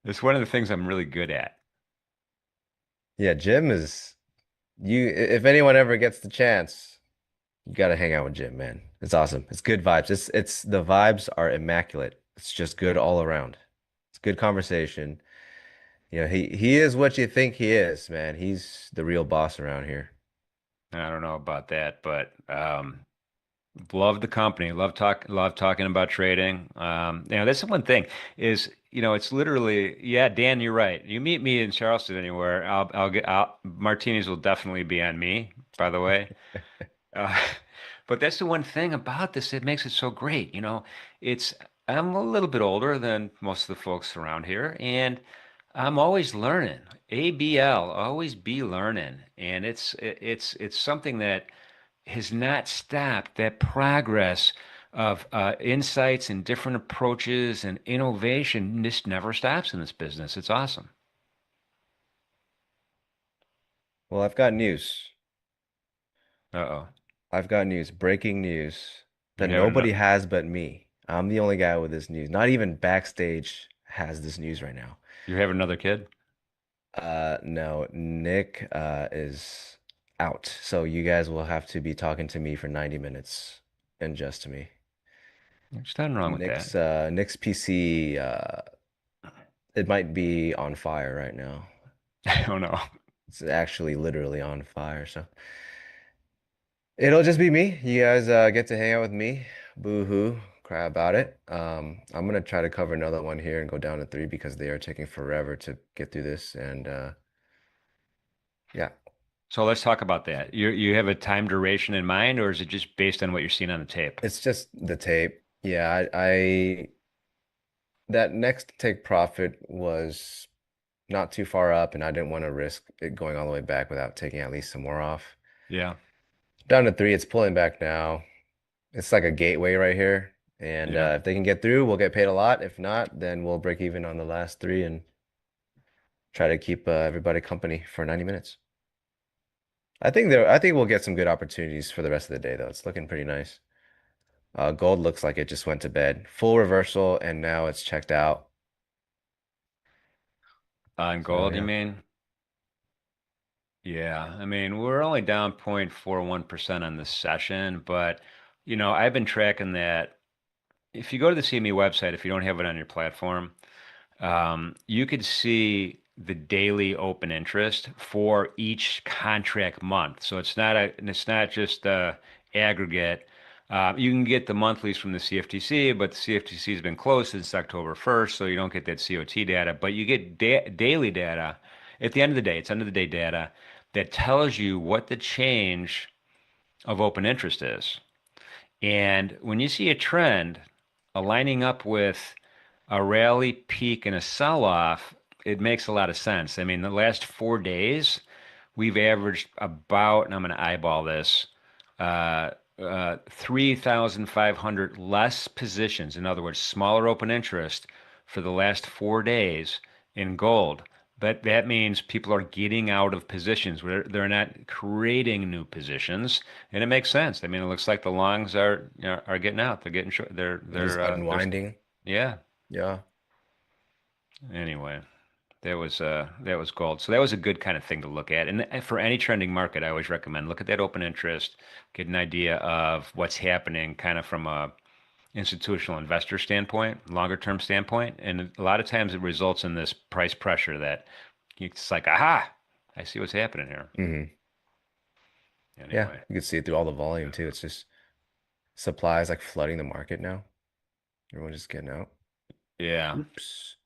It's one of the things I'm really good at. Yeah, Jim is if anyone ever gets the chance, you gotta hang out with Jim, man. It's awesome. It's good vibes. It's the vibes are immaculate. It's just good all around. It's good conversation. He is what you think he is, man. He's the real boss around here. I don't know about that, but love the company. Love talking about trading. That's the one thing is, it's literally, yeah, Dan, you're right. You meet me in Charleston anywhere, martinis will definitely be on me, by the way. Uh, but that's the one thing about this that makes it so great. It's I'm a little bit older than most of the folks around here, and I'm always learning. ABL, always be learning, and it's something that has not stopped. That progress of insights and different approaches and innovation just never stops in this business. It's awesome. Well, I've got news. Uh-oh. I've got news. Breaking news You that have nobody enough. has but me. I'm the only guy with this news. Not even backstage has this news right now. You have another kid? No, Nick is out. So you guys will have to be talking to me for 90 minutes and just to me. There's nothing wrong with that. Nick's PC it might be on fire right now. I don't know. It's actually literally on fire, so it'll just be me. You guys get to hang out with me. Boo-hoo. Cry about it. I'm gonna try to cover another one here and go down to 3 because they are taking forever to get through this. And yeah. So let's talk about that. You have a time duration in mind, or is it just based on what you're seeing on the tape? It's just the tape. Yeah, I that next take profit was not too far up, and I didn't want to risk it going all the way back without taking at least some more off. Yeah. Down to 3, it's pulling back now. It's like a gateway right here. And Yeah. if they can get through, we'll get paid a lot. If not, then we'll break even on the last 3 and try to keep everybody company for 90 minutes. I think we'll get some good opportunities for the rest of the day, though. It's looking pretty nice. Gold looks like it just went to bed. Full reversal, and now it's checked out. On So, gold, you yeah. mean? Yeah. I mean, we're only down 0.41% on this session, but I've been tracking that. If you go to the CME website, if you don't have it on your platform, you could see the daily open interest for each contract month. So it's not just aggregate. You can get the monthlies from the CFTC, but the CFTC has been closed since October 1st, so you don't get that COT data. But you get daily data. At the end of the day, it's end of the day data that tells you what the change of open interest is. And when you see a trend aligning up with a rally peak and a sell-off, it makes a lot of sense. I mean, the last 4 days, we've averaged about, and I'm going to eyeball this, 3,500 less positions. In other words, smaller open interest for the last 4 days in gold. But that means people are getting out of positions where they're not creating new positions, and it makes sense. I mean, it looks like the longs are getting out. They're getting short. Just unwinding. Yeah. Yeah. Anyway, that was gold. So that was a good kind of thing to look at. And for any trending market, I always recommend look at that open interest, get an idea of what's happening kind of from a institutional investor standpoint, longer term standpoint. And a lot of times it results in this price pressure that it's like, aha, I see what's happening here. Yeah, Anyway, you can see it through all the volume too. It's just supply is like flooding the market now. Everyone's just getting out. yeah. Oops.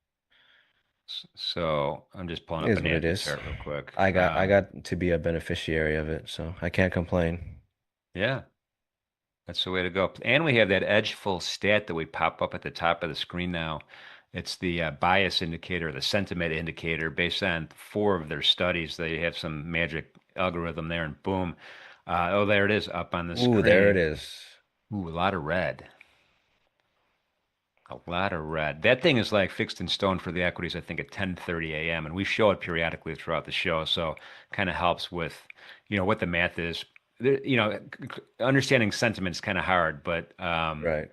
So I'm just pulling It up is an what it Andy is. chart real quick. I got to be a beneficiary of it, so I can't complain. Yeah. That's the way to go. And we have that edge full stat that we pop up at the top of the screen now. It's the bias indicator, the sentiment indicator, based on 4 of their studies. They have some magic algorithm there, and boom. Oh, there it is up on the Ooh, there it screen. is. Ooh, a lot of red. A lot of red. That thing is like fixed in stone for the equities, I think, at 10:30 a.m. And we show it periodically throughout the show. So kind of helps with, what the math is. Understanding sentiment is kind of hard, but Right.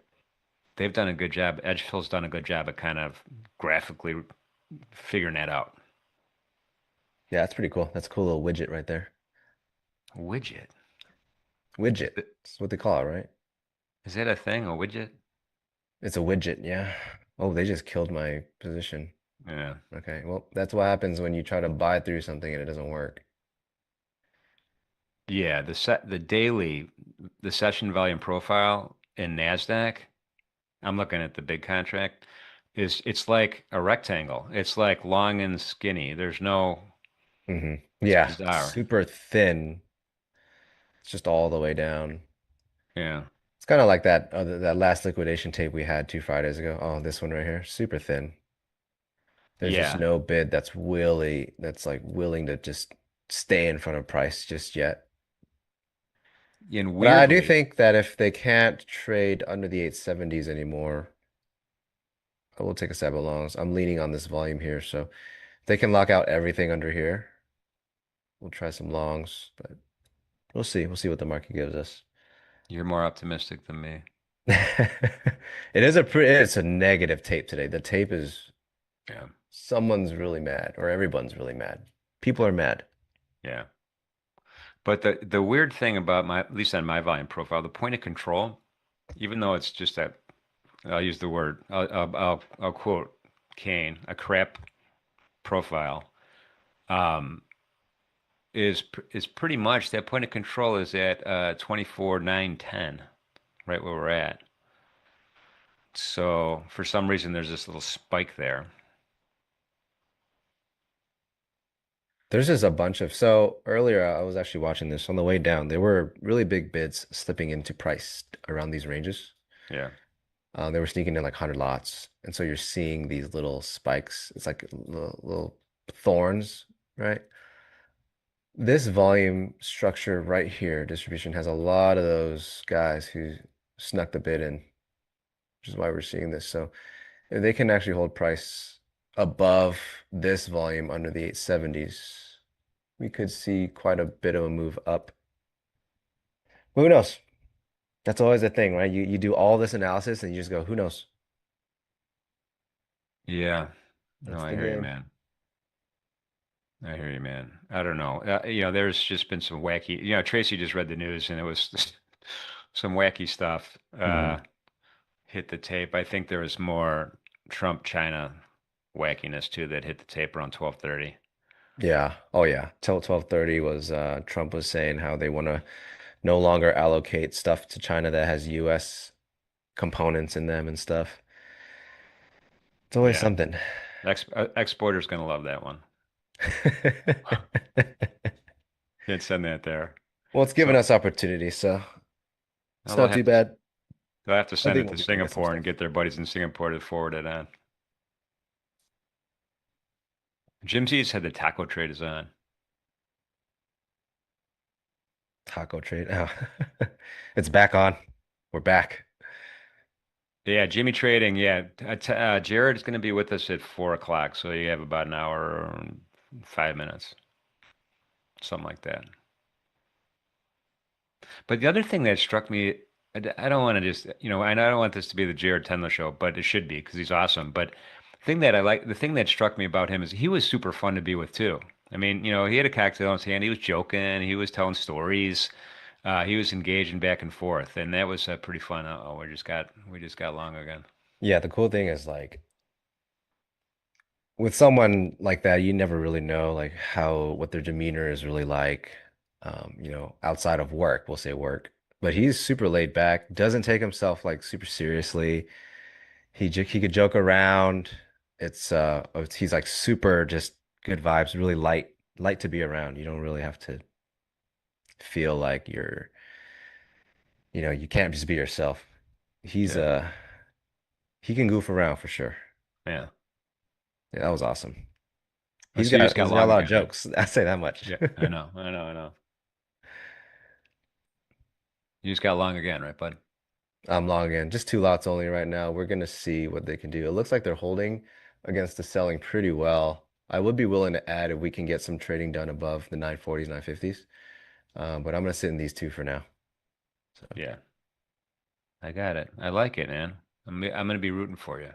they've done a good job. Edgefield's done a good job at kind of graphically figuring that out. Yeah, that's pretty cool. That's a cool little widget right there. Widget. Widget. That's what they call it, right? Is that a thing, a widget? It's a widget, yeah. Oh, they just killed my position. Yeah. Okay, well, that's what happens when you try to buy through something and it doesn't work. Yeah, the session volume profile in NASDAQ, I'm looking at the big contract, it's like a rectangle. It's like long and skinny. There's no, Mm-hmm. it's Yeah, bizarre. super thin. It's just all the way down. Yeah. It's kind of like that last liquidation tape we had 2 Fridays ago. Oh, this one right here, super thin. There's just Yeah. no bid that's like willing to just stay in front of price just yet. And But I do weirdly, think that if they can't trade under the 870s anymore, I will take a stab at longs. I'm leaning on this volume here, so if they can lock out everything under here, we'll try some longs, but we'll see. We'll see what the market gives us. you're more optimistic than me. It's a negative tape today. The tape is Yeah. Someone's really mad, or everyone's really mad. People are mad. Yeah. But the weird thing about my, at least on my volume profile, the point of control, even though it's just that, I'll use the word, I'll quote Kane, a crap profile, um, is pretty much that point of control is at 24, 9, 10, right where we're at. So for some reason, there's this little spike there. There's just a bunch of, so earlier I was actually watching this on the way down. There were really big bids slipping into price around these ranges. Yeah. They were sneaking in like 100 lots. And so you're seeing these little spikes. It's like little thorns, right? This volume structure right here, distribution, has a lot of those guys who snuck the bid in, which is why we're seeing this. So if they can actually hold price above this volume under the 870s, we could see quite a bit of a move up. But who knows? That's always the thing, right? You do all this analysis and you just go, who knows? Yeah. No, That's I the hear you, game. man. I hear you, man. I don't know. There's just been some wacky, Tracy just read the news and it was some wacky stuff Mhm. hit the tape. I think there was more Trump China wackiness too that hit the tape around 12:30. Yeah. Oh yeah. Till 12:30 was Trump was saying how they want to no longer allocate stuff to China that has US components in them and stuff. It's always Yeah. something. Exporter's gonna love that one. Can't send that there. Well, it's given So us opportunity, so it's well, they'll not too have to bad. they'll have to I send think it we'll to be able to get some Singapore and stuff. get their buddies in Singapore to forward it on. Jim Z's had the taco trade is on. Taco trade. Oh. It's back on. We're back. Yeah, Jimmy Trading. Yeah, Jared's going to be with us at 4 o'clock, so you have about an hour and 5 minutes, something like that. But the other thing that struck me, I don't want to just, I don't want this to be the Jared Tendler show, but it should be because he's awesome. But the thing that struck me about him is he was super fun to be with too. I mean, he had a cocktail in his hand. He was joking. He was telling stories. He was engaging back and forth, and that was pretty fun. Oh, we just got along again. Yeah, the cool thing is like with someone like that, you never really know like how what their demeanor is really like. Outside of work, we'll say work. But he's super laid back, doesn't take himself like super seriously. He could joke around. He's like super just good vibes, really light to be around. You don't really have to feel like you can't just be yourself. He's Yeah, he can goof around for sure. yeah. Yeah, that was awesome. So you just got He's got a along lot of again, right? jokes. I say that much. Yeah, I know, I know, I know. You just got along again, right, bud? I'm long in. Just two lots only right now. We're gonna see what they can do. It looks like they're holding against the selling pretty well. I would be willing to add if we can get some trading done above the 940s, 950s. But I'm gonna sit in these two for now. So Yeah, I got it. I like it, man. I'm gonna be rooting for you.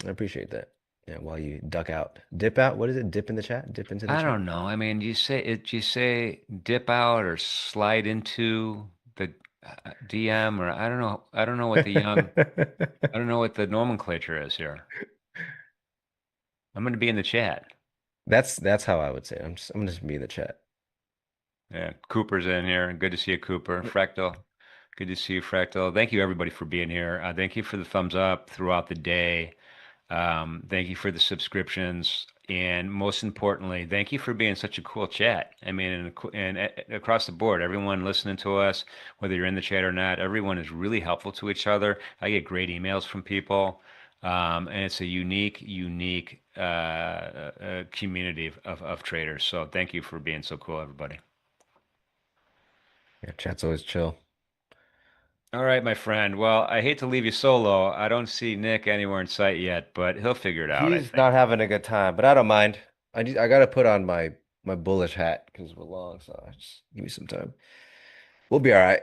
I appreciate that. Yeah, while you duck out. Dip out, what is it? Dip in the chat? Dip into the I chat? don't know. I mean, you say dip out or slide into the DM or I don't know. I don't know what the nomenclature is here. I'm going to be in the chat. That's how I would say it. I'm gonna just be in the chat. Yeah, Cooper's in here. Good to see you, Cooper. Fractal. Good to see you, Fractal. Thank you, everybody, for being here. Thank you for the thumbs up throughout the day. Thank you for the subscriptions. And most importantly, thank you for being such a cool chat. I mean, and across the board, everyone listening to us, whether you're in the chat or not, everyone is really helpful to each other. I get great emails from people. And it's a unique community of traders. So thank you for being so cool, everybody. Yeah, chat's always chill. All right, my friend. Well, I hate to leave you solo. I don't see Nick anywhere in sight yet, but he'll figure it out, I He's not think. having a good time, but I don't mind. I gotta put on my bullish hat because we're long, so just give me some time. We'll be all right.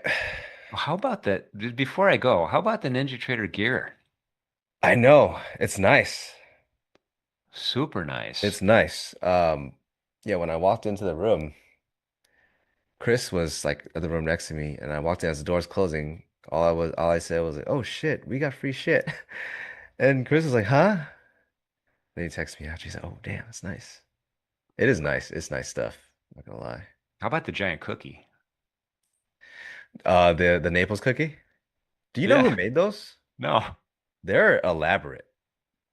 How about that? Before I go, how about the Ninja Trader gear? I know it's nice. Super nice. It's nice. Yeah, when I walked into the room, Chris was like at the room next to me, and I walked in as the door's closing. All I said was like, "Oh shit, we got free shit," and Chris was like, "Huh?" Then he texted me out. She said, "Oh damn, that's nice. It is nice. It's nice stuff. Not gonna lie." How about the giant cookie? The Naples cookie. Do you know who Yeah. made those? No. They're elaborate.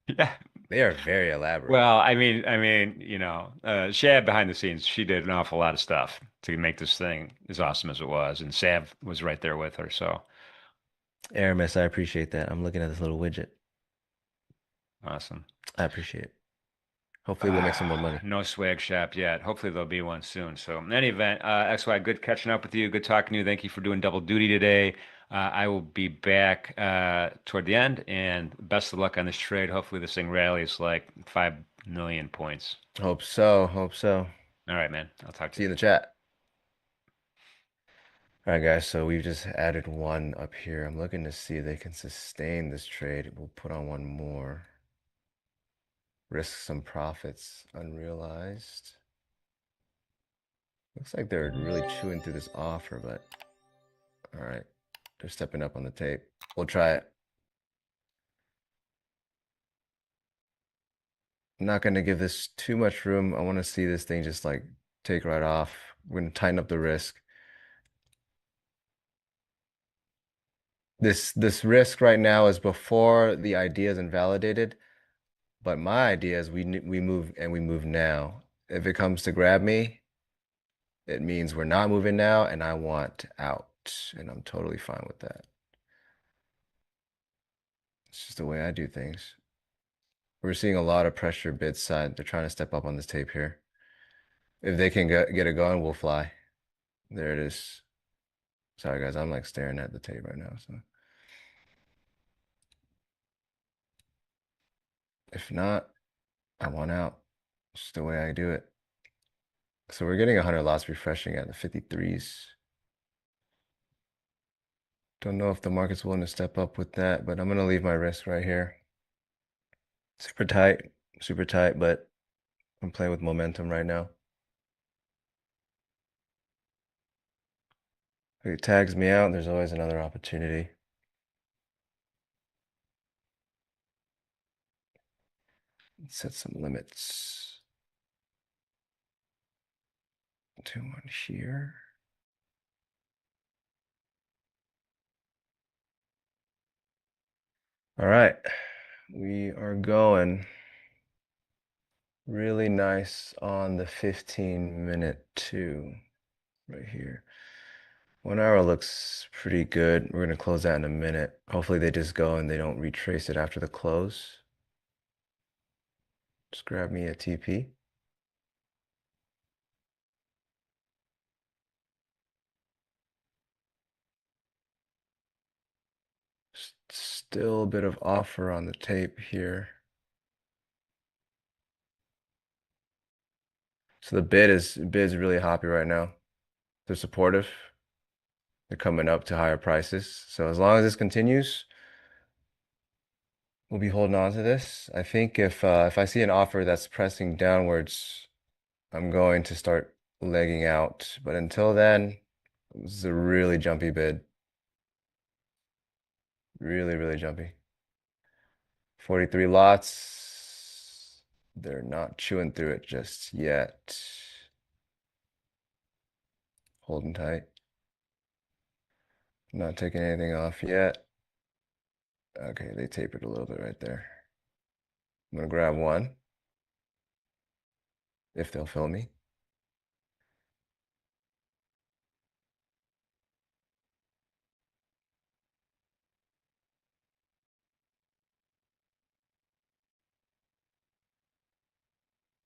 Yeah. They are very elaborate. Well, Shab behind the scenes, she did an awful lot of stuff to make this thing as awesome as it was, and Sav was right there with her. So Aramis, I appreciate that. I'm looking at this little widget. awesome. I appreciate it. Hopefully, we'll make some more money. No swag shop yet. Hopefully there'll be one soon. So in any event, XY, good catching up with you. Good talking to you. Thank you for doing double duty today. I will be back toward the end, and best of luck on this trade. Hopefully this thing rallies like 5 million points. Hope so. Hope so. All right, man. I'll talk to See you you. in the chat. All right, guys. So we've just added one up here. I'm looking to see if they can sustain this trade. We'll put on one more. Risk some profits unrealized. Looks like they're really chewing through this offer, but all right. They're stepping up on the tape. We'll try it. I'm not going to give this too much room. I want to see this thing just like take right off. We're going to tighten up the risk. This risk right now is before the idea is invalidated, but my idea is we move and we move now. If it comes to grab me, it means we're not moving now and I want out, and I'm totally fine with that. It's just the way I do things. We're seeing a lot of pressure bid side. They're trying to step up on this tape here. If they can get it going, we'll fly. There it is. Sorry, guys. I'm like staring at the tape right now. So if not, I want out. It's just the way I do it. So we're getting 100 lots refreshing at the 53s. Don't know if the market's willing to step up with that, but I'm going to leave my risk right here. Super tight, but I'm playing with momentum right now. If it tags me out, there's always another opportunity. Let's set some limits. To one here. All right, we are going really nice on the 15-minute too, right here. 1 hour looks pretty good. We're gonna close that in a minute. Hopefully they just go and they don't retrace it after the close. Just grab me a TP. Still a bit of offer on the tape here. So the bid's really happy right now. They're supportive. They're coming up to higher prices. So as long as this continues, we'll be holding on to this. I think if I see an offer that's pressing downwards, I'm going to start legging out. But until then, this is a really jumpy bid. Really, really jumpy. 43 lots. They're not chewing through it just yet. Holding tight. Not taking anything off yet. Okay, they tapered a little bit right there. I'm gonna grab one. If they'll fill me.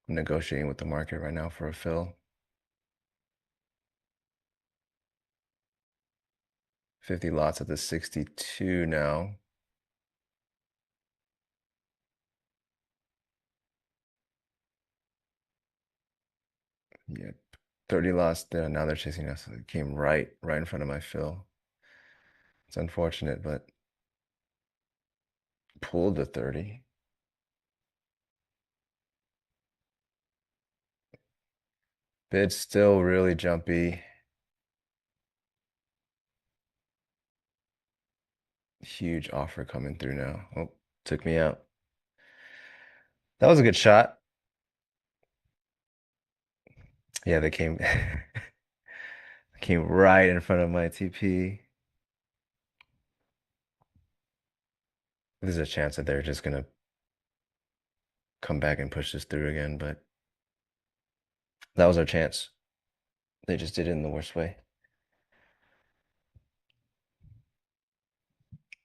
I'm negotiating with the market right now for a fill. 50 lots at the 62 now. Yep. 30 lots there. Now they're chasing us. It came right in front of my fill. It's unfortunate, but pulled the 30. Bid's still really jumpy. Huge offer coming through now. Oh, took me out. That was a good shot. Yeah, they came came right in front of my TP. There's a chance that they're just gonna come back and push this through again, but that was our chance. They just did it in the worst way.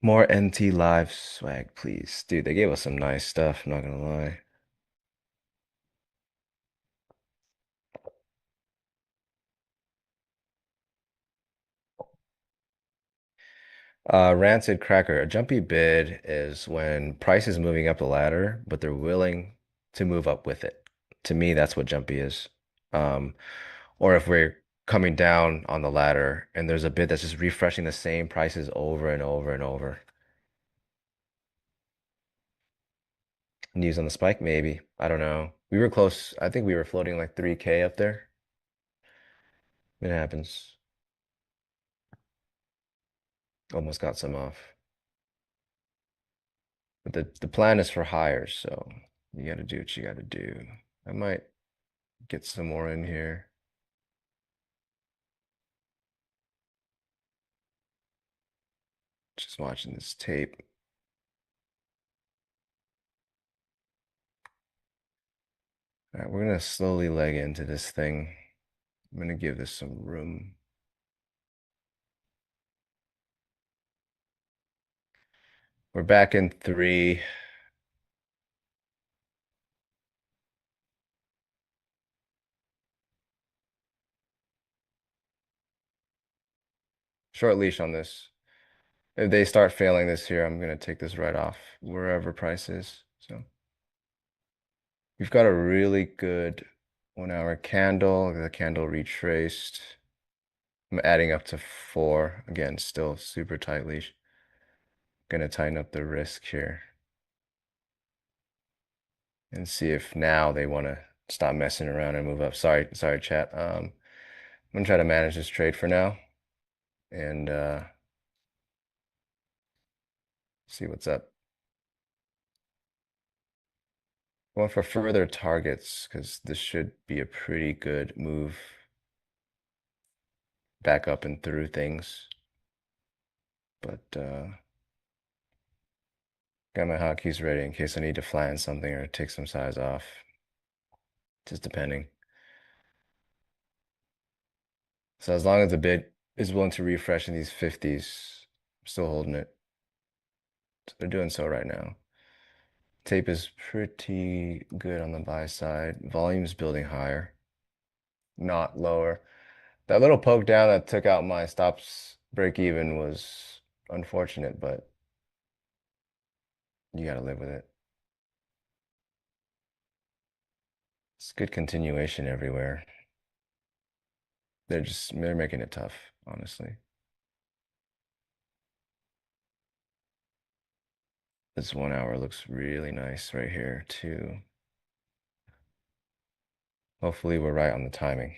More NT live swag, please. Dude, they gave us some nice stuff, I'm not gonna lie. Rancid Cracker. A jumpy bid is when price is moving up the ladder, but they're willing to move up with it. To me, that's what jumpy is. Um, or if we're coming down on the ladder and there's a bid that's just refreshing the same prices over and over and over. News on the spike, maybe. I don't know. We were close. I think we were floating like 3K up there. It happens. Almost got some off. But the plan is for hires, so you gotta do what you gotta do. I might get some more in here. Just watching this tape. All right, we're gonna slowly leg into this thing. I'm gonna give this some room. We're back in 3. Short leash on this. If they start failing this here, I'm gonna take this right off wherever price is. So we've got a really good 1 hour candle. The candle retraced. I'm adding up to 4. Again, still super tight leash. Gonna tighten up the risk here. And see if now they want to stop messing around and move up. Sorry, chat. I'm gonna try to manage this trade for now and see what's up. Going for further targets because this should be a pretty good move back up and through things. But got my hotkeys ready in case I need to flatten something or take some size off. Just depending. So as long as the bid is willing to refresh in these 50s, I'm still holding it. So they're doing so right now. Tape is pretty good on the buy side. Volume's building higher, not lower. That little poke down that took out my stops break even was unfortunate, but you gotta live with it. It's good continuation everywhere. They're making it tough, honestly. This 1 hour looks really nice right here too. Hopefully we're right on the timing.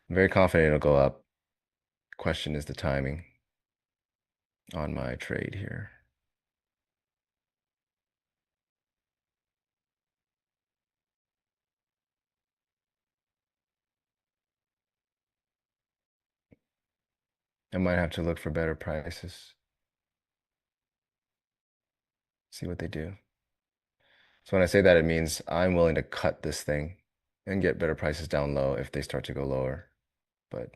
I'm very confident it'll go up. Question is the timing on my trade here. I might have to look for better prices. See what they do. So when I say that, it means I'm willing to cut this thing and get better prices down low if they start to go lower. But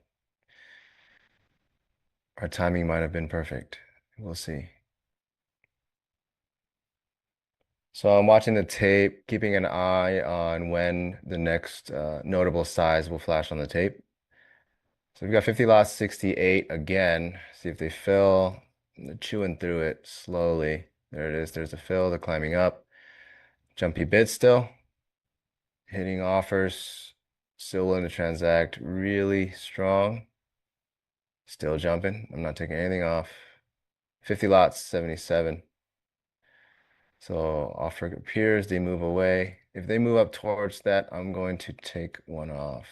our timing might have been perfect. We'll see. So I'm watching the tape, keeping an eye on when the next notable size will flash on the tape. So we've got 50 lots, 68 again. See if they fill. They're chewing through it slowly. There it is. There's the fill. They're climbing up. Jumpy bid still. Hitting offers. Still willing to transact. Really strong. Still jumping. I'm not taking anything off. 50 lots, 77. So offer appears. They move away. If they move up towards that, I'm going to take one off.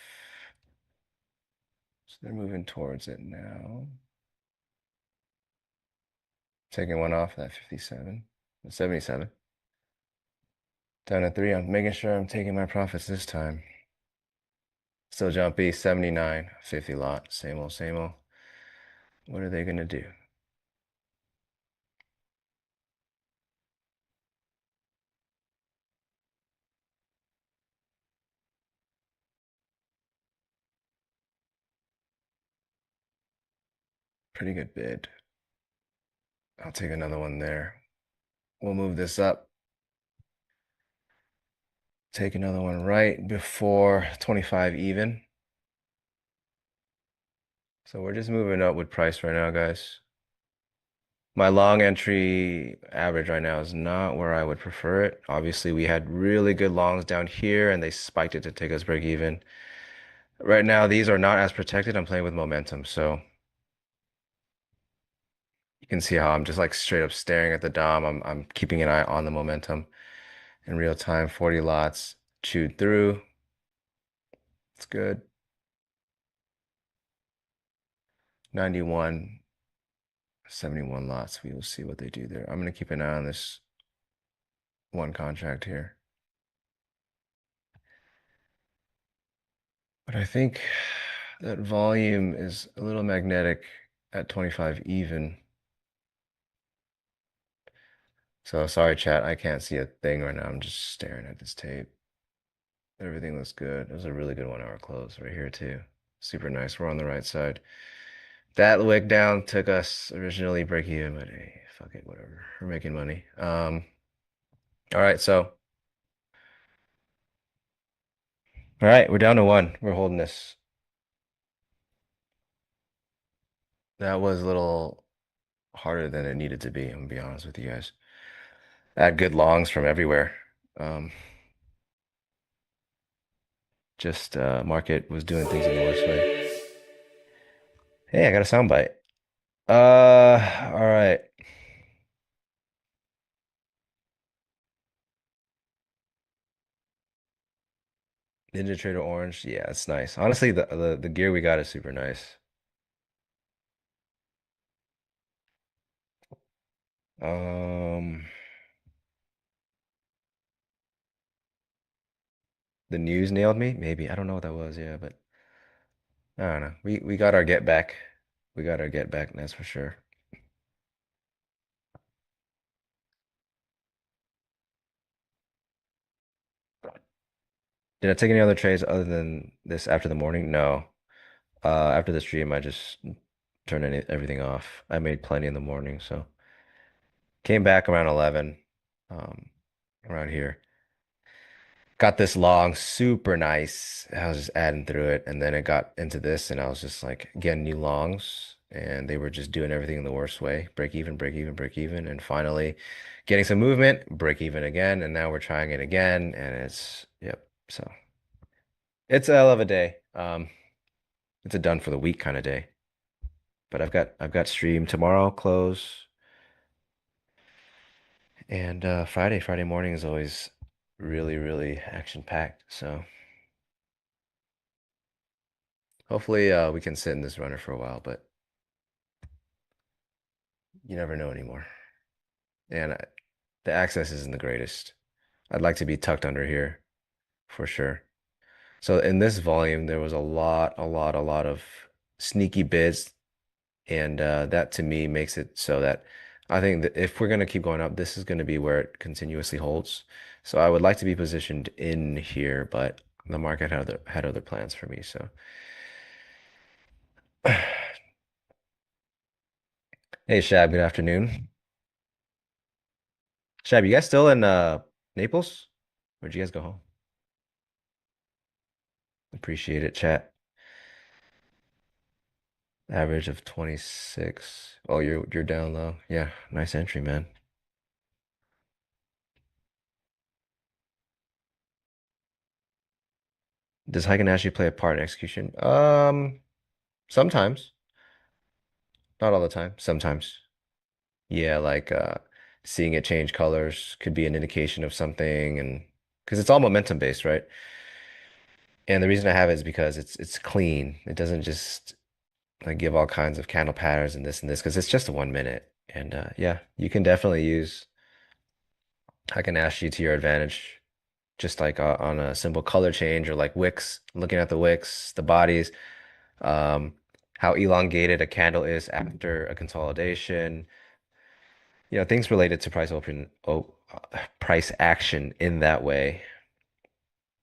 So they're moving towards it now. Taking one off that 57, 77. Down to 3. I'm making sure I'm taking my profits this time. Still jumpy, 79, 50 lot. Same old, same old. What are they going to do? Pretty good bid. I'll take another one there. We'll move this up. Take another one right before 25 even. So we're just moving up with price right now, guys. My long entry average right now is not where I would prefer it. Obviously, we had really good longs down here and they spiked it to take us break even. Right now, these are not as protected. I'm playing with momentum. So you can see how I'm just like straight up staring at the DOM. I'm keeping an eye on the momentum in real time. 40 lots chewed through. It's good. 91, 71 lots. We will see what they do there. I'm going to keep an eye on this one contract here. But I think that volume is a little magnetic at 25 even. So sorry, chat. I can't see a thing right now. I'm just staring at this tape. Everything looks good. It was a really good 1 hour close right here too. Super nice. We're on the right side. That wick down took us originally break even, but hey, fuck it, whatever. We're making money. All right, so all right, we're down to 1. We're holding this. That was a little harder than it needed to be, I'm gonna be honest with you guys. I had good longs from everywhere. Just market was doing things in the worst way. Hey, I got a soundbite. All right. Ninja Trader Orange. Yeah, it's nice. Honestly, the gear we got is super nice. Um, the news nailed me. Maybe I don't know what that was. Yeah, but I don't know. We got our get back. We got our get back. That's for sure. Did I take any other trades other than this after the morning? No. After the stream, I just turned everything off. I made plenty in the morning, so came back around 11, um, around here. Got this long, super nice. I was just adding through it, and then it got into this, and I was just like getting new longs, and they were just doing everything in the worst way. Break even, break even, break even, and finally getting some movement, break even again, and now we're trying it again, and it's yep. So it's a hell of a day. It's a done for the week kind of day. But I've got stream tomorrow, close, and Friday morning is always really, really action packed. So hopefully we can sit in this runner for a while, but you never know anymore. And the access isn't the greatest. I'd like to be tucked under here for sure. So in this volume, there was a lot of sneaky bids, and that to me makes it so that I think that if we're going to keep going up, this is going to be where it continuously holds. So I would like to be positioned in here, but the market had other plans for me. So hey Shab, good afternoon. Shab, you guys still in Naples? Where'd you guys go home? Appreciate it, chat. Average of 26. Oh, you're down low. Yeah, nice entry, man. Does Heiken actually play a part in execution? Sometimes. Not all the time. Sometimes. Yeah, like seeing it change colors could be an indication of something and because it's all momentum based, right? And the reason I have it is because it's clean. It doesn't just like give all kinds of candle patterns and this because it's just a 1 minute. And yeah, you can definitely use Hackenashi to your advantage, just like on a simple color change or like wicks, looking at the wicks, the bodies, um, how elongated a candle is after a consolidation, things related to price action in that way,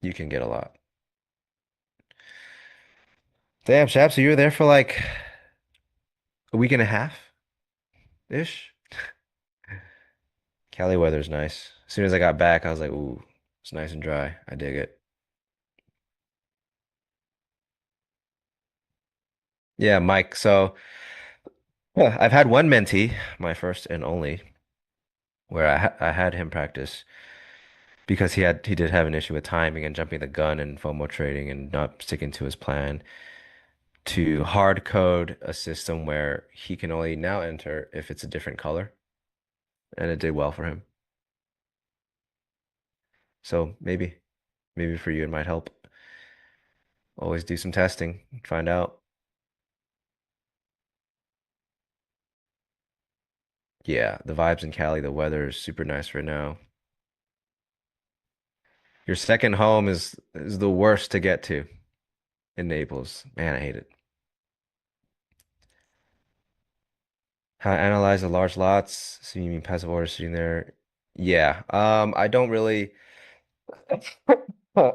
you can get a lot. Damn, Shab, so you were there for like a week and a half ish? Cali weather's nice. As soon as I got back, I was like, ooh, it's nice and dry. I dig it. Yeah, Mike. So yeah, I've had one mentee, my first and only, where I had him practice because he did have an issue with timing and jumping the gun and FOMO trading and not sticking to his plan to hard code a system where he can only now enter if it's a different color, and it did well for him. So maybe for you it might help. Always do some testing, find out. Yeah, the vibes in Cali, the weather is super nice right now. Your second home is the worst to get to in Naples. Man, I hate it. How to analyze the large lots? So you mean passive orders sitting there? Yeah. I don't really I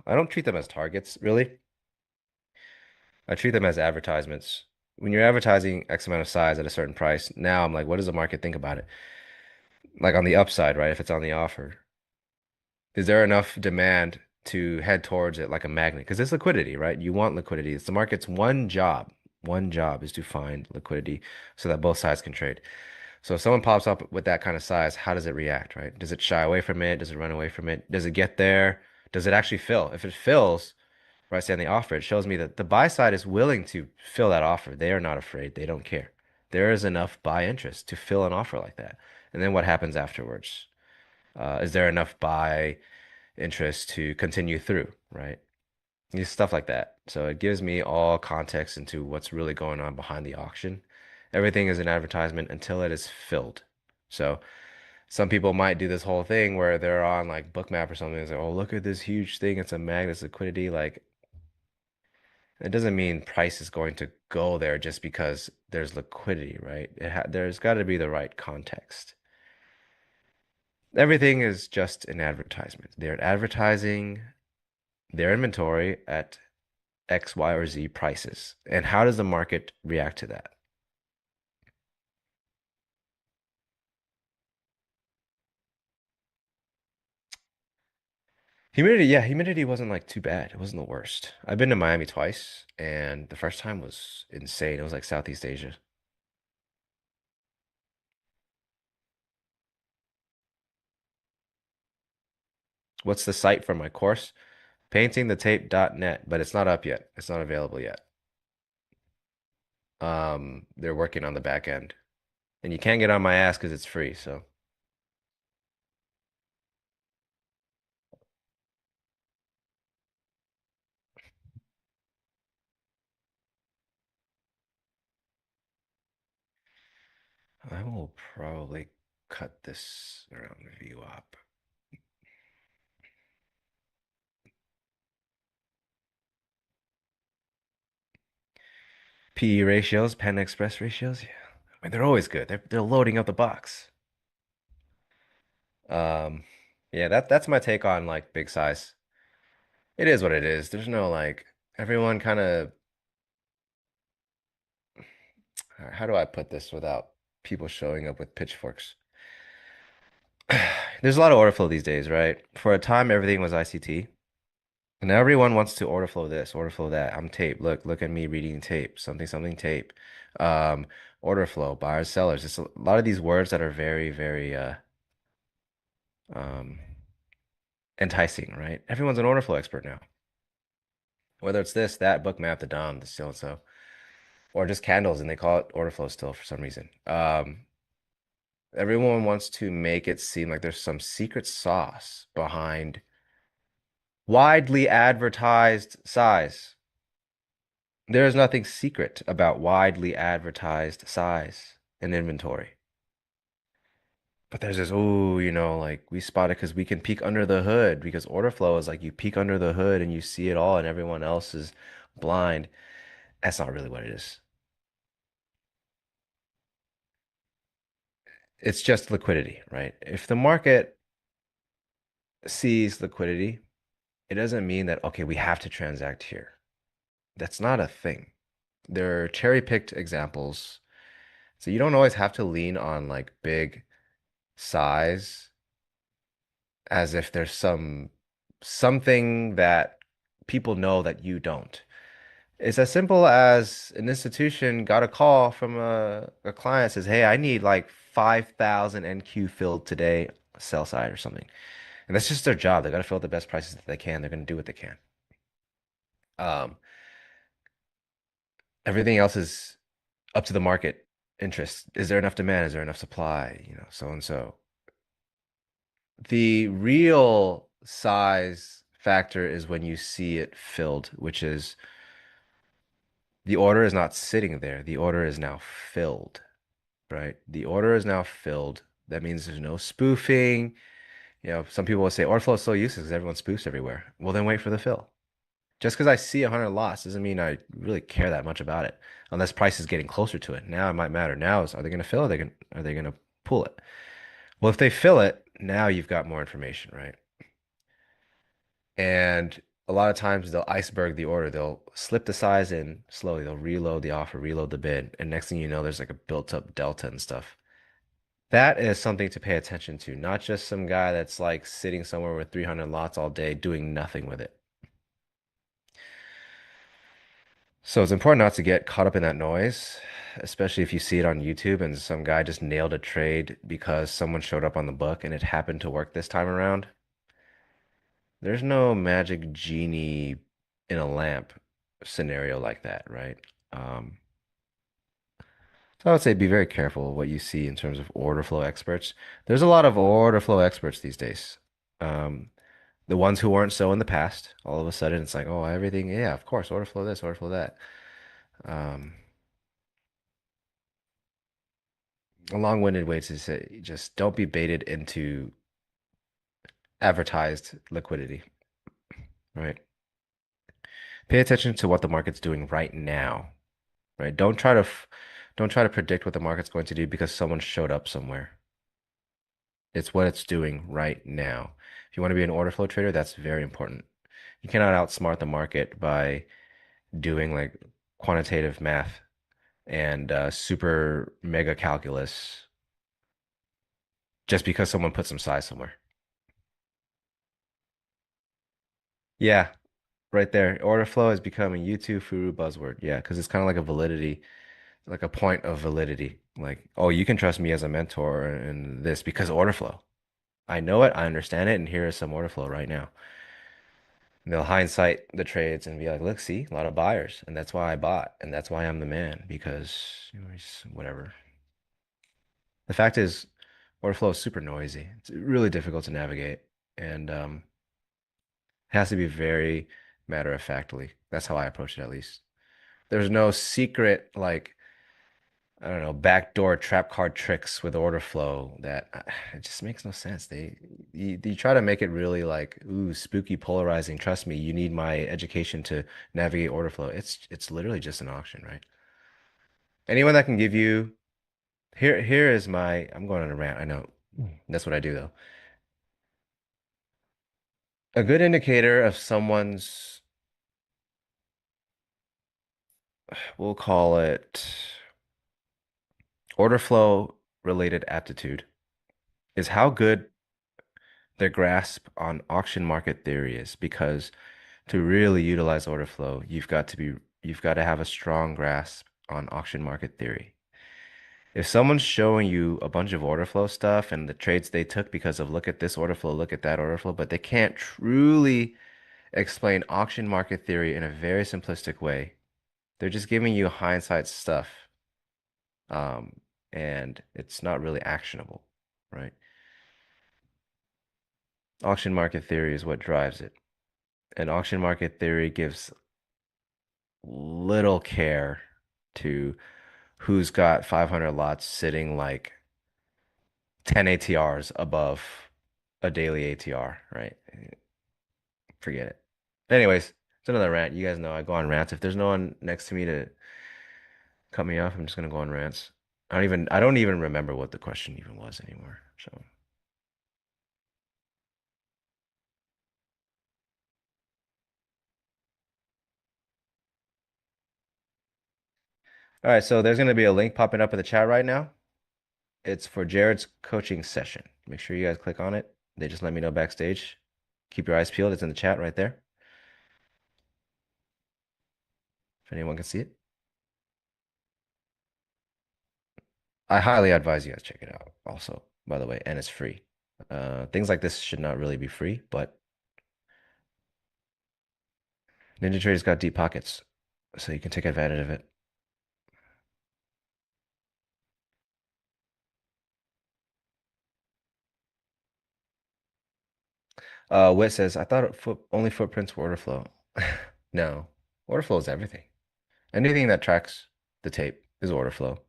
don't treat them as targets, really. I treat them as advertisements. When you're advertising X amount of size at a certain price, now I'm like, what does the market think about it? Like on the upside, right? If it's on the offer, is there enough demand to head towards it like a magnet? Because it's liquidity, right? You want liquidity. It's the market's one job. One job is to find liquidity so that both sides can trade. So if someone pops up with that kind of size, how does it react, right? Does it shy away from it? Does it run away from it? Does it get there? Does it actually fill? If it fills, right, say on the offer, it shows me that the buy side is willing to fill that offer. They are not afraid. They don't care. There is enough buy interest to fill an offer like that. And then what happens afterwards? Is there enough buy interest to continue through, right? Stuff like that. So it gives me all context into what's really going on behind the auction. Everything is an advertisement until it is filled. So some people might do this whole thing where they're on like Bookmap or something. It's like, oh, look at this huge thing. It's a magnet, it's liquidity. Like, it doesn't mean price is going to go there just because there's liquidity, right? There's got to be the right context. Everything is just an advertisement. They're advertising their inventory at X, Y, or Z prices. And how does the market react to that? Humidity, yeah, humidity wasn't like too bad. It wasn't the worst. I've been to Miami twice, and the first time was insane. It was like Southeast Asia. What's the site for my course? Paintingthetape.net, but it's not up yet. It's not available yet. They're working on the back end. And you can't get on my ass because it's free, so. I will probably cut this around the view up. PE ratios, Panda Express ratios, yeah. I mean, they're always good. They're loading up the box. Um, yeah, that's my take on like big size. It is what it is. There's no like everyone kind of how do I put this without people showing up with pitchforks? There's a lot of order flow these days, right? For a time, everything was ICT. And now everyone wants to order flow this, order flow that. I'm tape. Look at me reading tape. Something tape. Um, Order flow, buyers, sellers. It's a lot of these words that are very, very um enticing, right? Everyone's an order flow expert now. Whether it's this, that, book map, the DOM, the so and so, or just candles, and they call it order flow still for some reason. Everyone wants to make it seem like there's some secret sauce behind Widely advertised size. There is nothing secret about widely advertised size and inventory. But there's this, oh, like we spot it because we can peek under the hood because order flow is like you peek under the hood and you see it all and everyone else is blind. That's not really what it is. It's just liquidity, right? If the market sees liquidity, it doesn't mean that, okay, we have to transact here. That's not a thing. There are cherry-picked examples. So you don't always have to lean on like big size as if there's something that people know that you don't. It's as simple as an institution got a call from a client says, "Hey, I need like 5,000 NQ filled today, sell side or something." And that's just their job. They got to fill the best prices that they can. They're going to do what they can. Um, Everything else is up to the market interest. Is there enough demand? Is there enough supply? So and so. The real size factor is when you see it filled, which is the order is not sitting there. The order is now filled, right? The order is now filled. That means there's no spoofing. Some people will say order flow is so useless because everyone spoofs everywhere. Well, then wait for the fill. Just because I see 100 lots doesn't mean I really care that much about it, unless price is getting closer to it. Now it might matter. Now are they going to fill? Are they going to pull it? Well, if they fill it, now you've got more information, right? And a lot of times they'll iceberg the order. They'll slip the size in slowly. They'll reload the offer, reload the bid, and next thing you know, there's like a built-up delta and stuff. That is something to pay attention to, not just some guy that's like sitting somewhere with 300 lots all day doing nothing with it. So it's important not to get caught up in that noise, especially if you see it on YouTube and some guy just nailed a trade because someone showed up on the book and it happened to work this time around. There's no magic genie in a lamp scenario like that, right? Um, so I would say be very careful what you see in terms of order flow experts. There's a lot of order flow experts these days. Um, the ones who weren't so in the past, all of a sudden it's like, oh, everything, yeah, of course, order flow this, order flow that. Um, a long-winded way to say just don't be baited into advertised liquidity, right? Pay attention to what the market's doing right now, right? Don't try to predict what the market's going to do because someone showed up somewhere. It's what it's doing right now. If you want to be an order flow trader, that's very important. You cannot outsmart the market by doing like quantitative math and super mega calculus just because someone put some size somewhere. Yeah, right there. Order flow has become a YouTube Furu buzzword. Yeah, because it's kind of like a validity, like a point of validity. Like, oh, you can trust me as a mentor in this because order flow. I know it, I understand it, and here is some order flow right now. And they'll hindsight the trades and be like, look, see, a lot of buyers, and that's why I bought, and that's why I'm the man because whatever. The fact is, order flow is super noisy. It's really difficult to navigate, and it has to be very matter of factly. That's how I approach it, at least. There's no secret, like, I don't know, backdoor trap card tricks with order flow that it just makes no sense. You try to make it really like, ooh, spooky, polarizing. Trust me, you need my education to navigate order flow. It's literally just an auction, right? Anyone that can give you here is my I'm going on a rant. I know. That's what I do though. A good indicator of someone's, we'll call it order flow related aptitude, is how good their grasp on auction market theory is. Because to really utilize order flow, you've got to have a strong grasp on auction market theory. If someone's showing you a bunch of order flow stuff and the trades they took because of look at this order flow, look at that order flow, but they can't truly explain auction market theory in a very simplistic way. They're just giving you hindsight stuff. And it's not really actionable, right? Auction market theory is what drives it. And auction market theory gives little care to who's got 500 lots sitting like 10 ATRs above a daily ATR, right? Forget it. Anyways, it's another rant. You guys know I go on rants. If there's no one next to me to cut me off, I'm just gonna go on rants. I don't even remember what the question even was anymore. So, all right, so there's gonna be a link popping up in the chat right now. It's for Jared's coaching session. Make sure you guys click on it. They just let me know backstage. Keep your eyes peeled. It's in the chat right there. If anyone can see it. I highly advise you guys check it out also, by the way, and it's free. Things like this should not really be free, but Ninja Trader's got deep pockets, so you can take advantage of it. Wit says, I thought only footprints were order flow. No, order flow is everything. Anything that tracks the tape is order flow,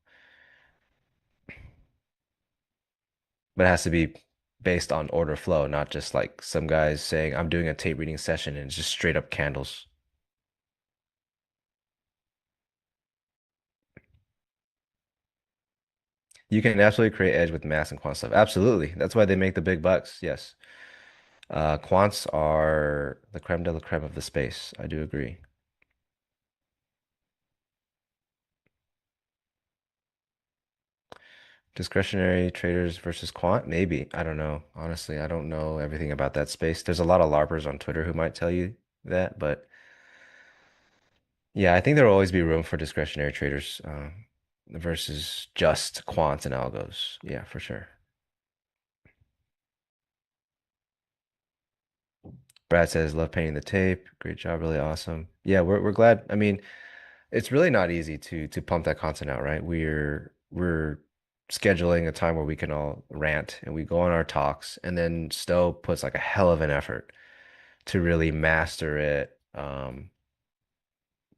but it has to be based on order flow, not just like some guys saying, I'm doing a tape reading session and it's just straight up candles. You can absolutely create edge with mass and quant stuff. Absolutely. That's why they make the big bucks. Yes. Quants are the creme de la creme of the space. I do agree. Discretionary traders versus quant? Maybe. I don't know. Honestly, I don't know everything about that space. There's a lot of LARPers on Twitter who might tell you that, but yeah, I think there will always be room for discretionary traders versus just quants and algos. Yeah, for sure. Brad says, love painting the tape. Great job, really awesome. Yeah, we're glad. I mean, it's really not easy to pump that content out, right? We're scheduling a time where we can all rant and we go on our talks, and then Stowe puts like a hell of an effort to really master it,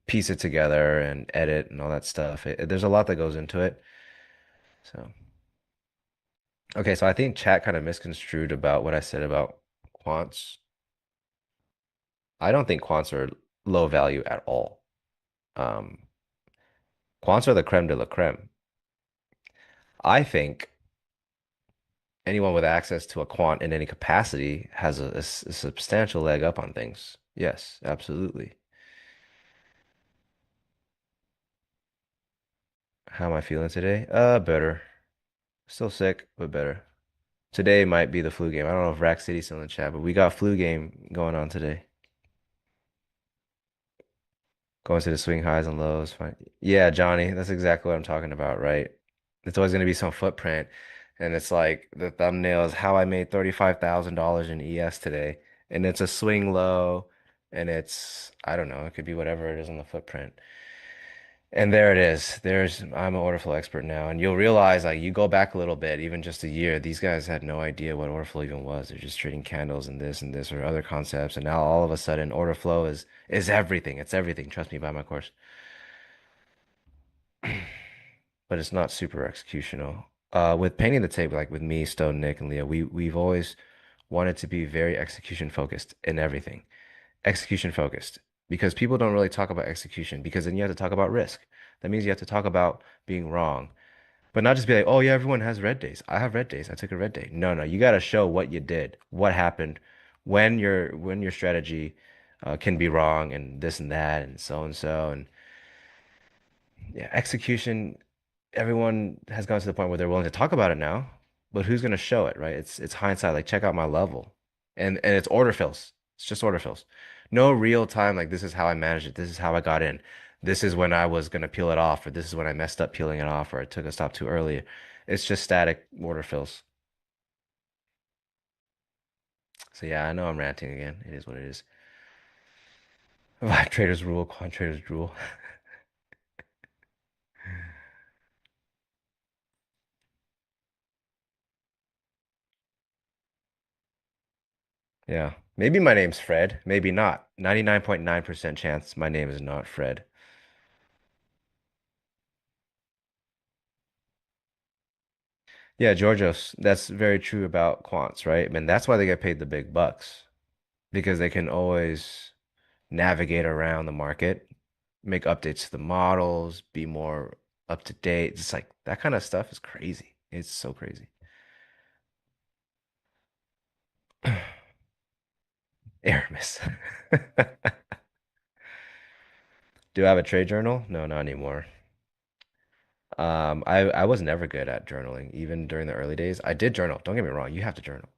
piece it together and edit and all that stuff. There's a lot that goes into it. So, okay, so I think chat kind of misconstrued about what I said about quants. I don't think quants are low value at all. Um, Quants are the creme de la creme. I think anyone with access to a quant in any capacity has a substantial leg up on things. Yes, absolutely. How am I feeling today? Better. Still sick, but better. Today might be the flu game. I don't know if Rack City's still in the chat, but we got flu game going on today. Going to the swing highs and lows. Fine. Yeah, Johnny, that's exactly what I'm talking about, right? It's always going to be some footprint. And it's like the thumbnail is how I made $35,000 in ES today. And it's a swing low. And it's, I don't know, it could be whatever it is on the footprint. And there it is. I'm an order flow expert now. And you'll realize, like, you go back a little bit, even just a year, these guys had no idea what order flow even was. They're just trading candles and this or other concepts. And now all of a sudden, order flow is everything. It's everything. Trust me, buy my course. But it's not super executional. With painting the tape, like with me, Stone, Nick, and Leah, we've always wanted to be very execution focused in everything. Execution focused. Because people don't really talk about execution, because then you have to talk about risk. That means you have to talk about being wrong. But not just be like, oh yeah, everyone has red days. I have red days. I took a red day. No, no, you got to show what you did, what happened, when your strategy can be wrong, and this and that, and so and so, and yeah, execution. Everyone has gone to the point where they're willing to talk about it now, but who's going to show it, right? It's hindsight. Like, check out my level, and it's order fills. It's just order fills. No real time. Like, this is how I managed it. This is how I got in. This is when I was going to peel it off, or this is when I messed up peeling it off, or I took a stop too early. It's just static order fills. So yeah, I know I'm ranting again. It is what it is. Vibe traders rule, quant traders rule. Yeah. Maybe my name's Fred. Maybe not. 99.9% chance my name is not Fred. Yeah, Georgios, that's very true about quants, right? I mean, that's why they get paid the big bucks because they can always navigate around the market, make updates to the models, be more up to date. It's like that kind of stuff is crazy. It's so crazy. Aramis. Do I have a trade journal? No, not anymore. I was never good at journaling, even during the early days. I did journal. Don't get me wrong, you have to journal.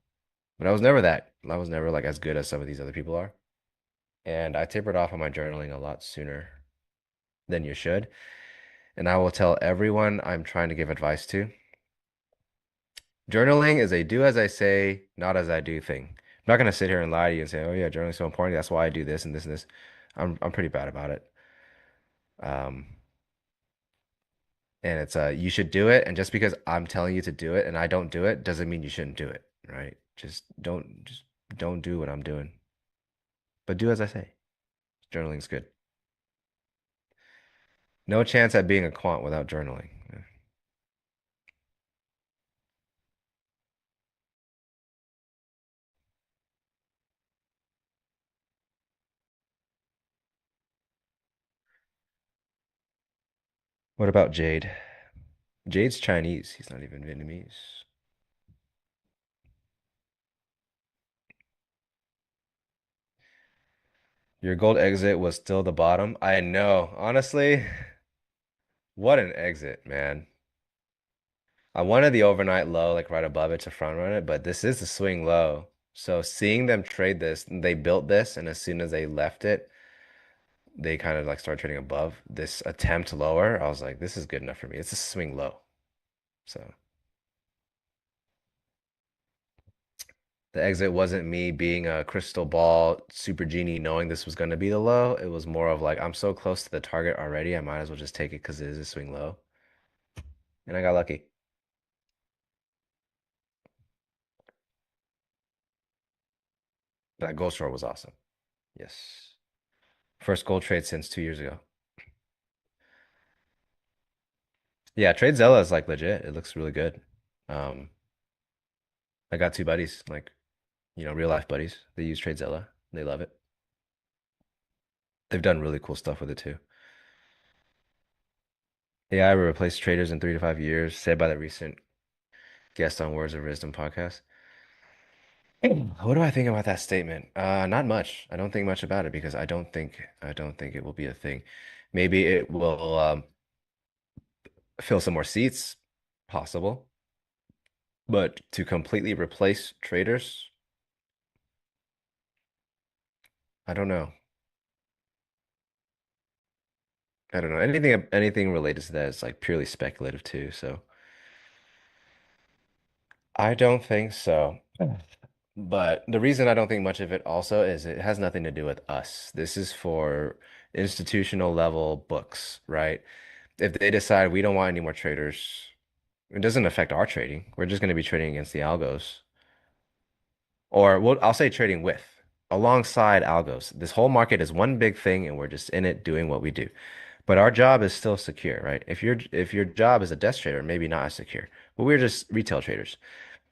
But I was never like as good as some of these other people are. And I tapered off on my journaling a lot sooner than you should. And I will tell everyone I'm trying to give advice to. Journaling is a do as I say, not as I do thing. I'm not gonna sit here and lie to you and say, oh yeah, journaling's so important. That's why I do this and this and this. I'm pretty bad about it. Um, and it's you should do it, and just because I'm telling you to do it and I don't do it doesn't mean you shouldn't do it, right? Just don't do what I'm doing. But do as I say. Journaling's good. No chance at being a quant without journaling. What about Jade? Jade's Chinese. He's not even Vietnamese. Your gold exit was still the bottom. I know. Honestly, what an exit, man. I wanted the overnight low, like right above it to front run it, but this is the swing low. So seeing them trade this, they built this, and as soon as they left it, they kind of like started trading above this attempt lower. I was like, this is good enough for me. It's a swing low. So the exit wasn't me being a crystal ball super genie knowing this was going to be the low. It was more of like, I'm so close to the target already. I might as well just take it because it is a swing low. And I got lucky. That gold short was awesome. Yes. First gold trade since 2 years ago. Yeah, TradeZella is like legit. It looks really good. Um, I got two buddies, like, real life buddies. They use TradeZella. They love it. They've done really cool stuff with it too. AI will replace traders in 3 to 5 years, said by the recent guest on Words of Wisdom podcast. What do I think about that statement? Not much. I don't think much about it because I don't think it will be a thing. Maybe it will fill some more seats, possible. But to completely replace traders, I don't know. I don't know. Anything related to that is like purely speculative too, so I don't think so. But the reason I don't think much of it also is it has nothing to do with us. This is for institutional level books, right? If they decide we don't want any more traders, it doesn't affect our trading. We're just going to be trading against the algos. Or well, I'll say trading with, alongside algos. This whole market is one big thing and we're just in it doing what we do. But our job is still secure, right? If your job is a desk trader, maybe not as secure. But we're just retail traders.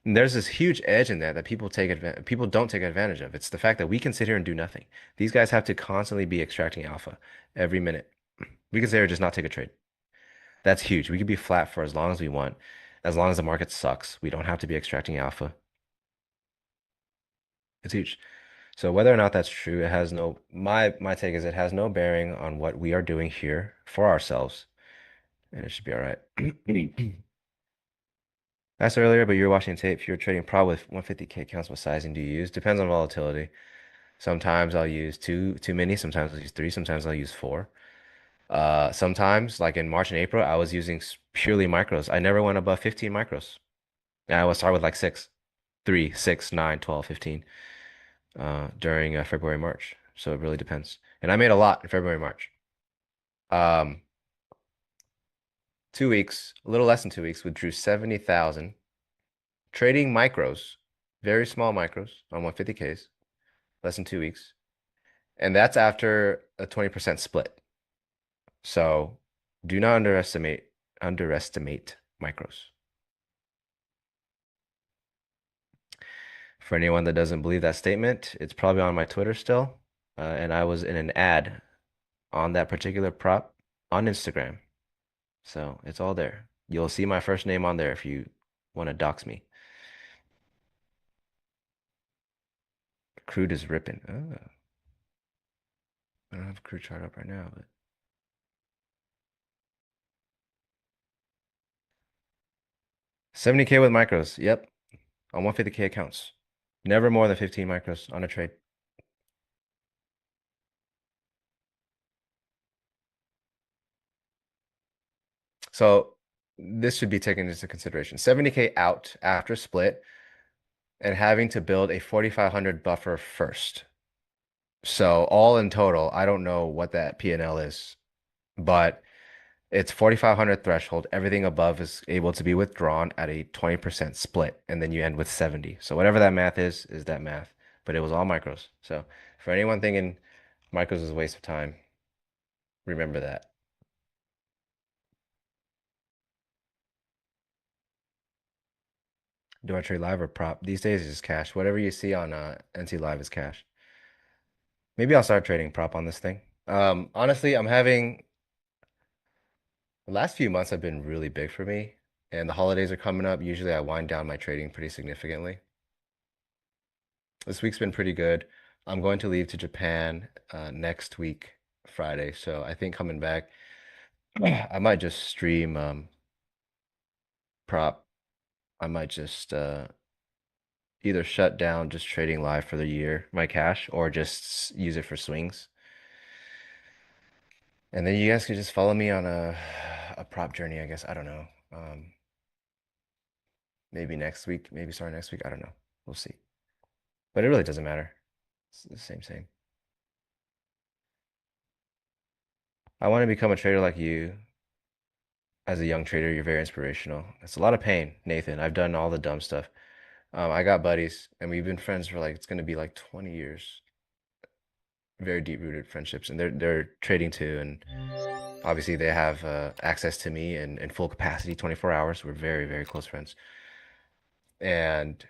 And there's this huge edge in that people don't take advantage of. It's the fact that we can sit here and do nothing. These guys have to constantly be extracting alpha every minute. We can sit here and just not take a trade. That's huge. We could be flat for as long as we want. As long as the market sucks, we don't have to be extracting alpha. It's huge. So whether or not that's true, it has no my take is it has no bearing on what we are doing here for ourselves, and it should be all right. Asked earlier, but you're watching tape. If you're trading prop with 150K counts, what sizing do you use? Depends on volatility. Sometimes I'll use too many, sometimes I'll use three, sometimes I'll use four. Sometimes, like in March and April, I was using purely micros. I never went above 15 micros. And I would start with like 6, 3, 6, 9, 12, 15 during February, March. So it really depends. And I made a lot in February, March. Um, 2 weeks, a little less than 2 weeks, withdrew 70,000 trading micros, very small micros on 150Ks. less than 2 weeks. And that's after a 20% split. So do not underestimate micros. For anyone that doesn't believe that statement, it's probably on my Twitter still. And I was in an ad on that particular prop on Instagram. So it's all there. You'll see my first name on there if you want to dox me. Crude is ripping. Oh. I don't have a crude chart up right now, but 70K with micros. Yep. On 150K accounts. Never more than 15 micros on a trade. So this should be taken into consideration. 70K out after split and having to build a 4,500 buffer first. So all in total, I don't know what that P&L is, but it's 4,500 threshold. Everything above is able to be withdrawn at a 20% split, and then you end with 70. So whatever that math is that math. But it was all micros. So for anyone thinking micros is a waste of time, remember that. Do I trade live or prop? These days it's just cash. Whatever you see on NT Live is cash. Maybe I'll start trading prop on this thing. Honestly, the last few months have been really big for me, and the holidays are coming up. Usually I wind down my trading pretty significantly. This week's been pretty good. I'm going to leave to Japan next week, Friday. So I think coming back, I might just stream prop. I might just either shut down just trading live for the year, my cash, or just use it for swings. And then you guys can just follow me on a prop journey, I guess. I don't know. Maybe next week, maybe starting next week. I don't know. We'll see. But it really doesn't matter. It's the same. I want to become a trader like you. As a young trader, you're very inspirational. It's a lot of pain, Nathan. I've done all the dumb stuff. I got buddies, and we've been friends for it's going to be like 20 years. Very deep-rooted friendships, and they're trading too. And obviously, they have access to me in full capacity, 24 hours. We're very, very close friends. And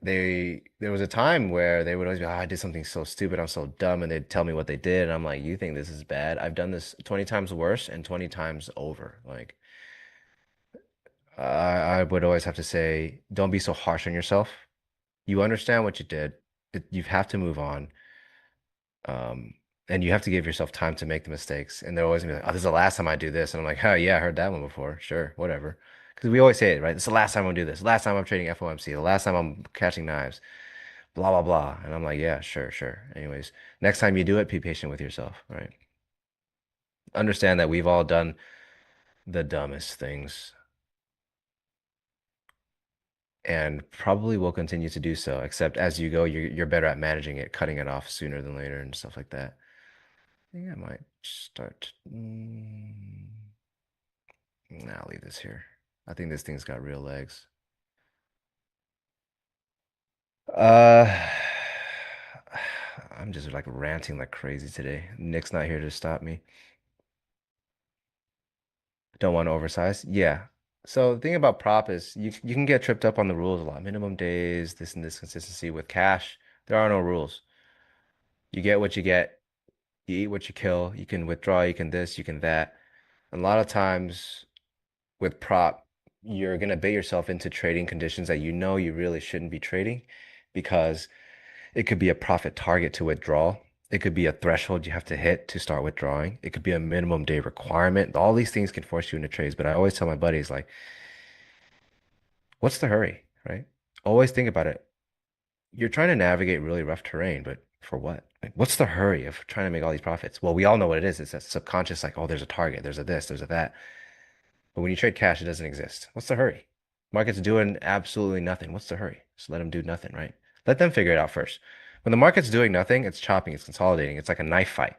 there was a time where they would always be, oh, I did something so stupid, I'm so dumb, and they'd tell me what they did, and I'm like, you think this is bad? I've done this 20 times worse and 20 times over. I would always have to say, don't be so harsh on yourself. You understand what you did. You have to move on. And you have to give yourself time to make the mistakes. And they're always gonna be like, oh, this is the last time I do this. And I'm like, oh yeah, I heard that one before. Sure, whatever. Because we always say it, right? This is the last time I'm gonna do this. Last time I'm trading FOMC. The last time I'm catching knives. Blah blah blah. And I'm like, yeah, sure. Anyways, next time you do it, be patient with yourself, right? Understand that we've all done the dumbest things and probably will continue to do so, except as you go, you're better at managing it, cutting it off sooner than later and stuff like that. I think I might start. Nah, I'll leave this here. I think this thing's got real legs. I'm just like ranting like crazy today. Nick's not here to stop me. Don't want to oversize. Yeah. So the thing about prop is you can get tripped up on the rules a lot. Minimum days, this and this consistency. With cash, there are no rules. You get what you get. You eat what you kill. You can withdraw, you can this, you can that. A lot of times with prop, you're gonna bait yourself into trading conditions that you know you really shouldn't be trading because it could be a profit target to withdraw. It could be a threshold you have to hit to start withdrawing. It could be a minimum day requirement. All these things can force you into trades. But I always tell my buddies, like, what's the hurry, right? Always think about it. You're trying to navigate really rough terrain, but for what? Like, what's the hurry of trying to make all these profits? Well, we all know what it is. It's that subconscious, like, oh, there's a target, there's a this, there's a that. But when you trade cash, it doesn't exist. What's the hurry? Market's doing absolutely nothing. What's the hurry? Just let them do nothing, right? Let them figure it out first. When the market's doing nothing, it's chopping, it's consolidating. It's like a knife fight.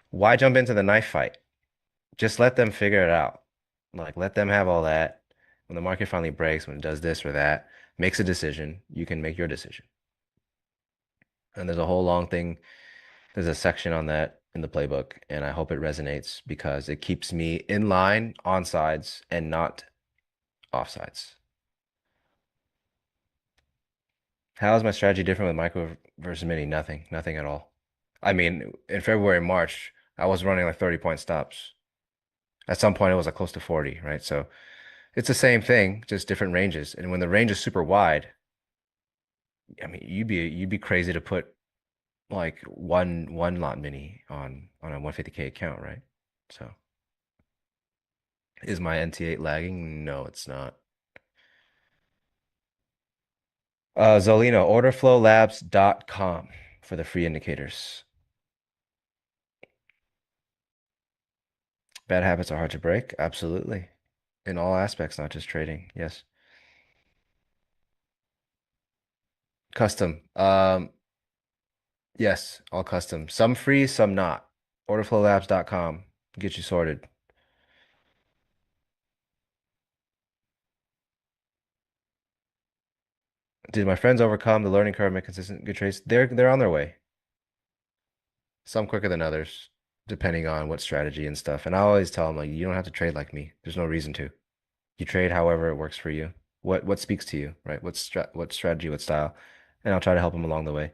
Why jump into the knife fight? Just let them figure it out. Like, let them have all that. When the market finally breaks, when it does this or that, makes a decision, you can make your decision. And there's a whole long thing. There's a section on that in the playbook, and I hope it resonates because it keeps me in line on sides and not offsides. How is my strategy different with micro versus mini? Nothing, nothing at all. I mean, in February and March, I was running like 30-point stops. At some point, it was like close to 40, right? So it's the same thing, just different ranges. And when the range is super wide, I mean, you'd be crazy to put like one lot mini on a 150K account, right? So is my NT8 lagging? No, it's not. Zolino, orderflowlabs.com for the free indicators. Bad habits are hard to break. Absolutely. In all aspects, not just trading. Yes. Custom. Yes, all custom. Some free, some not. Orderflowlabs.com. Get you sorted. Did my friends overcome the learning curve, make consistent good trades? They're on their way. Some quicker than others, depending on what strategy and stuff. And I always tell them like, you don't have to trade like me. There's no reason to. You trade however it works for you. What speaks to you, right? What strategy, what style, and I'll try to help them along the way.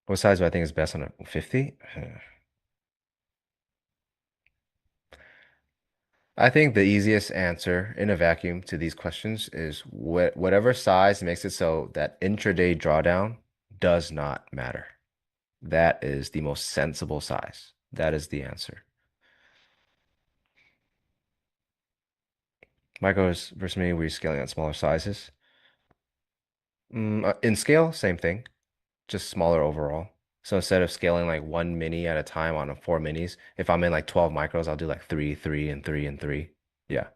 What size do I think is best on a 50? I think the easiest answer in a vacuum to these questions is whatever size makes it so that intraday drawdown does not matter. That is the most sensible size. That is the answer. Micros versus mini, we're scaling on smaller sizes. In scale, same thing, just smaller overall. So instead of scaling like one mini at a time on a four minis, if I'm in like 12 micros, I'll do like three, three, and three, and three. Yeah.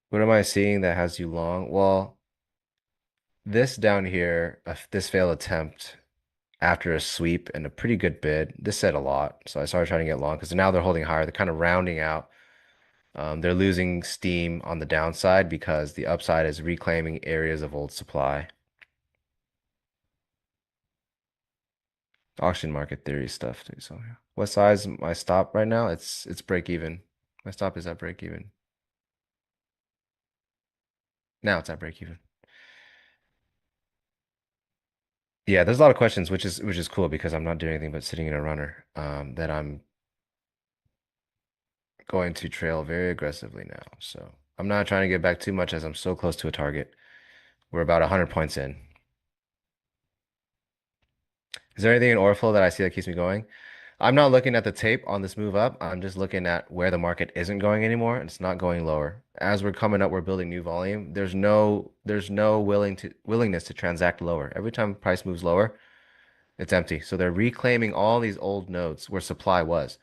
What am I seeing that has you long? Well, this down here, this failed attempt after a sweep and a pretty good bid, this said a lot. So I started trying to get long because now they're holding higher. They're kind of rounding out. They're losing steam on the downside because the upside is reclaiming areas of old supply. Auction market theory stuff too. So yeah. What size my stop right now? It's break even. My stop is at break even. Now it's at break even. Yeah, there's a lot of questions, which is cool because I'm not doing anything but sitting in a runner. That I'm going to trail very aggressively now. So I'm not trying to get back too much as I'm so close to a target. We're about 100 points in. Is there anything in order flow that I see that keeps me going? I'm not looking at the tape on this move up. I'm just looking at where the market isn't going anymore. And it's not going lower. As we're coming up, we're building new volume. There's no willingness to transact lower. Every time price moves lower, it's empty. So they're reclaiming all these old nodes where supply was.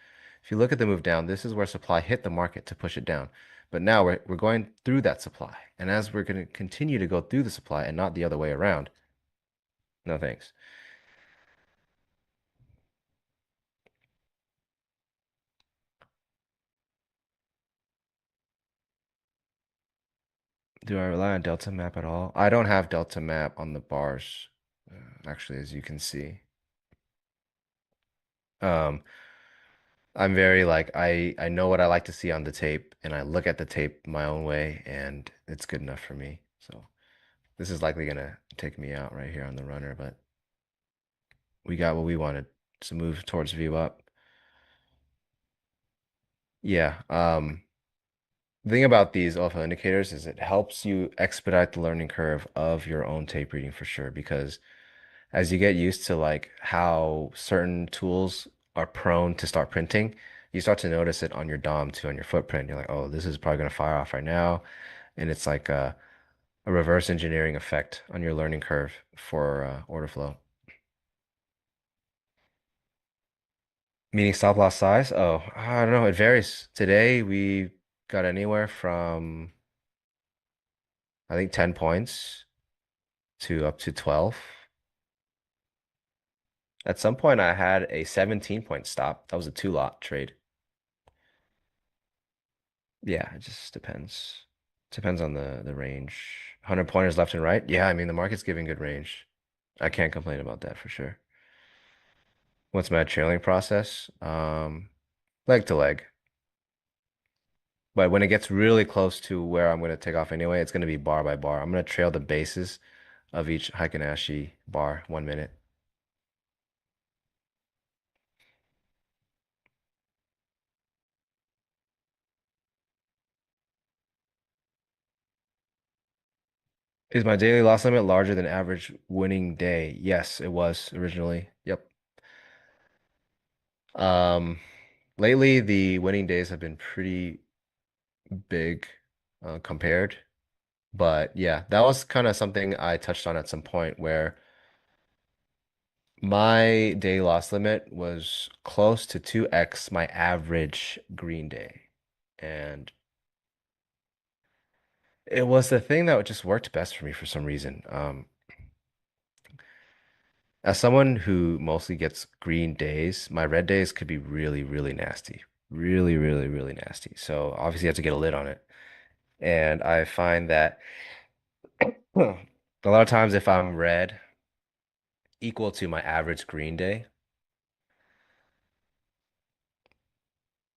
If you look at the move down, this is where supply hit the market to push it down. But now we're going through that supply. And as we're going to continue to go through the supply and not the other way around, no thanks. Do I rely on Delta Map at all? I don't have Delta Map on the bars, actually, as you can see. Um, I'm very like I know what I like to see on the tape, and I look at the tape my own way, and it's good enough for me. So this is likely gonna take me out right here on the runner, but we got what we wanted. To move towards view up. Yeah. The thing about these alpha indicators is it helps you expedite the learning curve of your own tape reading for sure, because as you get used to like how certain tools are prone to start printing, you start to notice it on your DOM too, on your footprint. You're like, oh, this is probably going to fire off right now. And it's like a reverse engineering effect on your learning curve for order flow. Meaning stop loss size? Oh, I don't know. It varies. Today we got anywhere from, I think, 10 points to up to 12. At some point, I had a 17-point stop. That was a two lot trade. Yeah, it just depends. Depends on the range. 100 pointers left and right. Yeah, I mean the market's giving good range. I can't complain about that for sure. What's my trailing process? Leg to leg. But when it gets really close to where I'm going to take off anyway, it's going to be bar by bar. I'm going to trail the bases of each Heikin Ashi bar 1 minute. Is my daily loss limit larger than average winning day? Yes, it was originally. Yep. Um, lately the winning days have been pretty big compared. But yeah, that was kind of something I touched on at some point where my day loss limit was close to 2x my average green day. And it was the thing that just worked best for me for some reason. As someone who mostly gets green days, my red days could be really, really nasty. Really, really, really nasty. So obviously you have to get a lid on it. And I find that a lot of times if I'm red equal to my average green day,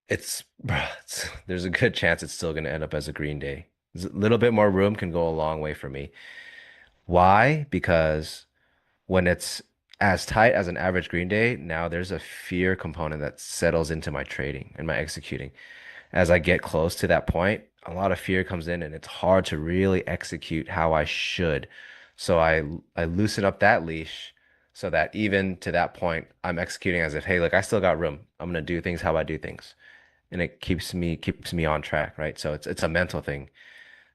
there's a good chance it's still going to end up as a green day. A little bit more room can go a long way for me. Why? Because when it's as tight as an average green day, now there's a fear component that settles into my trading and my executing. As I get close to that point, a lot of fear comes in and it's hard to really execute how I should. So I loosen up that leash so that even to that point, I'm executing as if, hey, look, I still got room. I'm gonna do things how I do things. And it keeps me on track, right? So it's a mental thing.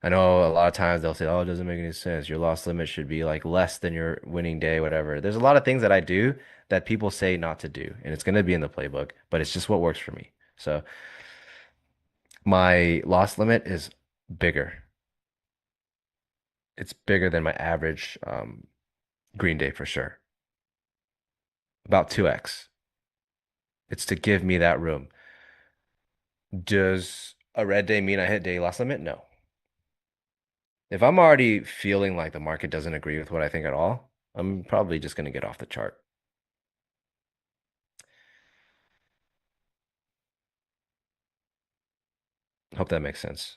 I know a lot of times they'll say, "Oh, it doesn't make any sense. Your loss limit should be like less than your winning day, whatever." There's a lot of things that I do that people say not to do, and it's going to be in the playbook, but it's just what works for me. So my loss limit is bigger. It's bigger than my average green day for sure. About 2x. It's to give me that room. Does a red day mean I hit day loss limit? No. If I'm already feeling like the market doesn't agree with what I think at all, I'm probably just going to get off the chart. Hope that makes sense.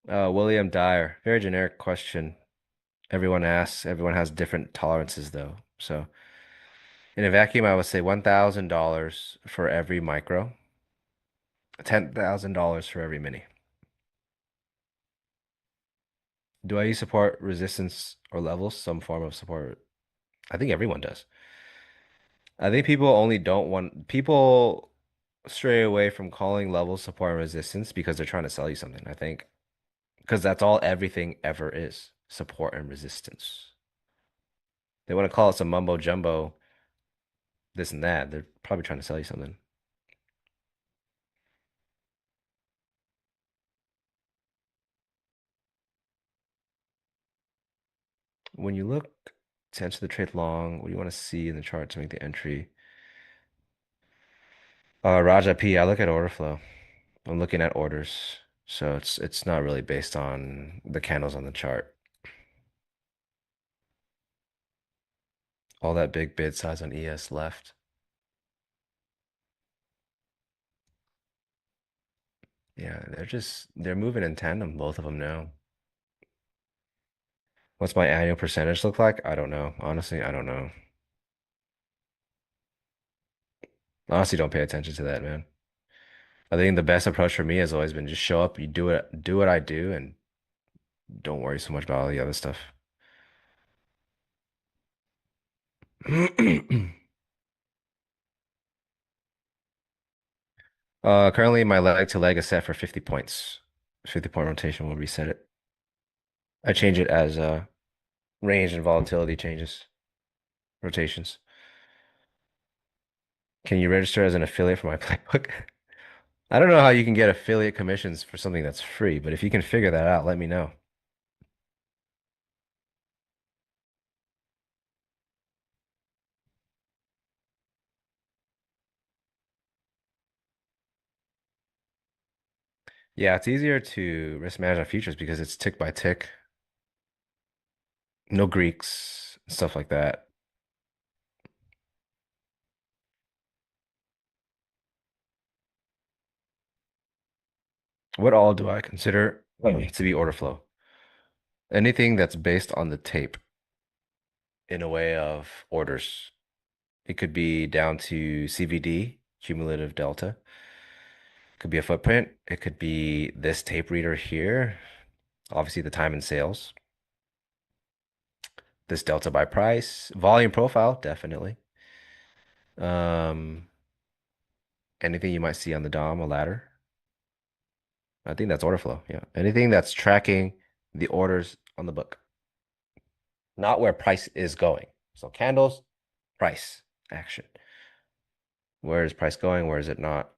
William Dyer, very generic question. Everyone asks, everyone has different tolerances though. So in a vacuum, I would say $1,000 for every micro, $10,000 for every mini. Do I use support, resistance, or levels? Some form of support. I think everyone does. I think people stray away from calling levels support and resistance because they're trying to sell you something. I think because that's all everything ever is, support and resistance. They want to call it some mumbo jumbo, this and that. They're probably trying to sell you something. When you look to enter the trade long, what do you want to see in the chart to make the entry? Raja P, I look at order flow. I'm looking at orders. So it's not really based on the candles on the chart. All that big bid size on ES left. Yeah, they're moving in tandem, both of them now. What's my annual percentage look like? I don't know. Honestly, I don't know. Honestly, don't pay attention to that, man. I think the best approach for me has always been just show up, you do what I do, and don't worry so much about all the other stuff. Currently my leg to leg is set for 50 points. 50-point rotation will reset it. I change it as range and volatility changes, rotations. Can you register as an affiliate for my playbook? I don't know how you can get affiliate commissions for something that's free, but if you can figure that out, let me know. Yeah, it's easier to risk manage on futures because it's tick by tick, no Greeks, stuff like that. What all do I consider to be order flow? Anything that's based on the tape in a way of orders. It could be down to CVD, cumulative delta. It could be a footprint. It could be this tape reader here. Obviously, the time and sales. This delta by price. Volume profile, definitely. Um, Anything you might see on the DOM, a ladder. I think that's order flow. Yeah. Anything that's tracking the orders on the book, not where price is going. So candles, price, action. Where is price going? Where is it not?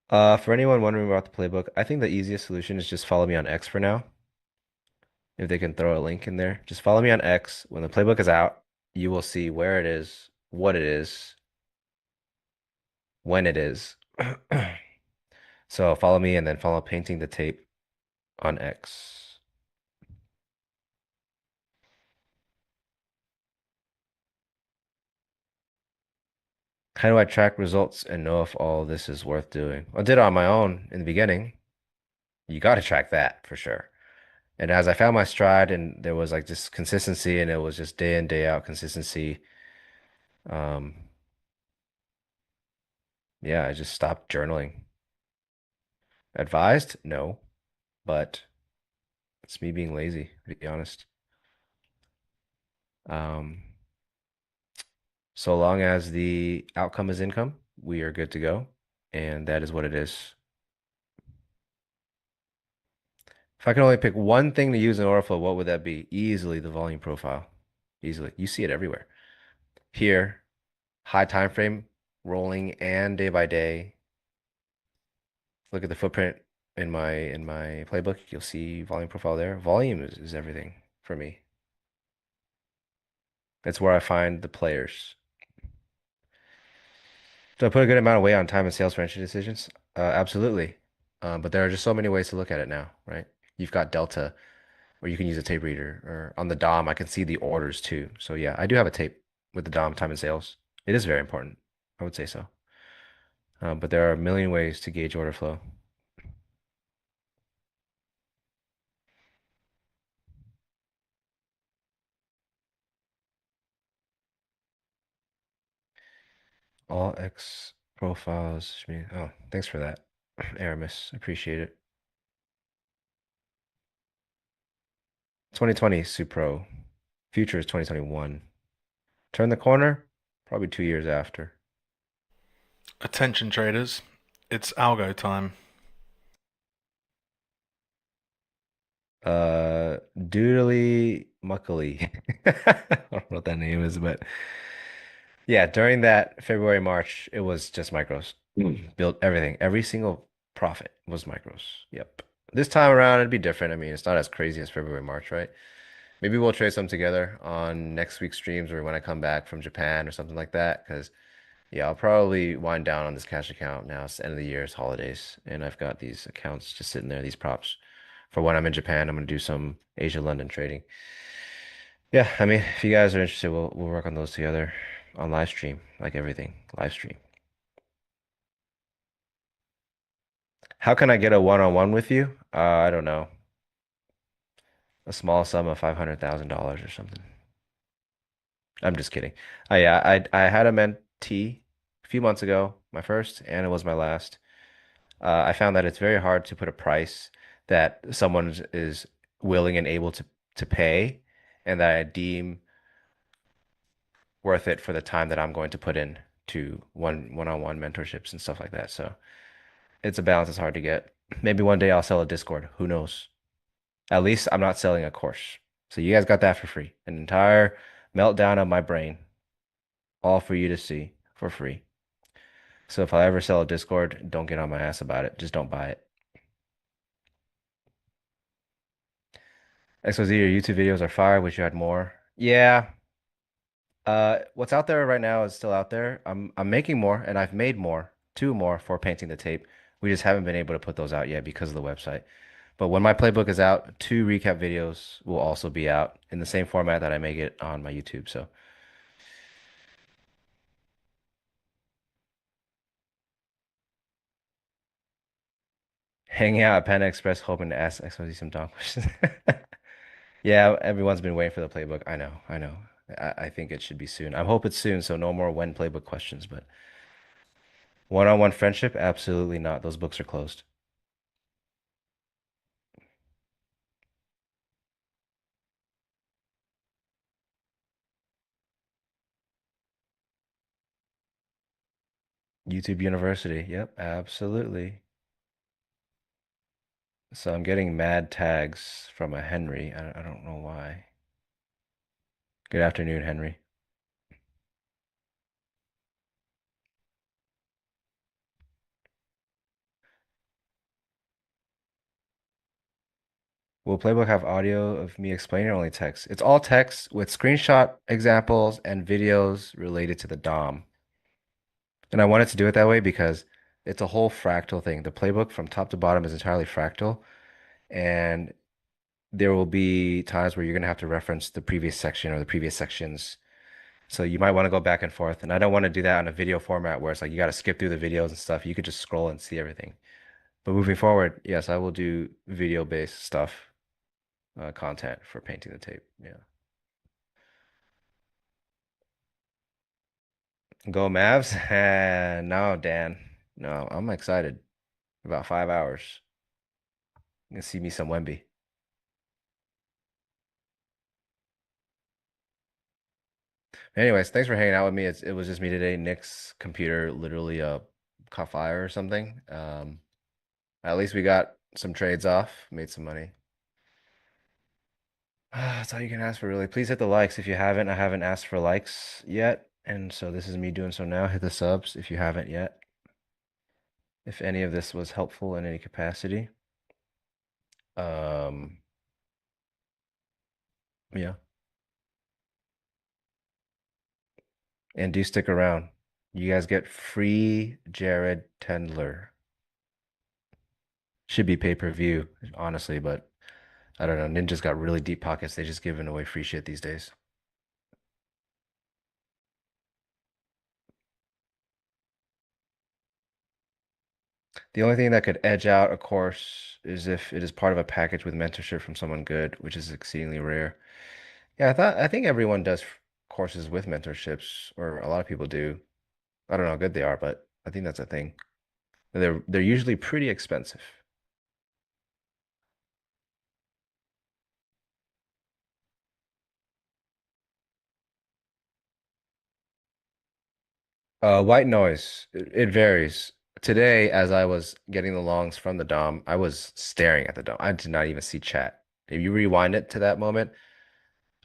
For anyone wondering about the playbook, I think the easiest solution is just follow me on X for now. If they can throw a link in there, just follow me on X. When the playbook is out, you will see where it is, what it is, when it is. So follow me and then follow painting the tape on X. How do I track results and know if all this is worth doing? I did it on my own in the beginning. You got to track that for sure. And as I found my stride and there was like just consistency and it was just day in, day out consistency. Um, yeah, I just stopped journaling. Advised? No, but it's me being lazy, to be honest. Um, so long as the outcome is income, we are good to go. And that is what it is. If I can only pick one thing to use in order flow, what would that be? Easily the volume profile. Easily. You see it everywhere. Here, high time frame, rolling and day by day. Look at the footprint in my playbook. You'll see volume profile there. Volume is everything for me. That's where I find the players. Do I put a good amount of weight on time and sales for entry decisions? Absolutely. But there are just so many ways to look at it now, right? You've got Delta, where you can use a tape reader, or on the DOM, I can see the orders too. So yeah, I do have a tape with the DOM time and sales. It is very important. I would say so. But there are a million ways to gauge order flow. All X profiles. Oh, thanks for that, Aramis. Appreciate it. 2020 Supro. Future is 2021. Turn the corner, probably 2 years after. Attention traders, it's algo time. Doodly Muckily. I don't know what that name is, but yeah, during that February, March, it was just micros. Built everything. Every single profit was micros. Yep. This time around, it'd be different. I mean, it's not as crazy as February, March, right? Maybe we'll trade some together on next week's streams or when I come back from Japan or something like that. Because, yeah, I'll probably wind down on this cash account now. It's the end of the year, it's holidays, and I've got these accounts just sitting there, these props. For when I'm in Japan, I'm going to do some Asia London trading. Yeah, I mean, if you guys are interested, we'll work on those together on live stream, like everything, live stream. How can I get a one-on-one with you? I don't know. A small sum of $500,000 or something. I'm just kidding. Yeah, I had a mentee a few months ago, my first, and it was my last. I found that it's very hard to put a price that someone is willing and able to pay, and that I deem worth it for the time that I'm going to put in to one-on-one mentorships and stuff like that. So it's a balance that's hard to get. Maybe one day I'll sell a Discord. Who knows? At least I'm not selling a course. So you guys got that for free. An entire meltdown of my brain, all for you to see for free. So if I ever sell a Discord, don't get on my ass about it. Just don't buy it. XOZ, your YouTube videos are fire. Wish you had more. Yeah. What's out there right now is still out there. I'm making more, and I've made more, two more for painting the tape. We just haven't been able to put those out yet because of the website. But when my playbook is out, two recap videos will also be out in the same format that I make it on my YouTube. So hanging out at Panda Express, hoping to ask XYZ some dumb questions. Yeah, everyone's been waiting for the playbook. I know, I know. I think it should be soon. I hope it's soon, so no more when playbook questions. But one-on-one friendship, absolutely not. Those books are closed. YouTube University. Yep, absolutely. So I'm getting mad tags from a Henry. I don't know why. Good afternoon, Henry. Will Playbook have audio of me explaining or only text? It's all text with screenshot examples and videos related to the DOM. And I wanted to do it that way because it's a whole fractal thing. The playbook from top to bottom is entirely fractal, and there will be times where you're going to have to reference the previous section or the previous sections. So you might want to go back and forth. And I don't want to do that on a video format where it's like you got to skip through the videos and stuff. You could just scroll and see everything. But moving forward, yes, I will do video-based stuff, content for painting the tape. Yeah. Go Mavs? No, Dan. No, I'm excited. About 5 hours. You can see me some Wemby. Anyways, thanks for hanging out with me. It was just me today. Nick's computer literally caught fire or something. At least we got some trades off, made some money. That's all you can ask for, really. Please hit the likes if you haven't. I haven't asked for likes yet, and so this is me doing so now. Hit the subs if you haven't yet. If any of this was helpful in any capacity. Yeah. And do stick around. You guys get free Jared Tendler. Should be pay-per-view, honestly, but I don't know. Ninja's got really deep pockets. They just giving away free shit these days. The only thing that could edge out a course is if it is part of a package with mentorship from someone good, which is exceedingly rare. Yeah, I think everyone does courses with mentorships, or a lot of people do. I don't know how good they are, but I think that's a thing. They're usually pretty expensive. White noise. It varies. Today, as I was getting the longs from the DOM, I was staring at the DOM. I did not even see chat. If you rewind it to that moment,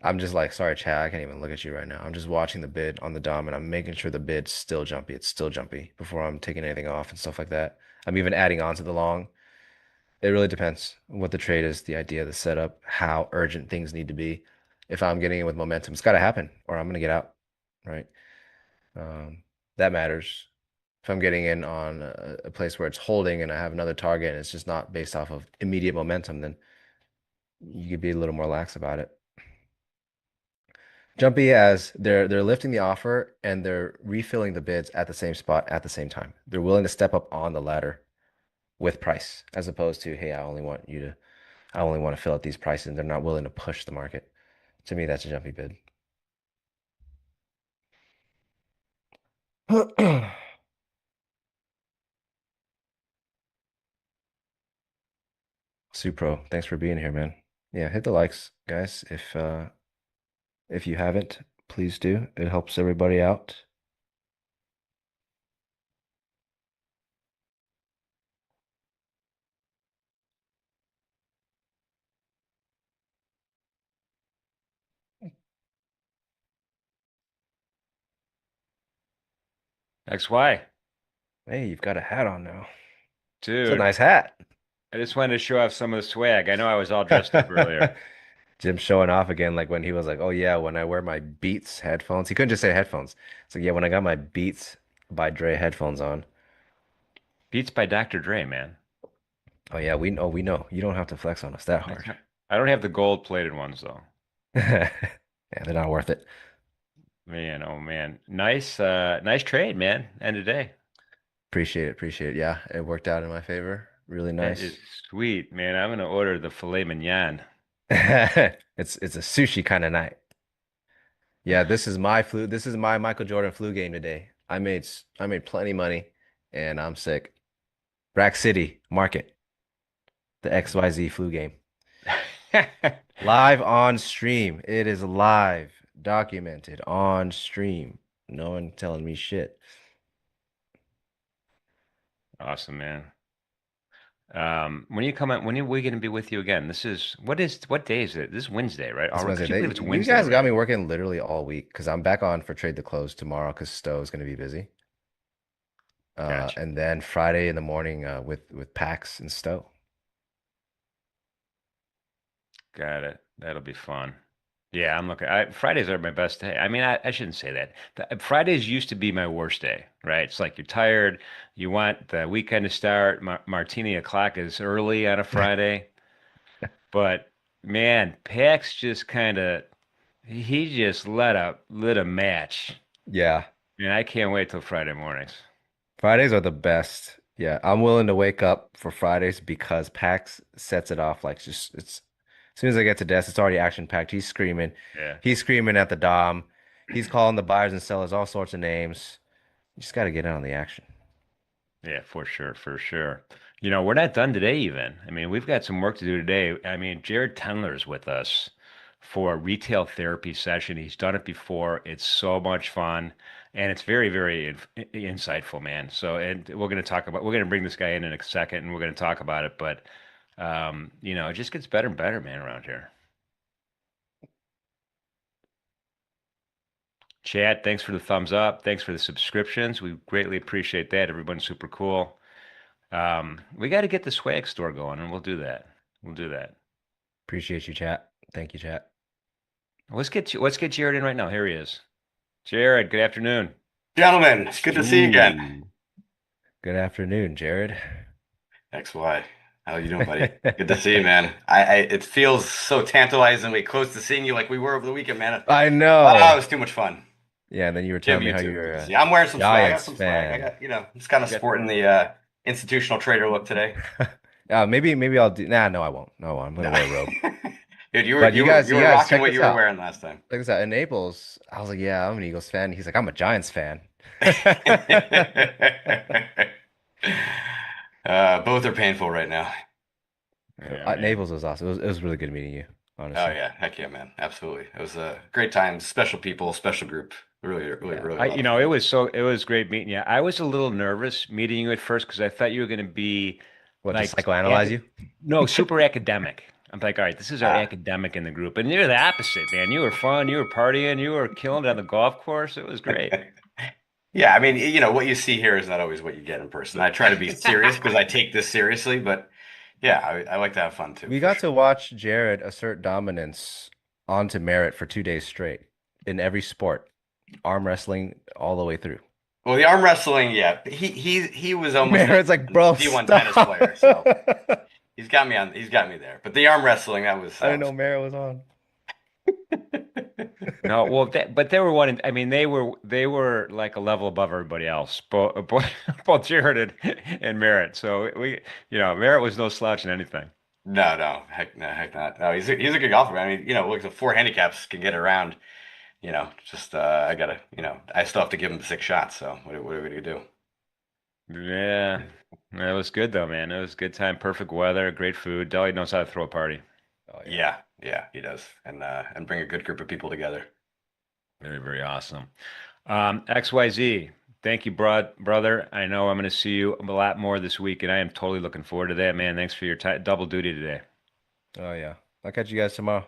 I'm just like, sorry, chat, I can't even look at you right now. I'm just watching the bid on the DOM and I'm making sure the bid's still jumpy. It's still jumpy before I'm taking anything off and stuff like that. I'm even adding on to the long. It really depends on what the trade is, the idea, the setup, how urgent things need to be. If I'm getting in with momentum, it's got to happen or I'm going to get out, right? That matters. If I'm getting in on a place where it's holding and I have another target and it's just not based off of immediate momentum, then you could be a little more lax about it. Jumpy as they're lifting the offer and they're refilling the bids at the same spot at the same time. They're willing to step up on the ladder with price, as opposed to, hey, I only want to fill out these prices. And they're not willing to push the market. To me, that's a jumpy bid. Supro, thanks for being here, man. Yeah, hit the likes, guys. If you haven't, please do. It helps everybody out. XY. Hey, you've got a hat on now. It's a Dude, nice hat. I just wanted to show off some of the swag. I know I was all dressed up earlier. Jim showing off again, like when he was like, "Oh yeah, when I wear my Beats headphones." He couldn't just say headphones. So yeah, when I got my Beats by Dre headphones on. Beats by Dr. Dre, man. Oh yeah, we know. You don't have to flex on us that hard. I don't have the gold plated ones though. Yeah, they're not worth it. Man, oh man. Nice trade, man. End of day. Appreciate it, appreciate it. Yeah, it worked out in my favor. Really That is nice. sweet, man. I'm gonna order the filet mignon. It's a sushi kind of night. Yeah, this is my flu. This is my Michael Jordan flu game today. I made plenty money, and I'm sick. Rack City Market, the XYZ flu game. Live on stream. It is live, documented on stream. No one telling me shit. Awesome, man. When you come out, when are we going to be with you again? What day is it? This is Wednesday, right? That's Could Wednesday. you believe it's You Wednesday guys got already? me working literally all week because I'm back on for Trade the Close tomorrow because Stowe is going to be busy. Gotcha. And then Friday in the morning with Pax and Stowe. Got it. That'll be fun. Yeah, I'm looking. Fridays are my best day. I mean, I shouldn't say that. Fridays used to be my worst day, right? It's like you're tired, you want the weekend to start. Martini o'clock is early on a Friday, but man, Pax just kind of he just lit a match, Yeah. and I can't wait till Friday mornings. Fridays are the best. Yeah, I'm willing to wake up for Fridays because Pax sets it off like just it's as soon as I get to desk, it's already action packed. He's screaming. Yeah. He's screaming at the Dom. He's calling the buyers and sellers all sorts of names. You just got to get in on the action. Yeah, for sure, for sure. We're not done today even. I mean, we've got some work to do today. I mean, Jared Tendler's with us for a retail therapy session. He's done it before. It's so much fun and it's very, very insightful, man. So, and we're going to bring this guy in a second and we're going to talk about it, but it just gets better and better, man, around here. Chad, thanks for the thumbs up. Thanks for the subscriptions. We greatly appreciate that. Everyone's super cool. We got to get the swag store going, and we'll do that. We'll do that. Appreciate you, chat. Thank you, chat. Let's get Jared in right now. Here he is. Jared, good afternoon. Gentlemen, it's good to see you again. Ooh. Good afternoon, Jared. XY. How you doing, buddy? Good to see you, man. It feels so tantalizingly close to seeing you like we were over the weekend, man. I know. Oh, it was too much fun. Yeah, and then you were telling me how too. you're Yeah, I'm wearing some swag. I got Giants some fan. swag. I'm just kind of sporting the institutional trader look today. Maybe I'll do. Nah, no, I won't. No, I'm gonna wear a robe. Dude, you were But you guys, were check rocking what this you were out. wearing last time. Check this out. In Naples, I was like, yeah, I'm an Eagles fan. He's like, I'm a Giants fan. Both are painful right now. Yeah, Naples was awesome. It was really good meeting you, honestly. Oh yeah, heck yeah, man, absolutely. It was a great time. Special people, special group. Really, really, really. a lot of fun. it was great meeting you. I was a little nervous meeting you at first because I thought you were going to be What, like just psychoanalyze you? no, super academic. I'm like, all right, this is our academic in the group, and you're the opposite, man. You were fun, you were partying, you were killing it on the golf course. It was great. Yeah, I mean, what you see here is not always what you get in person. I try to be serious because I take this seriously, but yeah, I like to have fun too. We for got sure. to watch Jared assert dominance onto Merritt for 2 days straight in every sport, arm wrestling all the way through. Well, the arm wrestling, yeah, he was almost Merritt's like, bro, D1 stop. tennis player, so he's got me there. But the arm wrestling, I didn't know Merritt was on. No, well, but they were one. I mean, they were like a level above everybody else, both Jared and Merritt. So Merritt was no slouch in anything. No, heck no, heck not. No, he's a good golfer. I mean, look, the four handicaps can get around. Just I gotta, I still have to give him 6 shots. So what are we gonna do? Yeah, it was good though, man. It was a good time, perfect weather, great food. Dolly knows how to throw a party. Oh, Yeah, he does, and bring a good group of people together. Very, very awesome. XYZ, thank you, brother. I know I'm going to see you a lot more this week, and I am totally looking forward to that, man. Thanks for your double duty today. Oh, yeah. I'll catch you guys tomorrow.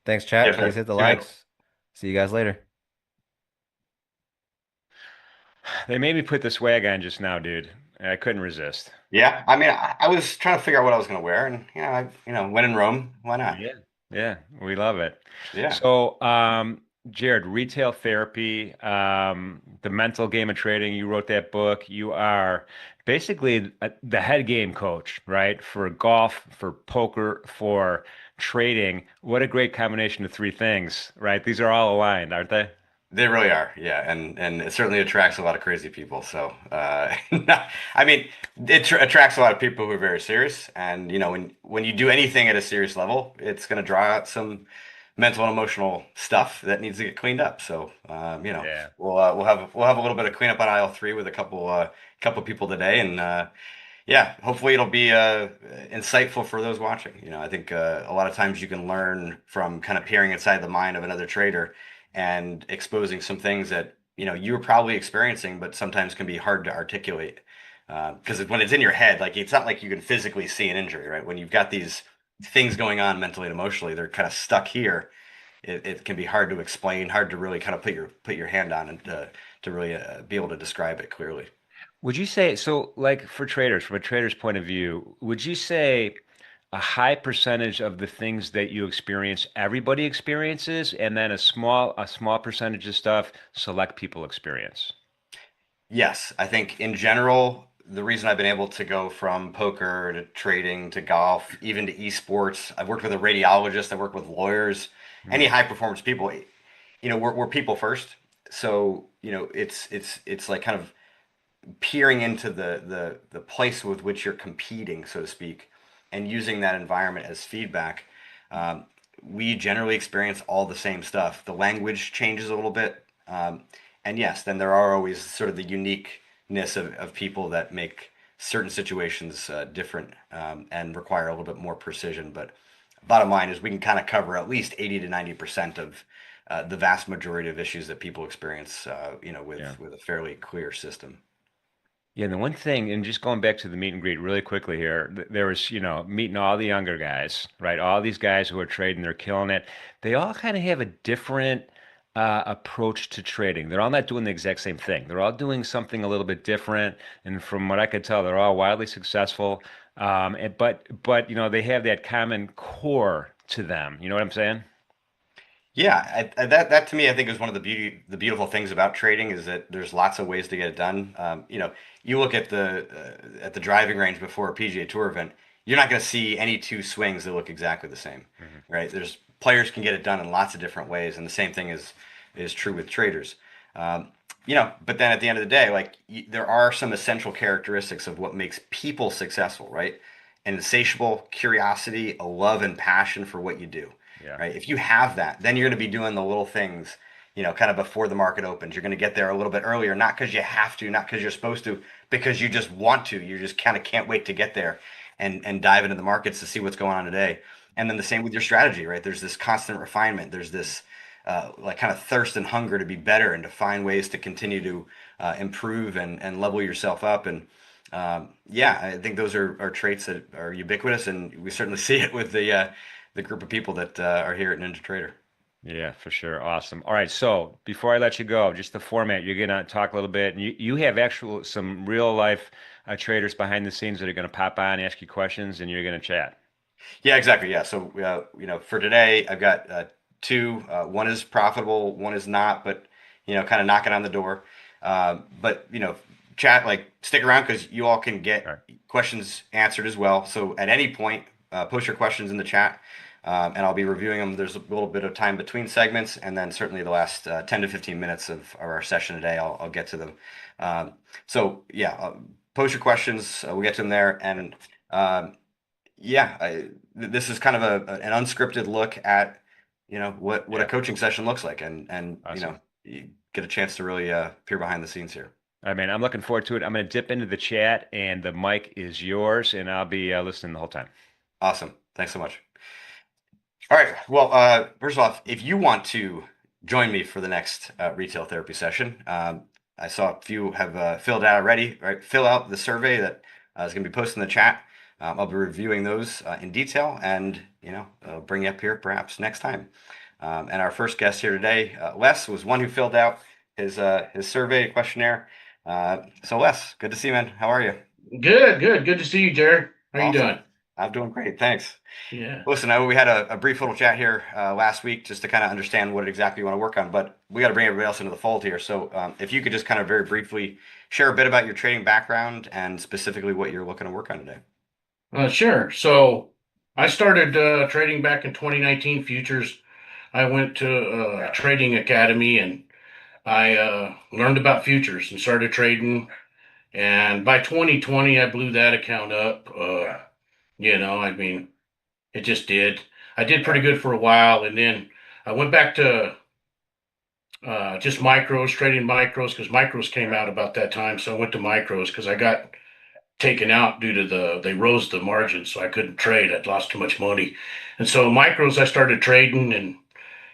Thanks, chat. Yes, sir. Please hit the See you, man. likes. See you guys later. They made me put the swag on just now, dude. I couldn't resist. Yeah, I mean, I was trying to figure out what I was gonna wear, and when in Rome, why not? Yeah, Yeah, we love it. Yeah. So, Jared, retail therapy, the mental game of trading, you wrote that book. You are basically the head game coach, right? For golf, for poker, for trading. What a great combination of three things, right? These are all aligned, aren't they? They really are, yeah, and it certainly attracts a lot of crazy people. So, I mean, it attracts a lot of people who are very serious, and when you do anything at a serious level, it's going to draw out some mental and emotional stuff that needs to get cleaned up. So, Yeah. we'll have a little bit of cleanup on aisle three with a couple people today, and yeah, hopefully it'll be insightful for those watching. I think a lot of times you can learn from kind of peering inside the mind of another trader and exposing some things that you're probably experiencing, but sometimes can be hard to articulate. Because when it's in your head, like it's not like you can physically see an injury, right? When you've got these things going on mentally and emotionally, they're kind of stuck here. It can be hard to explain, hard to really kind of put your hand on and to really be able to describe it clearly. Would you say, so like for traders, from a trader's point of view, would you say a high percentage of the things that you experience, everybody experiences, and then a small percentage of stuff select people experience? Yes, I think in general, the reason I've been able to go from poker to trading to golf, even to esports, I've worked with a radiologist, I've worked with lawyers, any Hmm. high performance people, we're people first. So, it's like kind of peering into the place with which you're competing, so to speak, and using that environment as feedback. Um, we generally experience all the same stuff. The language changes a little bit. And yes, then there are always sort of the uniqueness of people that make certain situations different and require a little bit more precision. But bottom line is we can kind of cover at least 80 to 90% of the vast majority of issues that people experience, Yeah. with a fairly clear system. Yeah, and the one thing, and just going back to the meet and greet really quickly here, there was, meeting all the younger guys, right? All these guys who are trading, they're killing it. They all kind of have a different approach to trading. They're all not doing the exact same thing. They're all doing something a little bit different. And from what I could tell, they're all wildly successful. But they have that common core to them. You know what I'm saying? Yeah, that to me, I think is one of the beautiful things about trading is that there's lots of ways to get it done. You look at the driving range before a PGA Tour event, you're not going to see any two swings that look exactly the same, Hmm. right? There's players can get it done in lots of different ways, and the same thing is true with traders. But then at the end of the day, like there are some essential characteristics of what makes people successful, right? An insatiable curiosity, a love and passion for what you do, Yeah. right? If you have that, then you're going to be doing the little things, kind of before the market opens. You're going to get there a little bit earlier, not because you have to, not because you're supposed to, because you just want to. You just kind of can't wait to get there and dive into the markets to see what's going on today. And then the same with your strategy, right? There's this constant refinement. There's this like kind of thirst and hunger to be better and to find ways to continue to improve and level yourself up. And yeah, I think those are traits that are ubiquitous, and we certainly see it with the group of people that are here at Ninja Trader. Yeah, for sure. Awesome. All right. So before I let you go, just the format, you're gonna talk a little bit, and you have actual some real life traders behind the scenes that are gonna pop on, ask you questions, and you're gonna chat. Yeah, exactly. Yeah. So, for today, I've got two. One is profitable, one is not, but kind of knocking on the door. But chat like stick around because you all can All get right. questions answered as well. So at any point, post your questions in the chat, and I'll be reviewing them. There's a little bit of time between segments, and then certainly the last 10 to 15 minutes of our session today, I'll get to them. So yeah, post your questions. We'll get to them there, and yeah, this is kind of an unscripted look at what a Yeah. coaching session looks like, and Awesome. you get a chance to really peer behind the scenes here. All right, man. I'm looking forward to it. I'm gonna dip into the chat, and the mic is yours, and I'll be listening the whole time. Awesome. Thanks so much. All right. Well, first off, if you want to join me for the next retail therapy session, I saw a few have filled out already. Right, fill out the survey that is going to be posted in the chat. I'll be reviewing those in detail, and I'll bring you up here perhaps next time. And our first guest here today, Les, was one who filled out his survey questionnaire. So Les, good to see you, man. How are you? Good, good. Good to see you, Jared. How are you Awesome. doing? I'm doing great, thanks. Yeah. Listen, I know we had a brief little chat here last week just to kind of understand what exactly you want to work on, but we got to bring everybody else into the fold here. So, if you could just kind of very briefly share a bit about your trading background and specifically what you're looking to work on today. Sure. So I started trading back in 2019 futures. I went to a trading academy and I learned about futures and started trading. And by 2020, I blew that account up. I mean, it just did. I did pretty good for a while, and then I went back to just micros, trading micros, because micros came out about that time. So I went to micros because I got taken out due to they rose the margin, so I couldn't trade. I'd lost too much money, and so micros I started trading,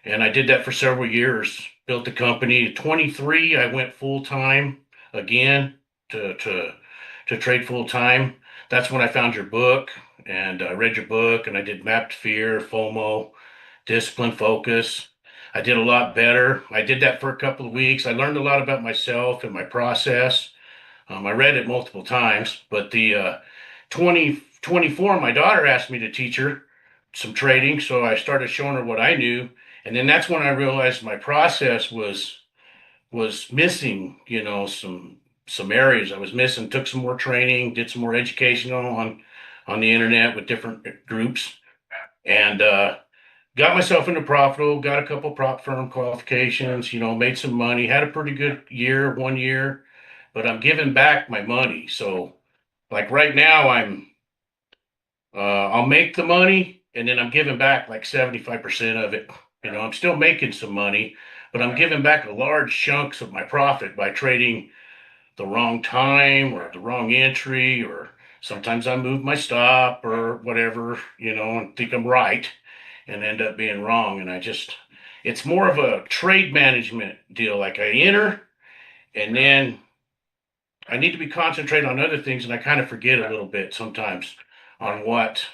and I did that for several years. Built the company. At 23, I went full time again to trade full time. That's when I found your book and I read your book, and I did Mapped Fear, FOMO, Discipline, Focus. I did a lot better. I did that for a couple of weeks. I learned a lot about myself and my process. I read it multiple times, but the 2024, my daughter asked me to teach her some trading, so I started showing her what I knew, and then that's when I realized my process was missing, some areas I was missing. Took some more training, did some more education on the internet with different groups, and got myself into profitable. Got a couple prop firm qualifications. Made some money. Had a pretty good year, 1 year, but I'm giving back my money. So, like right now, I'll make the money and then I'm giving back like 75% of it. I'm still making some money, but I'm giving back a large chunks of my profit by trading the wrong time or the wrong entry, or sometimes I move my stop or whatever, and think I'm right and end up being wrong. And it's more of a trade management deal. Like I enter and then I need to be concentrated on other things, and I kind of forget a little bit sometimes on what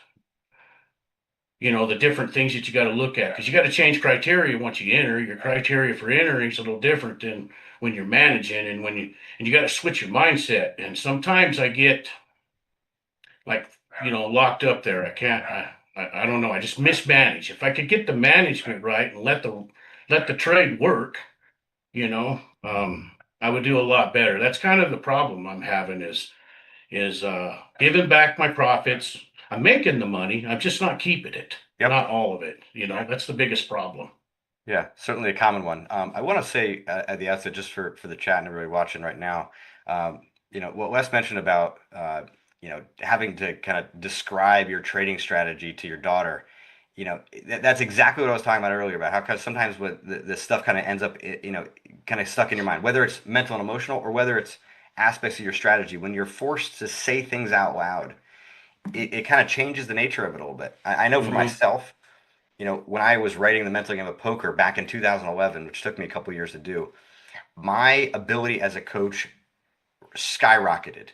the different things that you got to look at, because you got to change criteria once you enter. Your criteria for entering is a little different than when you're managing, and you got to switch your mindset. And sometimes I get like locked up there. I can't. I don't know. I just mismanage. If I could get the management right and let the trade work, you know, um, I would do a lot better. That's kind of the problem I'm having is giving back my profits. I'm making the money. I'm just not keeping it. Yep. Not all of it. That's the biggest problem. Yeah, certainly a common one. I want to say at the outset, just for the chat and everybody watching right now, what Wes mentioned about having to kind of describe your trading strategy to your daughter. That's exactly what I was talking about earlier, about how kind of sometimes what the stuff kind of ends up kind of stuck in your mind, whether it's mental and emotional or whether it's aspects of your strategy. When you're forced to say things out loud, it kind of changes the nature of it a little bit. I know for myself, when I was writing the mental game of poker back in 2011, which took me a couple years to do, my ability as a coach skyrocketed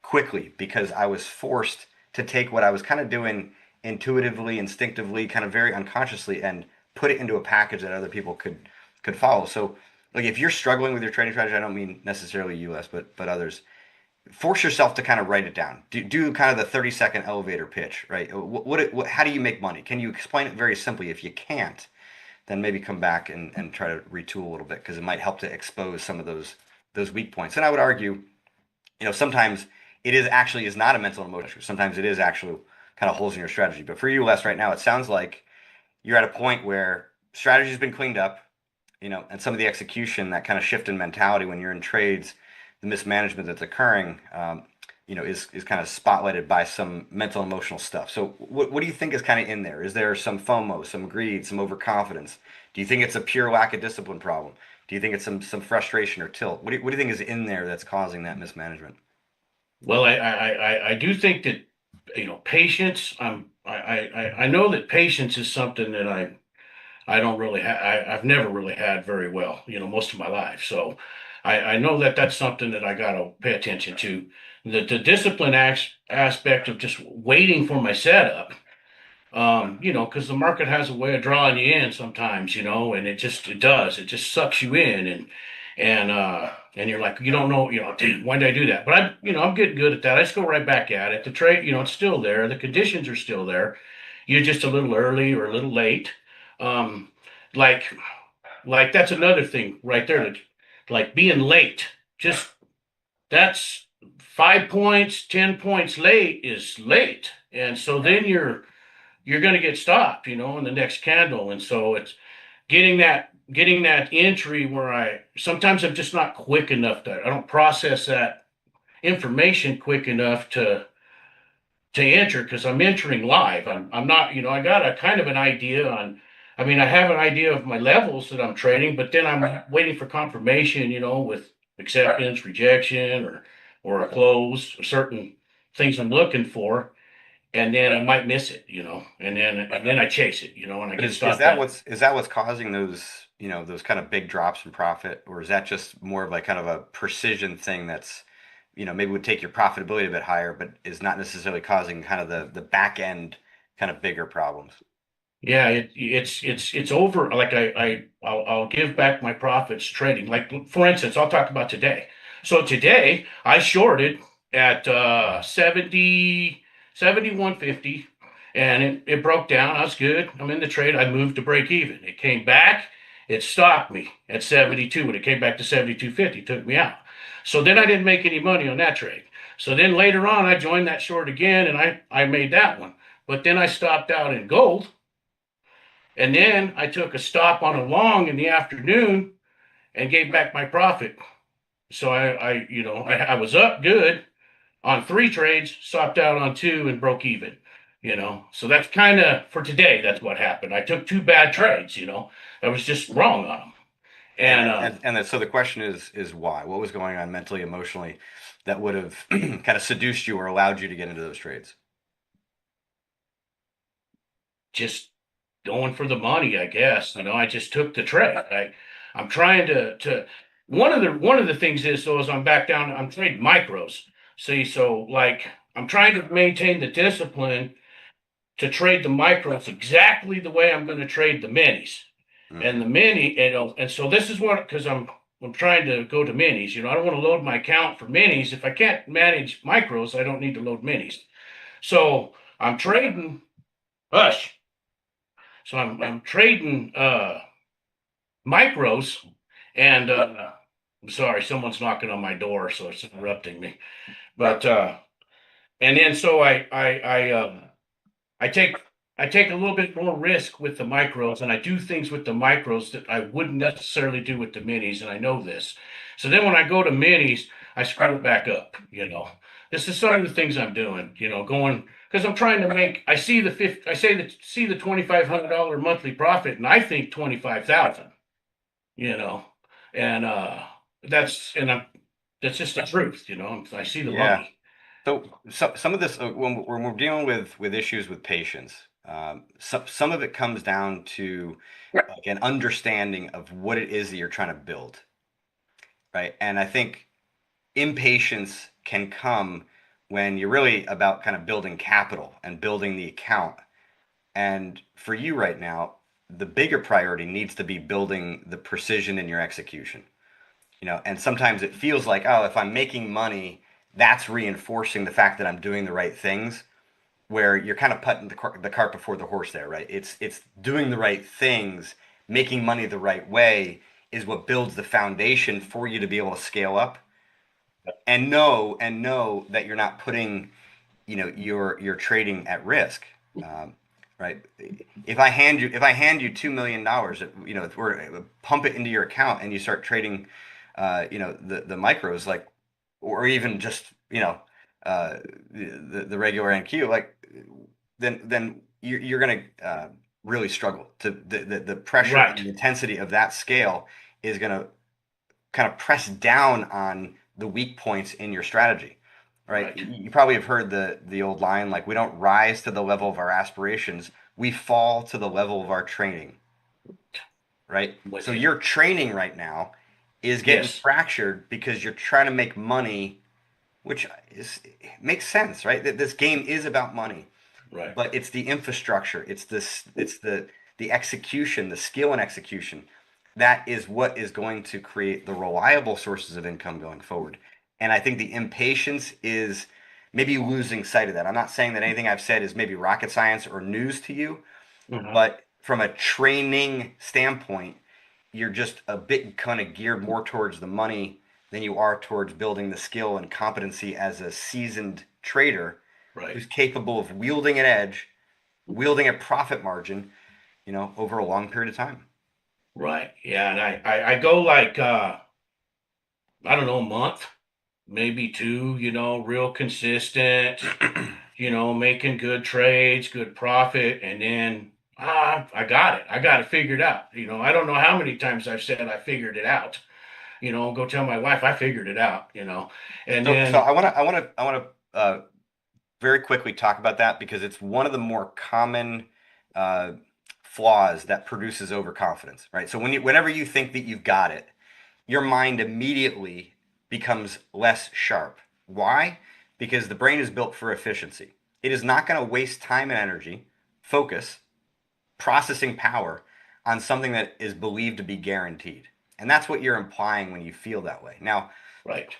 quickly because I was forced to take what I was kind of doing intuitively, instinctively, kind of very unconsciously, and put it into a package that other people could follow. So, like, if you're struggling with your trading strategy, I don't mean necessarily you, Les, but others, force yourself to kind of write it down. Do kind of the 30-second elevator pitch, right? How do you make money? Can you explain it very simply? If you can't, then maybe come back and try to retool a little bit, because it might help to expose some of those weak points. And I would argue, sometimes it is not a mental and emotional issue. Sometimes it is actually kind of holes in your strategy. But for you, Les, right now, it sounds like you're at a point where strategy's been cleaned up, and some of the execution, that kind of shift in mentality when you're in trades, the mismanagement that's occurring, is kind of spotlighted by some mental emotional stuff. So what do you think is kind of in there? Is there some FOMO, some greed, some overconfidence? Do you think it's a pure lack of discipline problem? Do you think it's some frustration or tilt? What do you think is in there that's causing that mismanagement? Well, I do think that patience. I know that patience is something that I don't really have. I've never really had very well, most of my life. So I know that that's something that I got to pay attention to. The discipline aspect of just waiting for my setup, because the market has a way of drawing you in sometimes, and it just sucks you in, and And you're like, you don't know, dude, why did I do that? But I'm getting good at that. I just go right back at it. The trade, it's still there. The conditions are still there. You're just a little early or a little late. Um, like, like that's another thing right there. Like being late, just that's 5 points, 10 points late is late. And so then you're going to get stopped, in the next candle. And so it's getting that entry where sometimes I'm just not quick enough I don't process that information quick enough to enter because I'm entering live. I'm not, I got a kind of an idea I have an idea of my levels that I'm trading, but then I'm waiting for confirmation, with acceptance, rejection, or a close, certain things I'm looking for, and then I might miss it, and then I chase it, and I But get is stopped that out. what's causing those, those kind of big drops in profit, or is that just more of like kind of a precision thing that's, maybe would take your profitability a bit higher, but is not necessarily causing kind of the back end kind of bigger problems? Yeah, it's over. Like I'll give back my profits trading. Like for instance, I'll talk about today. So today I shorted at 71.50, and it broke down. I was good. I'm in the trade. I moved to break even. It came back. It stopped me at 72. When it came back to 72.50, took me out. So then I didn't make any money on that trade. So then later on, I joined that short again, and I made that one. But then I stopped out in gold, and then I took a stop on a long in the afternoon and gave back my profit. So I was up good on 3 trades, stopped out on 2 and broke even. So that's kind of for today. That's what happened. I took 2 bad trades. I was just wrong on them. And So the question is why? What was going on mentally, emotionally that would have kind of seduced you or allowed you to get into those trades? just going for the money, I guess. I just took the trade. I'm trying to one of the things is so as I'm back down, I'm trading micros. See, so like I'm trying to maintain the discipline to trade the micros exactly the way I'm going to trade the minis. And the mini, and so this is what because I'm trying to go to minis. I don't want to load my account for minis. If I can't manage micros, I don't need to load minis. So I'm trading. Hush. So I'm trading micros, and I'm sorry, someone's knocking on my door, so it's interrupting me. But and then so I take I take a little bit more risk with the micros, and I do things with the micros that I wouldn't necessarily do with the minis, and I know this. So then when I go to minis, I screw it back up. This is some of the things I'm doing. Going because I'm trying to make. I see the fifth. I say that see the $2,500 monthly profit, and I think 25,000. You know, and that's just the truth. I see the Yeah. money. So some of this when we're dealing with issues with patience, some of it comes down to like an understanding of what it is that you're trying to build, right? And I think impatience can come when you're really about kind of building capital and building the account. And for you right now, the bigger priority needs to be building the precision in your execution. And sometimes it feels like, oh, if I'm making money, that's reinforcing the fact that I'm doing the right things, where you're kind of putting the cart before the horse there, right? It's doing the right things, making money the right way is what builds the foundation for you to be able to scale up and know that you're not putting, your trading at risk. Right? If I hand you $2 million, or pump it into your account and you start trading, the micros, like, or even just, the regular NQ, like, then you're gonna really struggle to the pressure and Right. the intensity of that scale is gonna kind of press down on the weak points in your strategy. Right? You probably have heard the old line, like, we don't rise to the level of our aspirations, we fall to the level of our training. Right? So your training right now is getting Yes. fractured because you're trying to make money, which makes sense, right? That this game is about money. Right. But it's the infrastructure, it's the execution, the skill and execution that is what is going to create the reliable sources of income going forward. And I think the impatience is maybe losing sight of that. I'm not saying that anything I've said is maybe rocket science or news to you, but from a training standpoint, you're just a bit kind of geared more towards the money than you are towards building the skill and competency as a seasoned trader who's capable of wielding an edge, wielding a profit margin, over a long period of time. Right. Yeah. And I go like, I don't know, a month, maybe two, real consistent, making good trades, good profit. And then, I got it. I got it figured out. I don't know how many times I've said I figured it out. Go tell my wife I figured it out, and So then, I want to very quickly talk about that because it's one of the more common flaws that produces overconfidence, right? So whenever you think that you've got it, your mind immediately becomes less sharp. Why? Because the brain is built for efficiency. It is not going to waste time and energy, focus, processing power on something that is believed to be guaranteed. And that's what you're implying when you feel that way. Now, right.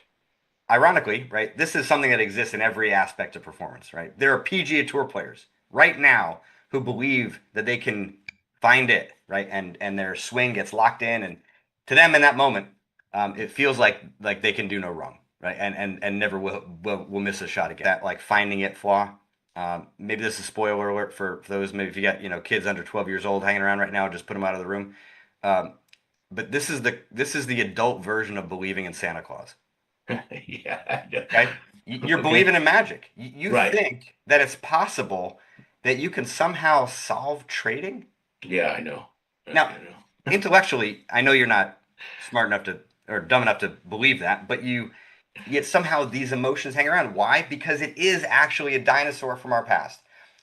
Ironically, right, this is something that exists in every aspect of performance, right? There are PGA Tour players right now who believe that they can find it, right, and their swing gets locked in, and to them in that moment, it feels like they can do no wrong, right, and never will miss a shot again. That like finding it flaw. Maybe this is spoiler alert for those. Maybe if you got kids under 12 years old hanging around right now, just put them out of the room. But this is the adult version of believing in Santa Claus. Yeah. Right? You're believing in magic. You Right. think that it's possible that you can somehow solve trading? Yeah, I know. Now, intellectually, I know you're not smart enough to or dumb enough to believe that, but yet somehow these emotions hang around. Why? Because it is actually a dinosaur from our past.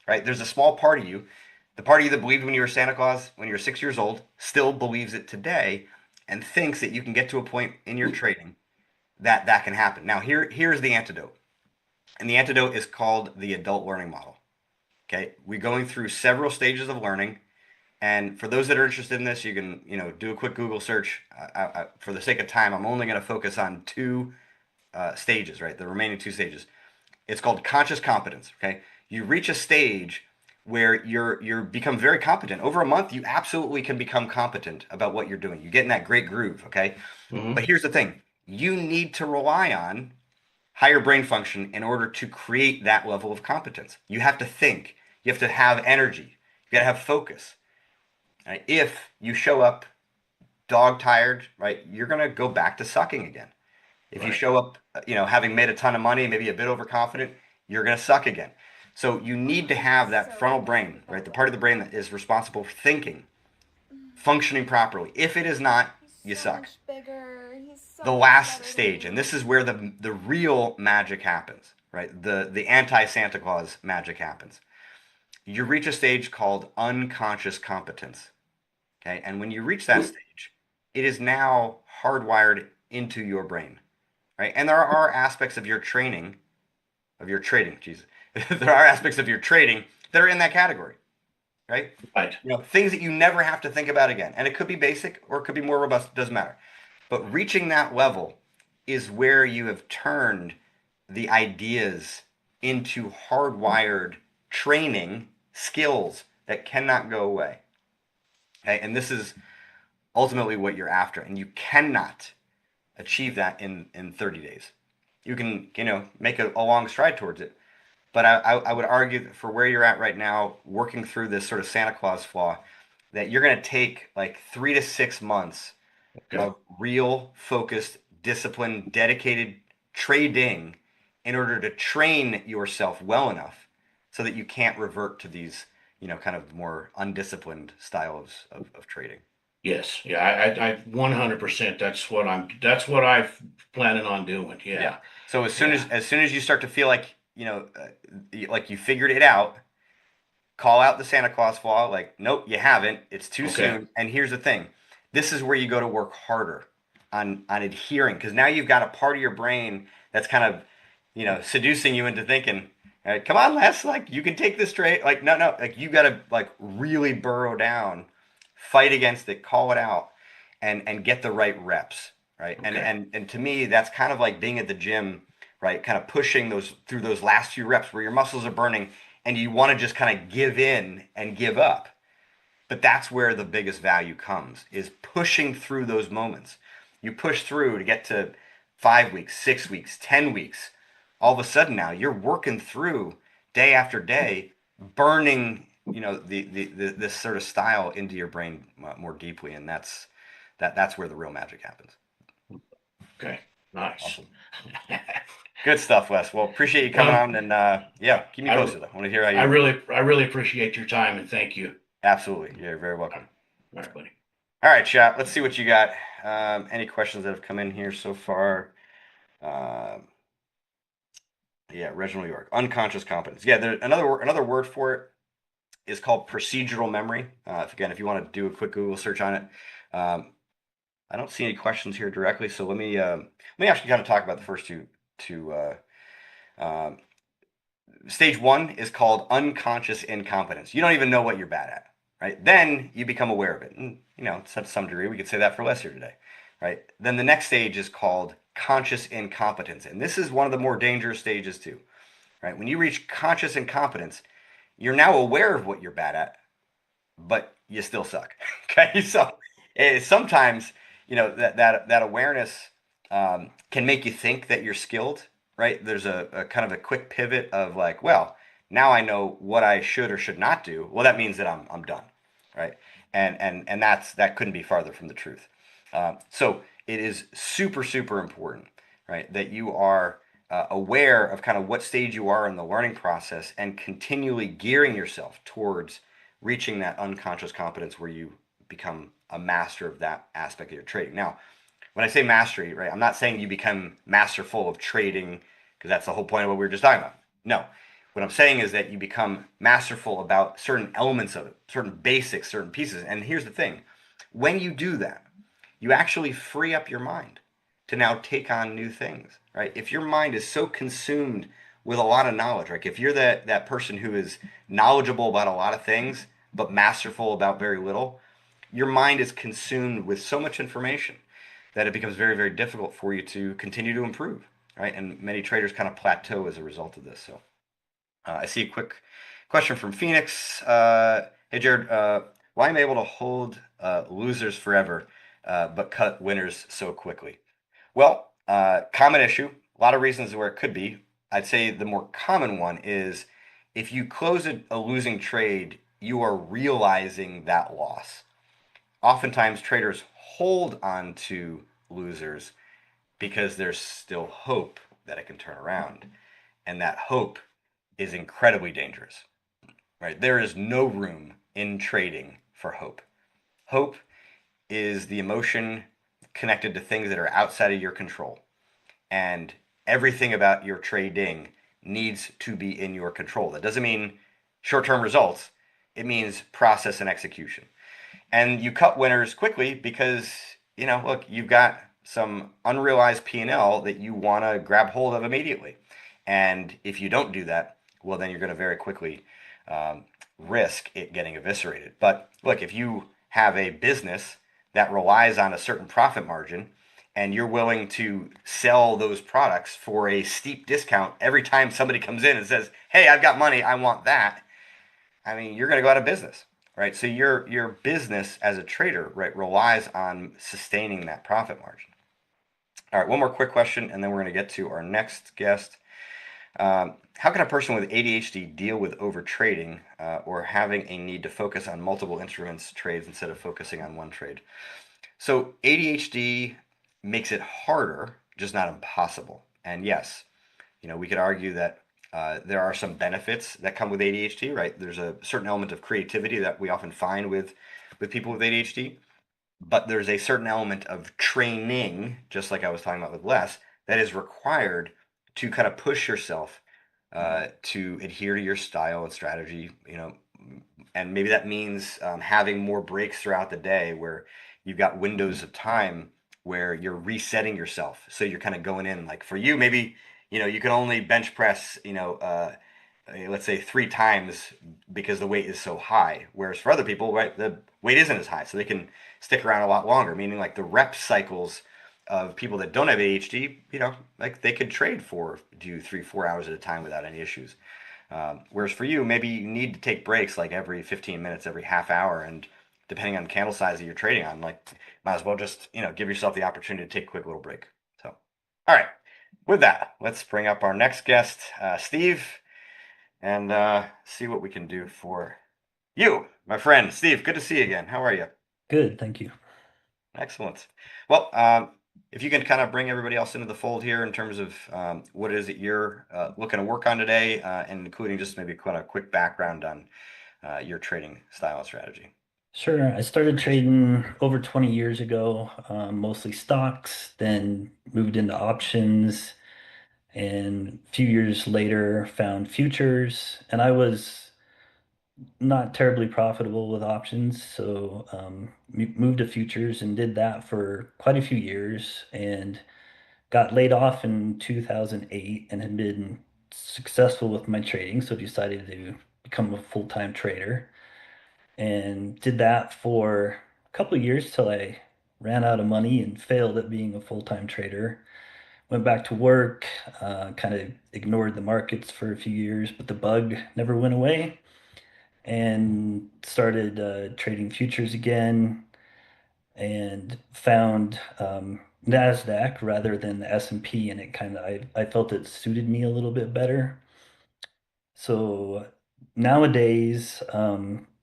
Right? There's a small part of you, the part of you that believed when you were Santa Claus, when you were 6 years old, still believes it today and thinks that you can get to a point in your trading that can happen. Now, here's the antidote. And the antidote is called the adult learning model. Okay, we're going through several stages of learning, and for those that are interested in this, you can do a quick Google search. For the sake of time, I'm only going to focus on two stages, right? The remaining two stages. It's called conscious competence. Okay, you reach a stage where you're become very competent. Over a month, you absolutely can become competent about what you're doing. You get in that great groove. Okay, but here's the thing: you need to rely on higher brain function in order to create that level of competence. You have to think. You have to have energy. You got to have focus. Right? If you show up dog tired, right, you're going to go back to sucking again. If you show up, having made a ton of money, maybe a bit overconfident, you're going to suck again. So you need to have that frontal brain, right, the part of the brain that is responsible for thinking, functioning properly. If it is not, you suck. The last stage, and this is where the real magic happens, right? The anti-Santa Claus magic happens. You reach a stage called unconscious competence. Okay, and when you reach that stage, it is now hardwired into your brain, right? And there are aspects of your trading, Jesus, there are aspects of your trading that are in that category, right? Right. Things that you never have to think about again, and it could be basic or it could be more robust. Doesn't matter. But reaching that level is where you have turned the ideas into hardwired training skills that cannot go away. Okay, and this is ultimately what you're after, and you cannot achieve that in 30 days. You can, make a long stride towards it, but I would argue that for where you're at right now, working through this sort of Santa Claus flaw, that you're going to take like 3 to 6 months of real, focused, disciplined, dedicated trading in order to train yourself well enough so that you can't revert to these, kind of more undisciplined styles of trading. Yes. Yeah. I 100%. That's what I'm planning on doing. Yeah. So as soon as you start to feel like, like you figured it out, call out the Santa Claus flaw. Like, nope, you haven't. It's too soon. And here's the thing. This is where you go to work harder on adhering, because now you've got a part of your brain that's kind of, seducing you into thinking, come on, Les, like you can take this trade. Like, no, like you got to like really burrow down, fight against it, call it out. and get the right reps, right? And to me, that's kind of like being at the gym, right? Kind of pushing those through those last few reps where your muscles are burning and you want to just kind of give in and give up. But that's where the biggest value comes, is pushing through those moments. You push through to get to 5 weeks, 6 weeks, 10 weeks. All of a sudden now you're working through day after day, burning, this sort of style into your brain more deeply. And that's where the real magic happens. Okay, nice. Awesome. Good stuff, Wes. Well, appreciate you coming on, and yeah, keep me posted. I want to hear how you. I really appreciate your time, and thank you. Absolutely, you're very welcome. All right, buddy. All right, chat. Let's see what you got. Any questions that have come in here so far? Yeah, Reginald York, unconscious competence. Yeah, another word for it is called procedural memory. If you want to do a quick Google search on it. I don't see any questions here directly, so let me actually kind of talk about the first two. Stage one is called unconscious incompetence. You don't even know what you're bad at, right? Then you become aware of it, and to some degree, we could say that for Les here today, right? Then the next stage is called conscious incompetence, and this is one of the more dangerous stages too, right? When you reach conscious incompetence, you're now aware of what you're bad at, but you still suck. Okay, so sometimes that awareness can make you think that you're skilled, right? There's a kind of a quick pivot of like, well, now I know what I should or should not do. Well, that means that I'm done, right? And that couldn't be farther from the truth. So it is super, super important, right, that you are aware of kind of what stage you are in the learning process and continually gearing yourself towards reaching that unconscious competence where you become a master of that aspect of your trading. Now, when I say mastery, right, I'm not saying you become masterful of trading, because that's the whole point of what we were just talking about. No, what I'm saying is that you become masterful about certain elements of it, certain basics, certain pieces. And here's the thing, when you do that, you actually free up your mind to now take on new things, right? If your mind is so consumed with a lot of knowledge, right? If you're that person who is knowledgeable about a lot of things, but masterful about very little, your mind is consumed with so much information that it becomes very, very difficult for you to continue to improve, right? And many traders kind of plateau as a result of this. So I see a quick question from Phoenix. Hey, Jared, why am I able to hold losers forever, but cut winners so quickly? Well, common issue, a lot of reasons where it could be. I'd say the more common one is if you close a losing trade, you are realizing that loss. Oftentimes traders hold on to losers because there's still hope that it can turn around. And that hope is incredibly dangerous, right? There is no room in trading for hope. Hope is the emotion connected to things that are outside of your control. And everything about your trading needs to be in your control. That doesn't mean short-term results. It means process and execution. And you cut winners quickly because, look, you've got some unrealized P&L that you want to grab hold of immediately. And if you don't do that, well, then you're going to very quickly risk it getting eviscerated. But look, if you have a business that relies on a certain profit margin and you're willing to sell those products for a steep discount every time somebody comes in and says, hey, I've got money, I want that, I mean, you're going to go out of business. Right, so your business as a trader, right, relies on sustaining that profit margin. All right, one more quick question, and then we're going to get to our next guest. How can a person with ADHD deal with overtrading or having a need to focus on multiple instruments trades instead of focusing on one trade? So ADHD makes it harder, just not impossible. And yes, we could argue that there are some benefits that come with ADHD, right? There's a certain element of creativity that we often find with people with ADHD, but there's a certain element of training, just like I was talking about with Les, that is required to kind of push yourself to adhere to your style and strategy, and maybe that means having more breaks throughout the day where you've got windows of time where you're resetting yourself. So you're kind of going in, like for you, maybe you can only bench press let's say 3 times because the weight is so high. Whereas for other people, right, the weight isn't as high, so they can stick around a lot longer. Meaning like the rep cycles of people that don't have ADHD, like they could trade for do 3, 4 hours at a time without any issues. Whereas for you, maybe you need to take breaks like every 15 minutes, every half hour, and depending on the candle size that you're trading on, like might as well just give yourself the opportunity to take a quick little break. So, all right, with that, let's bring up our next guest, Steve, and see what we can do for you, my friend. Steve, good to see you again. How are you? Good, thank you. Excellent. Well, if you can kind of bring everybody else into the fold here in terms of what it is that you're looking to work on today, and including just maybe kind of quick background on your trading style and strategy. Sure. I started trading over 20 years ago, mostly stocks, then moved into options, and a few years later found futures. And I was not terribly profitable with options, so moved to futures and did that for quite a few years and got laid off in 2008 and had been successful with my trading, so decided to become a full-time trader. And did that for a couple of years till I ran out of money and failed at being a full-time trader. Went back to work, kind of ignored the markets for a few years, but the bug never went away and started trading futures again and found NASDAQ rather than the S&P, and it kind of I felt it suited me a little bit better. So nowadays,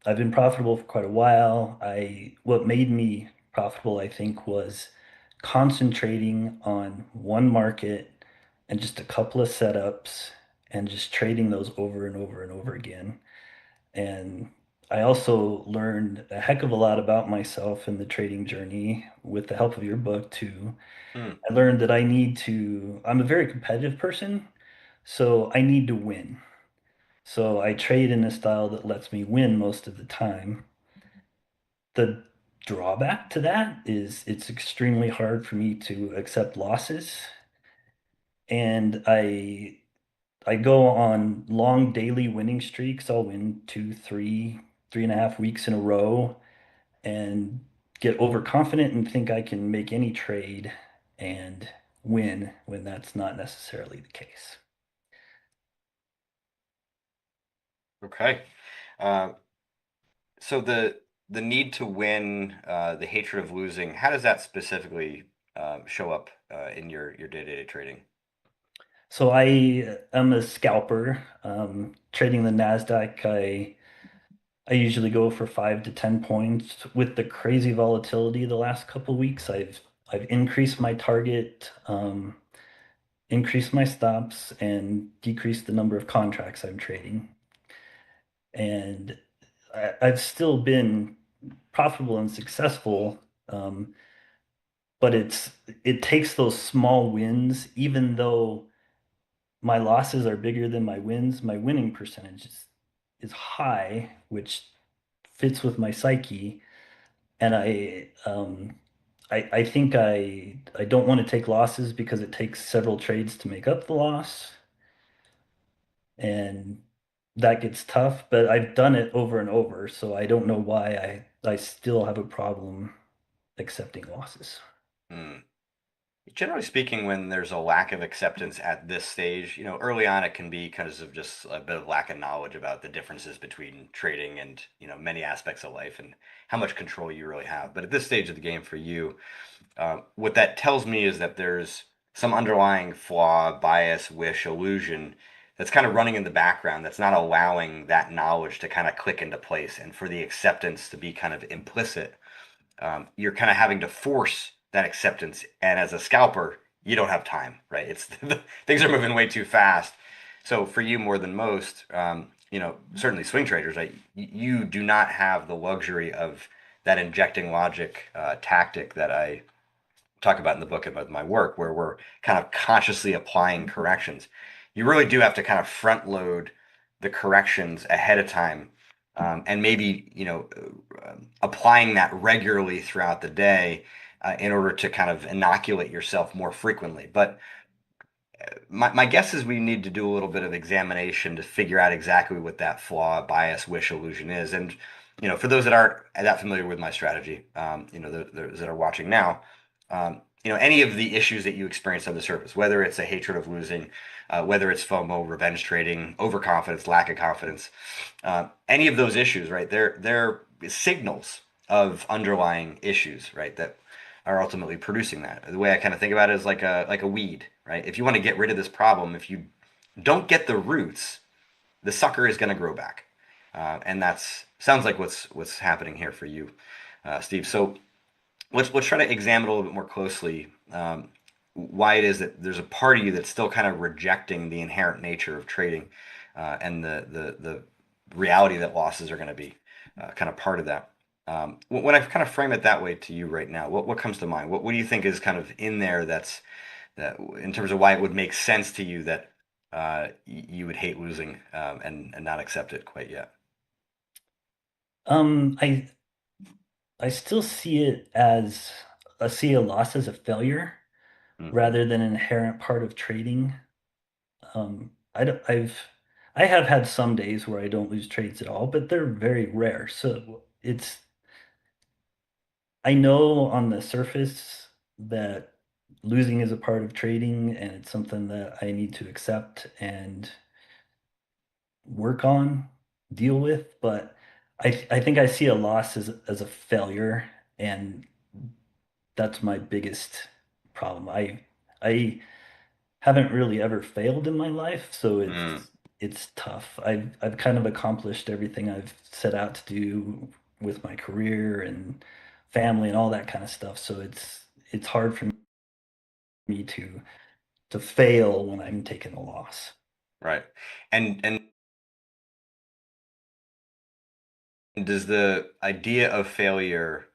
I've been profitable for quite a while. What made me profitable, I think, was concentrating on one market and just a couple of setups and just trading those over and over and over again. And I also learned a heck of a lot about myself in the trading journey with the help of your book too. I learned that I'm a very competitive person, so I need to win. So I trade in a style that lets me win most of the time. The drawback to that is it's extremely hard for me to accept losses. And I go on long daily winning streaks. I'll win 3.5 weeks in a row and get overconfident and think I can make any trade and win when that's not necessarily the case. Okay. Uh, so the need to win, the hatred of losing, how does that specifically show up in your day-to-day trading? So I am a scalper. Trading the NASDAQ, I usually go for 5 to 10 points. With the crazy volatility the last couple of weeks, I've increased my target, increased my stops, and decreased the number of contracts I'm trading. And I've still been profitable and successful, but it takes those small wins, even though my losses are bigger than my wins. My winning percentage is high, which fits with my psyche. And I think I don't want to take losses because it takes several trades to make up the loss. And that gets tough, but I've done it over and over, so I don't know why I still have a problem accepting losses. Hmm. Generally speaking, when there's a lack of acceptance at this stage, early on it can be because of just a bit of lack of knowledge about the differences between trading and, many aspects of life and how much control you really have. But at this stage of the game for you, what that tells me is that there's some underlying flaw, bias, wish, illusion that's kind of running in the background that's not allowing that knowledge to kind of click into place and for the acceptance to be kind of implicit. You're kind of having to force that acceptance. And as a scalper, you don't have time, right? It's things are moving way too fast. So for you more than most, certainly swing traders, right, you do not have the luxury of that injecting logic tactic that I talk about in the book about my work, where we're kind of consciously applying corrections. You really do have to kind of front load the corrections ahead of time, and maybe applying that regularly throughout the day in order to kind of inoculate yourself more frequently. But my guess is we need to do a little bit of examination to figure out exactly what that flaw, bias, wish, illusion is. And for those that aren't that familiar with my strategy, those that are watching now, any of the issues that you experience on the surface, whether it's a hatred of losing, whether it's FOMO, revenge trading, overconfidence, lack of confidence, any of those issues, right? They're signals of underlying issues, right? That are ultimately producing that. The way I kind of think about it is like a weed, right? If you want to get rid of this problem, if you don't get the roots, the sucker is going to grow back, and that's sounds like what's happening here for you, Steve. So let's try to examine a little bit more closely why it is that there's a part of you that's still kind of rejecting the inherent nature of trading and the reality that losses are going to be kind of part of that. When I kind of frame it that way to you right now, what comes to mind? What do you think is kind of in there that in terms of why it would make sense to you that you would hate losing and not accept it quite yet? I still see it as I see a loss as a failure rather than an inherent part of trading. I have had some days where I don't lose trades at all, but they're very rare. So I know on the surface that losing is a part of trading and it's something that I need to accept and work on, deal with, but I think I see a loss as a failure, and that's my biggest problem. I haven't really ever failed in my life, so it's tough. I've kind of accomplished everything I've set out to do with my career and family and all that kind of stuff. So it's hard for me to fail when I'm taking a loss. Right. And does the idea of failure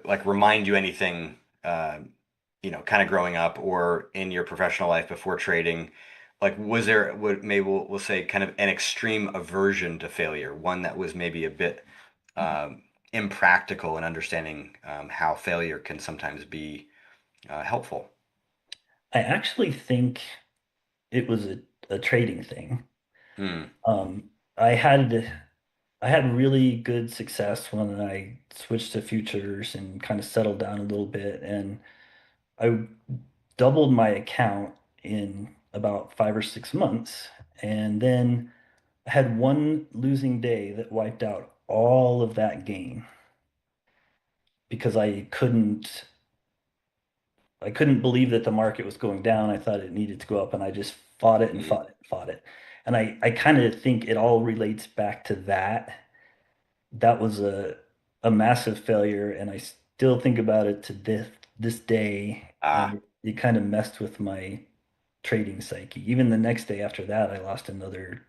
like remind you anything kind of growing up or in your professional life before trading? Like, was there, maybe we'll say kind of an extreme aversion to failure, one that was maybe a bit impractical in understanding how failure can sometimes be helpful? I actually think it was a trading thing. Hmm. Um, I had I had really good success when I switched to futures and kind of settled down a little bit, and I doubled my account in about 5 or 6 months, and then I had one losing day that wiped out all of that gain because I couldn't believe that the market was going down. I thought it needed to go up, and I just fought it and fought it and fought it. And I kind of think it all relates back to that. That was a massive failure, and I still think about it to this day, and it kind of messed with my trading psyche. Even the next day after that, I lost another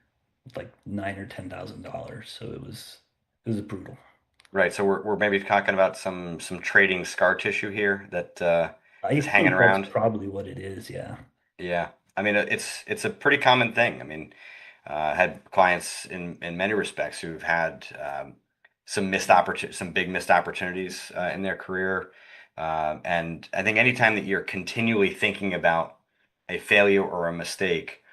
like $9,000 or $10,000. So it was brutal. Right. So we're maybe talking about some trading scar tissue here that I is hanging think that's around. probably what it is. Yeah. Yeah. I mean, it's a pretty common thing. I mean, I had clients in many respects who've had some big missed opportunities in their career. And I think anytime that you're continually thinking about a failure or a mistake,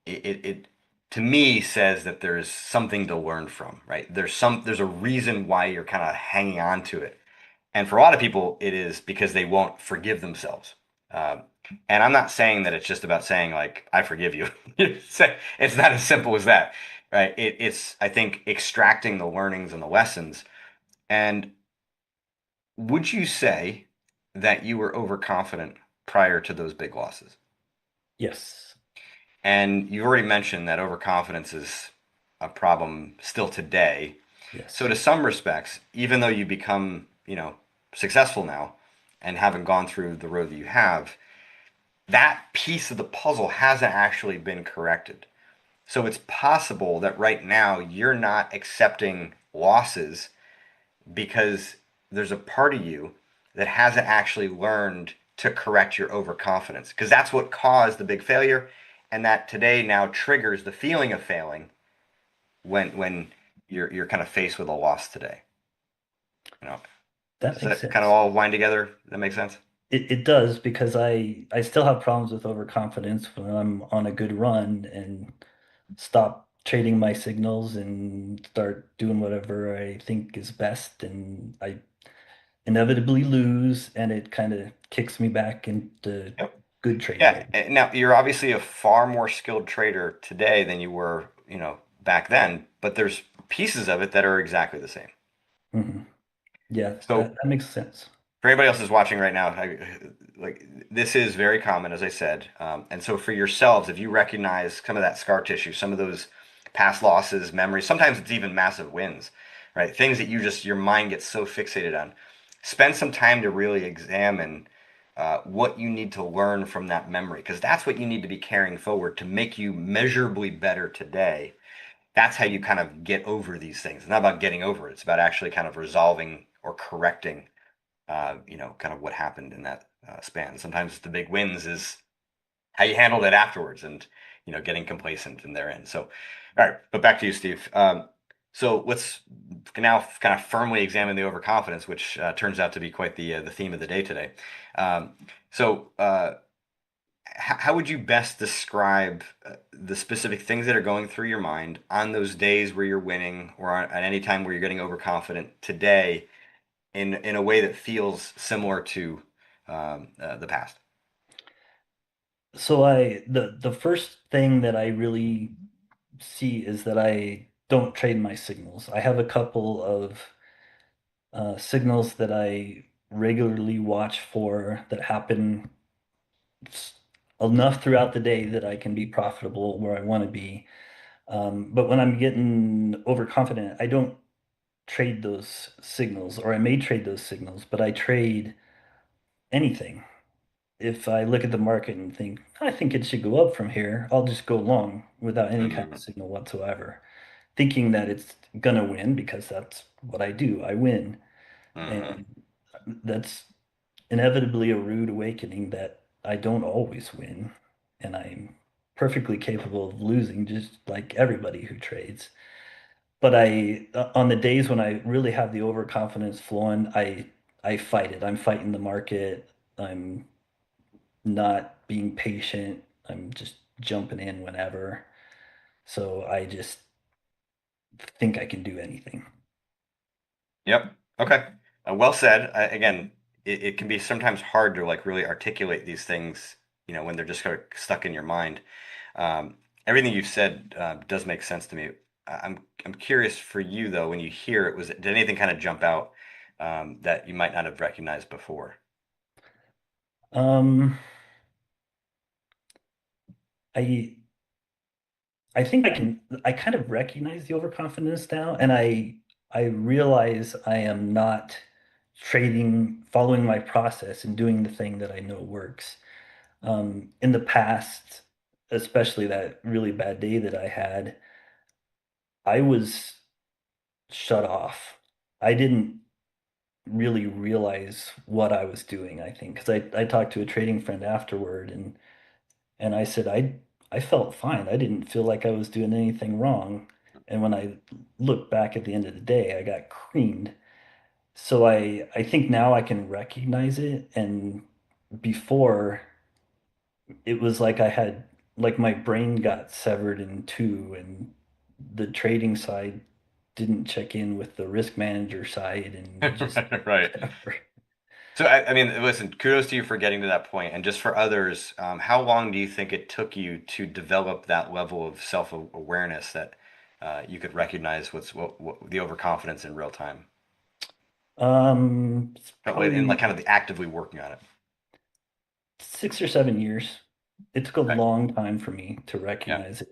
it to me says that there's something to learn from, right? There's a reason why you're kind of hanging on to it. And for a lot of people, it is because they won't forgive themselves. Um, and I'm not saying that it's just about saying like, I forgive you. It's not as simple as that, right? It's, I think, extracting the learnings and the lessons. And would you say that you were overconfident prior to those big losses? Yes. And you already mentioned that overconfidence is a problem still today. Yes. So to some respects, even though you become, successful now and haven't gone through the road that you have, that piece of the puzzle hasn't actually been corrected. So it's possible that right now you're not accepting losses because there's a part of you that hasn't actually learned to correct your overconfidence because that's what caused the big failure, and that today now triggers the feeling of failing when you're kind of faced with a loss today. You know, That does makes that kind of sense. all wind together? That makes sense? it does because I still have problems with overconfidence when I'm on a good run and stop trading my signals and start doing whatever I think is best, and I inevitably lose, and it kind of kicks me back into Yep. good trading Yeah. mode. Now you're obviously a far more skilled trader today than you were, back then, but there's pieces of it that are exactly the same. Hmm. Yeah, So that makes sense. for anybody else who's watching right now, like this is very common, as I said. And so for yourselves, if you recognize some of that scar tissue, some of those past losses, memories, sometimes it's even massive wins, right? Things that your mind gets so fixated on. Spend some time to really examine what you need to learn from that memory, because that's what you need to be carrying forward to make you measurably better today. That's how you kind of get over these things. It's not about getting over it. It's about actually kind of resolving or correcting kind of what happened in that span. Sometimes the big wins is how you handled it afterwards and, getting complacent in therein. So, all right, but back to you, Steve. So let's now kind of firmly examine the overconfidence, which turns out to be quite the theme of the day today. Um, so, how would you best describe the specific things that are going through your mind on those days where you're winning or at any time where you're getting overconfident today in a way that feels similar to the past? So the first thing that I really see is that I don't trade my signals. I have a couple of signals that I regularly watch for that happen enough throughout the day that I can be profitable where I want to be. But when I'm getting overconfident, I don't trade those signals, or I may trade those signals, but I trade anything. If I look at the market and think, I think it should go up from here, I'll just go long without any kind of Mm-hmm. signal whatsoever, thinking that it's gonna win because that's what I do. I win. Mm-hmm. And that's inevitably a rude awakening that I don't always win. And I'm perfectly capable of losing just like everybody who trades. But on the days when I really have the overconfidence flowing, I fight it. I'm fighting the market. I'm not being patient. I'm just jumping in whenever. So I just think I can do anything. Yep. Okay. Well said. Again, it can be sometimes hard to like really articulate these things, when they're just kind of stuck in your mind. Everything you've said does make sense to me. I'm curious for you though, when you hear it, did anything kind of jump out that you might not have recognized before? Um, I I think I kind of recognize the overconfidence now, and I realize I am not following my process and doing the thing that I know works. In the past, especially that really bad day that I had, I was shut off. I didn't really realize what I was doing, I think, because I talked to a trading friend afterward, and I said I felt fine. I didn't feel like I was doing anything wrong. And when I look back at the end of the day, I got creamed. So I think now I can recognize it. And before, it was like like my brain got severed in two, and the trading side didn't check in with the risk manager side and just Right. whatever. So, I mean, listen, kudos to you for getting to that point. And just for others, how long do you think it took you to develop that level of self-awareness that you could recognize what the overconfidence in real time? It's And like probably kind of the actively working on it. 6 or 7 years. It took a Okay. long time for me to Yeah. recognize it.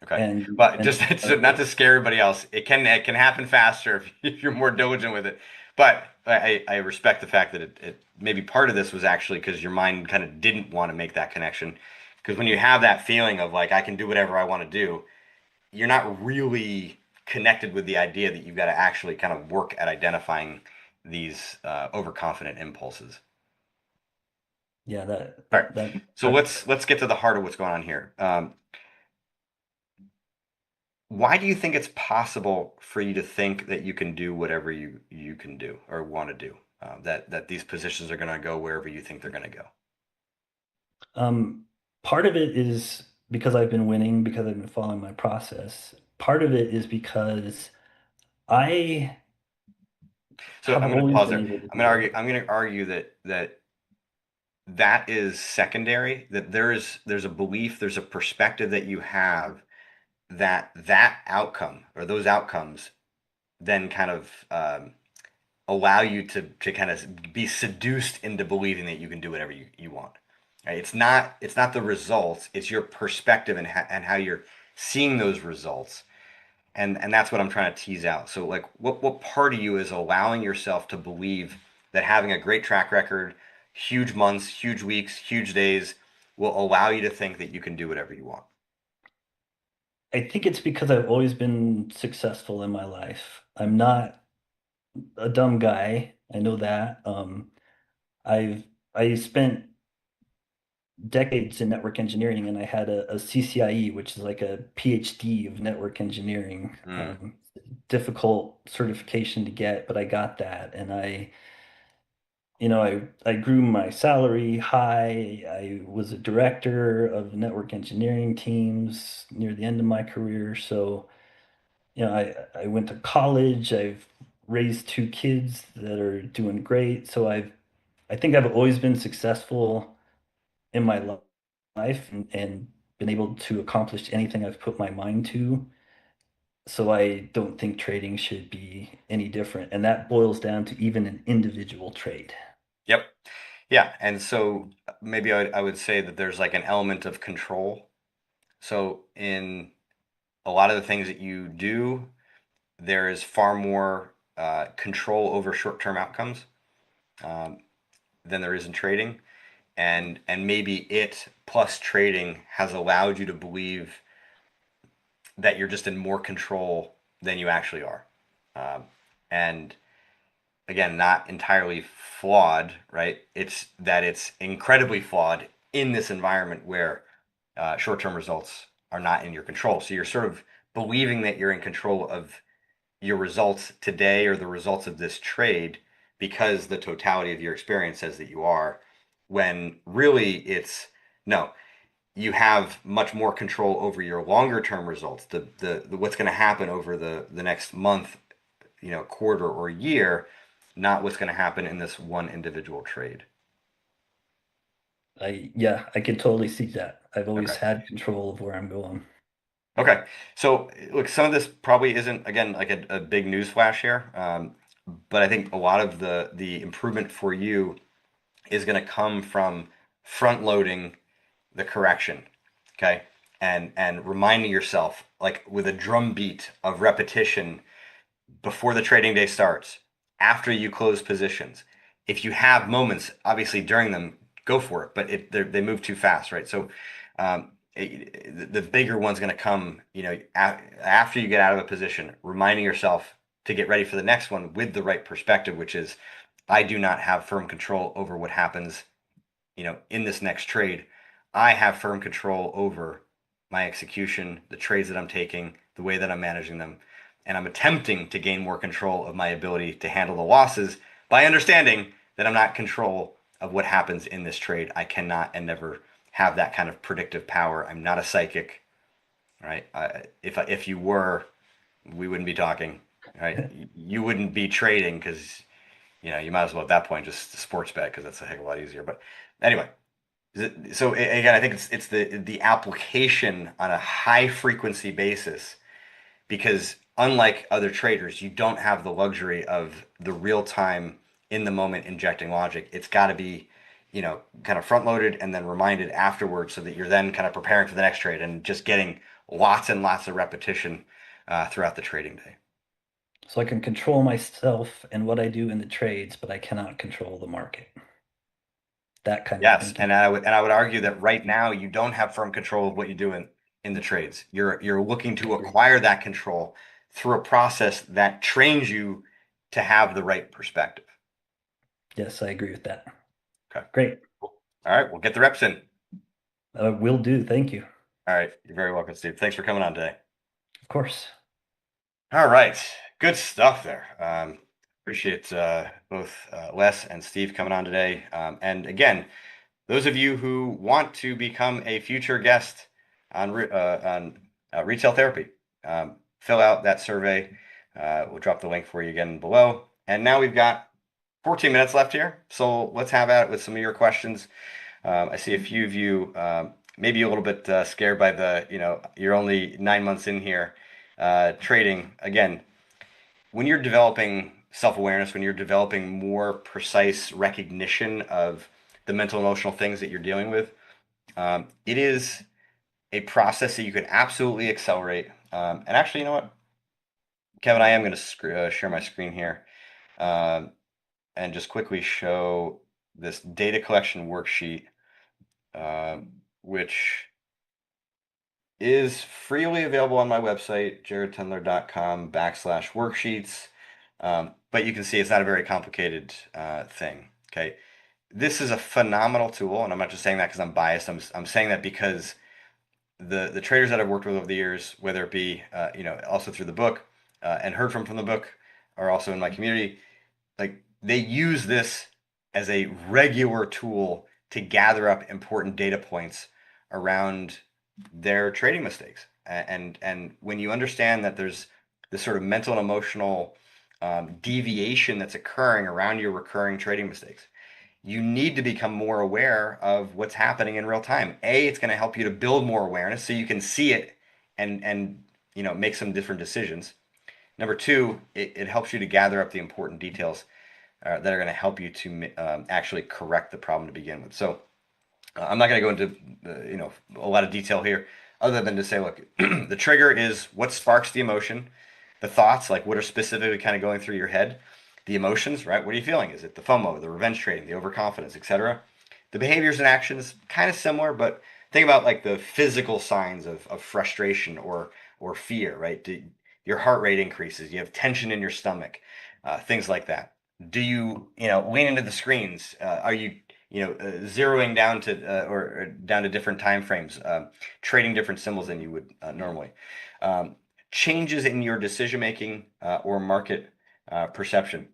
Okay. And But just start not to scare everybody else, it can happen faster if you're more diligent with it. But I respect the fact that it maybe part of this was actually because your mind kind of didn't want to make that connection. Because when you have that feeling of like I can do whatever I want to do, you're not really connected with the idea that you've got to actually kind of work at identifying these overconfident impulses. Yeah, All right. that So let's get to the heart of what's going on here. Why do you think it's possible for you to think that you can do whatever you can do or want to do? that these positions are going to go wherever you think they're going to go? Part of it is because I've been winning, because I've been following my process. Part of it is because I So have I'm going to always pause been there. able to I'm do going to it. argue. I'm going to argue that is secondary. That there's a belief, there's a perspective that you have that outcome or those outcomes then kind of allow you to kind of be seduced into believing that you can do whatever you want. Right? It's not the results. It's your perspective and how you're seeing those results. And that's what I'm trying to tease out. So like what part of you is allowing yourself to believe that having a great track record, huge months, huge weeks, huge days will allow you to think that you can do whatever you want? I think it's because I've always been successful in my life. I'm not a dumb guy. I know that. I've I spent decades in network engineering, and I had a CCIE, which is like a PhD of network engineering. Mm. Difficult certification to get, but I got that, and I grew my salary high. I was a director of network engineering teams near the end of my career. So, I went to college. I've raised two kids that are doing great. So I think I've always been successful in my life and been able to accomplish anything I've put my mind to. So I don't think trading should be any different. And that boils down to even an individual trade. Yep. Yeah. And so maybe I would say that there's like an element of control. So in a lot of the things that you do, there is far more control over short-term outcomes um, than there is in trading. And maybe it plus trading has allowed you to believe that you're just in more control than you actually are. And again, not entirely flawed, right? It's that it's incredibly flawed in this environment where short-term results are not in your control. So you're sort of believing that you're in control of your results today or the results of this trade because the totality of your experience says that you are, when really it's no, you have much more control over your longer term results, the what's going to happen over the next month, quarter or year, not what's going to happen in this one individual trade. Yeah, I can totally see that. I've always Okay. had control of where I'm going. Okay. So look, some of this probably isn't again like a big news flash here, but I think a lot of the improvement for you is going to come from front loading the correction. Okay. And reminding yourself like with a drum beat of repetition before the trading day starts, after you close positions. If you have moments, obviously during them, go for it, but they move too fast, right? So the bigger one's going to come, after you get out of a position, reminding yourself to get ready for the next one with the right perspective, which is, I do not have firm control over what happens, in this next trade. I have firm control over my execution, the trades that I'm taking, the way that I'm managing them, and I'm attempting to gain more control of my ability to handle the losses by understanding that I'm not in control of what happens in this trade. I cannot and never have that kind of predictive power. I'm not a psychic, right? If you were, we wouldn't be talking, right? You wouldn't be trading because you might as well at that point just sports bet because that's a heck of a lot easier. But anyway, so again, I think it's the application on a high frequency basis, because unlike other traders, you don't have the luxury of the real time in the moment injecting logic. It's got to be, kind of front loaded and then reminded afterwards so that you're then kind of preparing for the next trade and just getting lots and lots of repetition throughout the trading day. So I can control myself and what I do in the trades, but I cannot control the market. That kind of Yes, thinking. and I would argue that right now you don't have firm control of what you do in the trades. You're looking to Agreed. acquire that control through a process that trains you to have the right perspective. Yes, I agree with that. Okay. Great. All right, we'll get the reps in. Will do. Thank you. All right, you're very welcome, Steve. Thanks for coming on today. Of course. All right, good stuff there. Appreciate both Les and Steve coming on today. And again, those of you who want to become a future guest on retail therapy, fill out that survey. We'll drop the link for you again below. And now we've got 14 minutes left here, so let's have at it with some of your questions. I see a few of you maybe a little bit scared by you're only 9 months in here trading. Again, when you're developing self-awareness, when you're developing more precise recognition of the mental emotional things that you're dealing with, it is a process that you can absolutely accelerate. And actually, you know what, Kevin, I am going to share my screen here and just quickly show this data collection worksheet, which is freely available on my website, jaredtendler.com/worksheets. But you can see it's not a very complicated thing. Okay. This is a phenomenal tool, and I'm not just saying that because I'm biased. I'm saying that because the traders that I've worked with over the years, whether it be also through the book and heard from the book, or also in my community, like they use this as a regular tool to gather up important data points around their trading mistakes. And when you understand that there's this sort of mental and emotional deviation that's occurring around your recurring trading mistakes, you need to become more aware of what's happening in real time. It's going to help you to build more awareness so you can see it and make some different decisions. Number two, it helps you to gather up the important details that are going to help you to actually correct the problem to begin with. So I'm not going to go into a lot of detail here, other than to say, look, the trigger is what sparks the emotion, the thoughts, like what are specifically kind of going through your head, the emotions, right? What are you feeling? Is it the FOMO, the revenge trading, the overconfidence, etc.? The behaviors and actions kind of similar, but think about like the physical signs of frustration or fear, right? Your heart rate increases, you have tension in your stomach, things like that. Do you lean into the screens? Are you zeroing down to or down to different time frames, trading different symbols than you would normally? Changes in your decision making or market perception.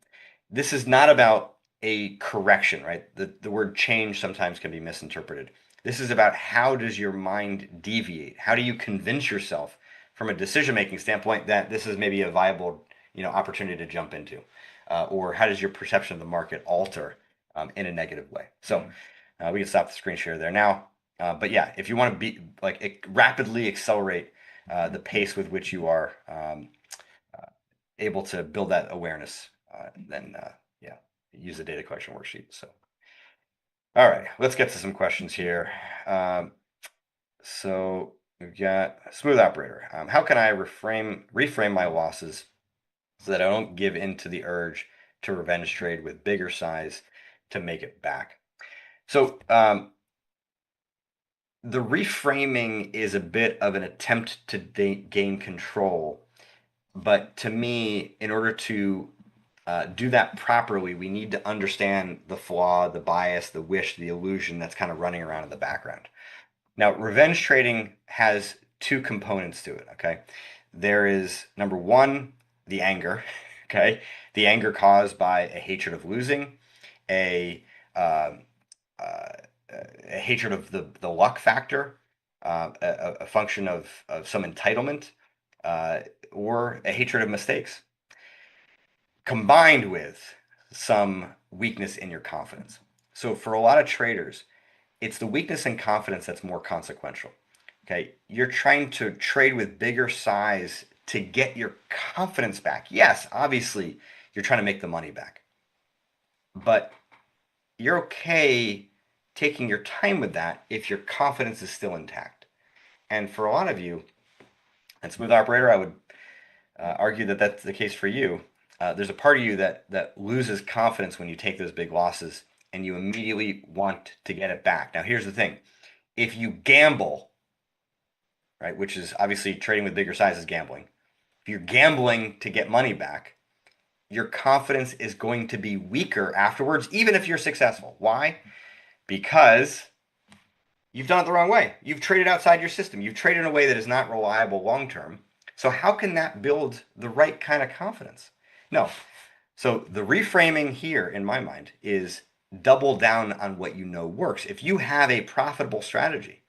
This is not about a correction, right? The word change sometimes can be misinterpreted. This is about how does your mind deviate? How do you convince yourself from a decision making standpoint that this is maybe a viable opportunity to jump into? Or how does your perception of the market alter in a negative way? So we can stop the screen share there now. But yeah, if you want to be rapidly accelerate the pace with which you are able to build that awareness, then yeah, use the data collection worksheet. So, all right, let's get to some questions here. So we've got Smooth Operator. How can I reframe my losses so that I don't give in to the urge to revenge trade with bigger size to make it back? So the reframing is a bit of an attempt to gain control. But to me, in order to do that properly, we need to understand the flaw, the bias, the wish, the illusion that's kind of running around in the background. Now, revenge trading has two components to it, okay? There is, number one, the anger, okay? The anger caused by a hatred of losing, a hatred of the luck factor, a function of some entitlement, or a hatred of mistakes, combined with some weakness in your confidence. So for a lot of traders, it's the weakness in confidence that's more consequential. Okay, you're trying to trade with bigger size to get your confidence back. Yes, obviously, you're trying to make the money back. But you're okay taking your time with that if your confidence is still intact. And for a lot of you, and Smooth Operator, I would argue that that's the case for you. There's a part of you that loses confidence when you take those big losses and you immediately want to get it back. Now, here's the thing. If you gamble, right, which is obviously trading with bigger size is gambling. If you're gambling to get money back, your confidence is going to be weaker afterwards, even if you're successful. Why? Because you've done it the wrong way. You've traded outside your system. You've traded in a way that is not reliable long term. So how can that build the right kind of confidence? No. So the reframing here, in my mind, is double down on what you know works. If you have a profitable strategy,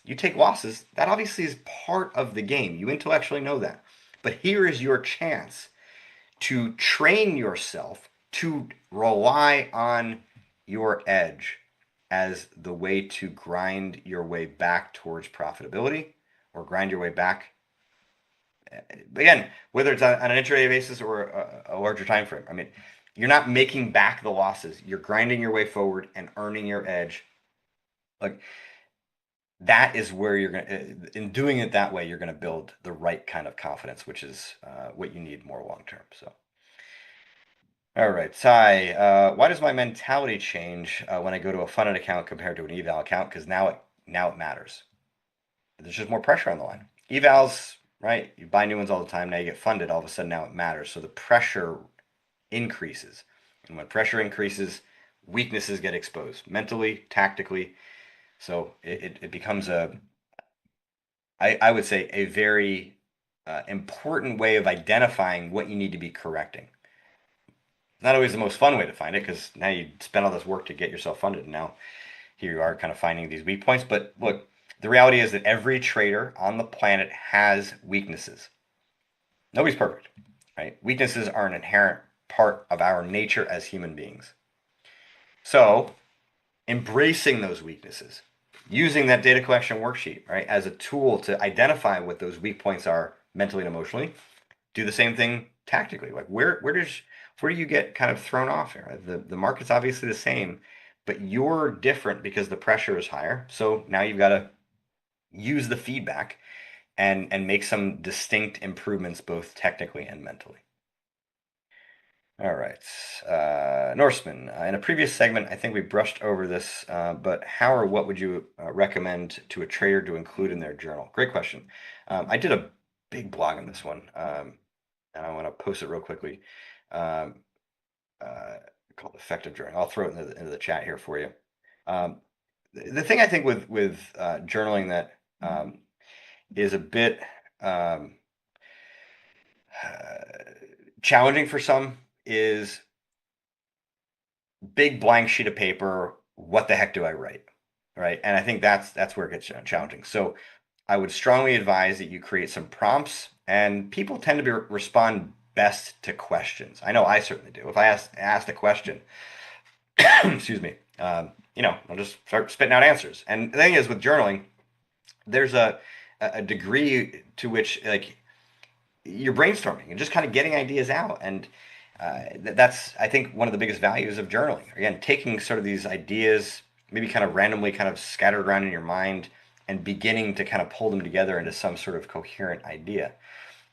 you take losses. That obviously is part of the game. You intellectually know that. But here is your chance to train yourself to rely on your edge as the way to grind your way back towards profitability or grind your way back. Again, whether it's on an intraday basis or a larger time frame. I mean, you're not making back the losses. You're grinding your way forward and earning your edge. Like that is where you're going to, in doing it that way, you're going to build the right kind of confidence, which is what you need more long term. So, all right, Ty, why does my mentality change when I go to a funded account compared to an eval account? Because now it matters. There's just more pressure on the line. Evals, right? You buy new ones all the time. Now you get funded. All of a sudden, now it matters. So the pressure increases, and when pressure increases, weaknesses get exposed mentally, tactically. So it becomes I would say, a very important way of identifying what you need to be correcting. Not always the most fun way to find it because now you spend all this work to get yourself funded, and now here you are kind of finding these weak points. But look, the reality is that every trader on the planet has weaknesses. Nobody's perfect, right? Weaknesses are an inherent part of our nature as human beings. So, embracing those weaknesses, using that data collection worksheet, right, as a tool to identify what those weak points are mentally and emotionally. Do the same thing tactically. Like where do you get kind of thrown off here? The market's obviously the same, but you're different because the pressure is higher. So now you've got to use the feedback and make some distinct improvements both technically and mentally. All right. Norseman, in a previous segment, I think we brushed over this, but how or what would you recommend to a trader to include in their journal? Great question. I did a big blog on this one, and I want to post it real quickly, um, called Effective Journaling. I'll throw it into the chat here for you. The thing I think with journaling that is a bit challenging for some is big blank sheet of paper. What the heck do I write? Right. And I think that's where it gets challenging. So I would strongly advise that you create some prompts, and people tend to respond best to questions. I know I certainly do. If I ask a question, excuse me, I'll just start spitting out answers. And the thing is with journaling, there's a degree to which like you're brainstorming and just kind of getting ideas out. And that's, I think, one of the biggest values of journaling. Again, taking sort of these ideas, maybe kind of randomly kind of scattered around in your mind and beginning to kind of pull them together into some sort of coherent idea.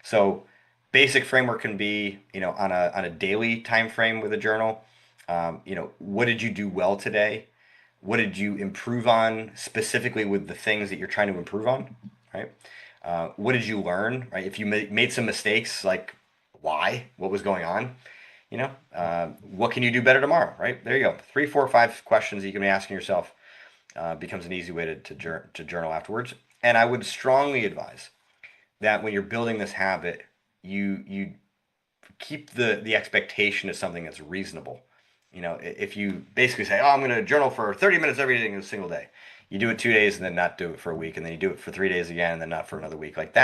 So basic framework can be, on a daily time frame with a journal. What did you do well today? What did you improve on specifically with the things that you're trying to improve on, right? What did you learn, right? If you made some mistakes, like why, what was going on, what can you do better tomorrow, right? There you go. 3, 4, 5 questions that you can be asking yourself becomes an easy way to journal afterwards. And I would strongly advise that when you're building this habit, you keep the expectation of something that's reasonable. If you basically say, "Oh, I'm going to journal for 30 minutes every single day," you do it 2 days and then not do it for a week, and then you do it for 3 days again and then not for another week. Like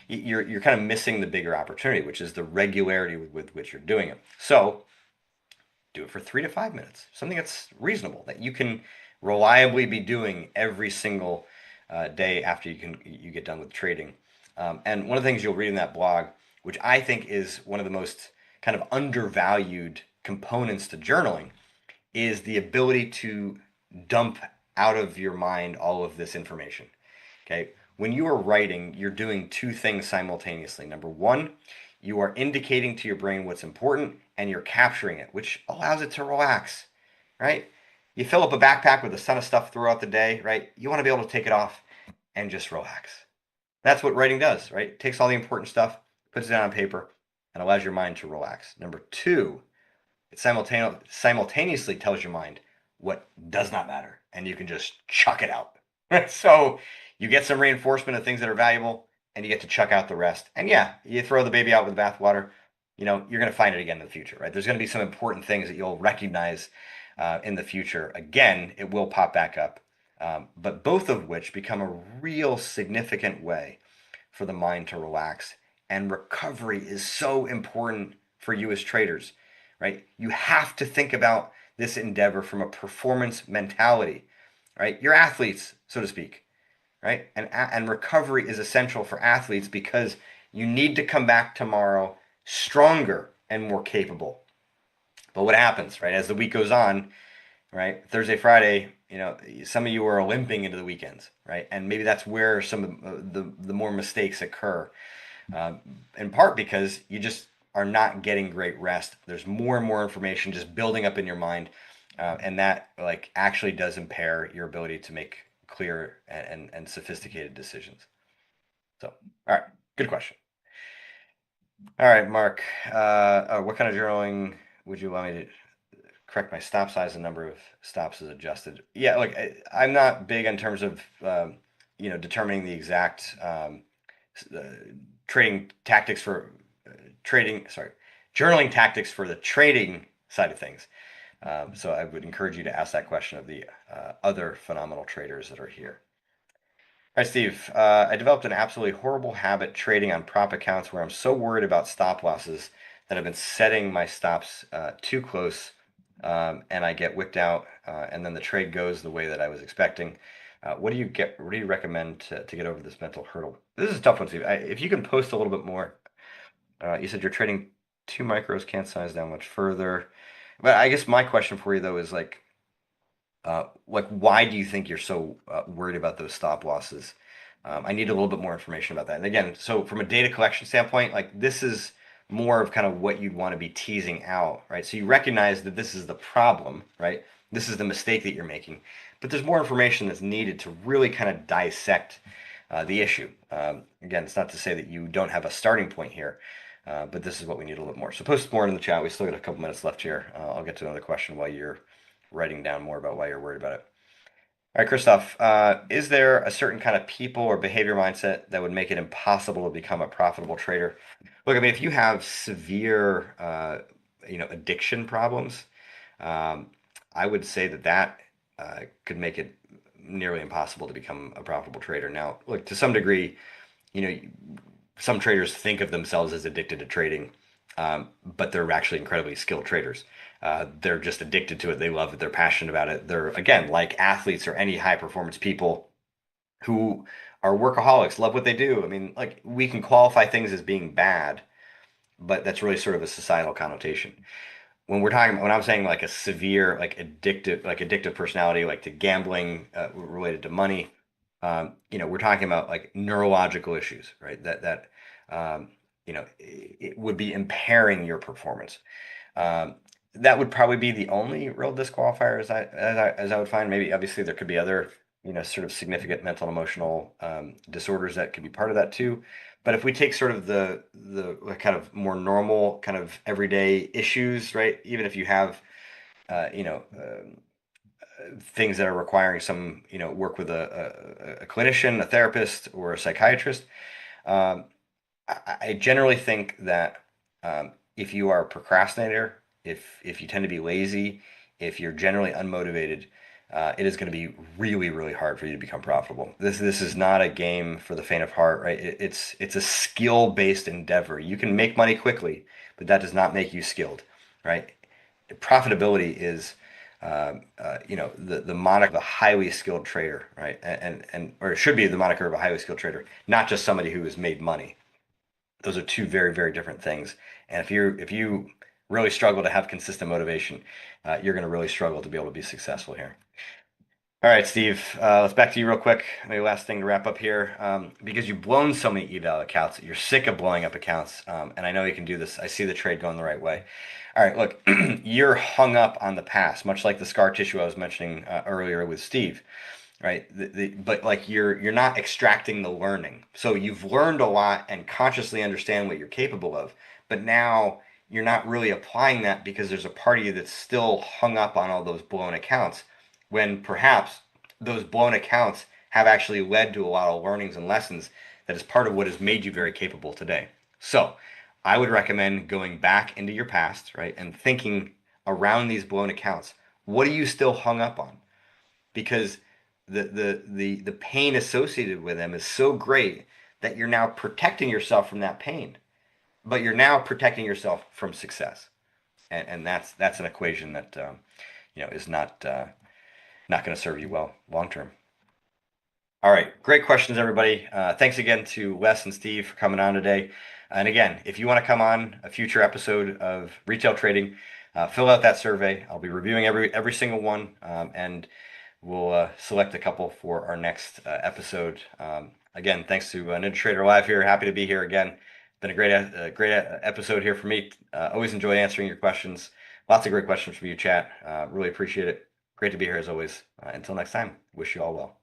you're kind of missing the bigger opportunity, which is the regularity with which you're doing it. So do it for 3 to 5 minutes, something that's reasonable that you can reliably be doing every single day after you get done with trading. And one of the things you'll read in that blog, which I think is one of the most kind of undervalued components to journaling, is the ability to dump out of your mind all of this information. Okay. When you are writing, you're doing 2 things simultaneously. Number 1, you are indicating to your brain what's important and you're capturing it, which allows it to relax, right? You fill up a backpack with a ton of stuff throughout the day, right? You want to be able to take it off and just relax. That's what writing does, right? It takes all the important stuff, puts it down on paper, and allows your mind to relax. Number 2, it simultaneously tells your mind what does not matter, and you can just chuck it out. So you get some reinforcement of things that are valuable, and you get to chuck out the rest. And yeah, you throw the baby out with the bathwater, you're going to find it again in the future, right? There's going to be some important things that you'll recognize in the future. Again, it will pop back up, but both of which become a real significant way for the mind to relax. And recovery is so important for you as traders, right? You have to think about this endeavor from a performance mentality, right? You're athletes, so to speak, right? And recovery is essential for athletes because you need to come back tomorrow stronger and more capable. But what happens, right? As the week goes on, right? Thursday, Friday, some of you are limping into the weekends, right? And maybe that's where some of the more mistakes occur, in part because you just are not getting great rest. There's more and more information just building up in your mind, and that like actually does impair your ability to make clear and sophisticated decisions. So, all right, good question. All right, Mark, what kind of journaling would you want me to correct my stop size and number of stops is adjusted? Yeah, look, I'm not big in terms of determining the exact trading tactics for journaling tactics for the trading side of things. So I would encourage you to ask that question of the other phenomenal traders that are here. All right, Steve, I developed an absolutely horrible habit trading on prop accounts where I'm so worried about stop losses that I've been setting my stops too close, and I get wicked out, and then the trade goes the way that I was expecting. What do you recommend to get over this mental hurdle? This is a tough one, Steve. If you can post a little bit more. You said you're trading 2 micros, can't size down much further. But I guess my question for you though is why do you think you're so worried about those stop losses? I need a little bit more information about that. And again, so from a data collection standpoint, like this is more of kind of what you'd want to be teasing out, right? So you recognize that this is the problem, right? This is the mistake that you're making, but there's more information that's needed to really kind of dissect the issue. Again, it's not to say that you don't have a starting point here, but this is what we need a little bit more. So post more in the chat. We still got a couple minutes left here. I'll get to another question while you're writing down more about why you're worried about it. All right, Christoph, is there a certain kind of people or behavior mindset that would make it impossible to become a profitable trader? Look, I mean, if you have severe, addiction problems, I would say that could make it nearly impossible to become a profitable trader. Now, look, to some degree, some traders think of themselves as addicted to trading, but they're actually incredibly skilled traders. They're just addicted to it. They love it. They're passionate about it. They're, again, like athletes or any high performance people who are workaholics, love what they do. I mean, like we can qualify things as being bad, but that's really sort of a societal connotation. When I'm saying like a severe, like addictive personality, like to gambling, related to money, we're talking about like neurological issues, right? It would be impairing your performance. That would probably be the only real disqualifier as I would find. Maybe obviously there could be other, sort of significant mental and emotional disorders that could be part of that too. But if we take sort of the kind of more normal kind of everyday issues, right? Even if you have, things that are requiring some, work with a clinician, a therapist, or a psychiatrist, um, I generally think that if you are a procrastinator, if you tend to be lazy, if you're generally unmotivated, it is going to be really, really hard for you to become profitable. This is not a game for the faint of heart, right? It's a skill-based endeavor. You can make money quickly, but that does not make you skilled, right? Profitability is the moniker of a highly skilled trader, right? And or it should be the moniker of a highly skilled trader, not just somebody who has made money. Those are two very, very different things. And if you really struggle to have consistent motivation, you're going to really struggle to be able to be successful here. All right, Steve, let's back to you real quick. Maybe last thing to wrap up here, because you've blown so many eval accounts, you're sick of blowing up accounts, and I know you can do this. I see the trade going the right way. All right, look, you're hung up on the past, much like the scar tissue I was mentioning earlier with Steve, right? But like you're not extracting the learning. So you've learned a lot and consciously understand what you're capable of, but now you're not really applying that because there's a part of you that's still hung up on all those blown accounts, when perhaps those blown accounts have actually led to a lot of learnings and lessons that is part of what has made you very capable today. So I would recommend going back into your past, right, and thinking around these blown accounts. What are you still hung up on? Because the pain associated with them is so great that you're now protecting yourself from that pain, but you're now protecting yourself from success, and that's an equation that is not going to serve you well long term. All right, great questions, everybody. Thanks again to Wes and Steve for coming on today. And again, if you want to come on a future episode of Retail Trading, fill out that survey. I'll be reviewing every single one, and we'll select a couple for our next episode. Again, thanks to Ninja Trader Live here. Happy to be here again. Been a great episode here for me. Always enjoy answering your questions. Lots of great questions from you, chat. Really appreciate it. Great to be here as always. Until next time, wish you all well.